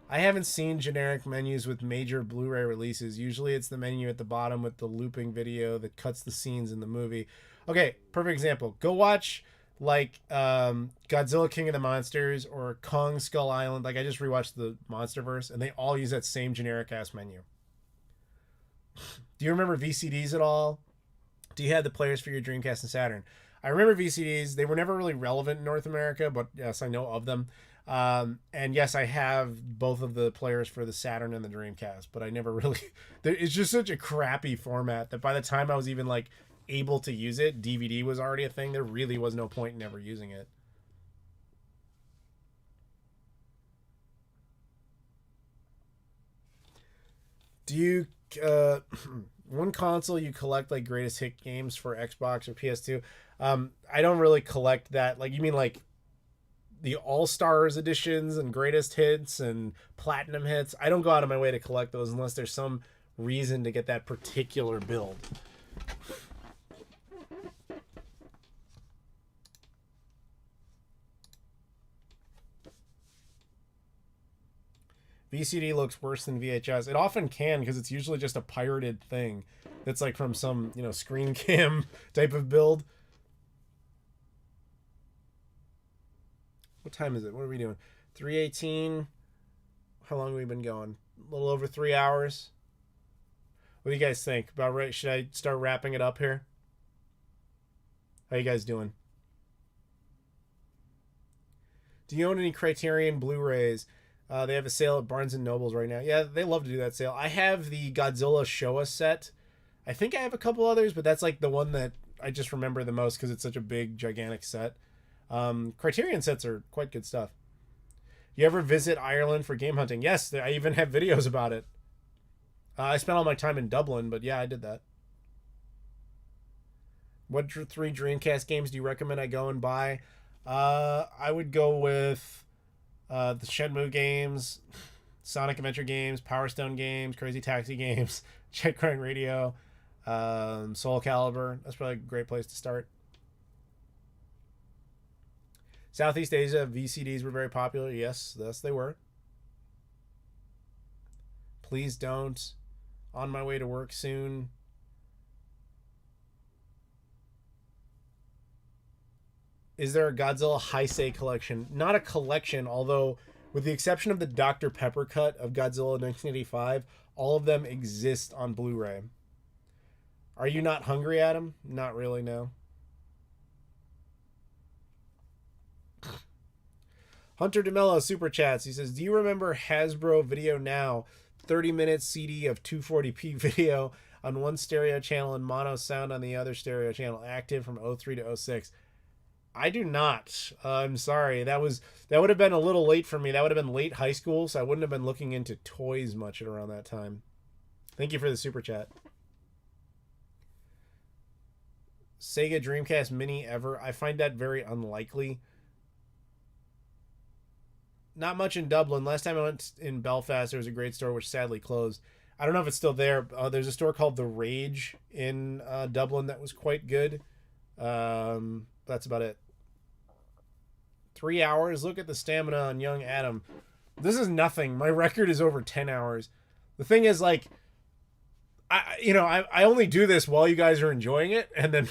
I haven't seen generic menus with major Blu-ray releases. Usually it's the menu at the bottom with the looping video that cuts the scenes in the movie. Okay, perfect example. Go watch like Godzilla King of the Monsters or Kong Skull Island. Like I just rewatched the MonsterVerse, and they all use that same generic ass menu. Do you remember VCDs at all? Do you have the players for your Dreamcast and Saturn? I remember VCDs. They were never really relevant in North America, but yes, I know of them. And yes, I have both of the players for the Saturn and the Dreamcast, but I never really. It's just such a crappy format that by the time I was even like able to use it, DVD was already a thing. There really was no point in ever using it. Do you one console you collect like greatest hit games for Xbox or PS2? I don't really collect that. Like you mean like the All Stars editions and greatest hits and platinum hits? I don't go out of my way to collect those unless there's some reason to get that particular build. VCD looks worse than VHS. It often can because it's usually just a pirated thing that's like from some, screen cam type of build. What time is it? What are we doing? 3:18. How long have we been going? A little over 3 hours. What do you guys think? About right? Should I start wrapping it up here? How you guys doing? Do you own any Criterion Blu-rays? They have a sale at Barnes and Nobles right now. Yeah, they love to do that sale. I have the Godzilla Showa set. I think I have a couple others, but that's like the one that I just remember the most because it's such a big, gigantic set. Criterion sets are quite good stuff. You ever visit Ireland for game hunting? Yes, I even have videos about it. I spent all my time in Dublin, but yeah, I did that. What three Dreamcast games do you recommend I go and buy? I would go with the Shenmue games, Sonic Adventure games, Power Stone games, Crazy Taxi games, Jet Crying Radio, Soul Calibur. That's probably a great place to start. Southeast Asia VCDs were very popular. Yes, they were. Please don't. On my way to work soon. Is there a Godzilla Heisei collection? Not a collection, although with the exception of the Dr. Pepper cut of Godzilla 1985, all of them exist on Blu-ray. Are you not hungry, Adam? Not really, no. Hunter DeMello super chats. He says, do you remember Hasbro Video Now? 30-minute CD of 240p video on one stereo channel and mono sound on the other stereo channel, active from 03 to 06. I do not. I'm sorry. That would have been a little late for me. That would have been late high school, so I wouldn't have been looking into toys much at around that time. Thank you for the super chat. Sega Dreamcast Mini ever? I find that very unlikely. Not much in Dublin. Last time I went in Belfast, there was a great store which sadly closed. I don't know if it's still there. There's a store called The Rage in Dublin that was quite good. That's about it. 3 hours. Look at the stamina on young Adam. This is nothing. My record is over 10 hours. The thing is, like, I only do this while you guys are enjoying it, and then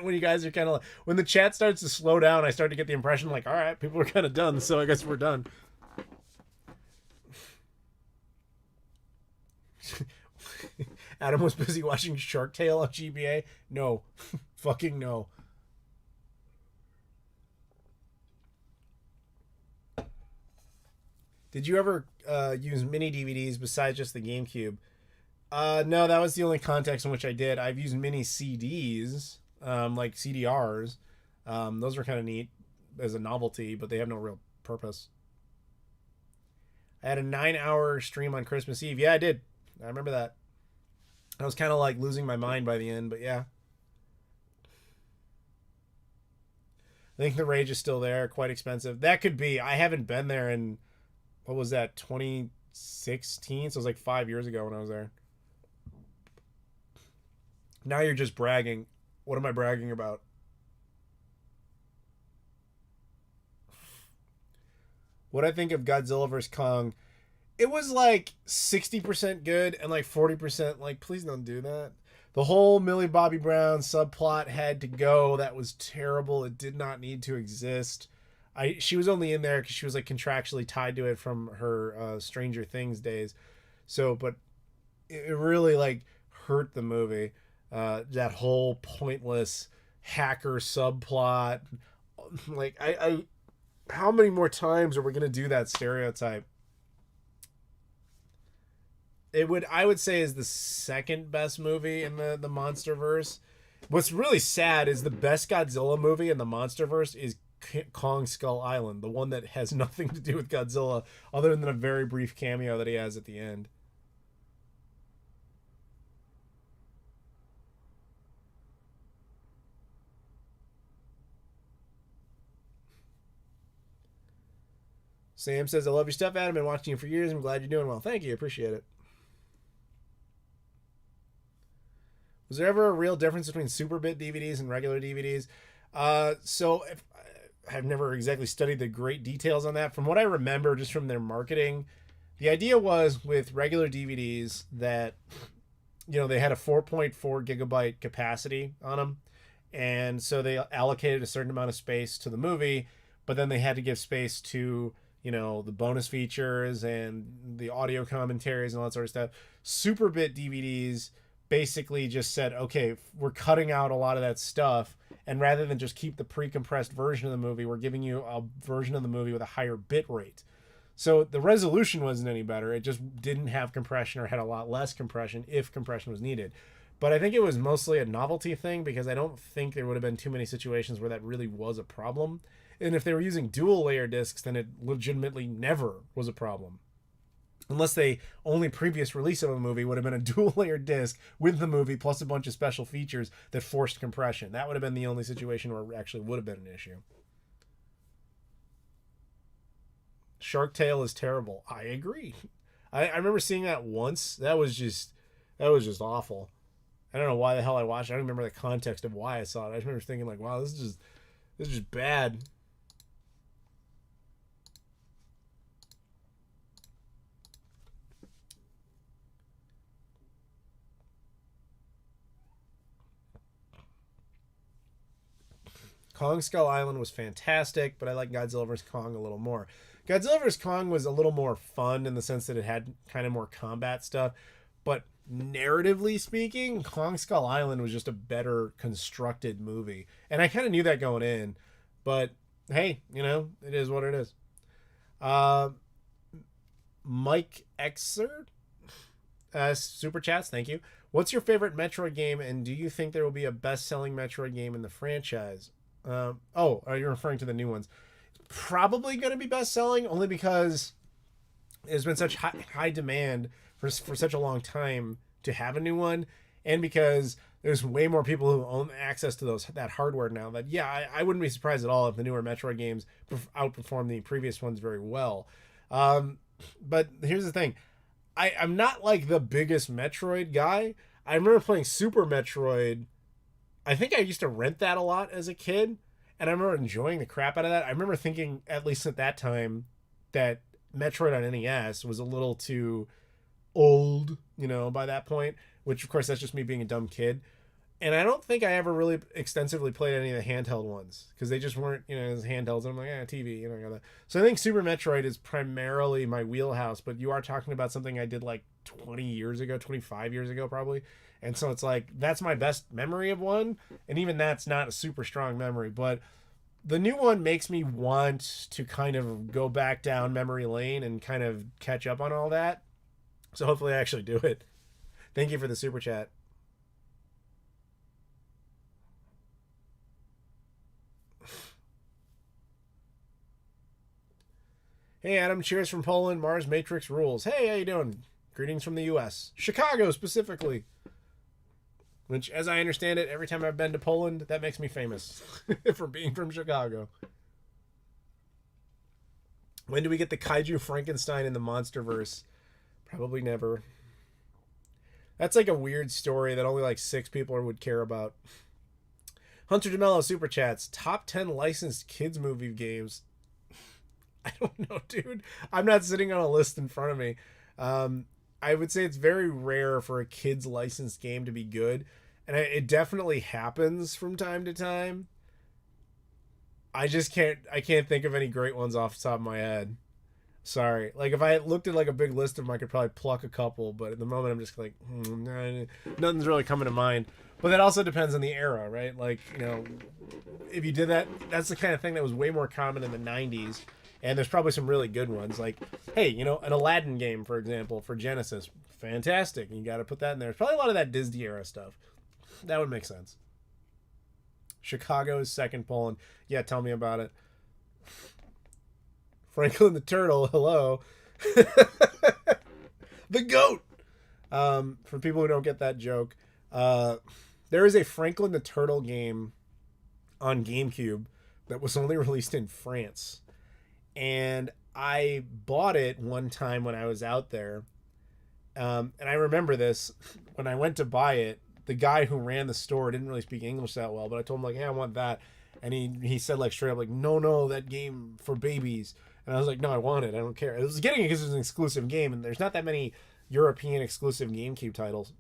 when you guys are kind of when the chat starts to slow down, I start to get the impression like, all right, people are kind of done, so I guess we're done. Adam was busy watching Shark Tale on GBA. No, fucking no. Did you ever use mini DVDs besides just the GameCube? No, that was the only context in which I did. I've used mini CDs, like CDRs. Those were kind of neat as a novelty, but they have no real purpose. I had a 9-hour stream on Christmas Eve. Yeah, I did. I remember that. I was kind of like losing my mind by the end, but yeah. I think the Rage is still there. Quite expensive. That could be. I haven't been there in, what was that, 2016? So it was like 5 years ago when I was there. Now you're just bragging. What am I bragging about? What I think of Godzilla vs. Kong, it was like 60% good and like 40% like, please don't do that. The whole Millie Bobby Brown subplot had to go. That was terrible. It did not need to exist. She was only in there because she was like contractually tied to it from her Stranger Things days. So, but it really like hurt the movie. That whole pointless hacker subplot. Like I how many more times are we gonna do that stereotype? I would say is the second best movie in the MonsterVerse. What's really sad is the best Godzilla movie in the MonsterVerse is Kong Skull Island, the one that has nothing to do with Godzilla other than a very brief cameo that he has at the end. Sam says, I love your stuff, Adam. I've been watching you for years. I'm glad you're doing well. Thank you. Appreciate it. Was there ever a real difference between Super Bit DVDs and regular DVDs? I've never exactly studied the great details on that. From what I remember, just from their marketing, the idea was with regular DVDs that, you know, they had a 4.4 gigabyte capacity on them. And so they allocated a certain amount of space to the movie, but then they had to give space to, you know, the bonus features and the audio commentaries and all that sort of stuff. Super Bit DVDs basically just said, okay, we're cutting out a lot of that stuff, and rather than just keep the pre-compressed version of the movie, we're giving you a version of the movie with a higher bit rate. So the resolution wasn't any better. It just didn't have compression or had a lot less compression if compression was needed. But I think it was mostly a novelty thing because I don't think there would have been too many situations where that really was a problem. And if they were using dual layer discs, then it legitimately never was a problem. Unless they only previous release of a movie would have been a dual layer disc with the movie plus a bunch of special features that forced compression. That would have been the only situation where it actually would have been an issue. Shark Tale is terrible. I agree. I remember seeing that once. That was just awful. I don't know why the hell I watched it. I don't remember the context of why I saw it. I just remember thinking like, wow, this is just bad. Kong Skull Island was fantastic, but I like Godzilla vs. Kong a little more. Godzilla vs. Kong was a little more fun in the sense that it had kind of more combat stuff, but narratively speaking, Kong Skull Island was just a better constructed movie. And I kind of knew that going in, but hey, you know, it is what it is. Uh, Mike Exer, super chats, thank you. What's your favorite Metroid game, and do you think there will be a best-selling Metroid game in the franchise? Are you referring to the new ones? Probably going to be best-selling, only because there's been such high demand for such a long time to have a new one, and because there's way more people who own access to that hardware now. That I wouldn't be surprised at all if the newer Metroid games outperform the previous ones very well. But here's the thing. I'm not like the biggest Metroid guy. I remember playing Super Metroid. I think I used to rent that a lot as a kid, and I remember enjoying the crap out of that. I remember thinking, at least at that time, that Metroid on NES was a little too old, you know, by that point, which of course that's just me being a dumb kid. And I don't think I ever really extensively played any of the handheld ones because they just weren't, you know, as handhelds. And I'm like, TV, you know. So I think Super Metroid is primarily my wheelhouse, but you are talking about something I did like 20 years ago, 25 years ago, probably. And so it's like, that's my best memory of one. And even that's not a super strong memory, but the new one makes me want to kind of go back down memory lane and kind of catch up on all that. So hopefully I actually do it. Thank you for the super chat. Hey Adam, cheers from Poland. Mars Matrix rules. Hey, how you doing? Greetings from the U.S. Chicago specifically. Which, as I understand it, every time I've been to Poland, that makes me famous for being from Chicago. When do we get the Kaiju Frankenstein in the MonsterVerse? Probably never. That's like a weird story that only like 6 people would care about. Hunter DeMello super chats. Top 10 licensed kids movie games. I don't know, dude. I'm not sitting on a list in front of me. I would say it's very rare for a kid's licensed game to be good. And it definitely happens from time to time. I just can't think of any great ones off the top of my head. Sorry. Like, if I looked at, like, a big list of them, I could probably pluck a couple, but at the moment I'm just like, nothing's really coming to mind. But that also depends on the era, right? Like, if you did that, that's the kind of thing that was way more common in the 90s, and there's probably some really good ones. Like, hey, an Aladdin game, for example, for Genesis. Fantastic. You got to put that in there. There's probably a lot of that Disney era stuff. That would make sense. Chicago is second Poland. Yeah, tell me about it. Franklin the Turtle, hello. The goat. For people who don't get that joke, there is a Franklin the Turtle game on GameCube that was only released in France. And I bought it one time when I was out there. And I remember this. When I went to buy it, the guy who ran the store didn't really speak English that well, but I told him, like, hey, I want that. And he said, like, straight up, like, no, that game for babies. And I was like, no, I want it. I don't care. I was getting it because it was an exclusive game, and there's not that many European exclusive GameCube titles.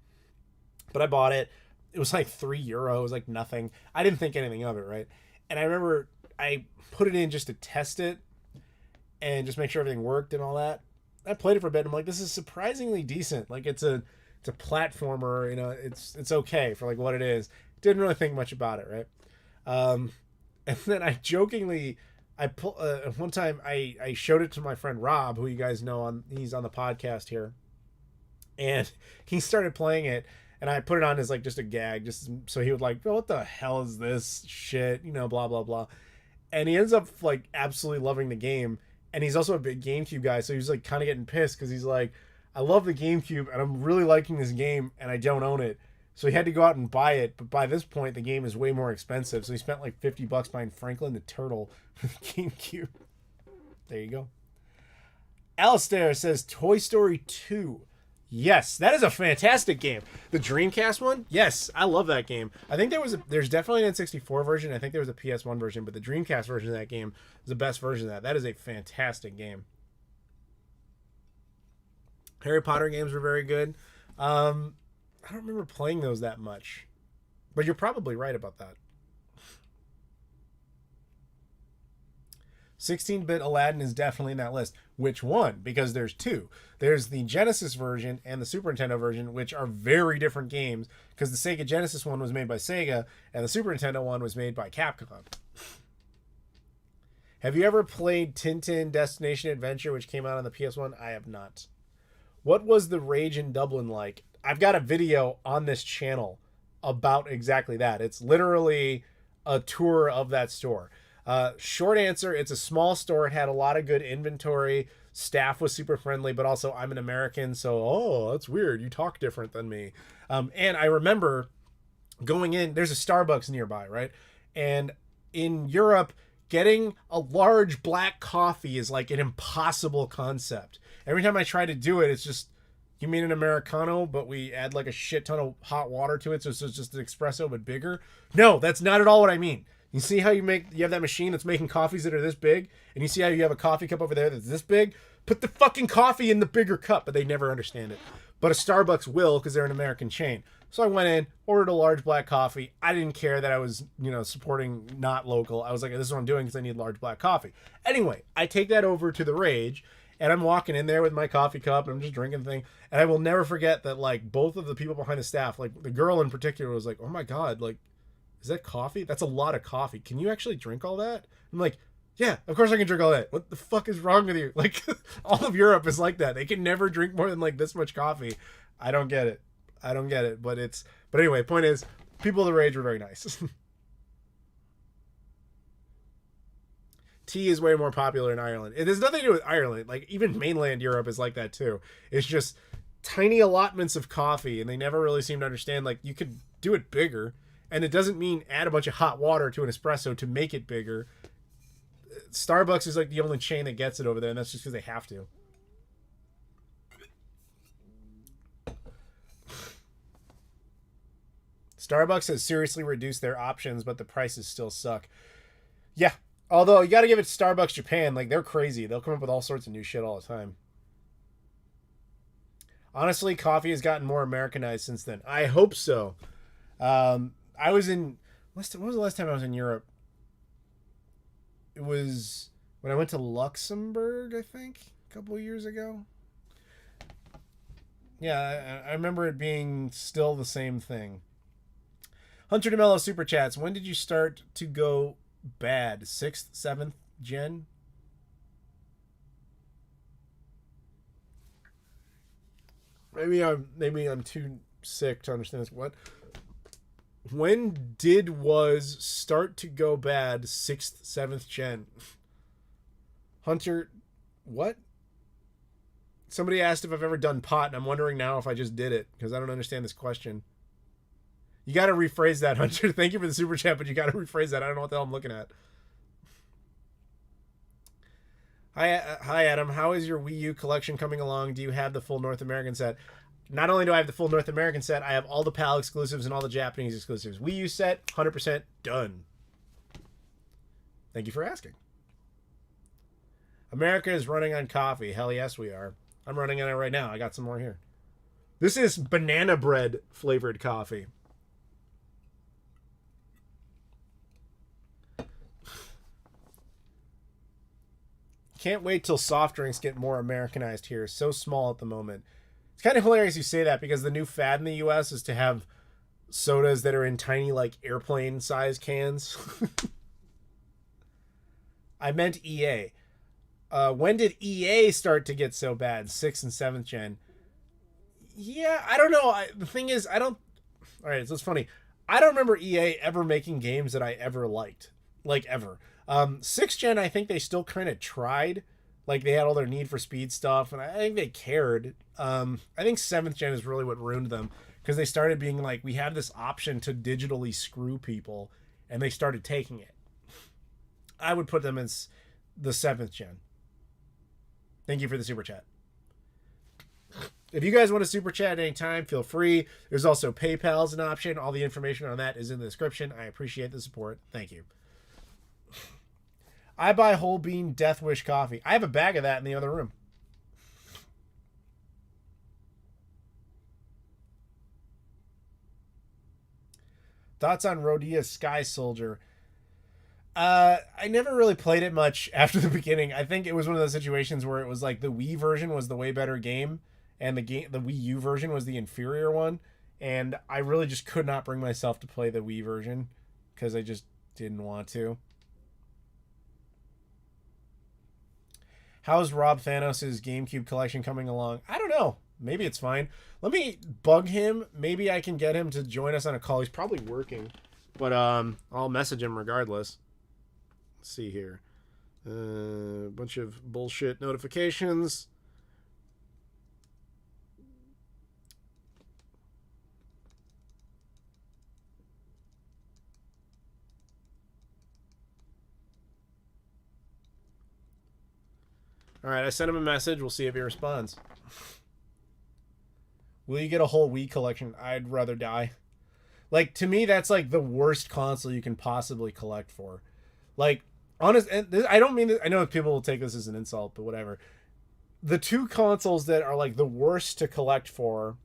But I bought it. It was like €3. It was like nothing. I didn't think anything of it, right? And I remember I put it in just to test it and just make sure everything worked and all that. I played it for a bit, and I'm like, this is surprisingly decent. Like, it's a platformer, it's okay for, like, what it is. Didn't really think much about it, right? And then I jokingly, one time I showed it to my friend Rob, who you guys know, he's on the podcast here, and he started playing it, and I put it on as, like, just a gag, just so he would, like, oh, what the hell is this shit, blah blah blah. And he ends up, like, absolutely loving the game, and he's also a big GameCube guy, so he's, like, kind of getting pissed because he's like, I love the GameCube, and I'm really liking this game, and I don't own it. So he had to go out and buy it, but by this point, the game is way more expensive. So he spent like $50 buying Franklin the Turtle for the GameCube. There you go. Alistair says Toy Story 2. Yes, that is a fantastic game. The Dreamcast one? Yes, I love that game. I think there's definitely an N64 version. I think there was a PS1 version, but the Dreamcast version of that game is the best version of that. That is a fantastic game. Harry Potter games were very good. I don't remember playing those that much, but you're probably right about that. 16-bit Aladdin is definitely in that list. Which one? Because there's two. There's the Genesis version and the Super Nintendo version, which are very different games, because the Sega Genesis one was made by Sega and the Super Nintendo one was made by Capcom. Have you ever played Tintin Destination Adventure, which came out on the PS1? I have not. What was the rage in Dublin like? I've got a video on this channel about exactly that. It's literally a tour of that store. Short answer, it's a small store. It had a lot of good inventory. Staff was super friendly, but also I'm an American, so, that's weird. You talk different than me. And I remember going in, there's a Starbucks nearby, right? And in Europe, getting a large black coffee is like an impossible concept. Every time I try to do it, it's just, you mean an Americano, but we add like a shit ton of hot water to it, so it's just an espresso, but bigger? No, that's not at all what I mean. You see how you have that machine that's making coffees that are this big, and you see how you have a coffee cup over there that's this big? Put the fucking coffee in the bigger cup, but they never understand it. But a Starbucks will, because they're an American chain. So I went in, ordered a large black coffee. I didn't care that I was, supporting not local. I was like, this is what I'm doing because I need large black coffee. Anyway, I take that over to the Rage, and I'm walking in there with my coffee cup, and I'm just drinking the thing. And I will never forget that, like, both of the people behind the staff, like, the girl in particular was like, oh my God, like, is that coffee? That's a lot of coffee. Can you actually drink all that? I'm like, yeah, of course I can drink all that. What the fuck is wrong with you? Like, all of Europe is like that. They can never drink more than, like, this much coffee. I don't get it. But anyway, point is, people of the Rage were very nice. Tea is way more popular in Ireland. It has nothing to do with Ireland. Like, even mainland Europe is like that too. It's just tiny allotments of coffee, and they never really seem to understand, like, you could do it bigger, and it doesn't mean add a bunch of hot water to an espresso to make it bigger. Starbucks is like the only chain that gets it over there, and that's just because they have to. Starbucks has seriously reduced their options, but the prices still suck. Yeah. Although, you got to give it to Starbucks Japan. Like, they're crazy. They'll come up with all sorts of new shit all the time. Honestly, coffee has gotten more Americanized since then. I hope so. I was in. When was the last time I was in Europe? It was when I went to Luxembourg, I think, a couple of years ago. Yeah, I remember it being still the same thing. Hunter DeMello super chats. When did you start to go bad? Sixth, seventh gen? Maybe I'm too sick to understand this. What? When did was start to go bad? Sixth, seventh gen. Hunter, what? Somebody asked if I've ever done pot, and I'm wondering now if I just did it because I don't understand this question. You got to rephrase that, Hunter. Thank you for the super chat, but you got to rephrase that. I don't know what the hell I'm looking at. Hi, Adam. How is your Wii U collection coming along? Do you have the full North American set? Not only do I have the full North American set, I have all the PAL exclusives and all the Japanese exclusives. Wii U set, 100% done. Thank you for asking. America is running on coffee. Hell yes, we are. I'm running on it right now. I got some more here. This is banana bread flavored coffee. Can't wait till soft drinks get more Americanized here. So small at the moment. It's kind of hilarious you say that because the new fad in the US is to have sodas that are in tiny, like, airplane size cans. I meant EA. When did EA start to get so bad? 6th and 7th gen. Yeah, I don't know. The thing is, I don't... Alright, so it's funny. I don't remember EA ever making games that I ever liked. Like, ever. 6th gen, I think they still kind of tried. Like, they had all their Need for Speed stuff, and I think they cared. I think 7th gen is really what ruined them, because they started being like, we have this option to digitally screw people, and they started taking it. I would put them as the 7th gen. Thank you for the super chat. If you guys want to super chat at any time, feel free. There's also PayPal as an option. All the information on that is in the description. I appreciate the support. Thank you. I buy whole bean Death Wish coffee. I have a bag of that in the other room. Thoughts on Rodea Sky Soldier? I never really played it much after the beginning. I think it was one of those situations where it was like the Wii version was the way better game, and the Wii U version was the inferior one, and I really just could not bring myself to play the Wii version because I just didn't want to. How's Rob Thanos' GameCube collection coming along? I don't know. Maybe it's fine. Let me bug him. Maybe I can get him to join us on a call. He's probably working, but I'll message him regardless. Let's see here. Bunch of bullshit notifications. All right, I sent him a message. We'll see if he responds. Will you get a whole Wii collection? I'd rather die. Like, to me, that's like the worst console you can possibly collect for. Like, honest, and this, I don't mean this, I know people will take this as an insult, but whatever. The two consoles that are like the worst to collect for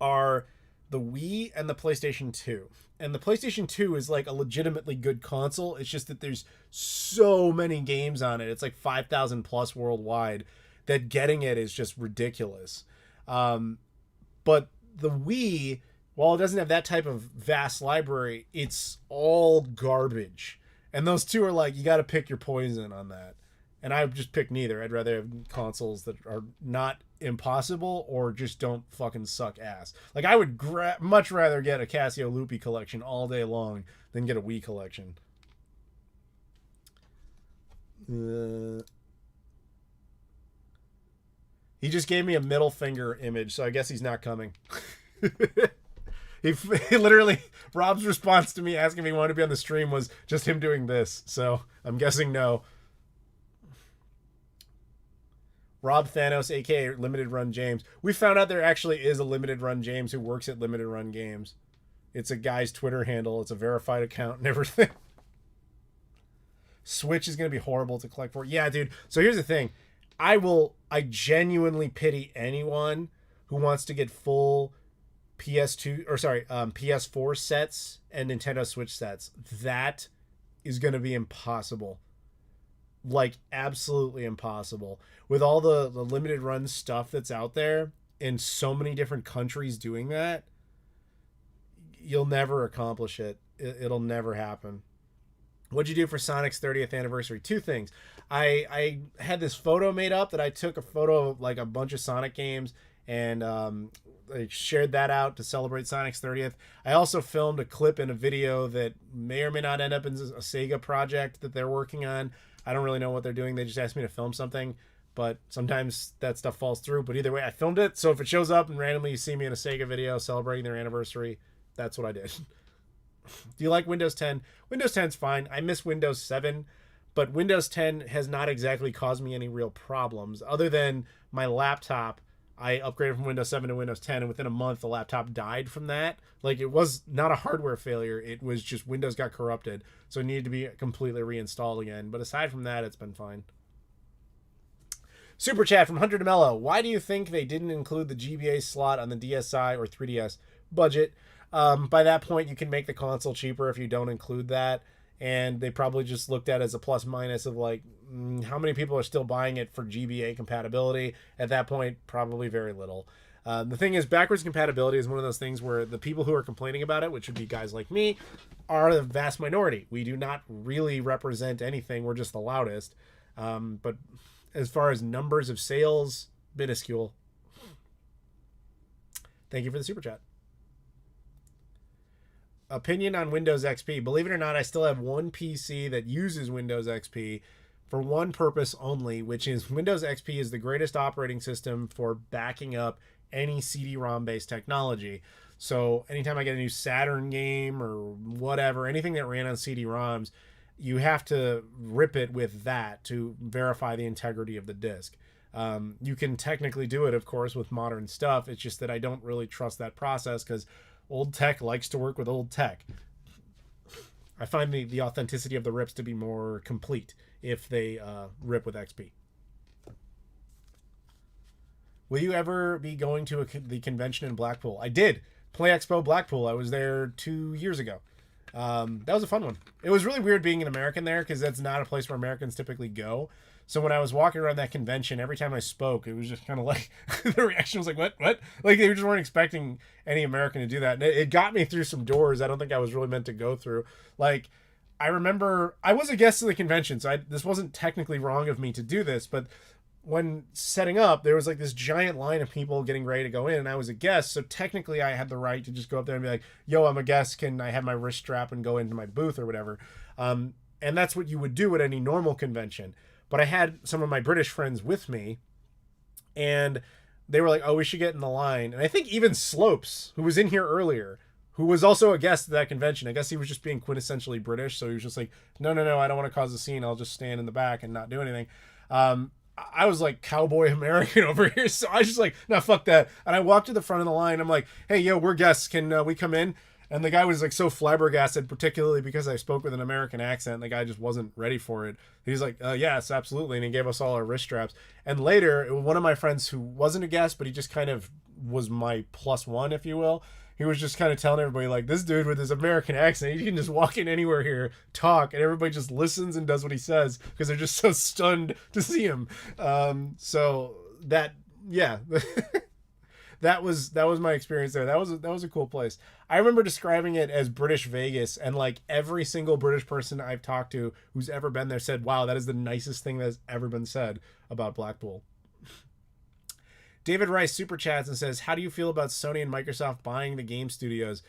are the Wii and the PlayStation 2. And the PlayStation 2 is like a legitimately good console. It's just that there's so many games on it. It's like 5,000 plus worldwide that getting it is just ridiculous. But the Wii, while it doesn't have that type of vast library, it's all garbage. And those two are like, you got to pick your poison on that. And I would just pick neither. I'd rather have consoles that are not impossible or just don't fucking suck ass. Like, I would much rather get a Casio Loopy collection all day long than get a Wii collection. He just gave me a middle finger image, so I guess he's not coming. He literally, Rob's response to me asking if he wanted to be on the stream was just him doing this. So I'm guessing no. Rob Thanos, aka Limited Run James. We found out there actually is a Limited Run James who works at Limited Run Games. It's a guy's Twitter handle. It's a verified account and everything. Switch is going to be horrible to collect for. Yeah, dude. So here's the thing. I genuinely pity anyone who wants to get full PS4 sets and Nintendo Switch sets. That is going to be impossible. Like, absolutely impossible. With all the limited run stuff that's out there in so many different countries doing that, you'll never accomplish it. It'll never happen. What'd you do for Sonic's 30th anniversary? Two things. I had this photo made up that I took a photo of like a bunch of Sonic games, and I shared that out to celebrate Sonic's 30th. I also filmed a clip and a video that may or may not end up in a Sega project that they're working on. I don't really know what they're doing. They just asked me to film something, but sometimes that stuff falls through. But either way, I filmed it. So if it shows up and randomly you see me in a Sega video celebrating their anniversary, that's what I did. Do you like Windows 10? Windows 10's fine. I miss Windows 7, but Windows 10 has not exactly caused me any real problems other than my laptop. I upgraded from Windows 7 to Windows 10, and within a month, the laptop died from that. Like, it was not a hardware failure. It was just Windows got corrupted, so it needed to be completely reinstalled again. But aside from that, it's been fine. Super chat from Hunter DeMello. Why do you think they didn't include the GBA slot on the DSi or 3DS budget? By that point, you can make the console cheaper if you don't include that. And they probably just looked at it as a plus minus of like, how many people are still buying it for GBA compatibility? At that point, probably very little. The thing is, backwards compatibility is one of those things where the people who are complaining about it, which would be guys like me, are the vast minority. We do not really represent anything. We're just the loudest. But as far as numbers of sales, minuscule. Thank you for the super chat. Opinion on Windows XP. Believe it or not, I still have one PC that uses Windows XP for one purpose only, which is Windows XP is the greatest operating system for backing up any CD-ROM based technology. So anytime I get a new Saturn game or whatever, anything that ran on CD-ROMs, you have to rip it with that to verify the integrity of the disk. You can technically do it, of course, with modern stuff. It's just that I don't really trust that process because old tech likes to work with old tech. I find the authenticity of the rips to be more complete if they rip with XP. Will you ever be going to the convention in Blackpool? I did. Play Expo Blackpool. I was there 2 years ago. That was a fun one. It was really weird being an American there because that's not a place where Americans typically go. So when I was walking around that convention, every time I spoke, it was just kind of like, the reaction was like, what? Like, they just weren't expecting any American to do that. And it got me through some doors I don't think I was really meant to go through. Like, I remember, I was a guest of the convention, so this wasn't technically wrong of me to do this, but when setting up, there was like this giant line of people getting ready to go in, and I was a guest, so technically I had the right to just go up there and be like, yo, I'm a guest, can I have my wrist strap and go into my booth or whatever? And that's what you would do at any normal convention. But I had some of my British friends with me, and they were like, oh, we should get in the line. And I think even Slopes, who was in here earlier, who was also a guest at that convention, I guess he was just being quintessentially British, so he was just like, no, I don't want to cause a scene, I'll just stand in the back and not do anything. I was like cowboy American over here, so I was just like, no, fuck that. And I walked to the front of the line, I'm like, hey, yo, we're guests, can we come in? And the guy was like so flabbergasted, particularly because I spoke with an American accent. The guy just wasn't ready for it. He's like, yes, absolutely. And he gave us all our wrist straps. And later, one of my friends who wasn't a guest, but he just kind of was my plus one, if you will. He was just kind of telling everybody, like, this dude with his American accent, he can just walk in anywhere here, talk, and everybody just listens and does what he says because they're just so stunned to see him. So that, yeah. That was my experience there. That was a cool place. I remember describing it as British Vegas, and like every single British person I've talked to who's ever been there said, wow, that is the nicest thing that's ever been said about Blackpool. David Rice super chats and says, how do you feel about Sony and Microsoft buying the game studios?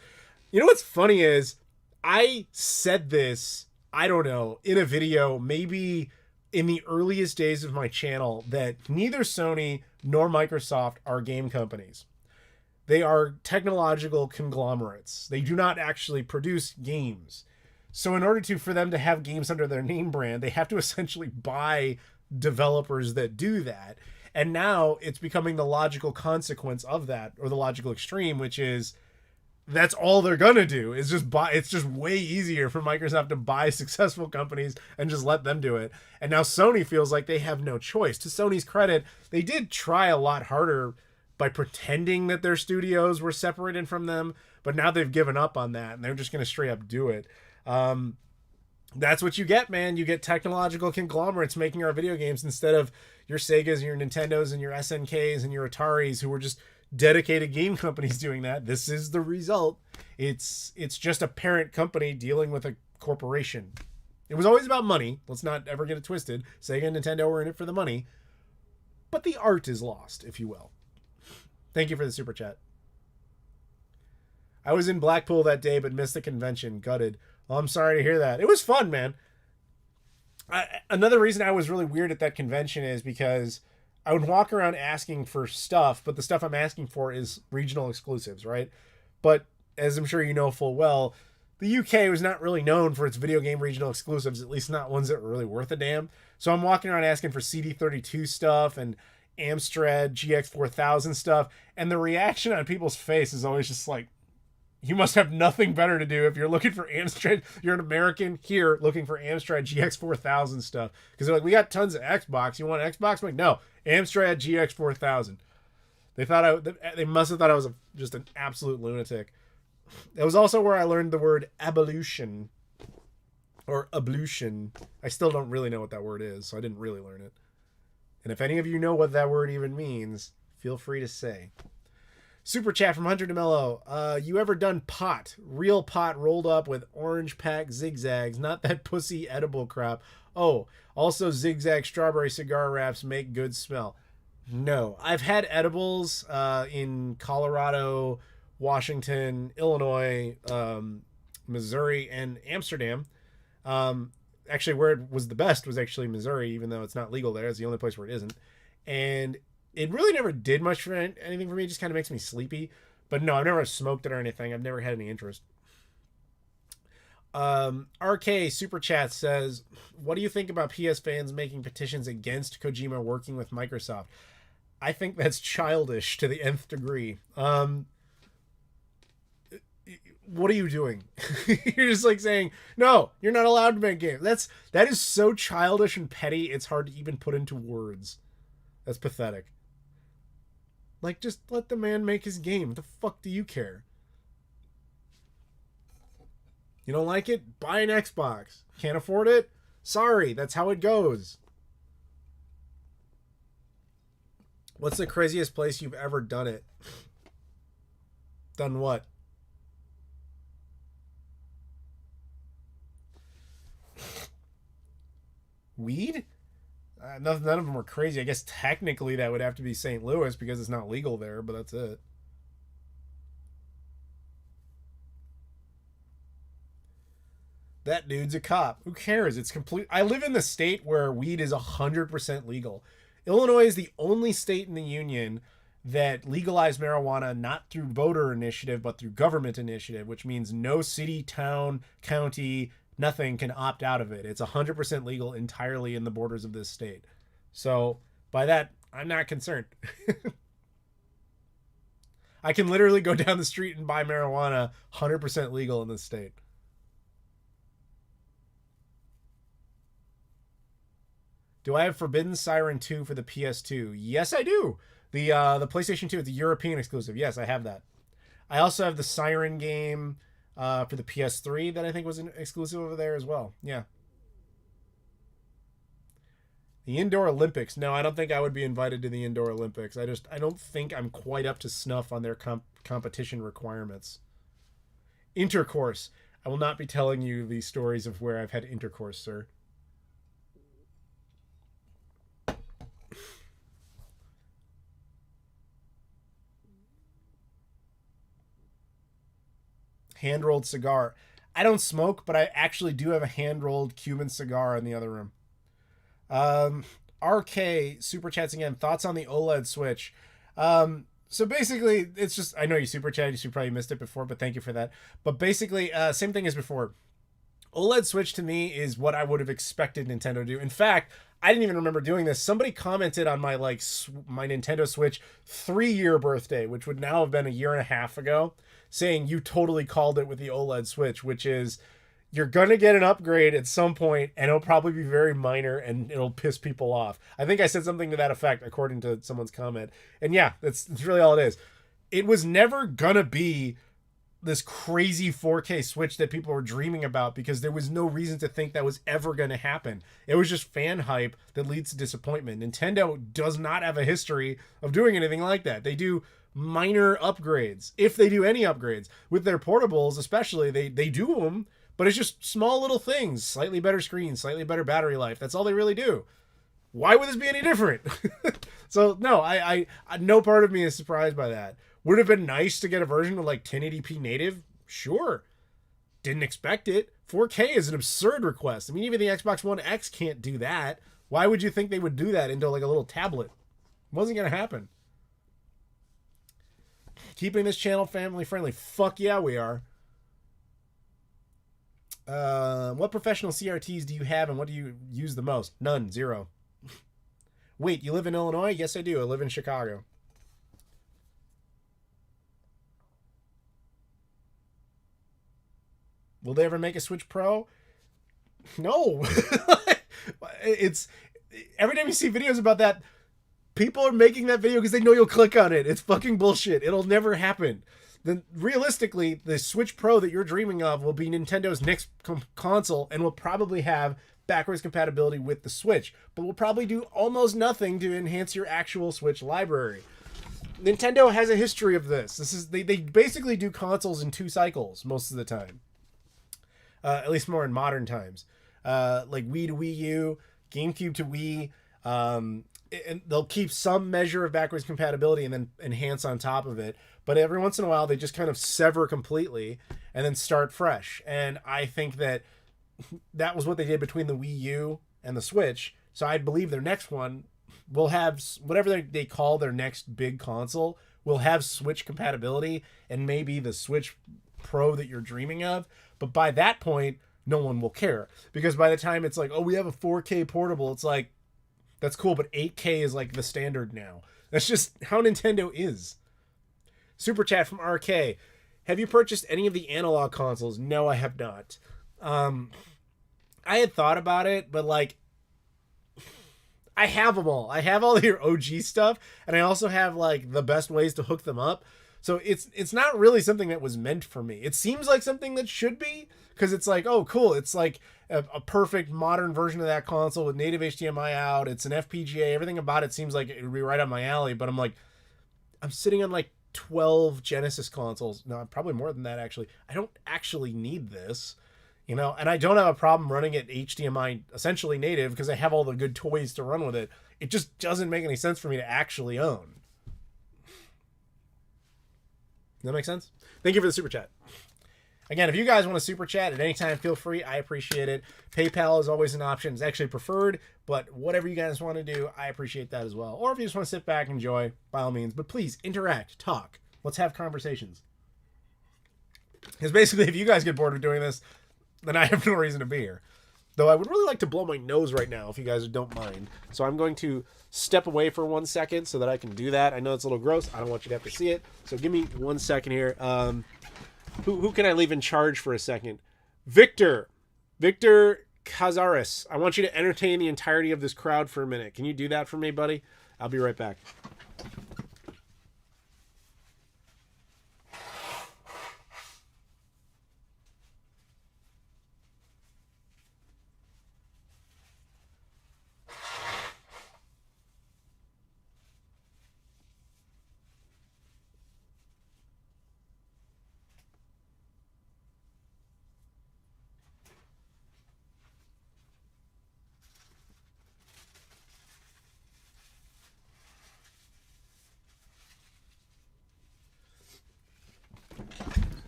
You know what's funny is I said this, I don't know, in a video, maybe in the earliest days of my channel, that neither Sony nor Microsoft are game companies. They are technological conglomerates. They do not actually produce games. So in order for them to have games under their name brand, they have to essentially buy developers that do that. And now it's becoming the logical consequence of that, or the logical extreme, which is that's all they're gonna do is just buy. It's just way easier for Microsoft to buy successful companies and just let them do it. And now Sony feels like they have no choice. To Sony's credit, they did try a lot harder by pretending that their studios were separated from them, but now they've given up on that and they're just going to straight up do it. That's what you get, man. You get technological conglomerates making our video games instead of your Segas and your Nintendos and your SNKs and your Ataris, who were just dedicated game companies doing that. This is the result. It's just a parent company dealing with a corporation. It was always about money. Let's not ever get it twisted. Sega and Nintendo were in it for the money. But the art is lost, if you will. Thank you for the super chat. I was in Blackpool that day, but missed the convention. Gutted. Oh, I'm sorry to hear that. It was fun, man. Another reason I was really weird at that convention is because I would walk around asking for stuff, but the stuff I'm asking for is regional exclusives, right? But as I'm sure you know full well, the UK was not really known for its video game regional exclusives, at least not ones that were really worth a damn. So I'm walking around asking for CD32 stuff and Amstrad GX4000 stuff, and the reaction on people's face is always just like, you must have nothing better to do if you're looking for Amstrad. You're an American here looking for Amstrad GX4000 stuff. Because they're like, we got tons of Xbox. You want Xbox? I'm like, no, Amstrad GX4000. They must have thought I was just an absolute lunatic. That was also where I learned the word abolition. Or ablution. I still don't really know what that word is, so I didn't really learn it. And if any of you know what that word even means, feel free to say. Super chat from Hunter DeMello. You ever done pot? Real pot rolled up with orange pack zigzags, not that pussy edible crap. Oh, also zigzag strawberry cigar wraps make good smell. No, I've had edibles in Colorado, Washington, Illinois, Missouri, and Amsterdam. Actually, where it was the best was actually Missouri, even though it's not legal there. It's the only place where it isn't. And it really never did much for anything for me. It just kind of makes me sleepy. But no, I've never smoked it or anything. I've never had any interest. RK Super Chat says, what do you think about PS fans making petitions against Kojima working with Microsoft? I think that's childish to the nth degree. What are you doing? You're just like saying, no, you're not allowed to make games. That is so childish and petty, it's hard to even put into words. That's pathetic. Like, just let the man make his game. What the fuck do you care? You don't like it? Buy an Xbox. Can't afford it? Sorry, that's how it goes. What's the craziest place you've ever done it? Done what? Weed? None of them were crazy. I guess technically that would have to be St. Louis because it's not legal there, but that's it. That dude's a cop. Who cares? It's complete. I live in the state where weed is 100% legal. Illinois is the only state in the union that legalized marijuana not through voter initiative, but through government initiative, which means no city, town, county, nothing can opt out of it. It's 100% legal entirely in the borders of this state. So by that, I'm not concerned. I can literally go down the street and buy marijuana 100% legal in this state. Do I have Forbidden Siren 2 for the PS2? Yes, I do. The PlayStation 2 is the European exclusive. Yes, I have that. I also have the Siren game for the PS3 that I think was an exclusive over there as well. Yeah. The Indoor Olympics. No, I don't think I would be invited to the Indoor Olympics. I don't think I'm quite up to snuff on their competition requirements. Intercourse. I will not be telling you the stories of where I've had intercourse, sir. Hand-rolled cigar. I don't smoke, but I actually do have a hand-rolled Cuban cigar in the other room. RK super chats again. Thoughts on the OLED Switch? So basically, it's just, I know you super chatted, you probably missed it before, but thank you for that. But basically, same thing as before. OLED Switch to me is what I would have expected Nintendo to do. In fact, I didn't even remember doing this. Somebody commented on my my Nintendo Switch 3-year birthday, which would now have been a year and a half ago, saying you totally called it with the OLED Switch, which is You're going to get an upgrade at some point, and it'll probably be very minor, and it'll piss people off. I think I said something to that effect, according to someone's comment. And yeah, that's really all it is. It was never going to be this crazy 4K Switch that people were dreaming about, because there was no reason to think that was ever going to happen. It was just fan hype that leads to disappointment. Nintendo does not have a history of doing anything like that. They do minor upgrades, if they do any upgrades. With their portables especially, they do them, but it's just small little things. Slightly better screen, slightly better battery life. That's all they really do. Why would this be any different? So no, I no part of me is surprised by that. Would it have been nice to get a version of like 1080p native? Sure. Didn't expect it. 4K is an absurd request. I mean, even the Xbox One X can't do that. Why would you think they would do that into like a little tablet? It wasn't going to happen. Keeping this channel family friendly. Fuck yeah, we are. What professional CRTs do you have, and what do you use the most? None. Zero. Wait, you live in Illinois? Yes, I do. I live in Chicago. Will they ever make a Switch Pro? No. It's every time you see videos about that, people are making that video because they know you'll click on it. It's fucking bullshit. It'll never happen. Then realistically, the Switch Pro that you're dreaming of will be Nintendo's next console, and will probably have backwards compatibility with the Switch, but will probably do almost nothing to enhance your actual Switch library. Nintendo has a history of this. They basically do consoles in 2 cycles most of the time. At least more in modern times. Like Wii to Wii U, GameCube to Wii. And they'll keep some measure of backwards compatibility and then enhance on top of it. But every once in a while, they just kind of sever completely and then start fresh. And I think that was what they did between the Wii U and the Switch. So I believe their next one will have whatever they call their next big console will have Switch compatibility, and maybe the Switch Pro that you're dreaming of. But by that point, no one will care, because by the time it's like, oh, we have a 4K portable, it's like, that's cool, but 8K is like the standard now. That's just how Nintendo is. Super chat from RK. Have you purchased any of the analog consoles? No, I have not. I had thought about it, but like, I have them all. I have all your OG stuff, and I also have like the best ways to hook them up. So it's not really something that was meant for me. It seems like something that should be, because it's like, oh, cool. It's like a perfect modern version of that console with native HDMI out. It's an FPGA. Everything about it seems like it would be right up my alley. But I'm like, I'm sitting on like 12 Genesis consoles. No, probably more than that, actually. I don't actually need this, you know, and I don't have a problem running it HDMI essentially native because I have all the good toys to run with it. It just doesn't make any sense for me to actually own. Does that make sense? Thank you for the super chat. Again, if you guys want to super chat at any time, feel free. I appreciate it. PayPal is always an option. It's actually preferred, but whatever you guys want to do, I appreciate that as well. Or if you just want to sit back and enjoy, by all means. But please, interact, talk. Let's have conversations. Because basically, if you guys get bored of doing this, then I have no reason to be here. Though I would really like to blow my nose right now, if you guys don't mind. So I'm going to step away for 1 second so that I can do that. I know it's a little gross. I don't want you to have to see it. So give me 1 second here. Who can I leave in charge for a second? Victor Cazares. I want you to entertain the entirety of this crowd for a minute. Can you do that for me, buddy? I'll be right back.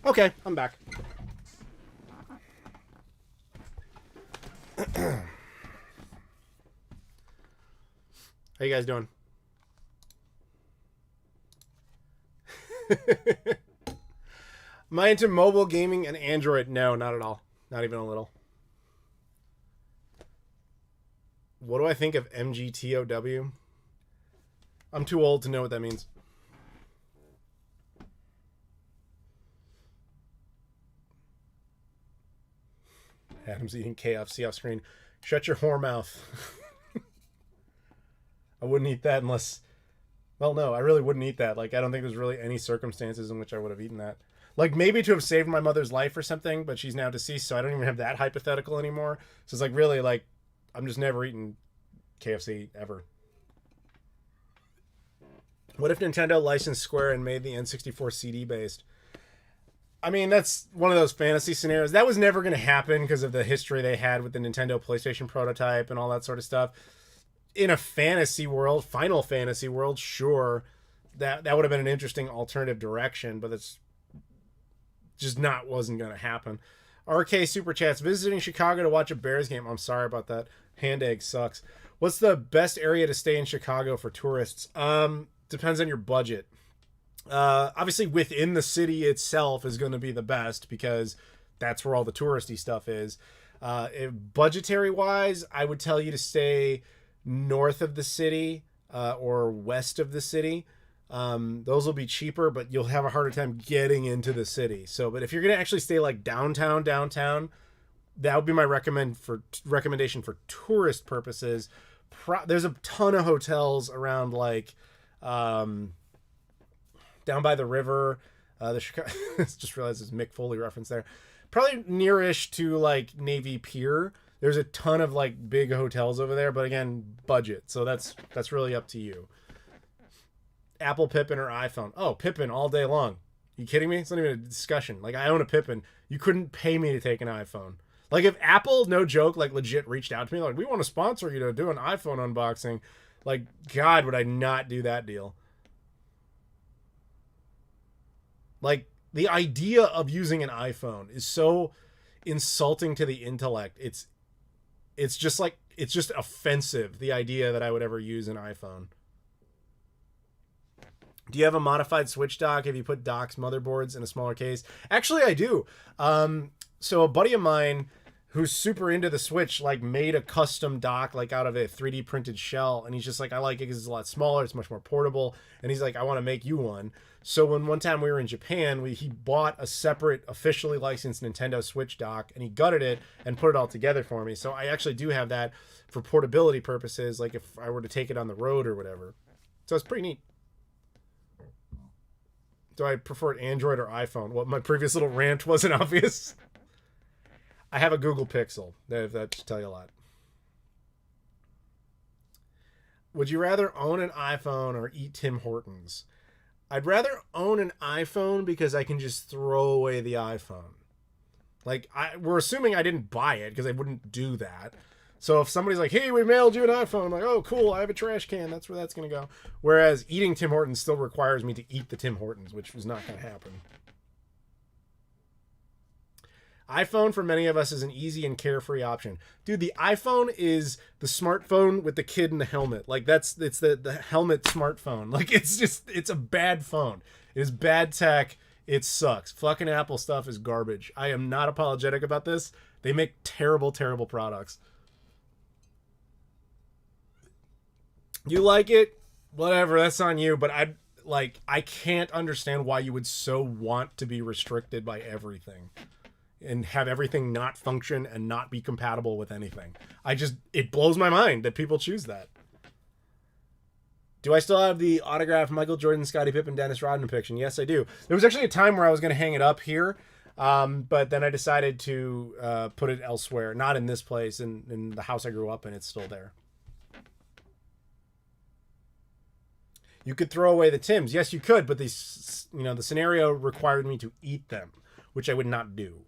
Okay, I'm back. How you guys doing? Am I into mobile gaming and Android? No, not at all. Not even a little. What do I think of MGTOW? I'm too old to know what that means. Adam's eating KFC off screen. Shut your whore mouth. I wouldn't eat that unless... Well, no, I really wouldn't eat that. Like, I don't think there's really any circumstances in which I would have eaten that. Like, maybe to have saved my mother's life or something, but she's now deceased, so I don't even have that hypothetical anymore. So it's like, really, like, I'm just never eating KFC ever. What if Nintendo licensed Square and made the N64 CD based? I mean, that's one of those fantasy scenarios. That was never going to happen because of the history they had with the Nintendo PlayStation prototype and all that sort of stuff. In a fantasy world, Final Fantasy world, sure, that would have been an interesting alternative direction, but it's just wasn't going to happen. RK Super Chats, visiting Chicago to watch a Bears game. I'm sorry about that. Hand egg sucks. What's the best area to stay in Chicago for tourists? Depends on your budget. Obviously, within the city itself is going to be the best because that's where all the touristy stuff is. Budgetary-wise, I would tell you to stay north of the city or west of the city. Those will be cheaper, but you'll have a harder time getting into the city. So, but if you're going to actually stay like downtown, that would be my recommendation for tourist purposes. There's a ton of hotels around like down by the river. The Chicago just realized there's Mick Foley reference there. Probably nearish to like Navy Pier. There's a ton of like big hotels over there, but again, budget. So that's really up to you. Apple, Pippin, or iPhone? Oh, Pippin all day long. You kidding me? It's not even a discussion. Like, I own a Pippin. You couldn't pay me to take an iPhone. Like, if Apple, no joke, like legit reached out to me, like, we want to sponsor you to do an iPhone unboxing. Like, God, would I not do that deal? Like, the idea of using an iPhone is so insulting to the intellect. It's just offensive, the idea that I would ever use an iPhone. Do you have a modified Switch dock? Have you put docks, motherboards in a smaller case? Actually, I do. So a buddy of mine who's super into the Switch, like, made a custom dock, like, out of a 3D printed shell. And he's just like, I like it because it's a lot smaller. It's much more portable. And he's like, I want to make you one. So when one time we were in Japan, he bought a separate officially licensed Nintendo Switch dock, and he gutted it and put it all together for me. So I actually do have that for portability purposes, like if I were to take it on the road or whatever. So it's pretty neat. Do I prefer Android or iPhone? Well, my previous little rant wasn't obvious. I have a Google Pixel. That should tell you a lot. Would you rather own an iPhone or eat Tim Hortons? I'd rather own an iPhone because I can just throw away the iPhone. Like, we're assuming I didn't buy it because I wouldn't do that. So if somebody's like, hey, we mailed you an iPhone, I'm like, oh, cool, I have a trash can. That's where that's going to go. Whereas eating Tim Hortons still requires me to eat the Tim Hortons, which was not going to happen. iPhone for many of us is an easy and carefree option. Dude, the iPhone is the smartphone with the kid in the helmet. Like, it's the helmet smartphone. Like, it's a bad phone. It is bad tech. It sucks. Fucking Apple stuff is garbage. I am not apologetic about this. They make terrible, terrible products. You like it? Whatever, that's on you. But I can't understand why you would so want to be restricted by everything and have everything not function and not be compatible with anything. It blows my mind that people choose that. Do I still have the autographed Michael Jordan, Scottie Pippen, Dennis Rodman picture? Yes, I do. There was actually a time where I was going to hang it up here, but then I decided to put it elsewhere. Not in this place, in the house I grew up in. It's still there. You could throw away the Tims. Yes, you could, but the scenario required me to eat them, which I would not do.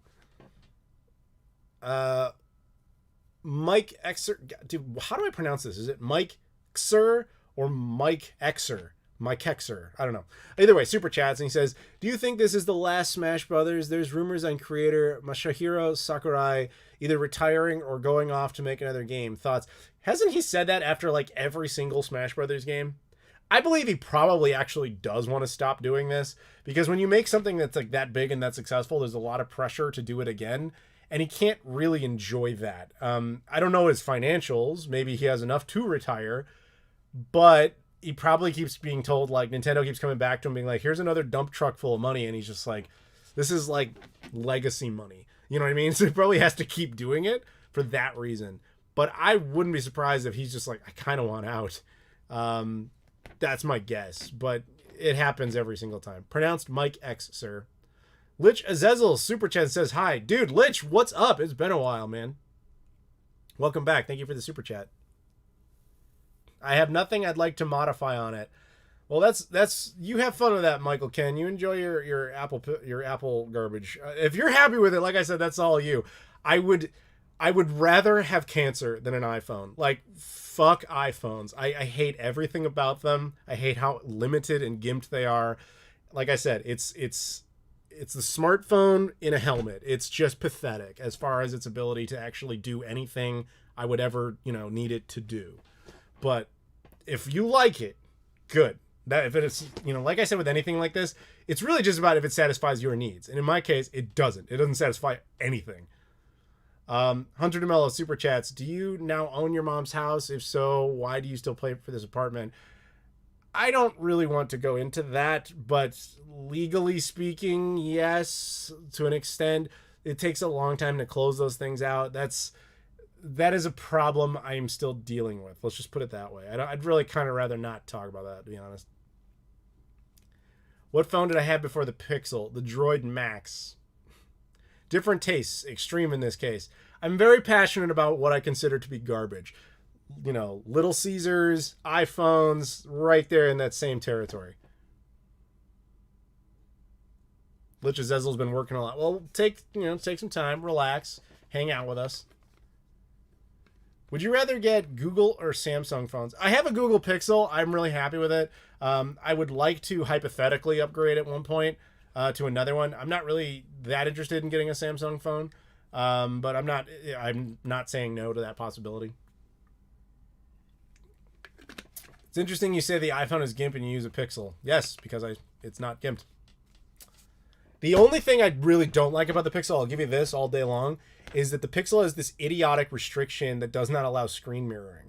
Mike Xer, dude, how do I pronounce this? Is it Mike Xer or Mike Xer? Mike Xer. I don't know. Either way, super chats, and he says, do you think this is the last Smash Brothers? There's rumors on creator Masahiro Sakurai either retiring or going off to make another game. Thoughts? Hasn't he said that after like every single Smash Brothers game? I believe he probably actually does want to stop doing this, because when you make something that's like that big and that successful, there's a lot of pressure to do it again, and he can't really enjoy that. I don't know his financials. Maybe he has enough to retire, but he probably keeps being told, like, Nintendo keeps coming back to him being like, here's another dump truck full of money, and he's just like, this is like legacy money. You know what I mean? So he probably has to keep doing it for that reason. But I wouldn't be surprised if he's just like, I kind of want out. That's my guess. But it happens every single time. Pronounced Mike X, sir. Lich Azazel Super Chat says, hi. Dude, Lich, what's up? It's been a while, man. Welcome back. Thank you for the Super Chat. I have nothing I'd like to modify on it. Well, that's you have fun with that, Michael Ken. You enjoy your Apple garbage. If you're happy with it, like I said, that's all you. I would rather have cancer than an iPhone. Like, fuck iPhones. I hate everything about them. I hate how limited and gimped they are. Like I said, it's the smartphone in a helmet. It's just pathetic as far as its ability to actually do anything I would ever, need it to do. But if you like it, good. That if it's, like I said with anything like this, it's really just about if it satisfies your needs. And in my case, it doesn't. It doesn't satisfy anything. Hunter DeMello Super Chats. Do you now own your mom's house? If so, why do you still pay for this apartment? I don't really want to go into that, but legally speaking, yes, to an extent. It takes a long time to close those things out. That is a problem I'm still dealing with. Let's just put it that way. I'd really kind of rather not talk about that, to be honest. What phone did I have before the Pixel? The Droid Max. Different tastes, extreme in this case. I'm very passionate about what I consider to be garbage. Little Caesars, iPhones, right there in that same territory. Lich Azazel's been working a lot. Well, take some time, relax, hang out with us. Would you rather get Google or Samsung phones? I have a Google Pixel. I'm really happy with it. I would like to hypothetically upgrade at one point to another one. I'm not really that interested in getting a Samsung phone, but I'm not saying no to that possibility. It's interesting you say the iPhone is GIMP and you use a Pixel. Yes, because it's not GIMPed. The only thing I really don't like about the Pixel, I'll give you this all day long, is that the Pixel has this idiotic restriction that does not allow screen mirroring.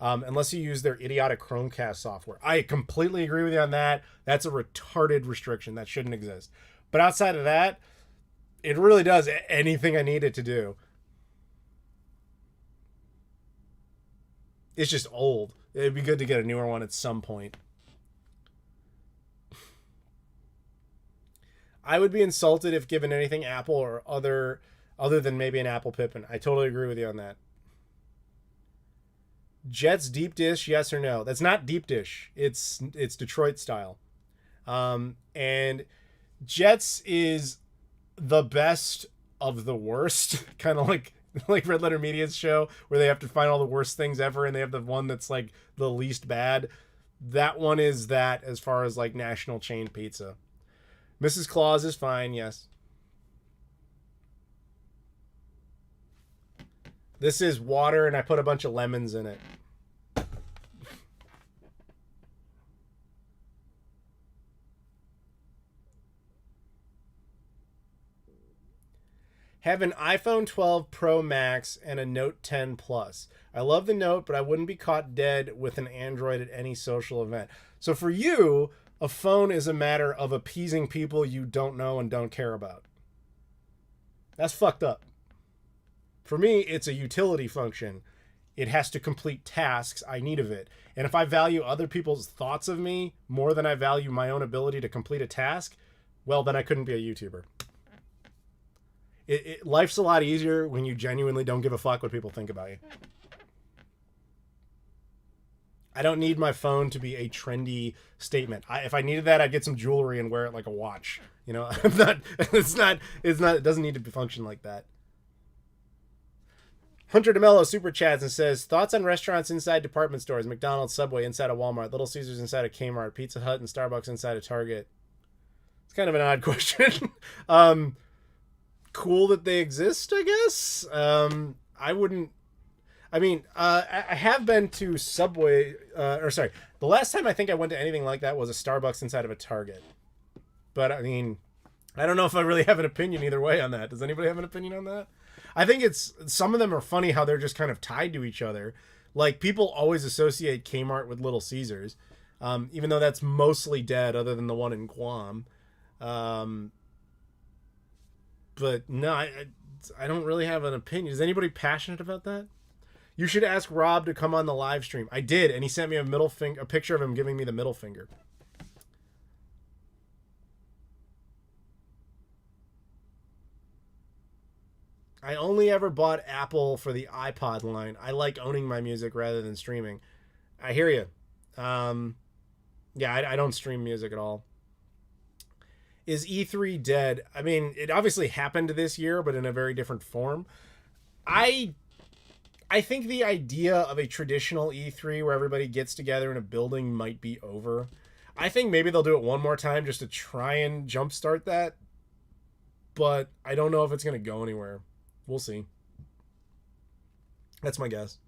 Unless you use their idiotic Chromecast software. I completely agree with you on that. That's a retarded restriction. That shouldn't exist. But outside of that, it really does anything I need it to do. It's just old. It'd be good to get a newer one at some point. I would be insulted if given anything Apple or other than maybe an Apple Pippin. I totally agree with you on that. Jets deep dish, yes or no? That's not deep dish. It's Detroit style. And Jets is the best of the worst. Kind of like Red Letter Media's show where they have to find all the worst things ever and they have the one that's like the least bad. That one is that as far as like national chain pizza. Mrs. Claus is fine, yes. This is water and I put a bunch of lemons in it. Have an iPhone 12 Pro Max and a Note 10 Plus. I love the Note, but I wouldn't be caught dead with an Android at any social event. So for you, a phone is a matter of appeasing people you don't know and don't care about. That's fucked up. For me, it's a utility function. It has to complete tasks I need of it. And if I value other people's thoughts of me more than I value my own ability to complete a task, well, then I couldn't be a YouTuber. Life's a lot easier when you genuinely don't give a fuck what people think about you. I don't need my phone to be a trendy statement. If I needed that, I'd get some jewelry and wear it like a watch. It doesn't need to function like that. Hunter DeMello super chats and says, thoughts on restaurants inside department stores, McDonald's, Subway inside of Walmart, Little Caesars inside of Kmart, Pizza Hut and Starbucks inside of Target. It's kind of an odd question. Cool that they exist, I guess. I have been to Subway, the last time I think I went to anything like that was a Starbucks inside of a Target. But I mean, I don't know if I really have an opinion either way on that. Does anybody have an opinion on that? I think some of them are funny how they're just kind of tied to each other. Like, people always associate Kmart with Little Caesars, even though that's mostly dead other than the one in Guam. But no, I don't really have an opinion. Is anybody passionate about that? You should ask Rob to come on the live stream. I did, and he sent me a picture of him giving me the middle finger. I only ever bought Apple for the iPod line. I like owning my music rather than streaming. I hear you. Yeah, I don't stream music at all. Is E3 dead? I mean, it obviously happened this year, but in a very different form. I think the idea of a traditional E3 where everybody gets together in a building might be over. I think maybe they'll do it one more time just to try and jumpstart that. But I don't know if it's going to go anywhere. We'll see. That's my guess.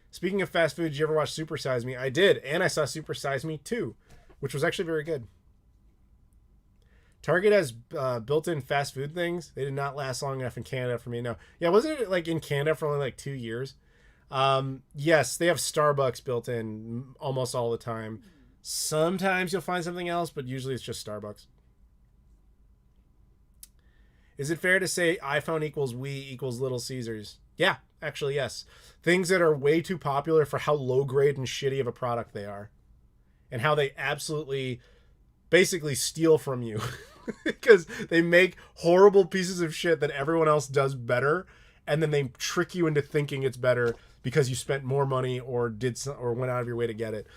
Speaking of fast food, did you ever watch Super Size Me? I did, and I saw Super Size Me 2, which was actually very good. Target has built-in fast food things. They did not last long enough in Canada for me. No. Yeah, wasn't it like in Canada for only like 2 years? Yes, they have Starbucks built in almost all the time. Sometimes you'll find something else, but usually it's just Starbucks. Is it fair to say iPhone equals Wii equals Little Caesars? Yeah, actually, yes. Things that are way too popular for how low grade and shitty of a product they are. And how they absolutely basically steal from you. Because they make horrible pieces of shit that everyone else does better. And then they trick you into thinking it's better because you spent more money or went out of your way to get it.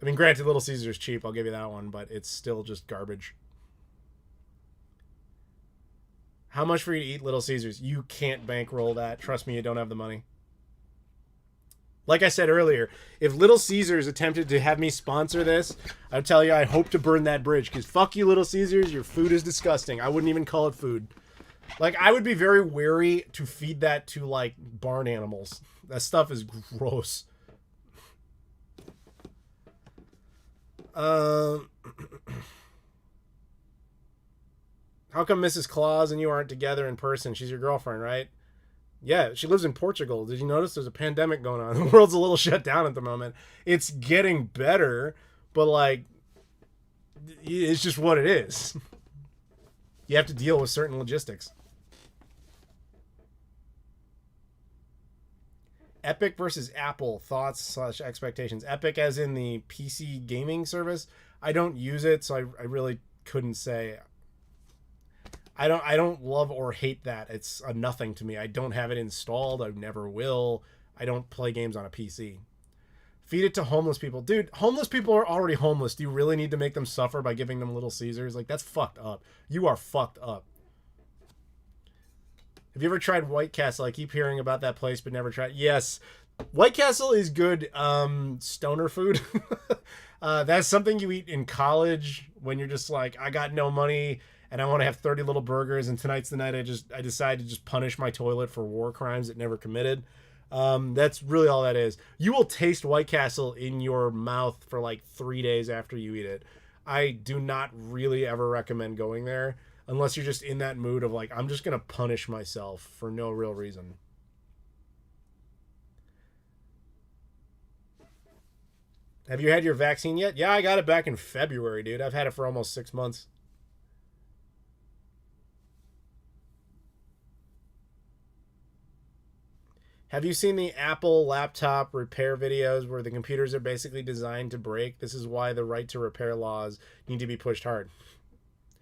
I mean, granted, Little Caesars is cheap. I'll give you that one. But it's still just garbage. How much for you to eat Little Caesars? You can't bankroll that. Trust me, you don't have the money. Like I said earlier, if Little Caesars attempted to have me sponsor this, I'd tell you I hope to burn that bridge. Because fuck you, Little Caesars. Your food is disgusting. I wouldn't even call it food. Like, I would be very wary to feed that to, like, barn animals. That stuff is gross. How come Mrs. Claus and you aren't together in person? She's your girlfriend, right? Yeah, she lives in Portugal. Did you notice there's a pandemic going on? The world's a little shut down at the moment. It's getting better, but, like, it's just what it is. You have to deal with certain logistics. Epic versus Apple, thoughts / expectations. Epic as in the PC gaming service. I don't use it, so I really couldn't say. I don't love or hate that. It's a nothing to me. I don't have it installed. I never will. I don't play games on a PC. Feed it to homeless people. Dude, homeless people are already homeless. Do you really need to make them suffer by giving them Little Caesars? Like, that's fucked up. You are fucked up. Have you ever tried White Castle? I keep hearing about that place, but never tried. Yes. White Castle is good stoner food. That's something you eat in college when you're just like, I got no money and I want to have 30 little burgers, and tonight's the night I decide to just punish my toilet for war crimes it never committed. That's really all that is. You will taste White Castle in your mouth for like 3 days after you eat it. I do not really ever recommend going there unless you're just in that mood of like, I'm just going to punish myself for no real reason. Have you had your vaccine yet? Yeah, I got it back in February, dude. I've had it for almost 6 months. Have you seen the Apple laptop repair videos where the computers are basically designed to break? This is why the right to repair laws need to be pushed hard.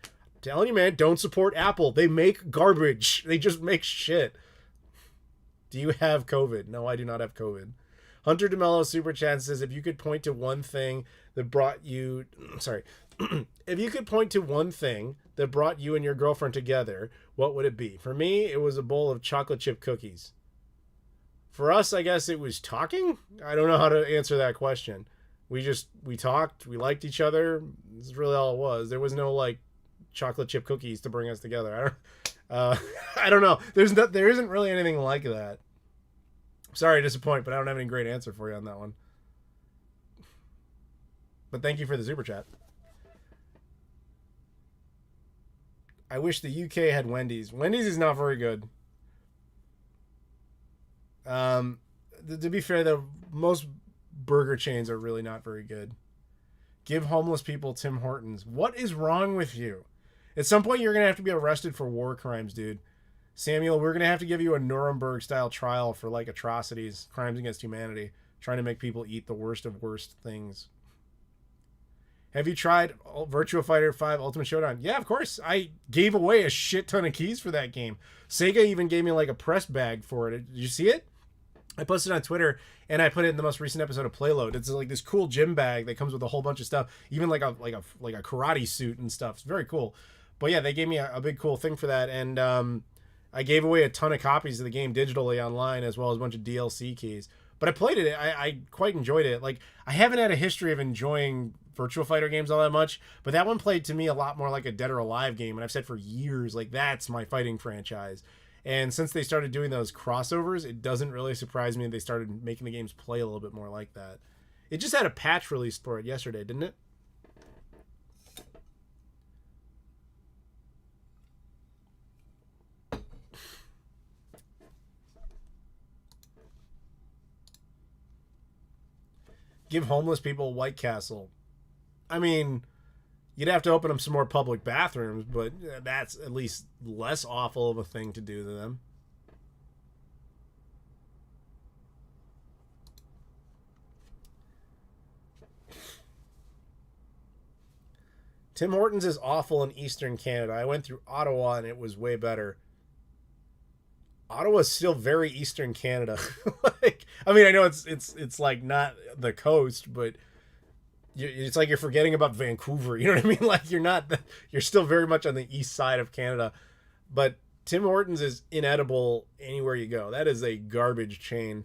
I'm telling you, man, don't support Apple. They make garbage. They just make shit. Do you have COVID? No, I do not have COVID. Hunter DeMello Super Chat says, if you could point to one thing that brought you... Sorry. If you could point to one thing that brought you and your girlfriend together, what would it be? For me, it was a bowl of chocolate chip cookies. For us, I guess it was talking. I don't know how to answer that question. We talked. We liked each other. This is really all it was. There was no like chocolate chip cookies to bring us together. I don't know. There isn't really anything like that. Sorry to disappoint, but I don't have any great answer for you on that one. But thank you for the super chat. I wish the UK had Wendy's. Wendy's is not very good. To be fair, though, most burger chains are really not very good. Give homeless people Tim Hortons. What is wrong with you? At some point, you're going to have to be arrested for war crimes, dude. Samuel, we're going to have to give you a Nuremberg-style trial for, like, atrocities, crimes against humanity, trying to make people eat the worst of worst things. Have you tried Virtua Fighter 5 Ultimate Showdown? Yeah, of course. I gave away a shit ton of keys for that game. Sega even gave me, like, a press bag for it. Did you see it? I posted on Twitter, and I put it in the most recent episode of Playload. It's like this cool gym bag that comes with a whole bunch of stuff, even like a karate suit and stuff. It's very cool. But yeah, they gave me a big cool thing for that, and I gave away a ton of copies of the game digitally online, as well as a bunch of DLC keys. But I played it. I quite enjoyed it. Like, I haven't had a history of enjoying Virtua Fighter games all that much, but that one played to me a lot more like a Dead or Alive game, and I've said for years, like, that's my fighting franchise. And since they started doing those crossovers, it doesn't really surprise me they started making the games play a little bit more like that. It just had a patch released for it yesterday, didn't it? Give homeless people White Castle. I mean, you'd have to open them some more public bathrooms, but that's at least less awful of a thing to do to them. Tim Hortons is awful in Eastern Canada. I went through Ottawa and it was way better. Ottawa's still very Eastern Canada. Like, I mean, I know it's like not the coast, but it's like you're forgetting about Vancouver. You know what I mean? Like, you're still very much on the east side of Canada. But Tim Hortons is inedible anywhere you go. That is a garbage chain.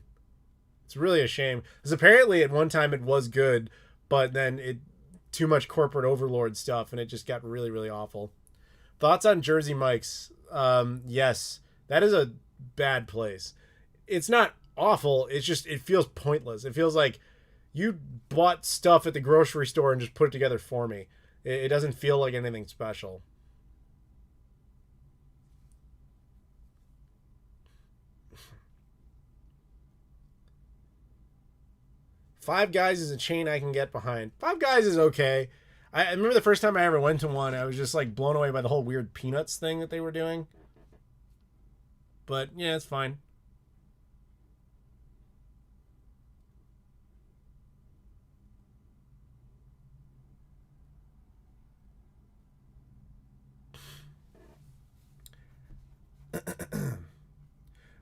It's really a shame, because apparently at one time it was good, but then too much corporate overlord stuff, and it just got really, really awful. Thoughts on Jersey Mike's? Yes, that is a bad place. It's not awful. It's just, it feels pointless. It feels like you bought stuff at the grocery store and just put it together for me. It doesn't feel like anything special. Five Guys is a chain I can get behind. Five Guys is okay. I remember the first time I ever went to one, I was just like blown away by the whole weird peanuts thing that they were doing. But yeah, it's fine.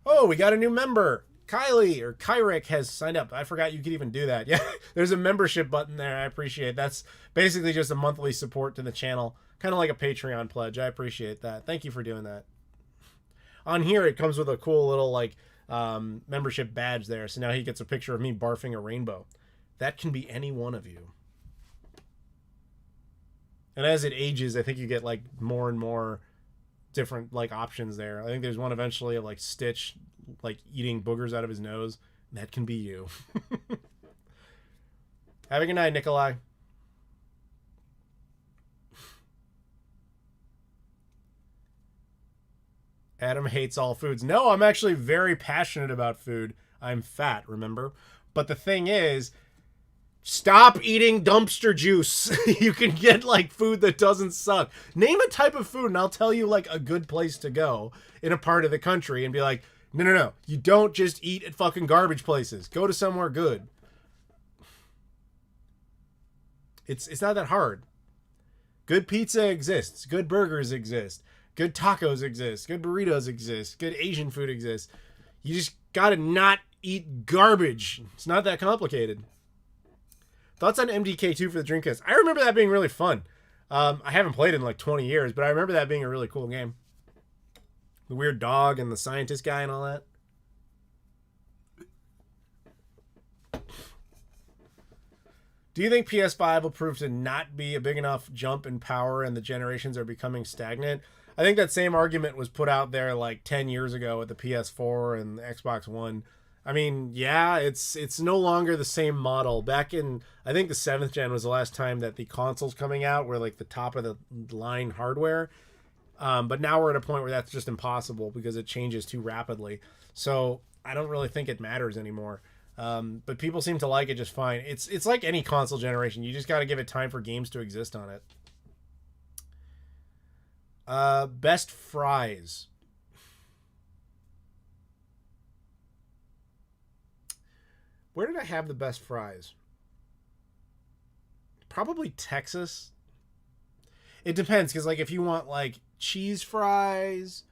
Oh, we got a new member. Kylie or Kyrick has signed up. I forgot you could even do that. Yeah, there's a membership button there. I appreciate it. That's basically just a monthly support to the channel, kind of like a Patreon pledge. I appreciate that. Thank you for doing that. On here, it comes with a cool little like membership badge there. So now he gets a picture of me barfing a rainbow. That can be any one of you. And as it ages, I think you get like more and more different like options there. I think there's one eventually of like Stitch like eating boogers out of his nose. That can be you. Have a good night, Nikolai. Adam hates all foods. No, I'm actually very passionate about food. I'm fat, remember? But the thing is, stop eating dumpster juice. You can get like food that doesn't suck. Name a type of food and I'll tell you like a good place to go in a part of the country and be like, no. You don't just eat at fucking garbage places. Go to somewhere good. It's not that hard. Good pizza exists. Good burgers exist. Good tacos exist. Good burritos exist. Good Asian food exists. You just gotta not eat garbage. It's not that complicated. Thoughts on MDK2 for the Dreamcast? I remember that being really fun. I haven't played it in like 20 years, but I remember that being a really cool game. The weird dog and the scientist guy and all that. Do you think PS5 will prove to not be a big enough jump in power and the generations are becoming stagnant? I think that same argument was put out there like 10 years ago with the PS4 and the Xbox One. I mean, yeah, it's no longer the same model. Back in, I think the 7th gen was the last time that the consoles coming out were like the top of the line hardware. But now we're at a point where that's just impossible because it changes too rapidly. So I don't really think it matters anymore. But people seem to like it just fine. It's like any console generation. You just got to give it time for games to exist on it. Best fries. Where did I have the best fries? Probably Texas. It depends, because like if you want like cheese fries,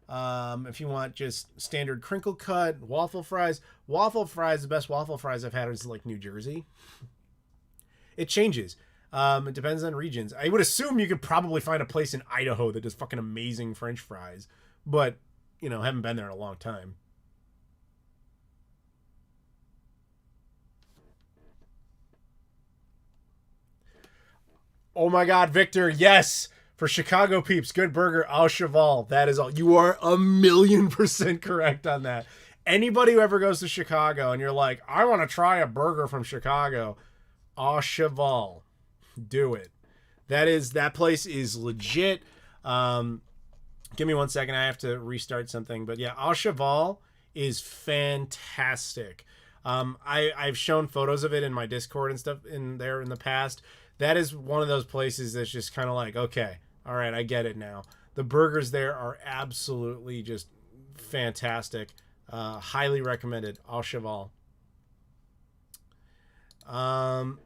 if you want just standard crinkle cut waffle fries, the best waffle fries I've had is like New Jersey. It changes. It depends on regions. I would assume you could probably find a place in Idaho that does fucking amazing French fries, but you know, haven't been there in a long time. Oh my God, Victor, yes. For Chicago peeps, good burger, au cheval. That is all. You are 1,000,000% correct on that. Anybody who ever goes to Chicago and you're like, I want to try a burger from Chicago, au cheval. Do it. That place is legit. Give me 1 second. I have to restart something. But yeah, au cheval is fantastic. I've shown photos of it in my Discord and stuff in there in the past. That is one of those places that's just kind of like, okay, all right, I get it now. The burgers there are absolutely just fantastic. Highly recommended. Au cheval. Can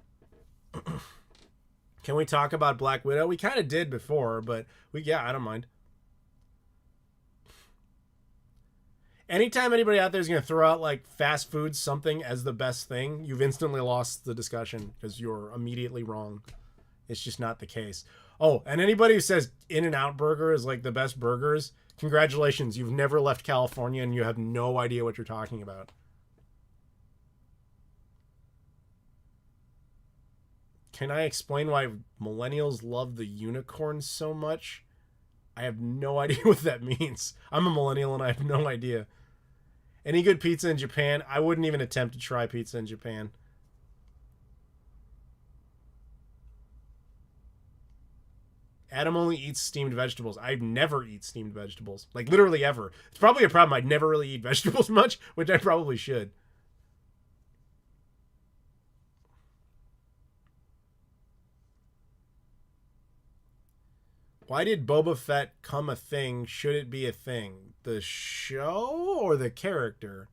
we talk about Black Widow? We kind of did before, but I don't mind. Anytime anybody out there is going to throw out like fast food something as the best thing, you've instantly lost the discussion because you're immediately wrong. It's just not the case. Oh, and anybody who says In-N-Out Burger is like the best burgers, congratulations. You've never left California and you have no idea what you're talking about. Can I explain why millennials love the unicorn so much? I have no idea what that means. I'm a millennial and I have no idea. Any good pizza in Japan? I wouldn't even attempt to try pizza in Japan. Adam only eats steamed vegetables. I never eat steamed vegetables. Like literally ever. It's probably a problem. I never really eat vegetables much, which I probably should. Why did Boba Fett come a thing? Should it be a thing? The show or the character?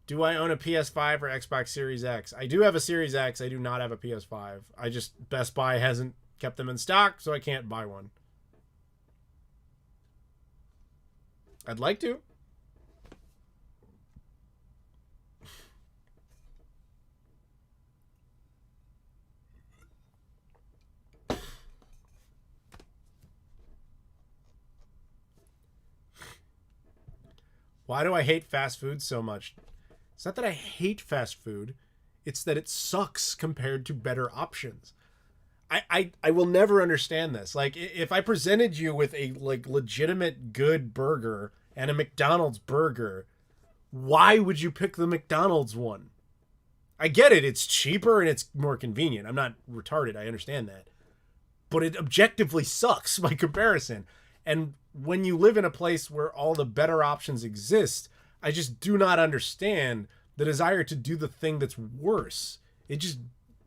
Do I own a PS5 or Xbox Series X? I do have a Series X. I do not have a PS5. Best Buy hasn't kept them in stock, so I can't buy one. I'd like to. Why do I hate fast food so much? It's not that I hate fast food. It's that it sucks compared to better options. I will never understand this. Like, if I presented you with a like legitimate good burger and a McDonald's burger, why would you pick the McDonald's one? I get it. It's cheaper and it's more convenient. I'm not retarded. I understand that. But it objectively sucks by comparison. And when you live in a place where all the better options exist, I just do not understand the desire to do the thing that's worse. It just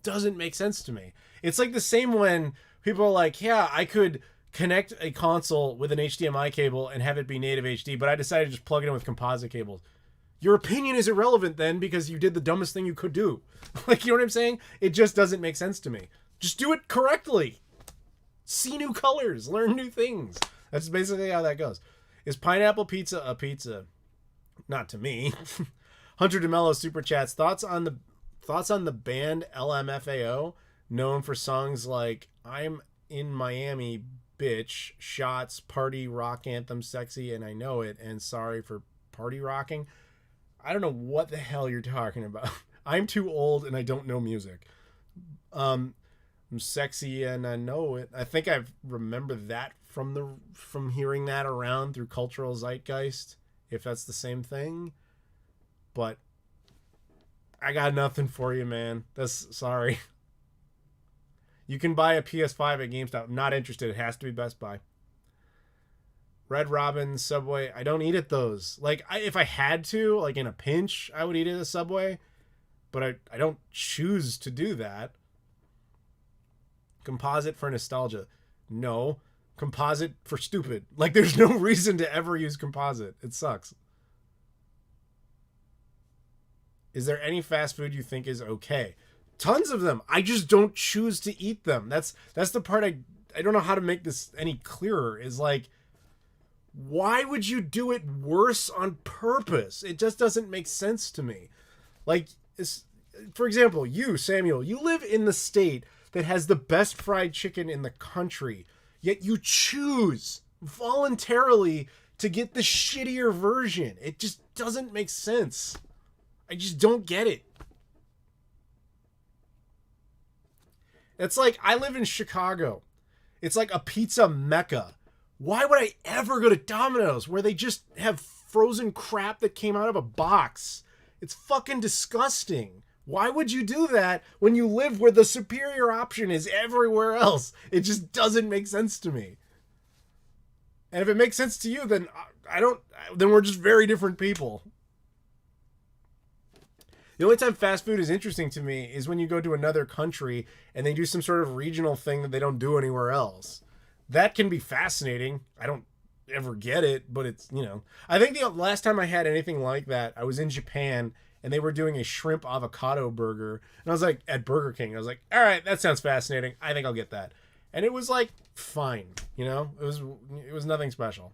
doesn't make sense to me. It's like the same when people are like, yeah, I could connect a console with an HDMI cable and have it be native HD, but I decided to just plug it in with composite cables. Your opinion is irrelevant then because you did the dumbest thing you could do. Like, you know what I'm saying? It just doesn't make sense to me. Just do it correctly. See new colors. Learn new things. That's basically how that goes. Is pineapple pizza a pizza? Not to me. Hunter DeMello super chats. Thoughts on the band LMFAO, known for songs like I'm in Miami, Bitch, Shots, Party Rock Anthem, Sexy, and I Know It, and Sorry for Party Rocking. I don't know what the hell you're talking about. I'm too old and I don't know music. I'm sexy and I know it. I think I remember that from hearing that around through cultural zeitgeist, if that's the same thing. But I got nothing for you, man. Sorry. You can buy a PS5 at GameStop. I'm not interested. It has to be Best Buy. Red Robin, Subway. I don't eat at those. Like, if I had to, like in a pinch, I would eat at a Subway. But I don't choose to do that. Composite for nostalgia. No. Composite for stupid. Like, there's no reason to ever use composite. It sucks. Is there any fast food you think is okay? Tons of them. I just don't choose to eat them. That's the part I don't know how to make this any clearer. Is like, why would you do it worse on purpose? It just doesn't make sense to me. Like, for example, you, Samuel, you live in the state that has the best fried chicken in the country. Yet you choose voluntarily to get the shittier version. It just doesn't make sense. I just don't get it. It's like, I live in Chicago. It's like a pizza mecca. Why would I ever go to Domino's where they just have frozen crap that came out of a box? It's fucking disgusting. Why would you do that when you live where the superior option is everywhere else? It just doesn't make sense to me. And if it makes sense to you, then then we're just very different people. The only time fast food is interesting to me is when you go to another country and they do some sort of regional thing that they don't do anywhere else. That can be fascinating. I don't ever get it, but it's, I think the last time I had anything like that, I was in Japan and they were doing a shrimp avocado burger. And I was like, at Burger King, I was like, all right, that sounds fascinating. I think I'll get that. And it was like, fine, it was nothing special.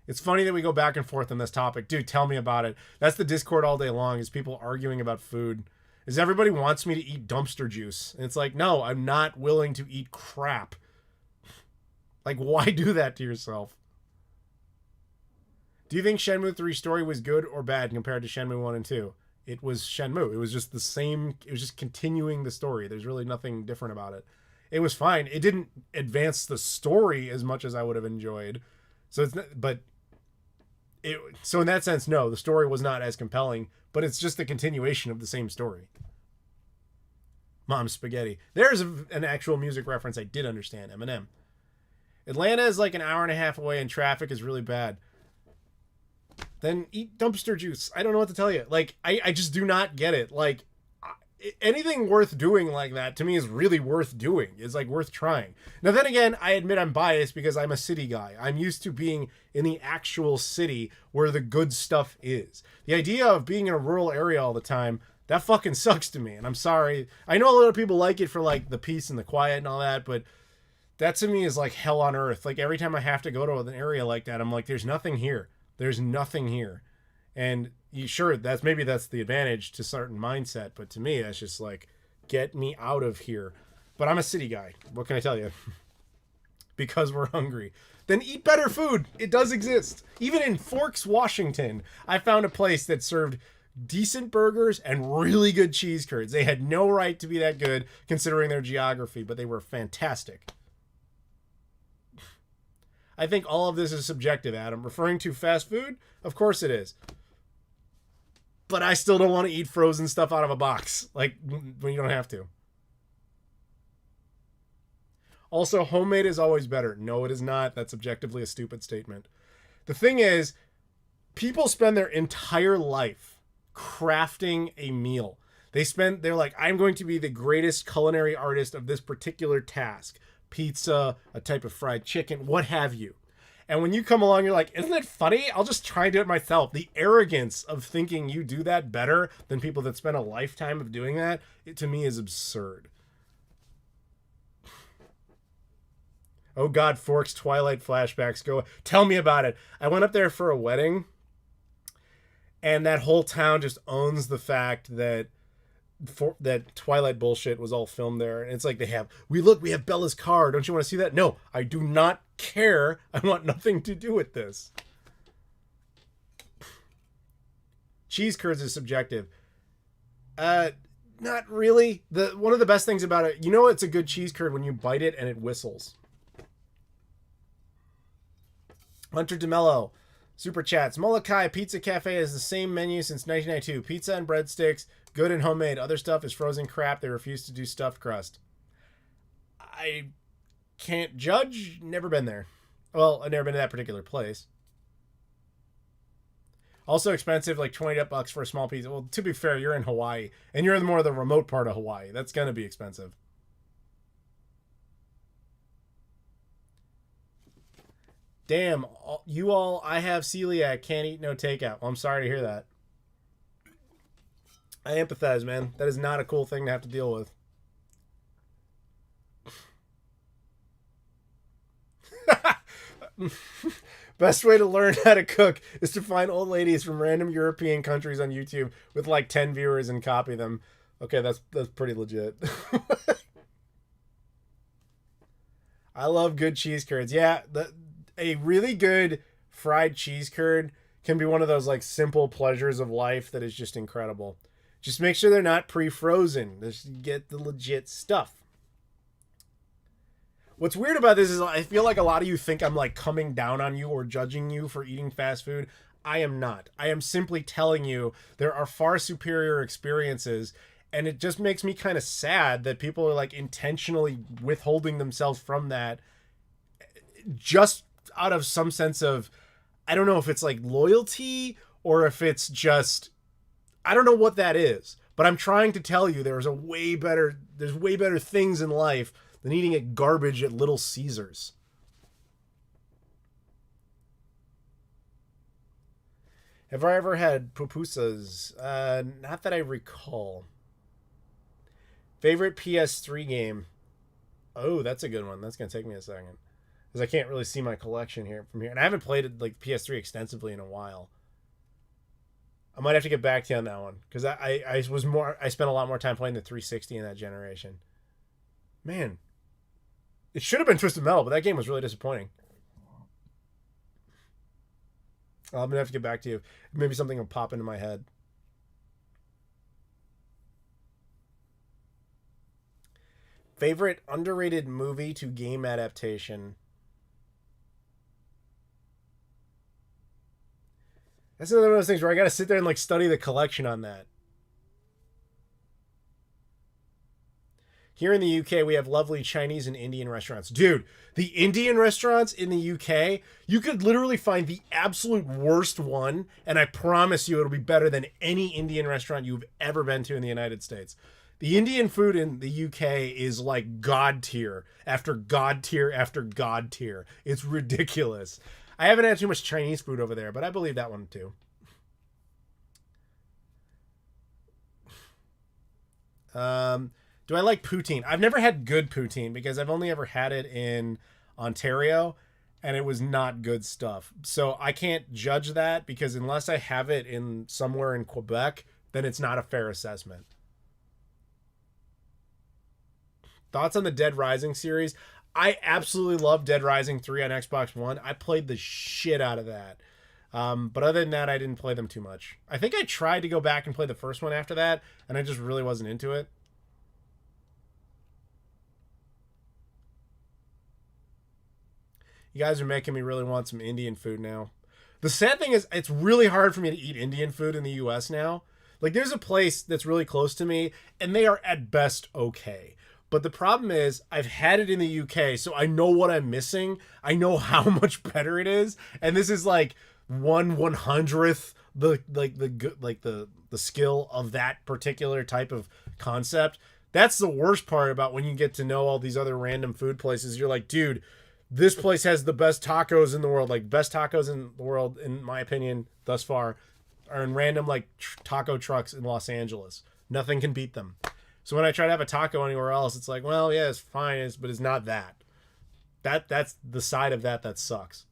It's funny that we go back and forth on this topic. Dude, tell me about it. That's the Discord all day long, is people arguing about food. Is everybody wants me to eat dumpster juice. And it's like, no, I'm not willing to eat crap. Like, why do that to yourself? Do you think Shenmue 3 story was good or bad compared to Shenmue 1 and 2? It was Shenmue. It was just the same. It was just continuing the story. There's really nothing different about it. It was fine. It didn't advance the story as much as I would have enjoyed. So in that sense, no, the story was not as compelling, but it's just the continuation of the same story. Mom's Spaghetti. There's an actual music reference I did understand. Eminem. Atlanta is like an hour and a half away and traffic is really bad. Then eat dumpster juice. I don't know what to tell you. Like, I just do not get it. Like, anything worth doing like that to me is really worth doing. It's like worth trying. Now, then again, I admit I'm biased because I'm a city guy. I'm used to being in the actual city where the good stuff is. The idea of being in a rural area all the time, that fucking sucks to me. And I'm sorry. I know a lot of people like it for like the peace and the quiet and all that, but that to me is like hell on earth. Like, every time I have to go to an area like that, I'm like, there's nothing here. There's nothing here. And that's the advantage to certain mindset, but to me, that's just like, get me out of here. But I'm a city guy. What can I tell you? Because we're hungry. Then eat better food. It does exist. Even in Forks, Washington, I found a place that served decent burgers and really good cheese curds. They had no right to be that good considering their geography, but they were fantastic. I think all of this is subjective, Adam. Referring to fast food? Of course it is. But I still don't want to eat frozen stuff out of a box. Like, when you don't have to. Also, homemade is always better. No, it is not. That's objectively a stupid statement. The thing is, people spend their entire life crafting a meal. They're like, I'm going to be the greatest culinary artist of this particular task. Pizza, a type of fried chicken, what have you. And when you come along, you're like, isn't it funny? I'll just try and do it myself. The arrogance of thinking you do that better than people that spend a lifetime of doing that, to me is absurd. Oh God, Forks, Twilight flashbacks. Go, tell me about it. I went up there for a wedding, and that whole town just owns the fact that that Twilight bullshit was all filmed there. And it's like, we have Bella's car. Don't you want to see that? No, I do not care. I want nothing to do with this. Cheese curds is subjective. Not really. One of the best things about it, it's a good cheese curd when you bite it and it whistles. Hunter DeMello, Super Chats. Molokai Pizza Cafe has the same menu since 1992. Pizza and breadsticks, good and homemade. Other stuff is frozen crap. They refuse to do stuffed crust. I can't judge. Never been there. Well, I've never been to that particular place. Also expensive, like $20 for a small pizza. Well, to be fair, you're in Hawaii, and you're in more of the remote part of Hawaii. That's going to be expensive. Damn, you all, I have celiac, can't eat no takeout. Well, I'm sorry to hear that. I empathize, man. That is not a cool thing to have to deal with. Best way to learn how to cook is to find old ladies from random European countries on YouTube with like 10 viewers and copy them. Okay, that's pretty legit. I love good cheese curds. Yeah, a really good fried cheese curd can be one of those like simple pleasures of life that is just incredible. Just make sure they're not pre-frozen. Just get the legit stuff. What's weird about this is I feel like a lot of you think I'm like coming down on you or judging you for eating fast food. I am not. I am simply telling you there are far superior experiences, and it just makes me kind of sad that people are like intentionally withholding themselves from that just out of some sense of, I don't know if it's like loyalty or if it's just, I don't know what that is, but I'm trying to tell you there's way better things in life than eating at garbage at Little Caesars. Have I ever had pupusas? Not that I recall. Favorite PS3 game? Oh, that's a good one. That's going to take me a second. Because I can't really see my collection here from here. And I haven't played it like PS3 extensively in a while. I might have to get back to you on that one. Because I spent a lot more time playing the 360 in that generation. Man. It should have been Twisted Metal, but that game was really disappointing. I'm going to have to get back to you. Maybe something will pop into my head. Favorite underrated movie to game adaptation? That's another one of those things where I got to sit there and like study the collection on that. Here in the UK, we have lovely Chinese and Indian restaurants. Dude, the Indian restaurants in the UK, you could literally find the absolute worst one, and I promise you it'll be better than any Indian restaurant you've ever been to in the United States. The Indian food in the UK is like God tier after God tier after God tier. It's ridiculous. I haven't had too much Chinese food over there, but I believe that one too. Do I like poutine? I've never had good poutine because I've only ever had it in Ontario, and it was not good stuff. So I can't judge that because unless I have it in somewhere in Quebec, then it's not a fair assessment. Thoughts on the Dead Rising series? I absolutely love Dead Rising 3 on Xbox One. I played the shit out of that. But other than that, I didn't play them too much. I think I tried to go back and play the first one after that, and I just really wasn't into it. You guys are making me really want some Indian food now. The sad thing is, it's really hard for me to eat Indian food in the US now. Like, there's a place that's really close to me, and they are at best okay. But the problem is, I've had it in the UK, so I know what I'm missing. I know how much better it is, and this is like 1/100th the skill of that particular type of concept. That's the worst part about when you get to know all these other random food places. You're like, dude, this place has the best tacos in the world. Like, best tacos in the world, in my opinion, thus far, are in random like taco trucks in Los Angeles. Nothing can beat them. So when I try to have a taco anywhere else, it's like, well, yeah, it's fine, but it's not that. That's the side of that sucks.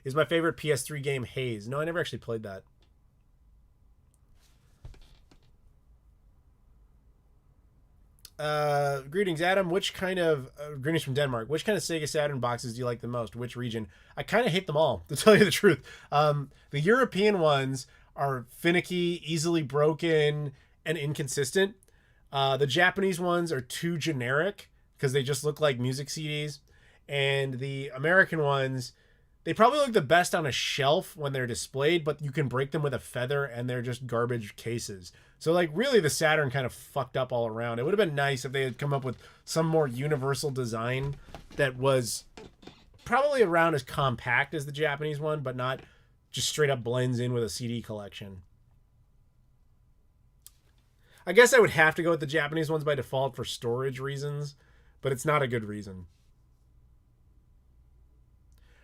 Is my favorite PS3 game Haze? No, I never actually played that. Greetings, Adam. Which kind of greetings from Denmark? Which kind of Sega Saturn boxes do you like the most? Which region? I kind of hate them all, to tell you the truth. The European ones are finicky, easily broken, and inconsistent. The Japanese ones are too generic because they just look like music CDs, and the American ones, they probably look the best on a shelf when they're displayed, but you can break them with a feather and they're just garbage cases. So like really the Saturn kind of fucked up all around. It would have been nice if they had come up with some more universal design that was probably around as compact as the Japanese one, but not just straight up blends in with a CD collection. I guess I would have to go with the Japanese ones by default for storage reasons, but it's not a good reason.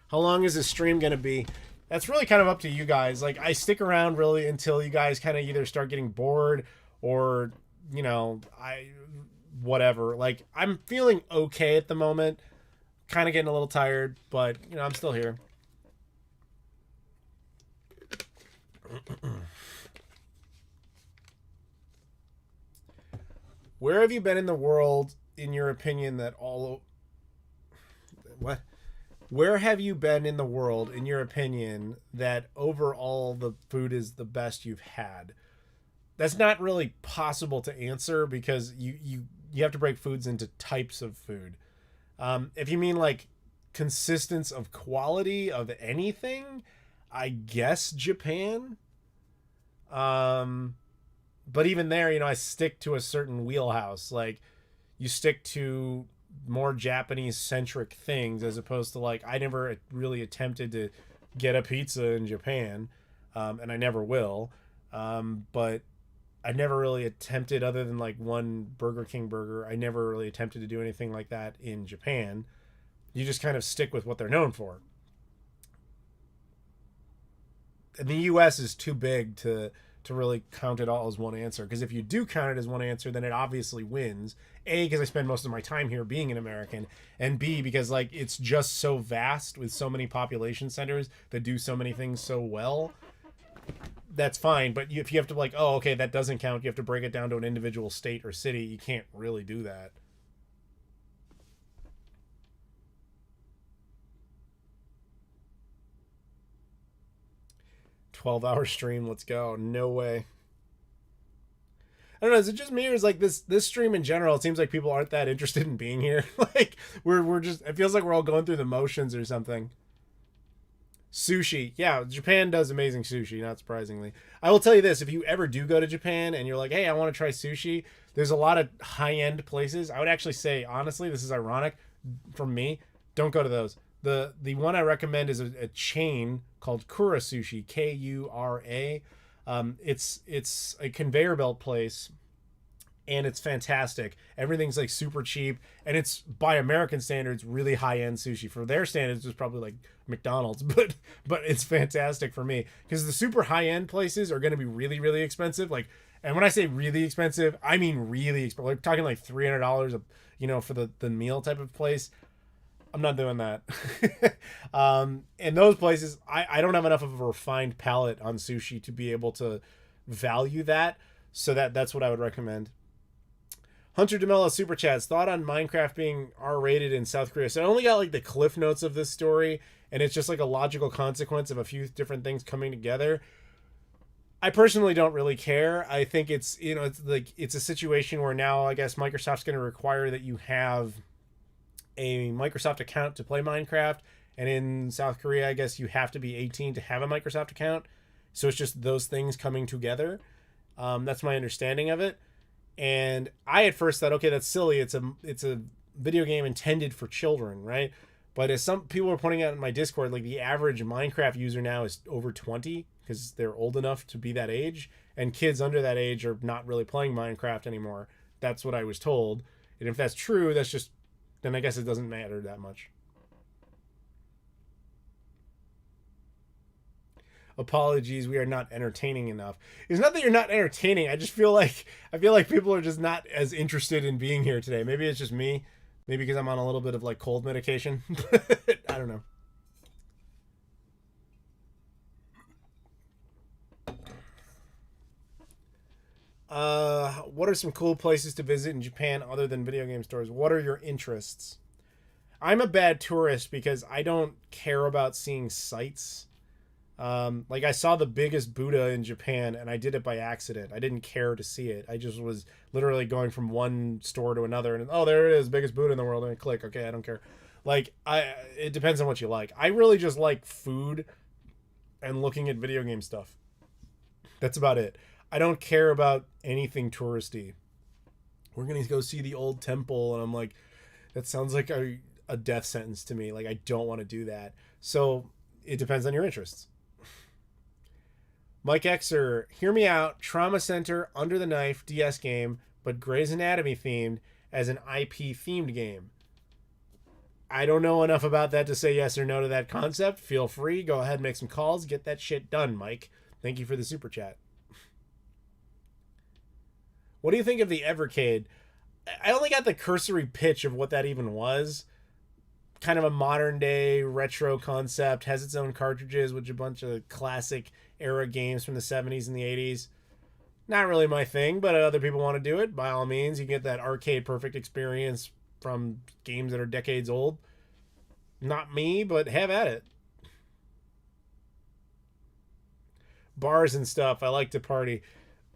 How long is this stream going to be? That's really kind of up to you guys. Like, I stick around really until you guys kind of either start getting bored or, you know, whatever. Like, I'm feeling okay at the moment. Kind of getting a little tired, but, you know, I'm still here. Where have you been in the world, in your opinion, that all... What? Where have you been in the world, in your opinion, that overall the food is the best you've had? That's not really possible to answer because you have to break foods into types of food. If you mean like consistence of quality of anything, I guess Japan. But even there, you know, I stick to a certain wheelhouse. Like, you stick to more Japanese centric things as opposed to, like, I never really attempted to get a pizza in Japan, and I never will. But I never really attempted, other than like one Burger King burger, I never really attempted to do anything like that in Japan. You just kind of stick with what they're known for. And the US is too big to really count it all as one answer. Because if you do count it as one answer, then it obviously wins. A, because I spend most of my time here being an American. And B, because like it's just so vast with so many population centers that do so many things so well. That's fine. But if you have to like, oh, okay, that doesn't count. You have to break it down to an individual state or city. You can't really do that. $12-hour stream, let's go. No way. I don't know, is it just me, or is like this stream in general, it seems like people aren't that interested in being here? Like we're just, it feels like we're all going through the motions or something. Sushi. Yeah, Japan does amazing sushi, not surprisingly. I will tell you this, if you ever do go to Japan and you're like, hey, I want to try sushi, there's a lot of high-end places. I would actually say, honestly, this is ironic from me, don't go to those. The one I recommend is a chain called Kura Sushi, Kura. It's a conveyor belt place, and it's fantastic. Everything's like super cheap, and it's by American standards really high end sushi. For their standards, it's probably like McDonald's, but it's fantastic for me because the super high end places are going to be really really expensive. Like, and when I say really expensive, I mean really expensive. We're talking like $300, you know, for the meal type of place. I'm not doing that. In those places, I don't have enough of a refined palate on sushi to be able to value that. So that's what I would recommend. Hunter DeMello Super Chats, thought on Minecraft being R-rated in South Korea. So I only got like the cliff notes of this story, and it's just like a logical consequence of a few different things coming together. I personally don't really care. I think it's, you know, it's like, it's a situation where now I guess Microsoft's going to require that you have a Microsoft account to play Minecraft, and in South Korea I guess you have to be 18 to have a Microsoft account, so it's just those things coming together. That's my understanding of it, and I at first thought, okay, that's silly, it's a video game intended for children, right? But as some people are pointing out in my Discord, like the average Minecraft user now is over 20 because they're old enough to be that age, and kids under that age are not really playing Minecraft anymore. That's what I was told, and if that's true, that's just, then I guess it doesn't matter that much. Apologies, we are not entertaining enough. It's not that you're not entertaining. I just feel like people are just not as interested in being here today. Maybe it's just me. Maybe because I'm on a little bit of like cold medication. I don't know. What are some cool places to visit in Japan other than video game stores? What are your interests? I'm a bad tourist because I don't care about seeing sights. Like I saw the biggest Buddha in Japan and I did it by accident. I didn't care to see it. I just was literally going from one store to another and, oh, there it is, biggest Buddha in the world, and I click, okay, I don't care. Like, it depends on what you like. I really just like food and looking at video game stuff. That's about it. I don't care about anything touristy. We're going to go see the old temple, and I'm like, that sounds like a death sentence to me. Like, I don't want to do that. So it depends on your interests. Mike Xer, hear me out. Trauma Center, Under the Knife, DS game, but Grey's Anatomy themed as an IP themed game. I don't know enough about that to say yes or no to that concept. Feel free. Go ahead and make some calls. Get that shit done, Mike. Thank you for the super chat. What do you think of the Evercade? I only got the cursory pitch of what that even was. Kind of a modern day retro concept. Has its own cartridges with a bunch of classic era games from the 70s and the 80s. Not really my thing, but other people want to do it. By all means, you get that arcade perfect experience from games that are decades old. Not me, but have at it. Bars and stuff. I like to party.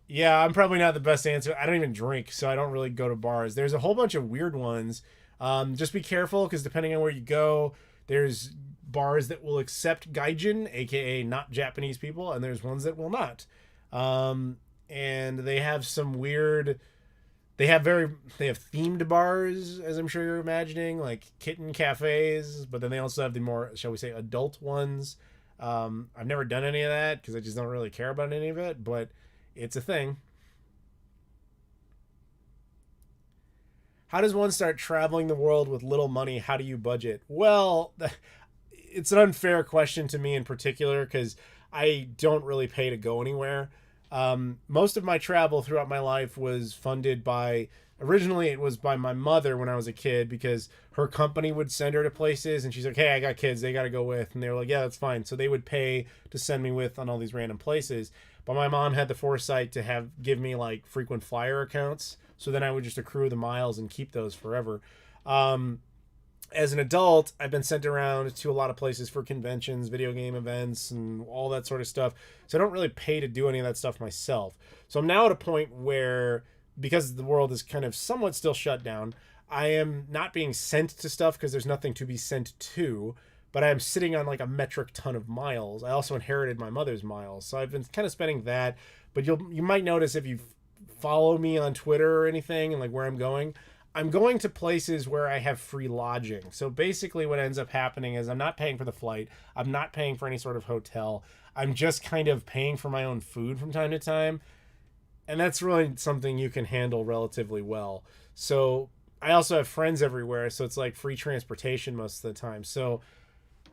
Yeah, I'm probably not the best answer. I don't even drink, so I don't really go to bars. There's a whole bunch of weird ones. Just be careful, because depending on where you go, there's bars that will accept gaijin, aka not Japanese people, and there's ones that will not. And they have some weird... They have themed bars, as I'm sure you're imagining, like kitten cafes, but then they also have the more, shall we say, adult ones. I've never done any of that, because I just don't really care about any of it, but... It's a thing. How does one start traveling the world with little money? How do you budget? Well, it's an unfair question to me in particular because I don't really pay to go anywhere. Most of my travel throughout my life was funded by... Originally, it was by my mother when I was a kid because her company would send her to places and she's like, hey, I got kids, they got to go with. And they were like, yeah, that's fine. So they would pay to send me with on all these random places. But my mom had the foresight to give me like frequent flyer accounts. So then I would just accrue the miles and keep those forever. As an adult, I've been sent around to a lot of places for conventions, video game events, and all that sort of stuff. So I don't really pay to do any of that stuff myself. So I'm now at a point where... because the world is kind of somewhat still shut down, I am not being sent to stuff because there's nothing to be sent to, but I am sitting on like a metric ton of miles. I also inherited my mother's miles, so I've been kind of spending that. But you might notice if you follow me on Twitter or anything and like where I'm going to places where I have free lodging. So basically what ends up happening is I'm not paying for the flight. I'm not paying for any sort of hotel. I'm just kind of paying for my own food from time to time. And that's really something you can handle relatively well. So I also have friends everywhere, so it's like free transportation most of the time. So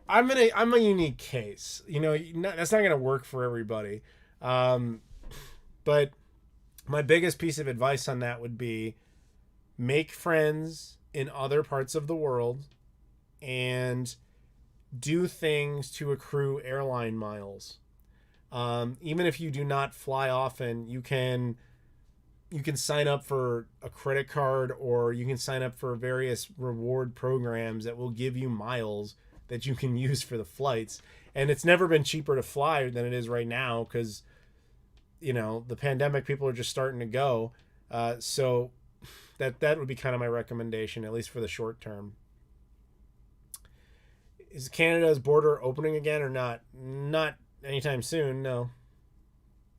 I'm a unique case. You know, that's not going to work for everybody. But my biggest piece of advice on that would be make friends in other parts of the world and do things to accrue airline miles. Even if you do not fly often, you can sign up for a credit card, or you can sign up for various reward programs that will give you miles that you can use for the flights. And it's never been cheaper to fly than it is right now because, you know, the pandemic, people are just starting to go. So that would be kind of my recommendation, at least for the short term. Is Canada's border opening again or not? Not anytime soon, no.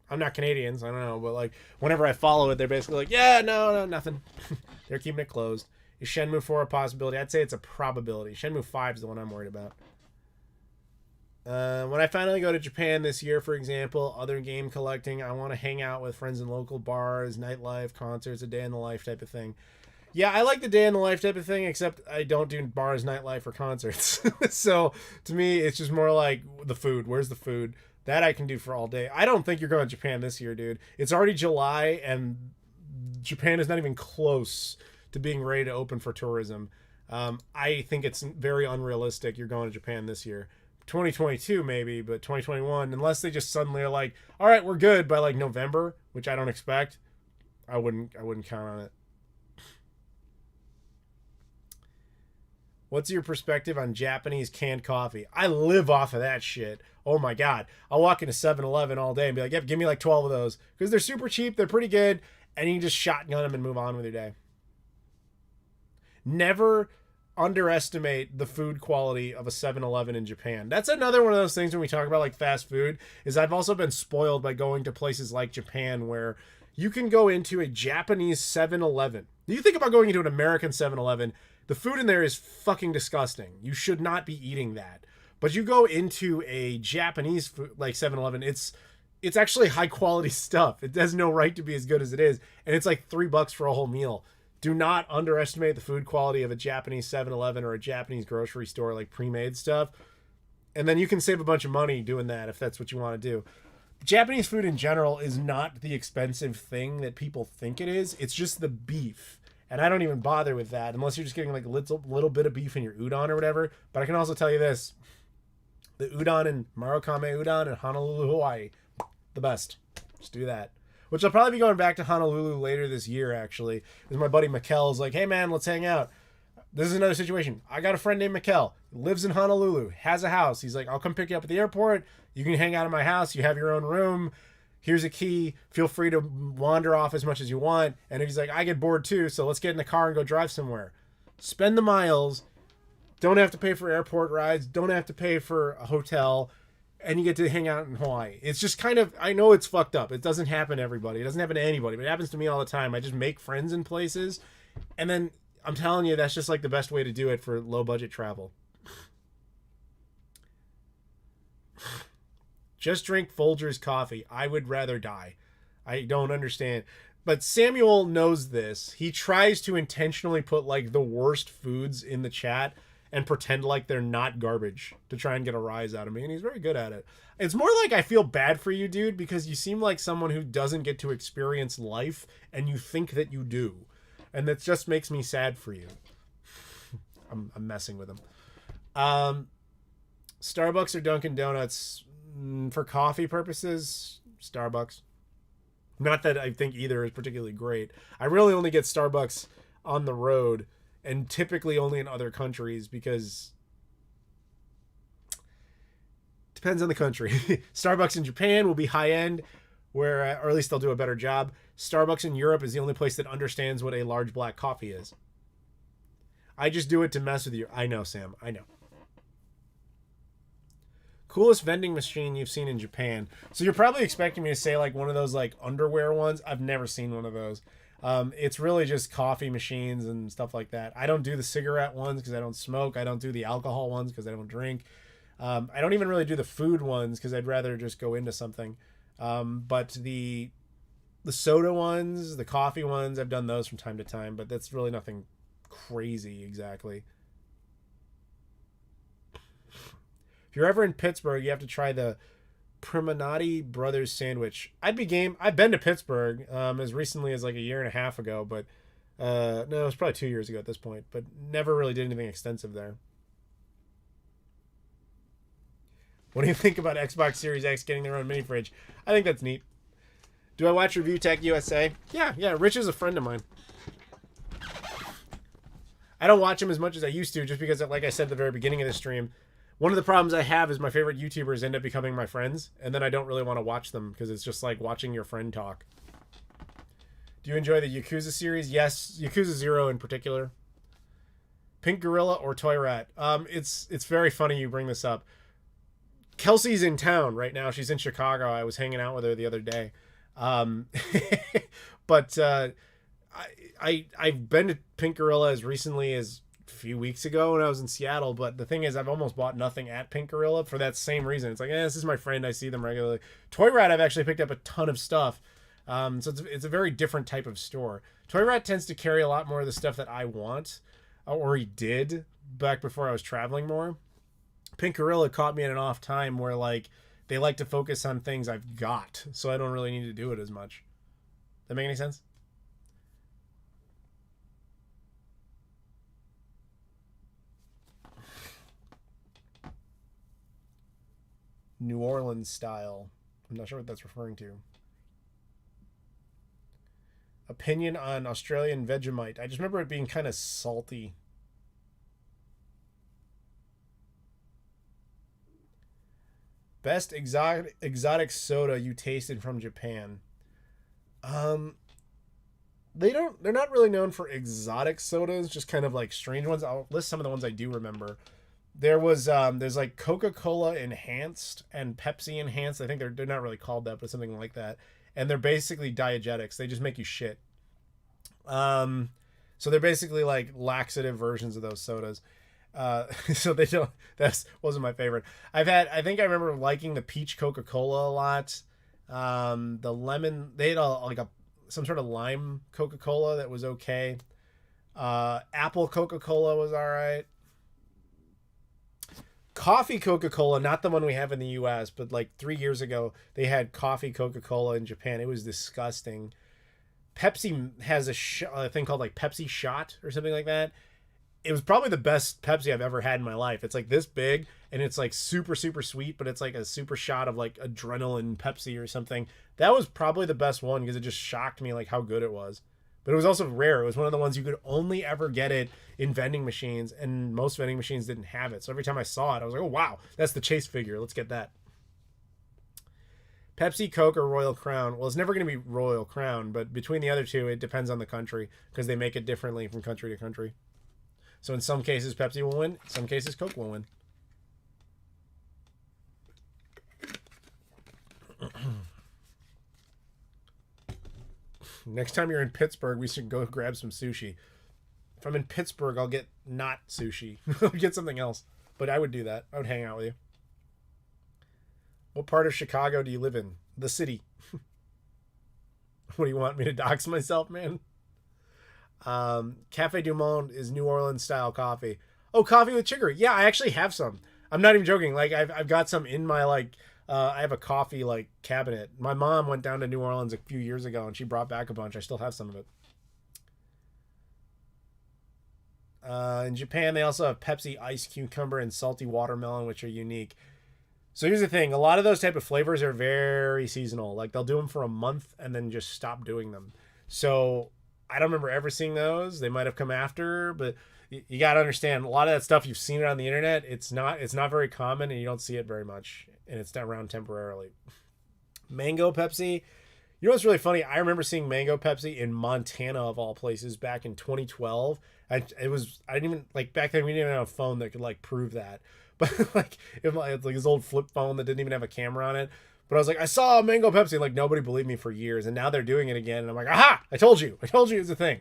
I'm not Canadian, so I don't know, but like whenever I follow it, they're basically like, yeah, no, nothing. They're keeping it closed. Is Shenmue 4 a possibility? I'd say it's a probability. Shenmue 5 is the one I'm worried about. When I finally go to Japan this year, for example, other game collecting, I want to hang out with friends in local bars, nightlife, concerts, a day in the life type of thing. Yeah, I like the day in the life type of thing, except I don't do bars, nightlife, or concerts. So to me, it's just more like the food. Where's the food? That I can do for all day. I don't think you're going to Japan this year, dude. It's already July, and Japan is not even close to being ready to open for tourism. I think it's very unrealistic you're going to Japan this year. 2022 maybe, but 2021, unless they just suddenly are like, all right, we're good by like November, which I don't expect, I wouldn't count on it. What's your perspective on Japanese canned coffee? I live off of that shit. Oh my God. I'll walk into 7-Eleven all day and be like, yep, give me like 12 of those. Because they're super cheap, they're pretty good, and you can just shotgun them and move on with your day. Never underestimate the food quality of a 7-Eleven in Japan. That's another one of those things when we talk about like fast food, is I've also been spoiled by going to places like Japan where you can go into a Japanese 7-Eleven. You think about going into an American 7-Eleven, the food in there is fucking disgusting. You should not be eating that. But you go into a Japanese food, like 7-Eleven, it's actually high quality stuff. It has no right to be as good as it is. And it's like $3 for a whole meal. Do not underestimate the food quality of a Japanese 7-Eleven or a Japanese grocery store, like pre-made stuff. And then you can save a bunch of money doing that if that's what you want to do. Japanese food in general is not the expensive thing that people think it is. It's just the beef. And I don't even bother with that unless you're just getting like a little bit of beef in your udon or whatever. But I can also tell you this. The udon in Marukame Udon in Honolulu, Hawaii, the best. Just do that. Which I'll probably be going back to Honolulu later this year, actually. Because my buddy Mikkel's like, hey man, let's hang out. This is another situation. I got a friend named Mikkel. Lives in Honolulu. Has a house. He's like, I'll come pick you up at the airport. You can hang out in my house. You have your own room. Here's a key. Feel free to wander off as much as you want. And if he's like, I get bored too, so let's get in the car and go drive somewhere. Spend the miles. Don't have to pay for airport rides. Don't have to pay for a hotel. And you get to hang out in Hawaii. It's just kind of, I know it's fucked up. It doesn't happen to everybody. It doesn't happen to anybody, but it happens to me all the time. I just make friends in places. And then I'm telling you, that's just like the best way to do it for low budget travel. Just drink Folgers coffee. I would rather die. I don't understand. But Samuel knows this. He tries to intentionally put like the worst foods in the chat and pretend like they're not garbage to try and get a rise out of me. And he's very good at it. It's more like I feel bad for you, dude, because you seem like someone who doesn't get to experience life and you think that you do. And that just makes me sad for you. I'm messing with him. Starbucks or Dunkin' Donuts? For coffee purposes, Starbucks. Not that I think either is particularly great. I really only get Starbucks on the road and typically only in other countries because depends on the country. Starbucks in Japan will be high end, where or at least they'll do a better job. Starbucks in Europe is the only place that understands what a large black coffee is. I just do it to mess with you. I know, Sam. I know. Coolest vending machine you've seen in Japan. So you're probably expecting me to say like one of those like underwear ones. I've never seen one of those. It's really just coffee machines and stuff like that. I don't do the cigarette ones because I don't smoke. I don't do the alcohol ones because I don't drink. I don't even really do the food ones because I'd rather just go into something. But the soda ones, the coffee ones, I've done those from time to time, but that's really nothing crazy exactly. If you're ever in Pittsburgh, you have to try the Primanati Brothers sandwich. I'd be game. I've been to Pittsburgh as recently as like a year and a half ago, but no, it was probably 2 years ago at this point, but never really did anything extensive there. What do you think about Xbox Series X getting their own mini fridge? I think that's neat. Do I watch Review Tech USA? Yeah. Rich is a friend of mine. I don't watch him as much as I used to just because, like I said at the very beginning of the stream, one of the problems I have is my favorite YouTubers end up becoming my friends, and then I don't really want to watch them because it's just like watching your friend talk. Do you enjoy the Yakuza series? Yes, Yakuza 0 in particular. Pink Gorilla or Toy Rat? It's very funny you bring this up. Kelsey's in town right now. She's in Chicago. I was hanging out with her the other day. But I've been to Pink Gorilla as recently as a few weeks ago when I was in Seattle, but the thing is I've almost bought nothing at Pink Gorilla for that same reason. It's like, this is my friend. I see them regularly. Toy Rat, I've actually picked up a ton of stuff. So it's a very different type of store. Toy Rat tends to carry a lot more of the stuff that I want, or he did back before I was traveling more. Pink Gorilla caught me at an off time where like they like to focus on things I've got, so I don't really need to do it as much. That make any sense? New Orleans style. I'm not sure what that's referring to. Opinion on Australian Vegemite. I just remember it being kind of salty. Best exotic soda you tasted from Japan. They're not really known for exotic sodas, just kind of like strange ones. I'll list some of the ones I do remember. There was there's like Coca-Cola Enhanced and Pepsi Enhanced. I think they're not really called that, but something like that. And they're basically diegetics. They just make you shit. So they're basically like laxative versions of those sodas. So they don't. That wasn't my favorite. I think I remember liking the peach Coca-Cola a lot. The lemon. They had some sort of lime Coca-Cola that was okay. Apple Coca-Cola was all right. Coffee Coca-Cola, not the one we have in the US, but like 3 years ago, they had coffee Coca-Cola in Japan. It was disgusting. Pepsi has a thing called like Pepsi Shot or something like that. It was probably the best Pepsi I've ever had in my life. It's like this big and it's like super, super sweet, but it's like a super shot of like adrenaline Pepsi or something. That was probably the best one because it just shocked me like how good it was. But it was also rare. It was one of the ones you could only ever get it in vending machines, and most vending machines didn't have it. So every time I saw it, I was like, oh, wow, that's the Chase figure. Let's get that. Pepsi, Coke, or Royal Crown. Well, it's never going to be Royal Crown, but between the other two, it depends on the country because they make it differently from country to country. So in some cases, Pepsi will win. In some cases, Coke will win. Next time you're in Pittsburgh, we should go grab some sushi. If I'm in Pittsburgh, I'll get not sushi. I'll get something else. But I would do that. I would hang out with you. What part of Chicago do you live in? The city. What do you want me to dox myself, man? Cafe Du Monde is New Orleans style coffee. Oh, coffee with chicory. Yeah, I actually have some. I'm not even joking. Like I've got some in my like I have a coffee like cabinet. My mom went down to New Orleans a few years ago and she brought back a bunch. I still have some of it. In Japan, they also have Pepsi Ice Cucumber and Salty Watermelon, which are unique. So here's the thing. A lot of those type of flavors are very seasonal. Like they'll do them for a month and then just stop doing them. So I don't remember ever seeing those. They might have come after, but you got to understand a lot of that stuff you've seen it on the internet. It's not very common and you don't see it very much. And it's not around temporarily. Mango Pepsi. You know what's really funny? I remember seeing Mango Pepsi in Montana of all places back in 2012. I didn't even like back then we didn't even have a phone that could like prove that. But like it's like this old flip phone that didn't even have a camera on it. But I was like, I saw Mango Pepsi. Like nobody believed me for years, and now they're doing it again. And I'm like, aha! I told you it was a thing.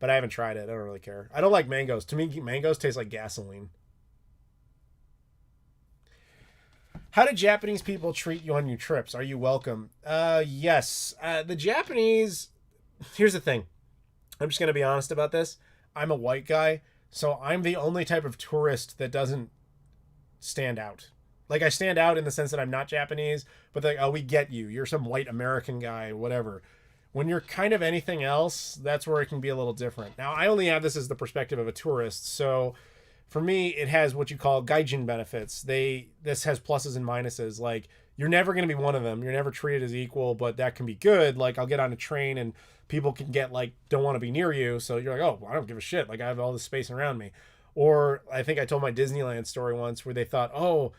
But I haven't tried it. I don't really care. I don't like mangoes. To me, mangoes taste like gasoline. How do Japanese people treat you on your trips? Are you welcome? Yes. The Japanese. Here's the thing. I'm just gonna be honest about this. I'm a white guy, so I'm the only type of tourist that doesn't stand out. Like I stand out in the sense that I'm not Japanese, but like, oh, we get you. You're some white American guy, whatever. When you're kind of anything else, that's where it can be a little different. Now, I only have this as the perspective of a tourist, so for me, it has what you call gaijin benefits. This has pluses and minuses. Like you're never going to be one of them. You're never treated as equal, but that can be good. Like I'll get on a train and people can get like don't want to be near you, so you're like, oh, well, I don't give a shit. Like I have all this space around me. Or I think I told my Disneyland story once where they thought, oh,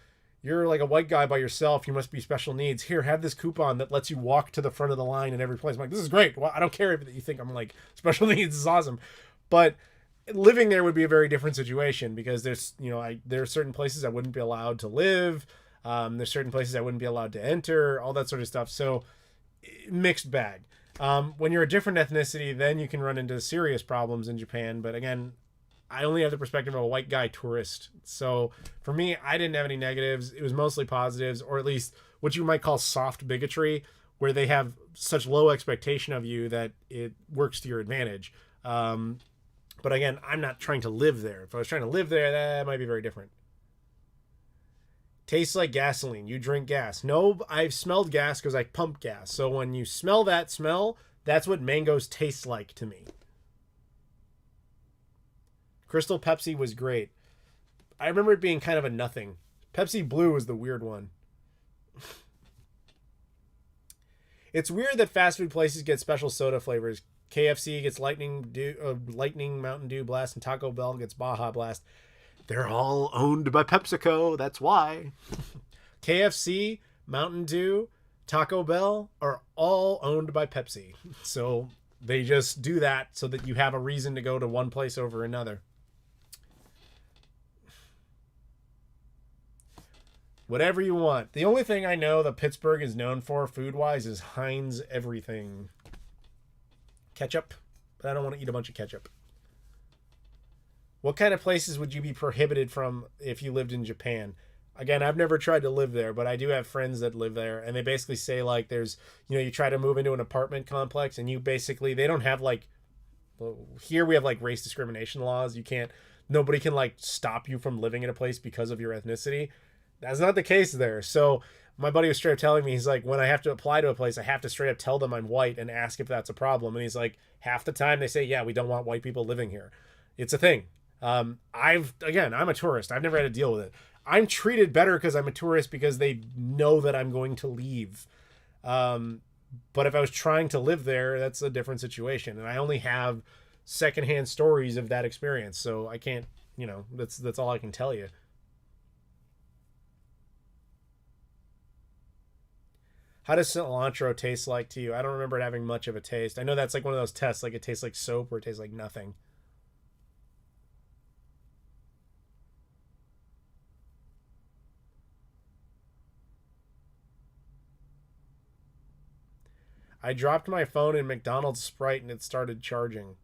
you're like a white guy by yourself. You must be special needs. Here, have this coupon that lets you walk to the front of the line in every place. I'm like, this is great. Well, I don't care if you think I'm like special needs. This is awesome. But living there would be a very different situation because there's, there are certain places I wouldn't be allowed to live. There's certain places I wouldn't be allowed to enter, all that sort of stuff. So mixed bag. When you're a different ethnicity, then you can run into serious problems in Japan. But again, I only have the perspective of a white guy tourist. So for me, I didn't have any negatives. It was mostly positives, or at least what you might call soft bigotry, where they have such low expectation of you that it works to your advantage. But again, I'm not trying to live there. If I was trying to live there, that might be very different. Tastes like gasoline. You drink gas. No, I've smelled gas because I pump gas. So when you smell that smell, that's what mangoes taste like to me. Crystal Pepsi was great. I remember it being kind of a nothing. Pepsi Blue was the weird one. It's weird that fast food places get special soda flavors. KFC gets Lightning Mountain Dew Blast, and Taco Bell gets Baja Blast. They're all owned by PepsiCo. That's why. KFC, Mountain Dew, Taco Bell are all owned by Pepsi. So they just do that so that you have a reason to go to one place over another. Whatever you want. The only thing I know that Pittsburgh is known for food-wise is Heinz everything. Ketchup, but I don't want to eat a bunch of ketchup. What kind of places would you be prohibited from if you lived in Japan? Again, I've never tried to live there, but I do have friends that live there, and they basically say like there's, you try to move into an apartment complex and you basically, they don't have like Here we have like race discrimination laws. Nobody can like stop you from living in a place because of your ethnicity. That's not the case there. So my buddy was straight up telling me, he's like, when I have to apply to a place, I have to straight up tell them I'm white and ask if that's a problem. And he's like, half the time they say, yeah, we don't want white people living here. It's a thing. I'm a tourist. I've never had to deal with it. I'm treated better because I'm a tourist because they know that I'm going to leave. But if I was trying to live there, that's a different situation. And I only have secondhand stories of that experience. So I can't, that's all I can tell you. How does cilantro taste like to you? I don't remember it having much of a taste. I know that's like one of those tests, like it tastes like soap or it tastes like nothing. I dropped my phone in McDonald's Sprite and it started charging.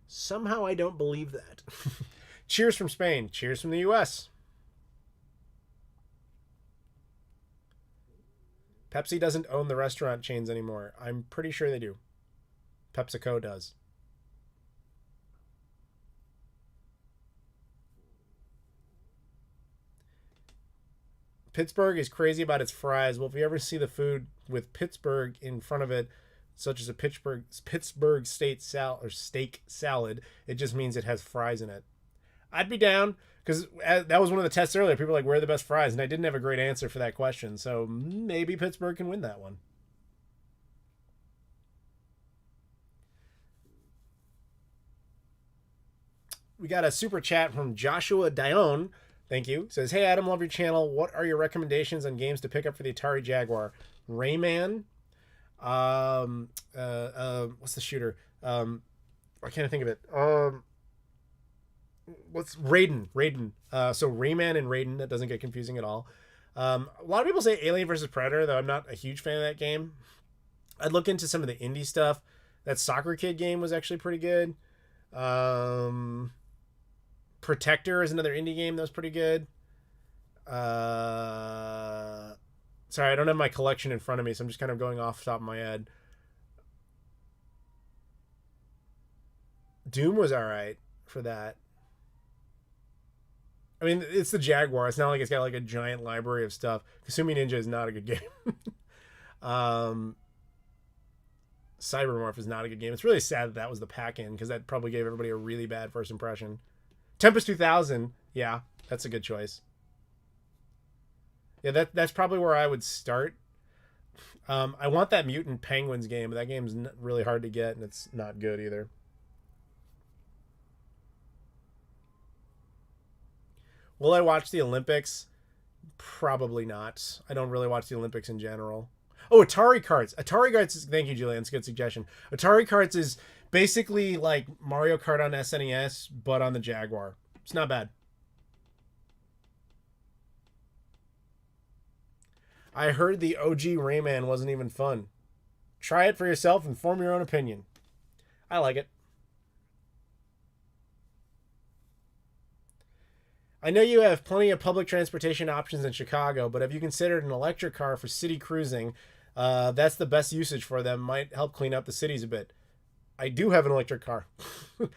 Somehow I don't believe that. Cheers from Spain. Cheers from the US. Pepsi doesn't own the restaurant chains anymore. I'm pretty sure they do. PepsiCo does. Pittsburgh is crazy about its fries. Well, if you ever see the food with Pittsburgh in front of it, such as a Pittsburgh steak salad, it just means it has fries in it. I'd be down, because that was one of the tests earlier. People were like, where are the best fries? And I didn't have a great answer for that question. So maybe Pittsburgh can win that one. We got a super chat from Joshua Dione. Thank you. Says, hey, Adam, love your channel. What are your recommendations on games to pick up for the Atari Jaguar? Rayman. What's the shooter? I can't think of it. What's Raiden? So Rayman and Raiden. That doesn't get confusing at all. A lot of people say Alien vs. Predator, though I'm not a huge fan of that game. I'd look into some of the indie stuff. That Soccer Kid game was actually pretty good. Protector is another indie game that was pretty good. Sorry, I don't have my collection in front of me, so I'm just kind of going off the top of my head. Doom was alright for that. I mean, it's the Jaguar. It's not like it's got like a giant library of stuff. Kasumi Ninja is not a good game. Cybermorph is not a good game. It's really sad that was the pack-in, because that probably gave everybody a really bad first impression. Tempest 2000, yeah, that's a good choice. Yeah, that's probably where I would start. I want that Mutant Penguins game, but that game's really hard to get, and it's not good either. Will I watch the Olympics? Probably not. I don't really watch the Olympics in general. Oh, Atari Karts. Atari Karts, thank you, Julian. It's a good suggestion. Atari Karts is basically like Mario Kart on SNES, but on the Jaguar. It's not bad. I heard the OG Rayman wasn't even fun. Try it for yourself and form your own opinion. I like it. I know you have plenty of public transportation options in Chicago, but have you considered an electric car for city cruising? That's the best usage for them. Might help clean up the cities a bit. I do have an electric car.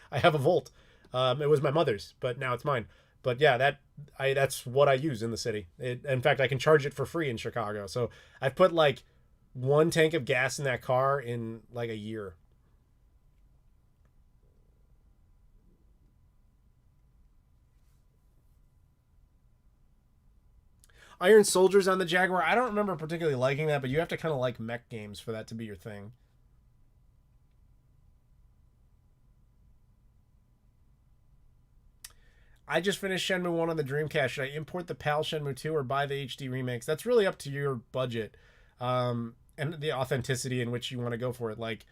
I have a Volt. It was my mother's, but now it's mine. But yeah, that's what I use in the city. In fact, I can charge it for free in Chicago. So I've put like 1 tank of gas in that car in like a year. Iron Soldiers on the Jaguar. I don't remember particularly liking that, but you have to kind of like mech games for that to be your thing. I just finished Shenmue 1 on the Dreamcast. Should I import the PAL Shenmue 2 or buy the HD remakes? That's really up to your budget and the authenticity in which you want to go for it. Like,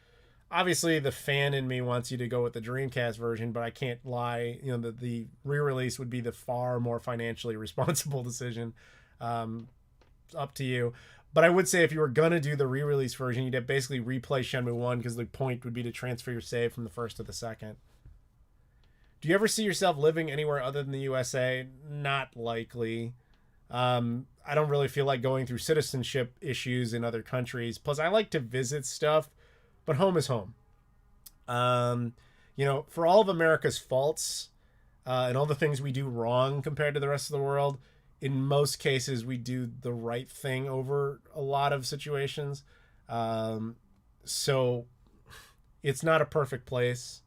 obviously, the fan in me wants you to go with the Dreamcast version, but I can't lie. You know, the re-release would be the far more financially responsible decision. Up to you. But I would say if you were going to do the re-release version, you'd basically replay Shenmue 1 because the point would be to transfer your save from the first to the second. Do you ever see yourself living anywhere other than the USA? Not likely. I don't really feel like going through citizenship issues in other countries. Plus, I like to visit stuff, but home is home. Um, for all of America's faults and all the things we do wrong compared to the rest of the world, in most cases we do the right thing over a lot of situations. So it's not a perfect place,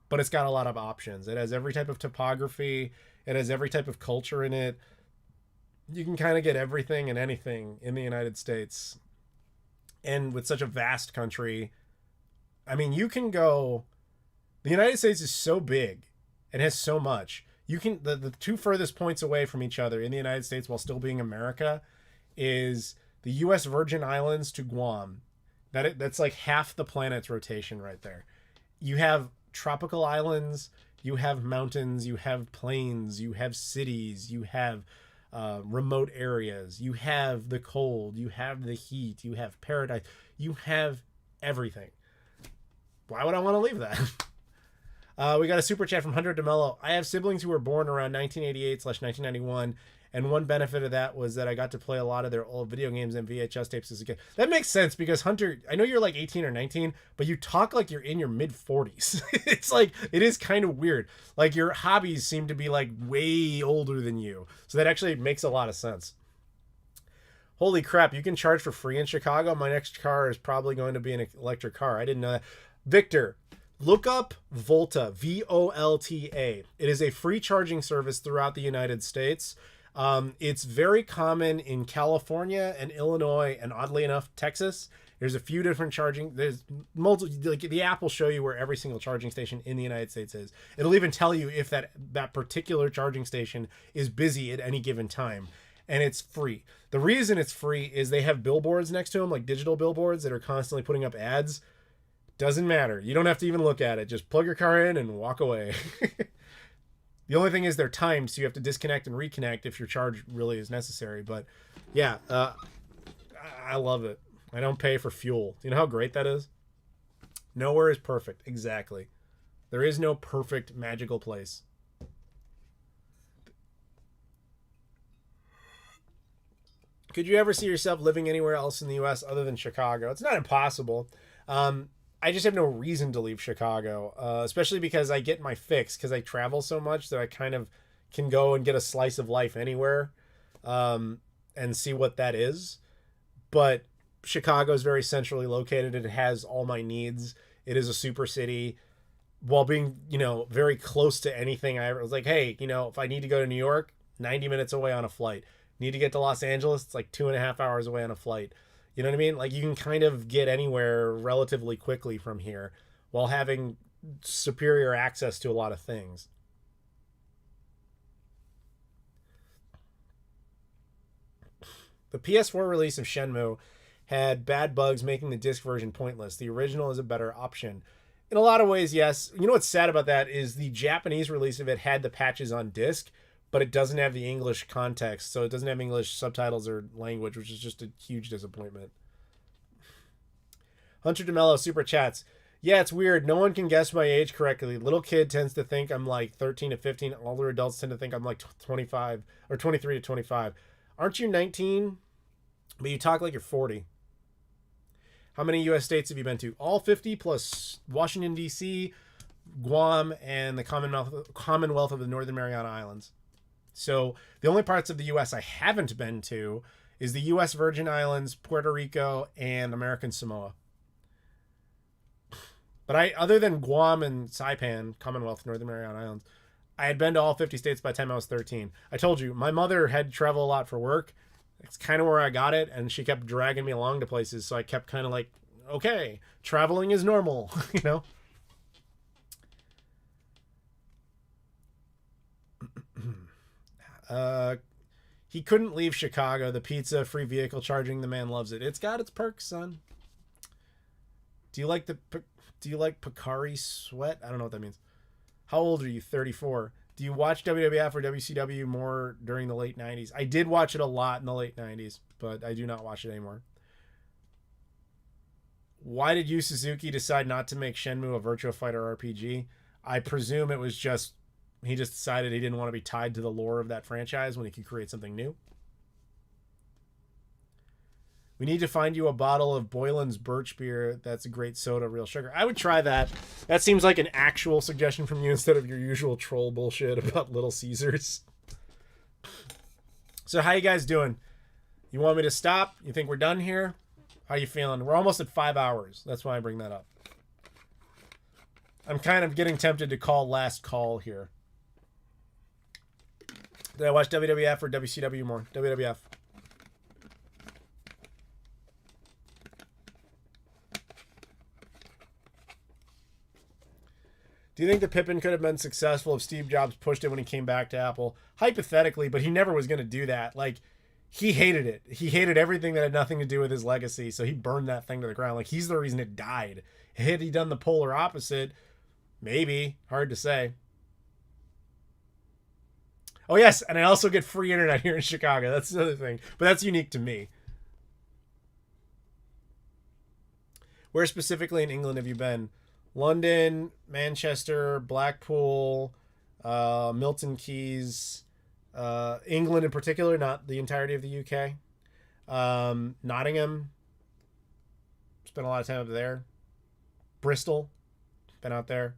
but it's got a lot of options. It has every type of topography. It has every type of culture in it. You can kind of get everything and anything in the United States. And with such a vast country, I mean, you can go. The United States is so big and has so much. You can the two furthest points away from each other in the United States while still being America is the U.S. Virgin Islands to Guam. That's like half the planet's rotation right there. You have tropical islands, you have mountains, you have plains, you have cities, you have remote areas, you have the cold, you have the heat, you have paradise, you have everything. Why would I want to leave that? We got a super chat from Hunter DeMello. I have siblings who were born around 1988/1991, and one benefit of that was that I got to play a lot of their old video games and VHS tapes as a kid. That makes sense because Hunter, I know you're like 18 or 19, but you talk like you're in your mid 40s. It's like, it is kind of weird. Like your hobbies seem to be like way older than you. So that actually makes a lot of sense. Holy crap, you can charge for free in Chicago? My next car is probably going to be an electric car. I didn't know that. Victor, look up Volta, Volta. It is a free charging service throughout the United States. It's very common in California and Illinois, and oddly enough, Texas. There's a few different charging. There's multiple. Like the app will show you where every single charging station in the United States is. It'll even tell you if that particular charging station is busy at any given time, and it's free. The reason it's free is they have billboards next to them, like digital billboards that are constantly putting up ads. Doesn't matter. You don't have to even look at it. Just plug your car in and walk away. The only thing is they're timed, so you have to disconnect and reconnect if your charge really is necessary. But yeah, I love it. I don't pay for fuel. You know how great that is? Nowhere is perfect. Exactly. There is no perfect magical place. Could you ever see yourself living anywhere else in the U.S. other than Chicago? It's not impossible. I just have no reason to leave Chicago, especially because I get my fix because I travel so much that I kind of can go and get a slice of life anywhere and see what that is. But Chicago is very centrally located. It has all my needs. It is a super city while being, very close to anything. I was like, hey, if I need to go to New York, 90 minutes away on a flight. Need to get to Los Angeles, it's like 2.5 hours away on a flight. You know what I mean? Like you can kind of get anywhere relatively quickly from here while having superior access to a lot of things. The PS4 release of Shenmue had bad bugs making the disc version pointless. The original is a better option. In a lot of ways, yes. You know what's sad about that is the Japanese release of it had the patches on disc, but it doesn't have the English context, so it doesn't have English subtitles or language, which is just a huge disappointment. Hunter DeMello super chats. Yeah, it's weird. No one can guess my age correctly. Little kid tends to think I'm like 13 to 15. Older adults tend to think I'm like 25 or 23 to 25. Aren't you 19? But you talk like you're 40. How many U.S. states have you been to? All 50 plus Washington, D.C., Guam, and the Commonwealth of the Northern Mariana Islands. So the only parts of the U.S. I haven't been to is the U.S. Virgin Islands, Puerto Rico, and American Samoa. But other than Guam and Saipan, Commonwealth, Northern Mariana Islands, I had been to all 50 states by the time I was 13. I told you, my mother had to travel a lot for work. It's kind of where I got it, and she kept dragging me along to places, so I kept kind of like, okay, traveling is normal, He couldn't leave Chicago. The pizza, free vehicle charging, the man loves it. It's got its perks, son. Do you like Picari sweat? I don't know what that means. How old are you? 34. Do you watch WWF or WCW more during the late 90s? I did watch it a lot in the late 90s, but I do not watch it anymore. Why did Yu Suzuki decide not to make Shenmue a Virtua Fighter RPG? I presume it was just he just decided he didn't want to be tied to the lore of that franchise when he could create something new. We need to find you a bottle of Boylan's Birch Beer. That's a great soda, real sugar. I would try that. That seems like an actual suggestion from you instead of your usual troll bullshit about Little Caesars. So how you guys doing? You want me to stop? You think we're done here? How you feeling? We're almost at 5 hours. That's why I bring that up. I'm kind of getting tempted to call last call here. Did I watch WWF or WCW more? WWF. Do you think the Pippin could have been successful if Steve Jobs pushed it when he came back to Apple? Hypothetically, but he never was going to do that. Like, he hated it. He hated everything that had nothing to do with his legacy, so he burned that thing to the ground. Like, he's the reason it died. Had he done the polar opposite, maybe. Hard to say. Oh, yes, and I also get free internet here in Chicago. That's another thing, but that's unique to me. Where specifically in England have you been? London, Manchester, Blackpool, Milton Keynes, England in particular, not the entirety of the UK. Nottingham, spent a lot of time up there. Bristol, been out there.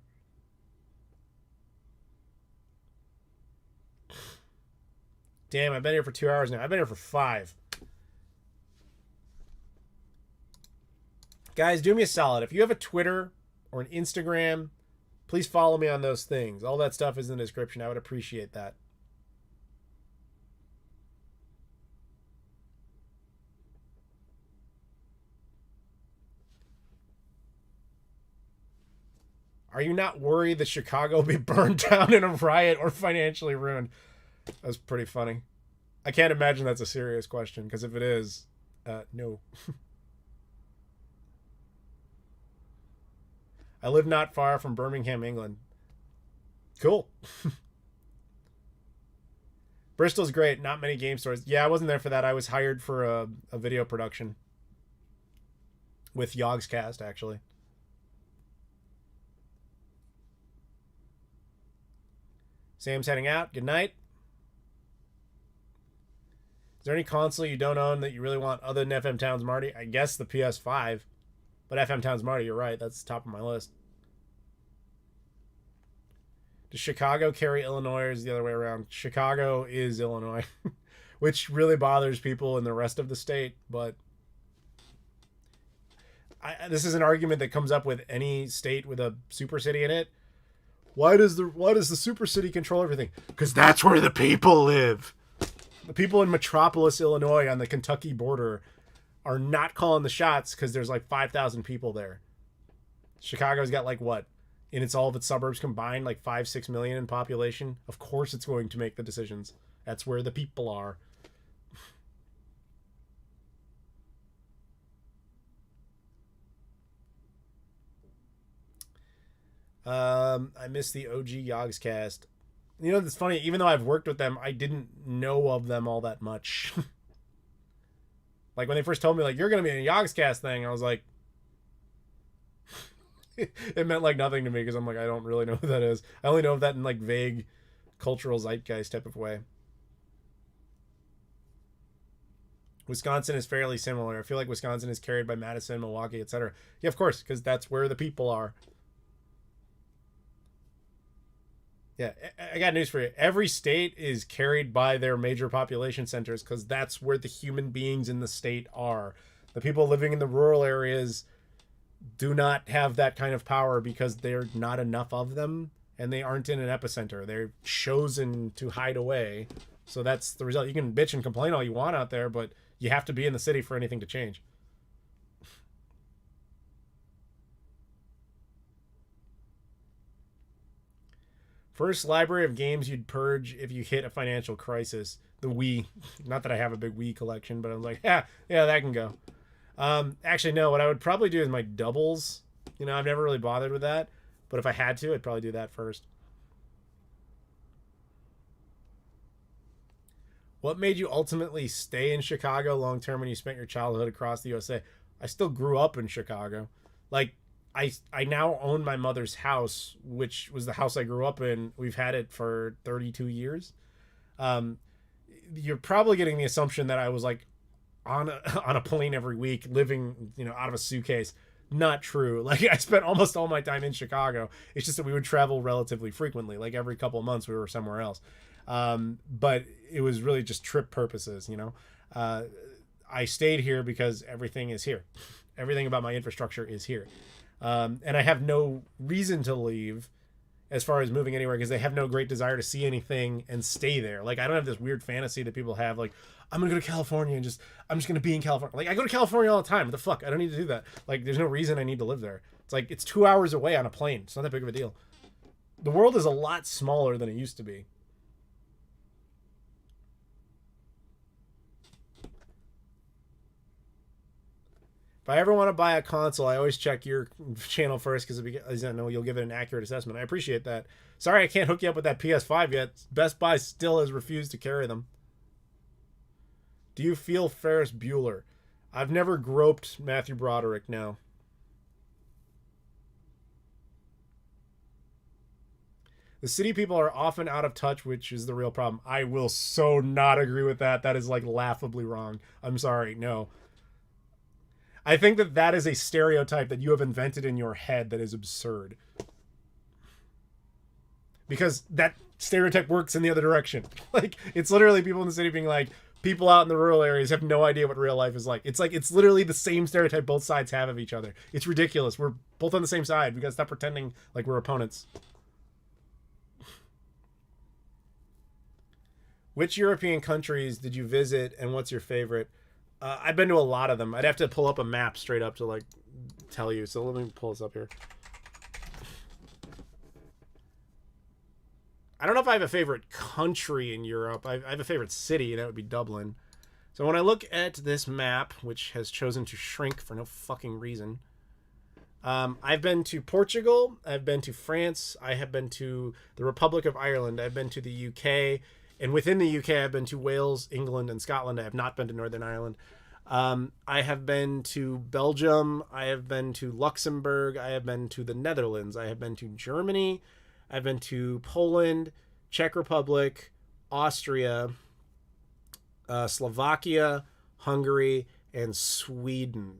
Damn, I've been here for 2 hours now. I've been here for 5. Guys, do me a solid. If you have a Twitter or an Instagram, please follow me on those things. All that stuff is in the description. I would appreciate that. Are you not worried that Chicago will be burned down in a riot or financially ruined? That's pretty funny. I can't imagine that's a serious question, because if it is, no. I live not far from Birmingham, England. Cool. Bristol's great. Not many game stores. Yeah, I wasn't there for that. I was hired for a video production with Yogscast, actually. Sam's heading out. Good night. Is there any console you don't own that you really want other than FM Towns Marty? I guess the PS5. But FM Towns Marty, you're right. That's top of my list. Does Chicago carry Illinois, or is it the other way around? Chicago is Illinois. Which really bothers people in the rest of the state. But this is an argument that comes up with any state with a super city in it. Why does the super city control everything? Because that's where the people live. The people in Metropolis, Illinois, on the Kentucky border, are not calling the shots because there's like 5,000 people there. Chicago's got like what? In all of its suburbs combined, like 5-6 million in population. Of course it's going to make the decisions. That's where the people are. I miss the OG Yogscast. You know, it's funny, even though I've worked with them, I didn't know of them all that much. Like, when they first told me, like, you're going to be in a Yogscast thing, I was like... It meant, like, nothing to me, because I'm like, I don't really know who that is. I only know of that in, like, vague cultural zeitgeist type of way. Wisconsin is fairly similar. I feel like Wisconsin is carried by Madison, Milwaukee, etc. Yeah, of course, because that's where the people are. Yeah, I got news for you. Every state is carried by their major population centers because that's where the human beings in the state are. The people living in the rural areas do not have that kind of power because there're not enough of them and they aren't in an epicenter. They're chosen to hide away. So that's the result. You can bitch and complain all you want out there, but you have to be in the city for anything to change. First library of games you'd purge if you hit a financial crisis. The Wii. Not that I have a big Wii collection, but I was like, yeah, that can go. Actually, no. What I would probably do is my doubles. You know, I've never really bothered with that. But if I had to, I'd probably do that first. What made you ultimately stay in Chicago long term when you spent your childhood across the USA? I still grew up in Chicago. Like, I now own my mother's house, which was the house I grew up in. We've had it for 32 years. You're probably getting the assumption that I was like on on a plane every week, living, out of a suitcase. Not true. Like, I spent almost all my time in Chicago. It's just that we would travel relatively frequently. Like, every couple of months we were somewhere else. But it was really just trip purposes, I stayed here because everything is here. Everything about my infrastructure is here. And I have no reason to leave as far as moving anywhere, because they have no great desire to see anything and stay there. Like, I don't have this weird fantasy that people have, like, I'm gonna go to California and I'm just gonna be in California. Like, I go to California all the time. What the fuck? I don't need to do that. Like, there's no reason I need to live there. It's like, it's 2 hours away on a plane. It's not that big of a deal. The world is a lot smaller than it used to be. If I ever want to buy a console, I always check your channel first, because I know you'll give it an accurate assessment. I appreciate that. Sorry I can't hook you up with that PS5 yet. Best Buy still has refused to carry them. Do you feel Ferris Bueller? I've never groped Matthew Broderick, no. The city people are often out of touch, which is the real problem. I will so not agree with that. That is, like, laughably wrong. I'm sorry, no. I think that is a stereotype that you have invented in your head that is absurd. Because that stereotype works in the other direction. Like, it's literally people in the city being like, people out in the rural areas have no idea what real life is like. It's literally the same stereotype both sides have of each other. It's ridiculous. We're both on the same side. We gotta stop pretending like we're opponents. Which European countries did you visit, and what's your favorite? I've been to a lot of them. I'd have to pull up a map straight up to, like, tell you. So let me pull this up here. I don't know if I have a favorite country in Europe. I have a favorite city, and that would be Dublin. So when I look at this map, which has chosen to shrink for no fucking reason, I've been to Portugal. I've been to France. I have been to the Republic of Ireland. I've been to the UK. And within the UK, I've been to Wales, England, and Scotland. I have not been to Northern Ireland. I have been to Belgium. I have been to Luxembourg. I have been to the Netherlands. I have been to Germany. I've been to Poland, Czech Republic, Austria, Slovakia, Hungary, and Sweden.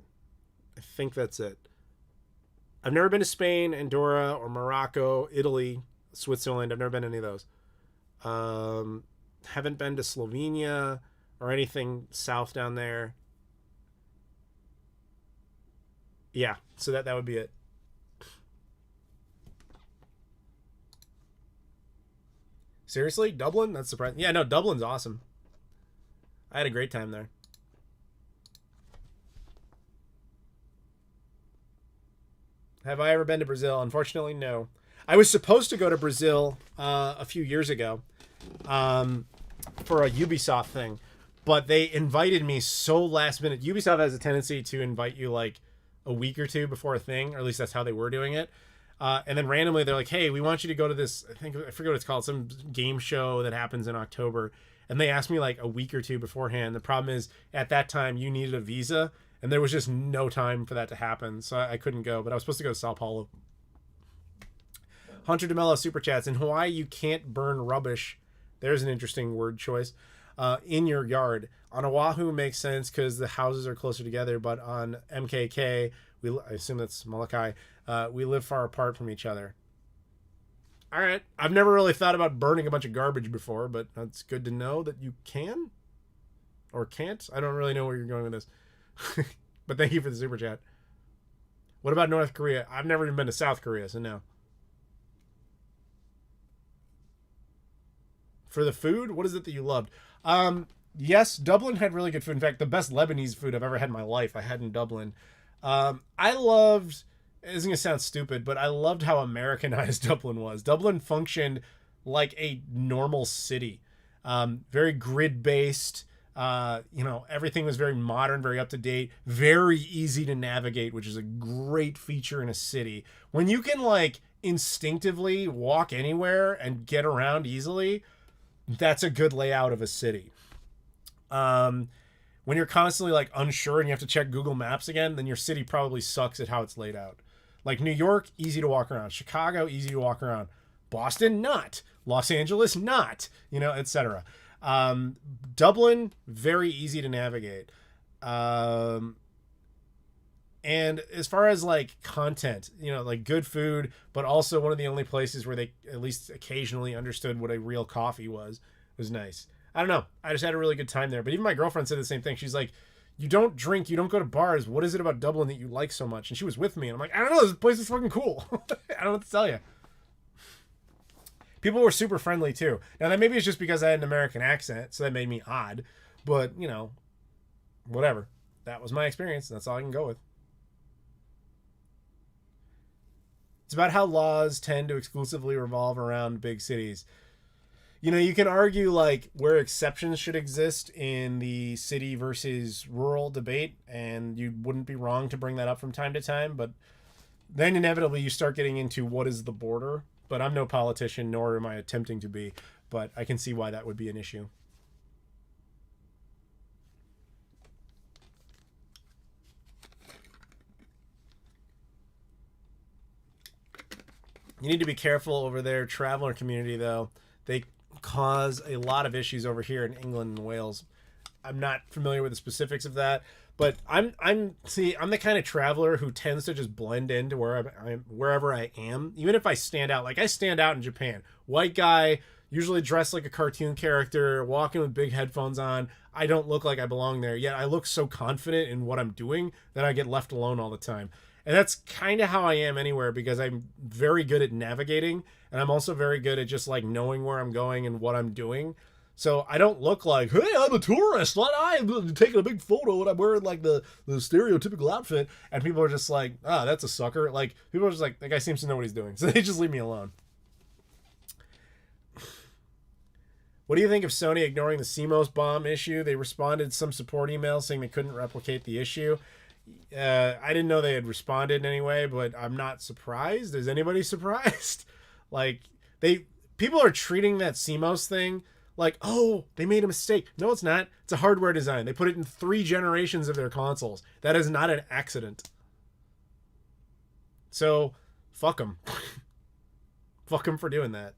I think that's it. I've never been to Spain, Andorra, or Morocco, Italy, Switzerland. I've never been to any of those. Haven't been to Slovenia or anything south down there. Yeah, so that would be it. Seriously? Dublin? That's surprising. Yeah, no, Dublin's awesome. I had a great time there. Have I ever been to Brazil? Unfortunately, no. I was supposed to go to Brazil a few years ago for a Ubisoft thing, but they invited me so last minute. Ubisoft has a tendency to invite you like a week or two before a thing, or at least that's how they were doing it. And then randomly they're like, hey, we want you to go to this, I forget what it's called, some game show that happens in October. And they asked me like a week or two beforehand. The problem is at that time you needed a visa, and there was just no time for that to happen. So I couldn't go, but I was supposed to go to Sao Paulo. Hunter DeMello super chats. In Hawaii, you can't burn rubbish. There's an interesting word choice. In your yard. On Oahu makes sense because the houses are closer together, but on MKK, I assume that's Molokai, we live far apart from each other. All right. I've never really thought about burning a bunch of garbage before, but that's good to know that you can or can't. I don't really know where you're going with this. But thank you for the super chat. What about North Korea? I've never even been to South Korea, so no. For the food, what is it that you loved? Yes, Dublin had really good food. In fact, the best Lebanese food I've ever had in my life I had in Dublin. I loved, it's going to sound stupid, but I loved how Americanized Dublin was. Dublin functioned like a normal city. Very grid-based. Everything was very modern, very up-to-date, very easy to navigate, which is a great feature in a city. When you can, like, instinctively walk anywhere and get around easily, that's a good layout of a city. When you're constantly like unsure and you have to check Google Maps again, then your city probably sucks at how it's laid out. Like New York, easy to walk around. Chicago, easy to walk around. Boston, not. Los Angeles, not. Etc. Dublin, very easy to navigate. Um, and as far as like content, like good food, but also one of the only places where they at least occasionally understood what a real coffee was nice. I don't know. I just had a really good time there. But even my girlfriend said the same thing. She's like, you don't drink, you don't go to bars. What is it about Dublin that you like so much? And she was with me. And I'm like, I don't know. This place is fucking cool. I don't know what to tell you. People were super friendly too. Now that maybe it's just because I had an American accent, so that made me odd. But, whatever. That was my experience. That's all I can go with. It's about how laws tend to exclusively revolve around big cities. You can argue like where exceptions should exist in the city versus rural debate, and you wouldn't be wrong to bring that up from time to time, but then inevitably you start getting into what is the border. But I'm no politician, nor am I attempting to be, but I can see why that would be an issue. You need to be careful over there, traveler community, though. They cause a lot of issues over here in England and Wales. I'm not familiar with the specifics of that, but I'm the kind of traveler who tends to just blend into wherever I am, even if I stand out. Like I stand out in Japan, white guy, usually dressed like a cartoon character, walking with big headphones on. I don't look like I belong there, yet I look so confident in what I'm doing that I get left alone all the time. And that's kind of how I am anywhere, because I'm very good at navigating, and I'm also very good at just like knowing where I'm going and what I'm doing. So I don't look like, hey, I'm a tourist. I'm taking a big photo and I'm wearing like the stereotypical outfit. And people are just like, ah, that's a sucker. Like people are just like, that guy seems to know what he's doing. So they just leave me alone. What do you think of Sony ignoring the CMOS bomb issue? They responded some support email saying they couldn't replicate the issue. I didn't know they had responded anyway, but I'm not surprised. Is anybody surprised? Like people are treating that CMOS thing like, oh, they made a mistake. No, it's not. It's a hardware design. They put it in 3 generations of their consoles. That is not an accident. So, fuck them. Fuck them for doing that.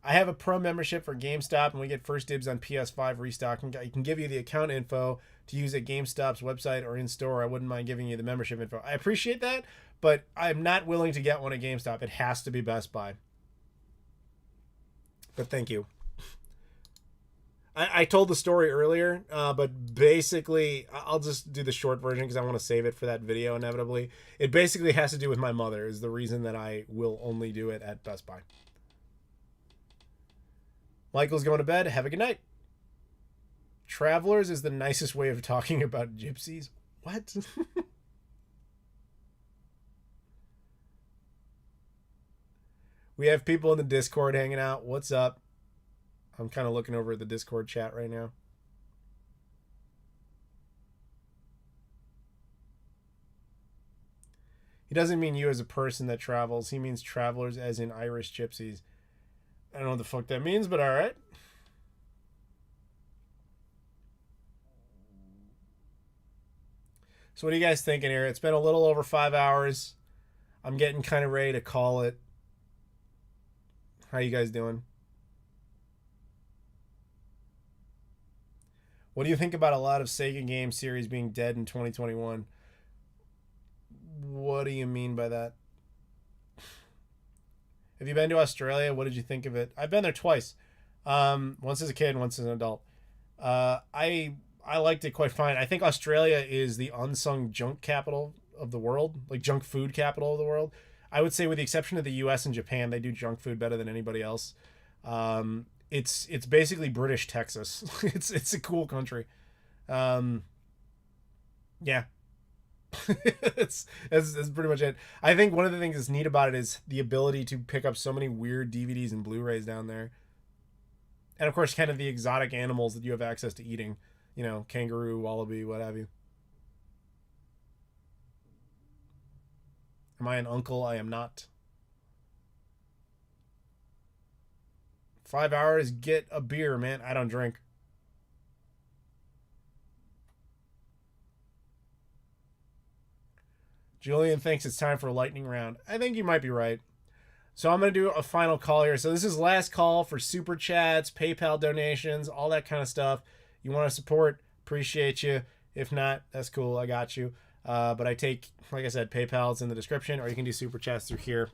I have a pro membership for GameStop, and we get first dibs on PS5 restocking. I can give you the account info to use at GameStop's website or in store. I wouldn't mind giving you the membership info. I appreciate that, but I'm not willing to get one at GameStop. It has to be Best Buy. But thank you. I told the story earlier, but basically, I'll just do the short version because I want to save it for that video inevitably. It basically has to do with my mother is the reason that I will only do it at Best Buy. Michael's going to bed. Have a good night. Travelers is the nicest way of talking about gypsies. What? We have people in the Discord hanging out. What's up? I'm kind of looking over at the Discord chat right now. He doesn't mean you as a person that travels. He means travelers as in Irish gypsies. I don't know what the fuck that means, but all right. So what are you guys thinking here? It's been a little over 5 hours. I'm getting kind of ready to call it. How you guys doing? What do you think about a lot of Sega game series being dead in 2021? What do you mean by that? Have you been to Australia? What did you think of it? I've been there twice. Once as a kid, once as an adult. I liked it quite fine. I think Australia is the unsung junk capital of the world, like junk food capital of the world. I would say, with the exception of the U.S. and Japan, they do junk food better than anybody else. It's basically British Texas. it's a cool country. Yeah. that's pretty much it. I think one of the things that's neat about it is the ability to pick up so many weird DVDs and Blu-rays down there. And of course, kind of the exotic animals that you have access to eating. Kangaroo, wallaby, what have you. Am I an uncle? I am not. 5 hours, get a beer, man. I don't drink. Julian thinks it's time for a lightning round. I think you might be right. So I'm going to do a final call here. So this is last call for super chats, PayPal donations, all that kind of stuff. You want to support, appreciate you. If not, that's cool. I got you. But I take, like I said, PayPal's in the description, or you can do super chats through here.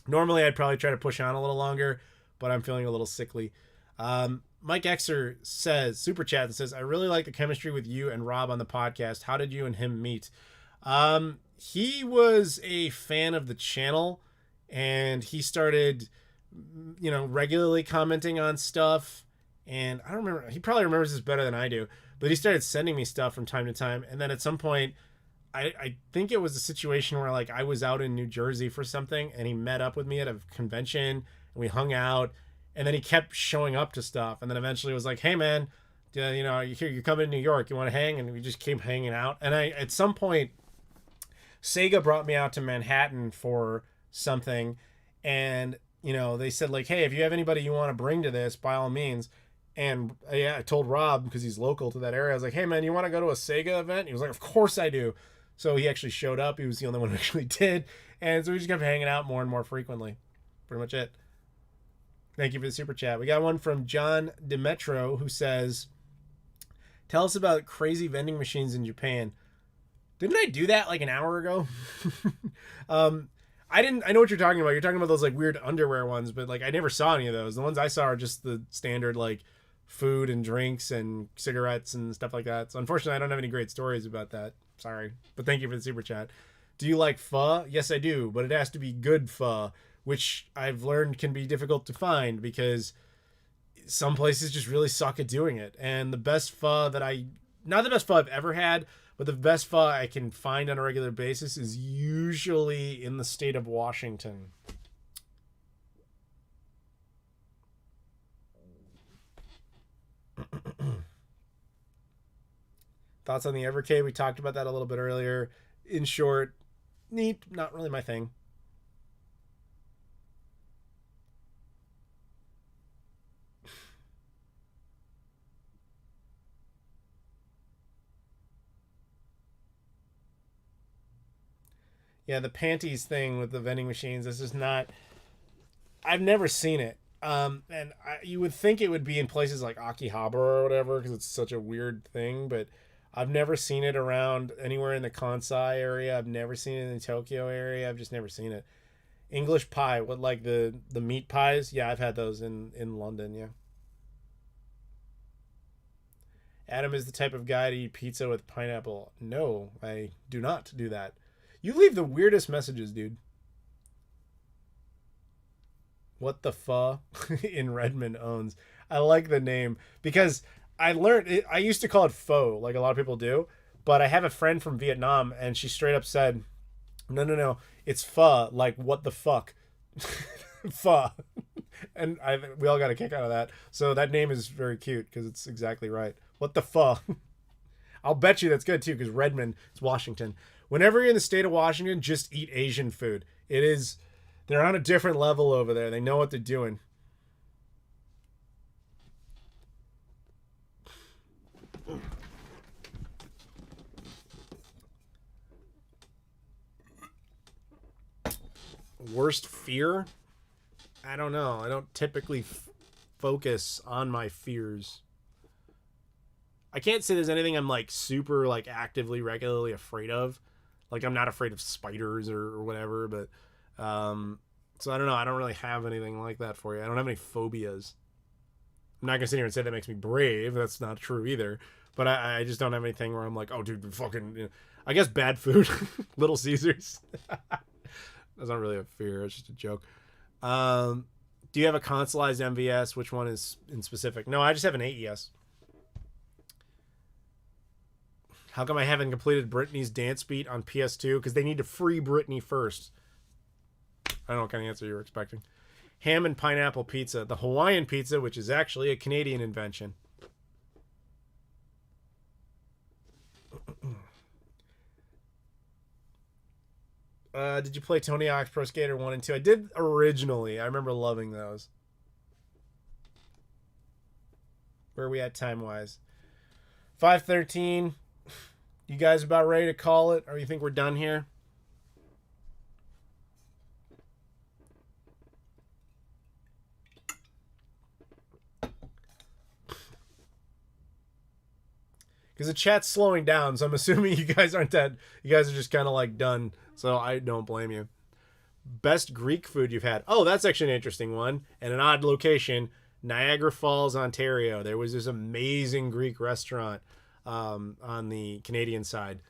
Normally, I'd probably try to push on a little longer, but I'm feeling a little sickly. Mike Exer says, super chat, and says, I really like the chemistry with you and Rob on the podcast. How did you and him meet? He was a fan of the channel, and he started, regularly commenting on stuff. And I don't remember, he probably remembers this better than I do, but he started sending me stuff from time to time. And then at some point, I think it was a situation where like I was out in New Jersey for something, and he met up with me at a convention, and we hung out, and then he kept showing up to stuff. And then eventually was like, hey man, you're coming to New York, you want to hang? And we just kept hanging out. And at some point, Sega brought me out to Manhattan for something, and they said like, hey, if you have anybody you want to bring to this, by all means. And yeah, I told Rob, because he's local to that area, I was like, hey man, you want to go to a Sega event? He was like, of course I do. So he actually showed up. He was the only one who actually did, and so we just kept hanging out more and more frequently. Pretty much it. Thank you for the super chat. We got one from John Demetro, who says, tell us about crazy vending machines in Japan. Didn't I do that like an hour ago? I know what you're talking about. You're talking about those like weird underwear ones, but like I never saw any of those. The ones I saw are just the standard like food and drinks and cigarettes and stuff like that. So unfortunately, I don't have any great stories about that. Sorry, but thank you for the super chat. Do you like pho? Yes, I do, but it has to be good pho, which I've learned can be difficult to find because some places just really suck at doing it. And the best pho not the best pho I've ever had, but the best pho I can find on a regular basis is usually in the state of Washington. Thoughts on the Evercade? We talked about that a little bit earlier. In short, neat, not really my thing. Yeah, the panties thing with the vending machines, this is not... I've never seen it. You would think it would be in places like Akihabara or whatever, because it's such a weird thing, but I've never seen it around anywhere in the Kansai area. I've never seen it in the Tokyo area. I've just never seen it. English pie, what, like the meat pies? Yeah, I've had those in London, yeah. Adam is the type of guy to eat pizza with pineapple. No, I do not do that. You leave the weirdest messages, dude. What the pho in Redmond owns. I like the name because I learned it, I used to call it pho, like a lot of people do, but I have a friend from Vietnam, and she straight up said, no, it's pho, like what the fuck. Pho. And we all got a kick out of that. So that name is very cute because it's exactly right. What the pho. I'll bet you that's good too, because Redmond, it's Washington. Whenever you're in the state of Washington, just eat Asian food. They're on a different level over there. They know what they're doing. Worst fear? I don't know. I don't typically focus on my fears. I can't say there's anything I'm like super like actively regularly afraid of. Like I'm not afraid of spiders or whatever, but so I don't know. I don't really have anything like that for you. I don't have any phobias. I'm not gonna sit here and say that makes me brave. That's not true either. But I just don't have anything where I'm like, oh dude, fucking. I guess bad food, Little Caesars. That's not really a fear. It's just a joke. Do you have a consoleized MVS? Which one is in specific? No, I just have an AES. How come I haven't completed Britney's dance beat on PS2? Because they need to free Britney first. I don't know what kind of answer you were expecting. Ham and pineapple pizza. The Hawaiian pizza, which is actually a Canadian invention. Did you play Tony Hawk's Pro Skater 1 and 2? I did originally. I remember loving those. Where are we at time-wise? 5:13. You guys about ready to call it? Or you think we're done here? Because the chat's slowing down, so I'm assuming you guys aren't that. You guys are just kind of like done. So I don't blame you. Best Greek food you've had. Oh, that's actually an interesting one. And an odd location, Niagara Falls, Ontario. There was this amazing Greek restaurant on the Canadian side.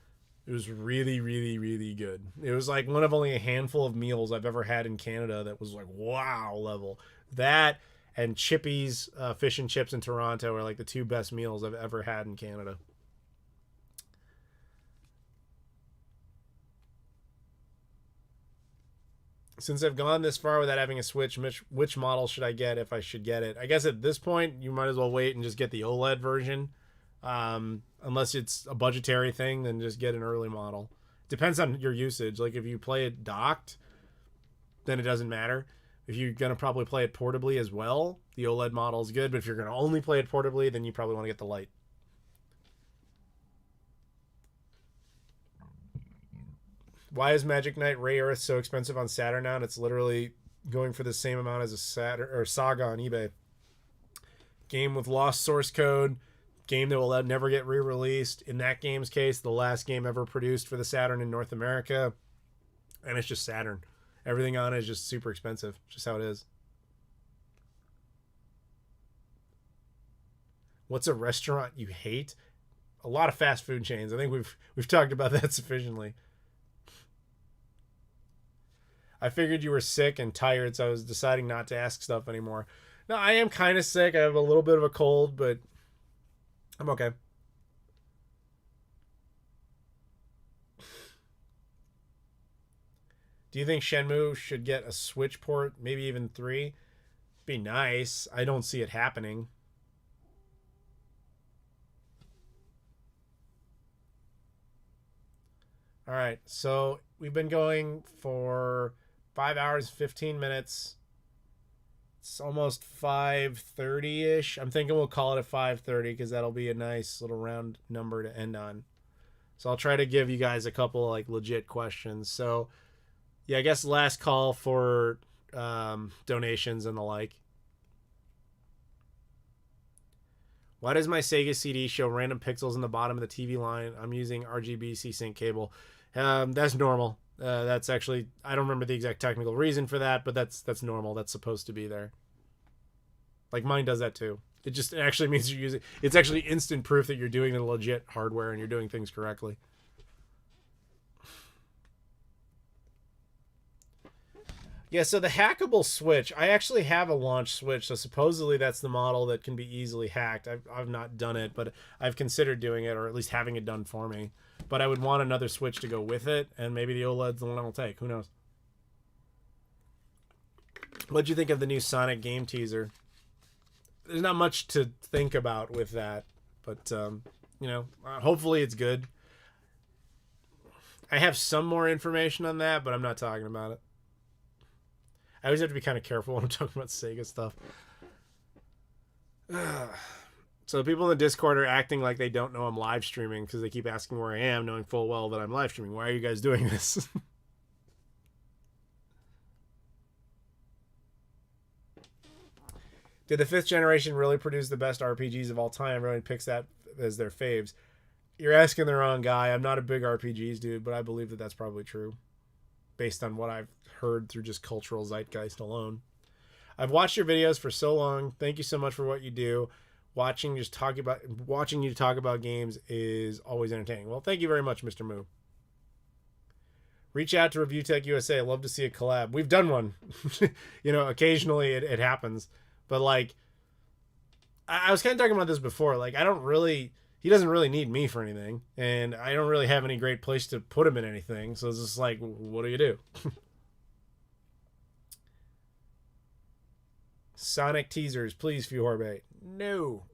It was really, really, really good. It was like one of only a handful of meals I've ever had in Canada that was like wow level. That and Chippy's fish and chips in Toronto are like the two best meals I've ever had in Canada. Since I've gone this far without having a Switch, which model should I get if I should get it? I guess at this point, you might as well wait and just get the OLED version. Unless it's a budgetary thing, then just get an early model. Depends on your usage. Like if you play it docked, then it doesn't matter. If you're going to probably play it portably as well, the OLED model is good. But if you're going to only play it portably, then you probably want to get the Lite. Why is Magic Knight Ray Earth so expensive on Saturn now? And it's literally going for the same amount as a Saga on eBay. Game with lost source code. Game that will never get re-released. In that game's case, the last game ever produced for the Saturn in North America. And it's just Saturn. Everything on it is just super expensive. Just how it is. What's a restaurant you hate? A lot of fast food chains. I think we've talked about that sufficiently. I figured you were sick and tired, so I was deciding not to ask stuff anymore. No, I am kind of sick. I have a little bit of a cold, but I'm okay. Do you think Shenmue should get a Switch port, maybe even 3? Be nice. I don't see it happening. All right, so we've been going for 5 hours, 15 minutes. It's almost 5:30-ish. I'm thinking we'll call it at 5:30 because that'll be a nice little round number to end on. So I'll try to give you guys a couple like legit questions. So yeah, I guess last call for donations and the like. Why does my Sega CD show random pixels in the bottom of the TV line? I'm using RGB C-Sync cable. That's normal. That's actually, I don't remember the exact technical reason for that, but that's normal. That's supposed to be there. Like mine does that too. It actually means you're using, it's actually instant proof that you're doing the legit hardware and you're doing things correctly. Yeah, so the hackable Switch, I actually have a launch Switch, so supposedly that's the model that can be easily hacked. I've not done it, but I've considered doing it, or at least having it done for me. But I would want another Switch to go with it, and maybe the OLED's the one I'll take. Who knows? What'd you think of the new Sonic game teaser? There's not much to think about with that, but, you know, hopefully it's good. I have some more information on that, but I'm not talking about it. I always have to be kind of careful when I'm talking about Sega stuff. So people in the Discord are acting like they don't know I'm live streaming because they keep asking where I am, knowing full well that I'm live streaming. Why are you guys doing this? Did the 5th generation really produce the best RPGs of all time? Everyone picks that as their faves. You're asking the wrong guy. I'm not a big RPGs dude, but I believe that that's probably true, based on what I've heard through just cultural zeitgeist alone. I've watched your videos for so long. Thank you so much for what you do. Watching you talk about games is always entertaining. Well, thank you very much, Mr. Moo. Reach out to Review Tech USA. I'd love to see a collab. We've done one. You know, occasionally it happens. But like, I was kind of talking about this before. Like, he doesn't really need me for anything. And I don't really have any great place to put him in anything. So it's just like, what do you do? Sonic teasers, please, Fjorbe. No.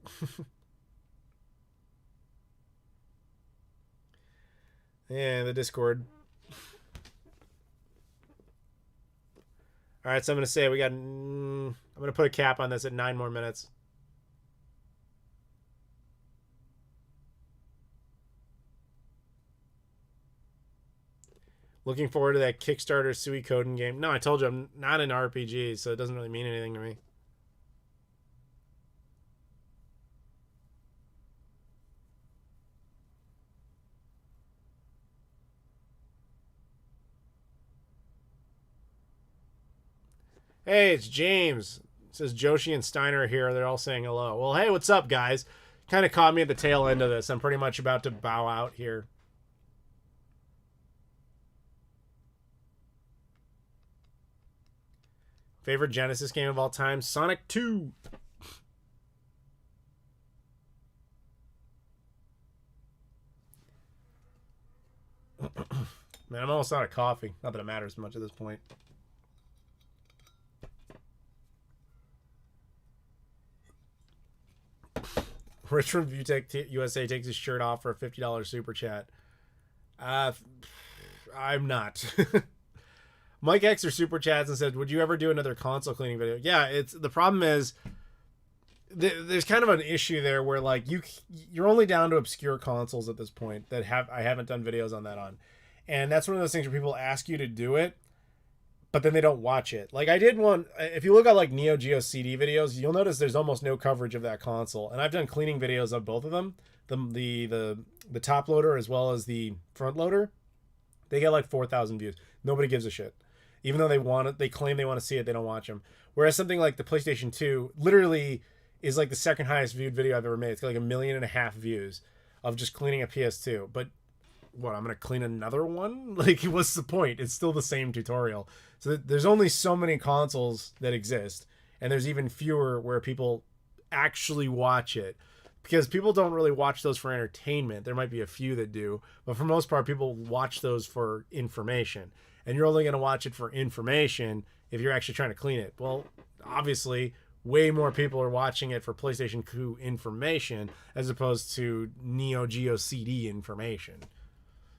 Yeah, the Discord. All right, so I'm going to say I'm going to put a cap on this at 9 more minutes. Looking forward to that Kickstarter Suikoden game. No, I told you I'm not in RPG, so it doesn't really mean anything to me. Hey, it's James. It says Joshi and Steiner are here. They're all saying hello. Well, hey, what's up, guys? Kind of caught me at the tail end of this. I'm pretty much about to bow out here. Favorite Genesis game of all time? Sonic 2. Man, I'm almost out of coffee. Not that it matters much at this point. Rich from ViewTech USA takes his shirt off for a $50 super chat. I'm not. Mike Xer super chats and said, "Would you ever do another console cleaning video?" Yeah, it's the problem is there's kind of an issue there where like you're only down to obscure consoles at this point that I haven't done videos on that on, and that's one of those things where people ask you to do it, but then they don't watch it. Like I did one. If you look at like Neo Geo CD videos, you'll notice there's almost no coverage of that console, and I've done cleaning videos of both of them, the top loader as well as the front loader. They get like 4,000 views. Nobody gives a shit. Even though they claim they want to see it, they don't watch them. Whereas something like the PlayStation 2 literally is like the second highest viewed video I've ever made. It's got like 1.5 million views of just cleaning a PS2. But what, I'm going to clean another one? Like, what's the point? It's still the same tutorial. So there's only so many consoles that exist. And there's even fewer where people actually watch it. Because people don't really watch those for entertainment. There might be a few that do. But for the most part, people watch those for information. And you're only going to watch it for information if you're actually trying to clean it. Well, obviously, way more people are watching it for PlayStation 2 information as opposed to Neo Geo CD information.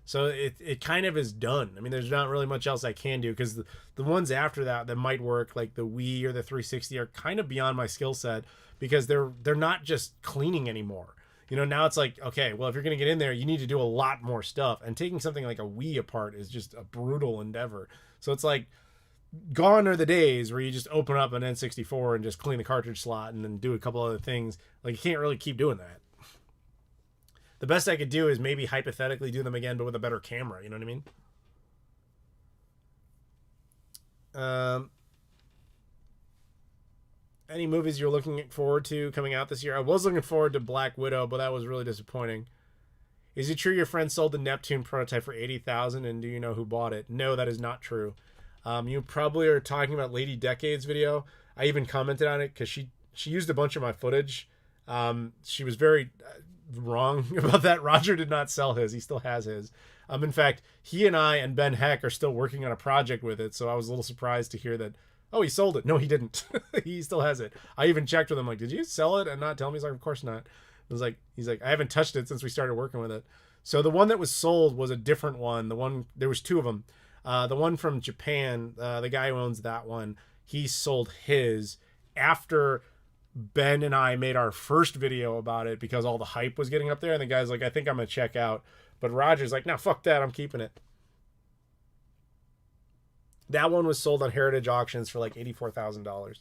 So it kind of is done. I mean, there's not really much else I can do because the ones after that might work, like the Wii or the 360, are kind of beyond my skill set because they're not just cleaning anymore. You know, now it's like, okay, well, if you're going to get in there, you need to do a lot more stuff. And taking something like a Wii apart is just a brutal endeavor. So it's like, gone are the days where you just open up an N64 and just clean the cartridge slot and then do a couple other things. Like, you can't really keep doing that. The best I could do is maybe hypothetically do them again, but with a better camera. You know what I mean? Any movies you're looking forward to coming out this year? I was looking forward to Black Widow, but that was really disappointing. Is it true your friend sold the Neptune prototype for $80,000, and do you know who bought it? No, that is not true. You probably are talking about Lady Decade's video. I even commented on it because she used a bunch of my footage. She was very wrong about that. Roger did not sell his. He still has his. In fact, he and I and Ben Heck are still working on a project with it, so I was a little surprised to hear that, oh, he sold it. No, he didn't. He still has it. I even checked with him, like, did you sell it and not tell me? He's like, of course not. He's like, I haven't touched it since we started working with it. So the one that was sold was a different one. There was two of them. The one from Japan, the guy who owns that one, he sold his after Ben and I made our first video about it because all the hype was getting up there. And the guy's like, I think I'm going to check out. But Roger's like, no, fuck that. I'm keeping it. That one was sold on Heritage Auctions for like $84,000.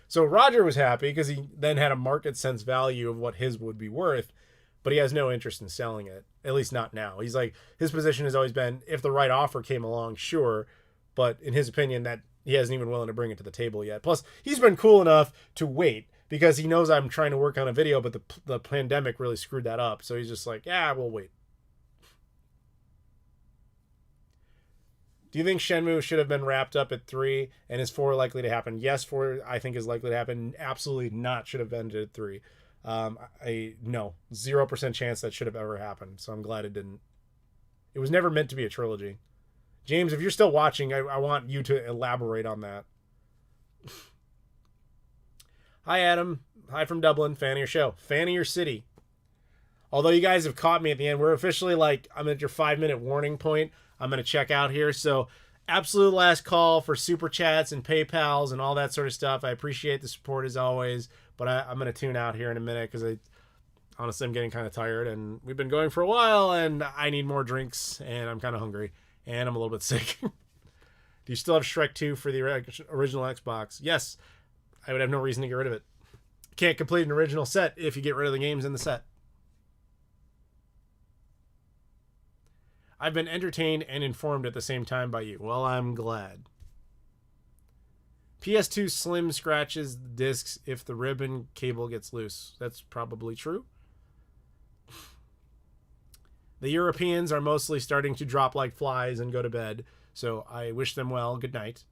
So Roger was happy because he then had a market sense value of what his would be worth, but he has no interest in selling it, at least not now. He's like, his position has always been, if the right offer came along, sure, but in his opinion, that he hasn't even willing to bring it to the table yet. Plus, he's been cool enough to wait because he knows I'm trying to work on a video, but the pandemic really screwed that up. So he's just like, yeah, we'll wait. Do you think Shenmue should have been wrapped up at 3 and is 4 likely to happen? Yes, 4 I think is likely to happen. Absolutely not should have ended at 3. No, 0% chance that should have ever happened. So I'm glad it didn't. It was never meant to be a trilogy. James, if you're still watching, I want you to elaborate on that. Hi, Adam. Hi from Dublin. Fan of your show. Fan of your city. Although you guys have caught me at the end, we're officially like, I'm at your 5-minute warning point. I'm going to check out here. So absolute last call for super chats and PayPals and all that sort of stuff. I appreciate the support as always, but I'm going to tune out here in a minute because honestly, I'm getting kind of tired and we've been going for a while and I need more drinks and I'm kind of hungry and I'm a little bit sick. Do you still have Shrek 2 for the original Xbox? Yes. I would have no reason to get rid of it. Can't complete an original set if you get rid of the games in the set. I've been entertained and informed at the same time by you. Well, I'm glad. PS2 Slim scratches the discs if the ribbon cable gets loose. That's probably true. The Europeans are mostly starting to drop like flies and go to bed, so I wish them well. Good night.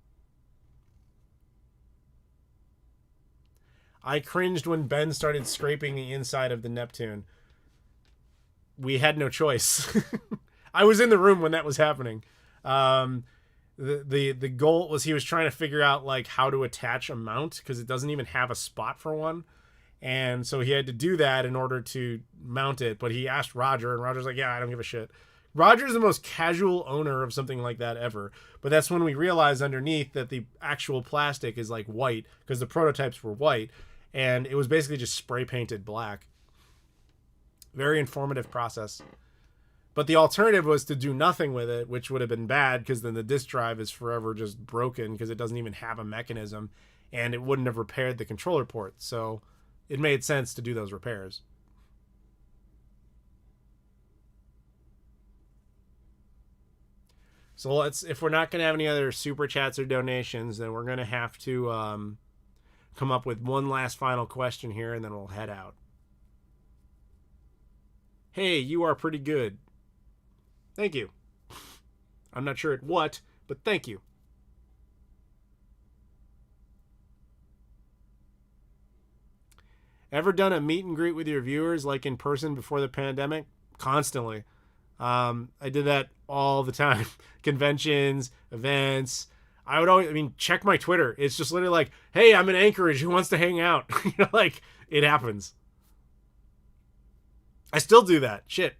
I cringed when Ben started scraping the inside of the Neptune. We had no choice. I was in the room when that was happening. The goal was he was trying to figure out like how to attach a mount because it doesn't even have a spot for one. And so he had to do that in order to mount it. But he asked Roger, and Roger's like, yeah, I don't give a shit. Roger's the most casual owner of something like that ever. But that's when we realized underneath that the actual plastic is like white because the prototypes were white. And it was basically just spray painted black. Very informative process. But the alternative was to do nothing with it, which would have been bad because then the disk drive is forever just broken because it doesn't even have a mechanism. And it wouldn't have repaired the controller port. So it made sense to do those repairs. So let's, if we're not going to have any other super chats or donations, then we're going to have to come up with one last final question here, and then we'll head out. Hey, you are pretty good. Thank you. I'm not sure at what, but thank you. Ever done a meet and greet with your viewers, like in person before the pandemic? Constantly. I did that all the time. Conventions, events. I would always, check my Twitter. It's just literally like, hey, I'm in Anchorage. Who wants to hang out? Like, it happens. I still do that. Shit.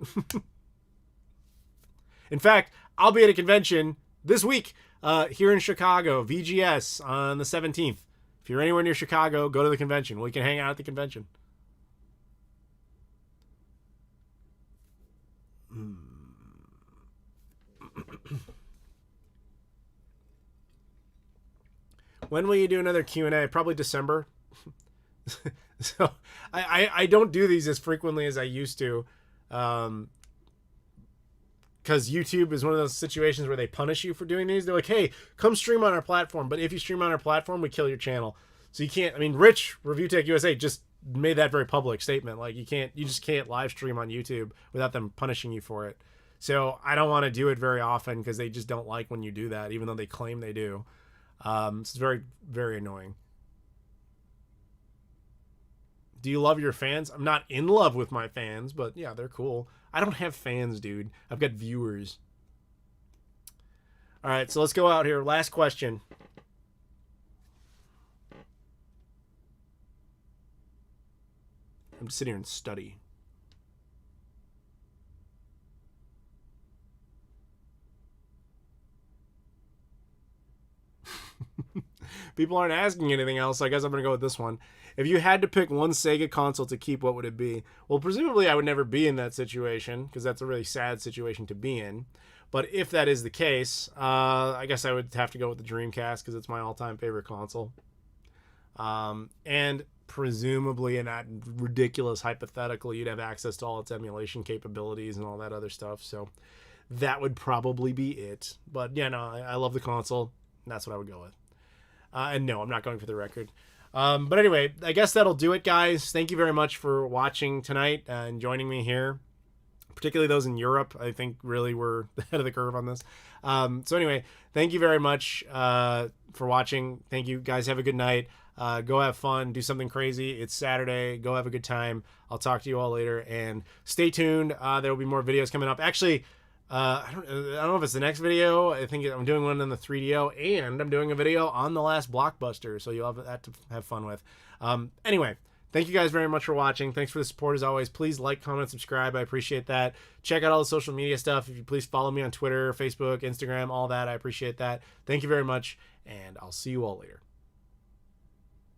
In fact, I'll be at a convention this week here in Chicago, VGS, on the 17th. If you're anywhere near Chicago, go to the convention. We can hang out at the convention. When will you do another Q&A? Probably December. So I don't do these as frequently as I used to. Because YouTube is one of those situations where they punish you for doing these. They're like, hey, come stream on our platform. But if you stream on our platform, we kill your channel. So you can't, Rich, Review Tech USA, just made that very public statement. Like, you just can't live stream on YouTube without them punishing you for it. So I don't want to do it very often because they just don't like when you do that, even though they claim they do. It's very, very annoying. Do you love your fans? I'm not in love with my fans, but yeah, they're cool. I don't have fans, dude. I've got viewers. All right, so let's go out here. Last question. I'm just sitting here and study. People aren't asking anything else. I guess I'm going to go with this one. If you had to pick one Sega console to keep, what would it be? Well, presumably I would never be in that situation because that's a really sad situation to be in. But if that is the case, I guess I would have to go with the Dreamcast because it's my all-time favorite console. And presumably in that ridiculous hypothetical, you'd have access to all its emulation capabilities and all that other stuff. So that would probably be it. But yeah, no, I love the console. And that's what I would go with. And no, I'm not going for the record. But anyway, I guess that'll do it, guys. Thank you very much for watching tonight and joining me here. Particularly those in Europe, I think really were ahead of the curve on this. So anyway, thank you very much for watching. Thank you, guys. Have a good night. Go have fun. Do something crazy. It's Saturday. Go have a good time. I'll talk to you all later. And stay tuned. There will be more videos coming up. Actually, I don't know if it's the next video. I think I'm doing one on the 3DO, and I'm doing a video on the last Blockbuster, so you'll have that to have fun with. Anyway, thank you guys very much for watching. Thanks for the support as always. Please like, comment, subscribe. I appreciate that. Check out all the social media stuff. If you please follow me on Twitter, Facebook, Instagram, all that. I appreciate that. Thank you very much, and I'll see you all later.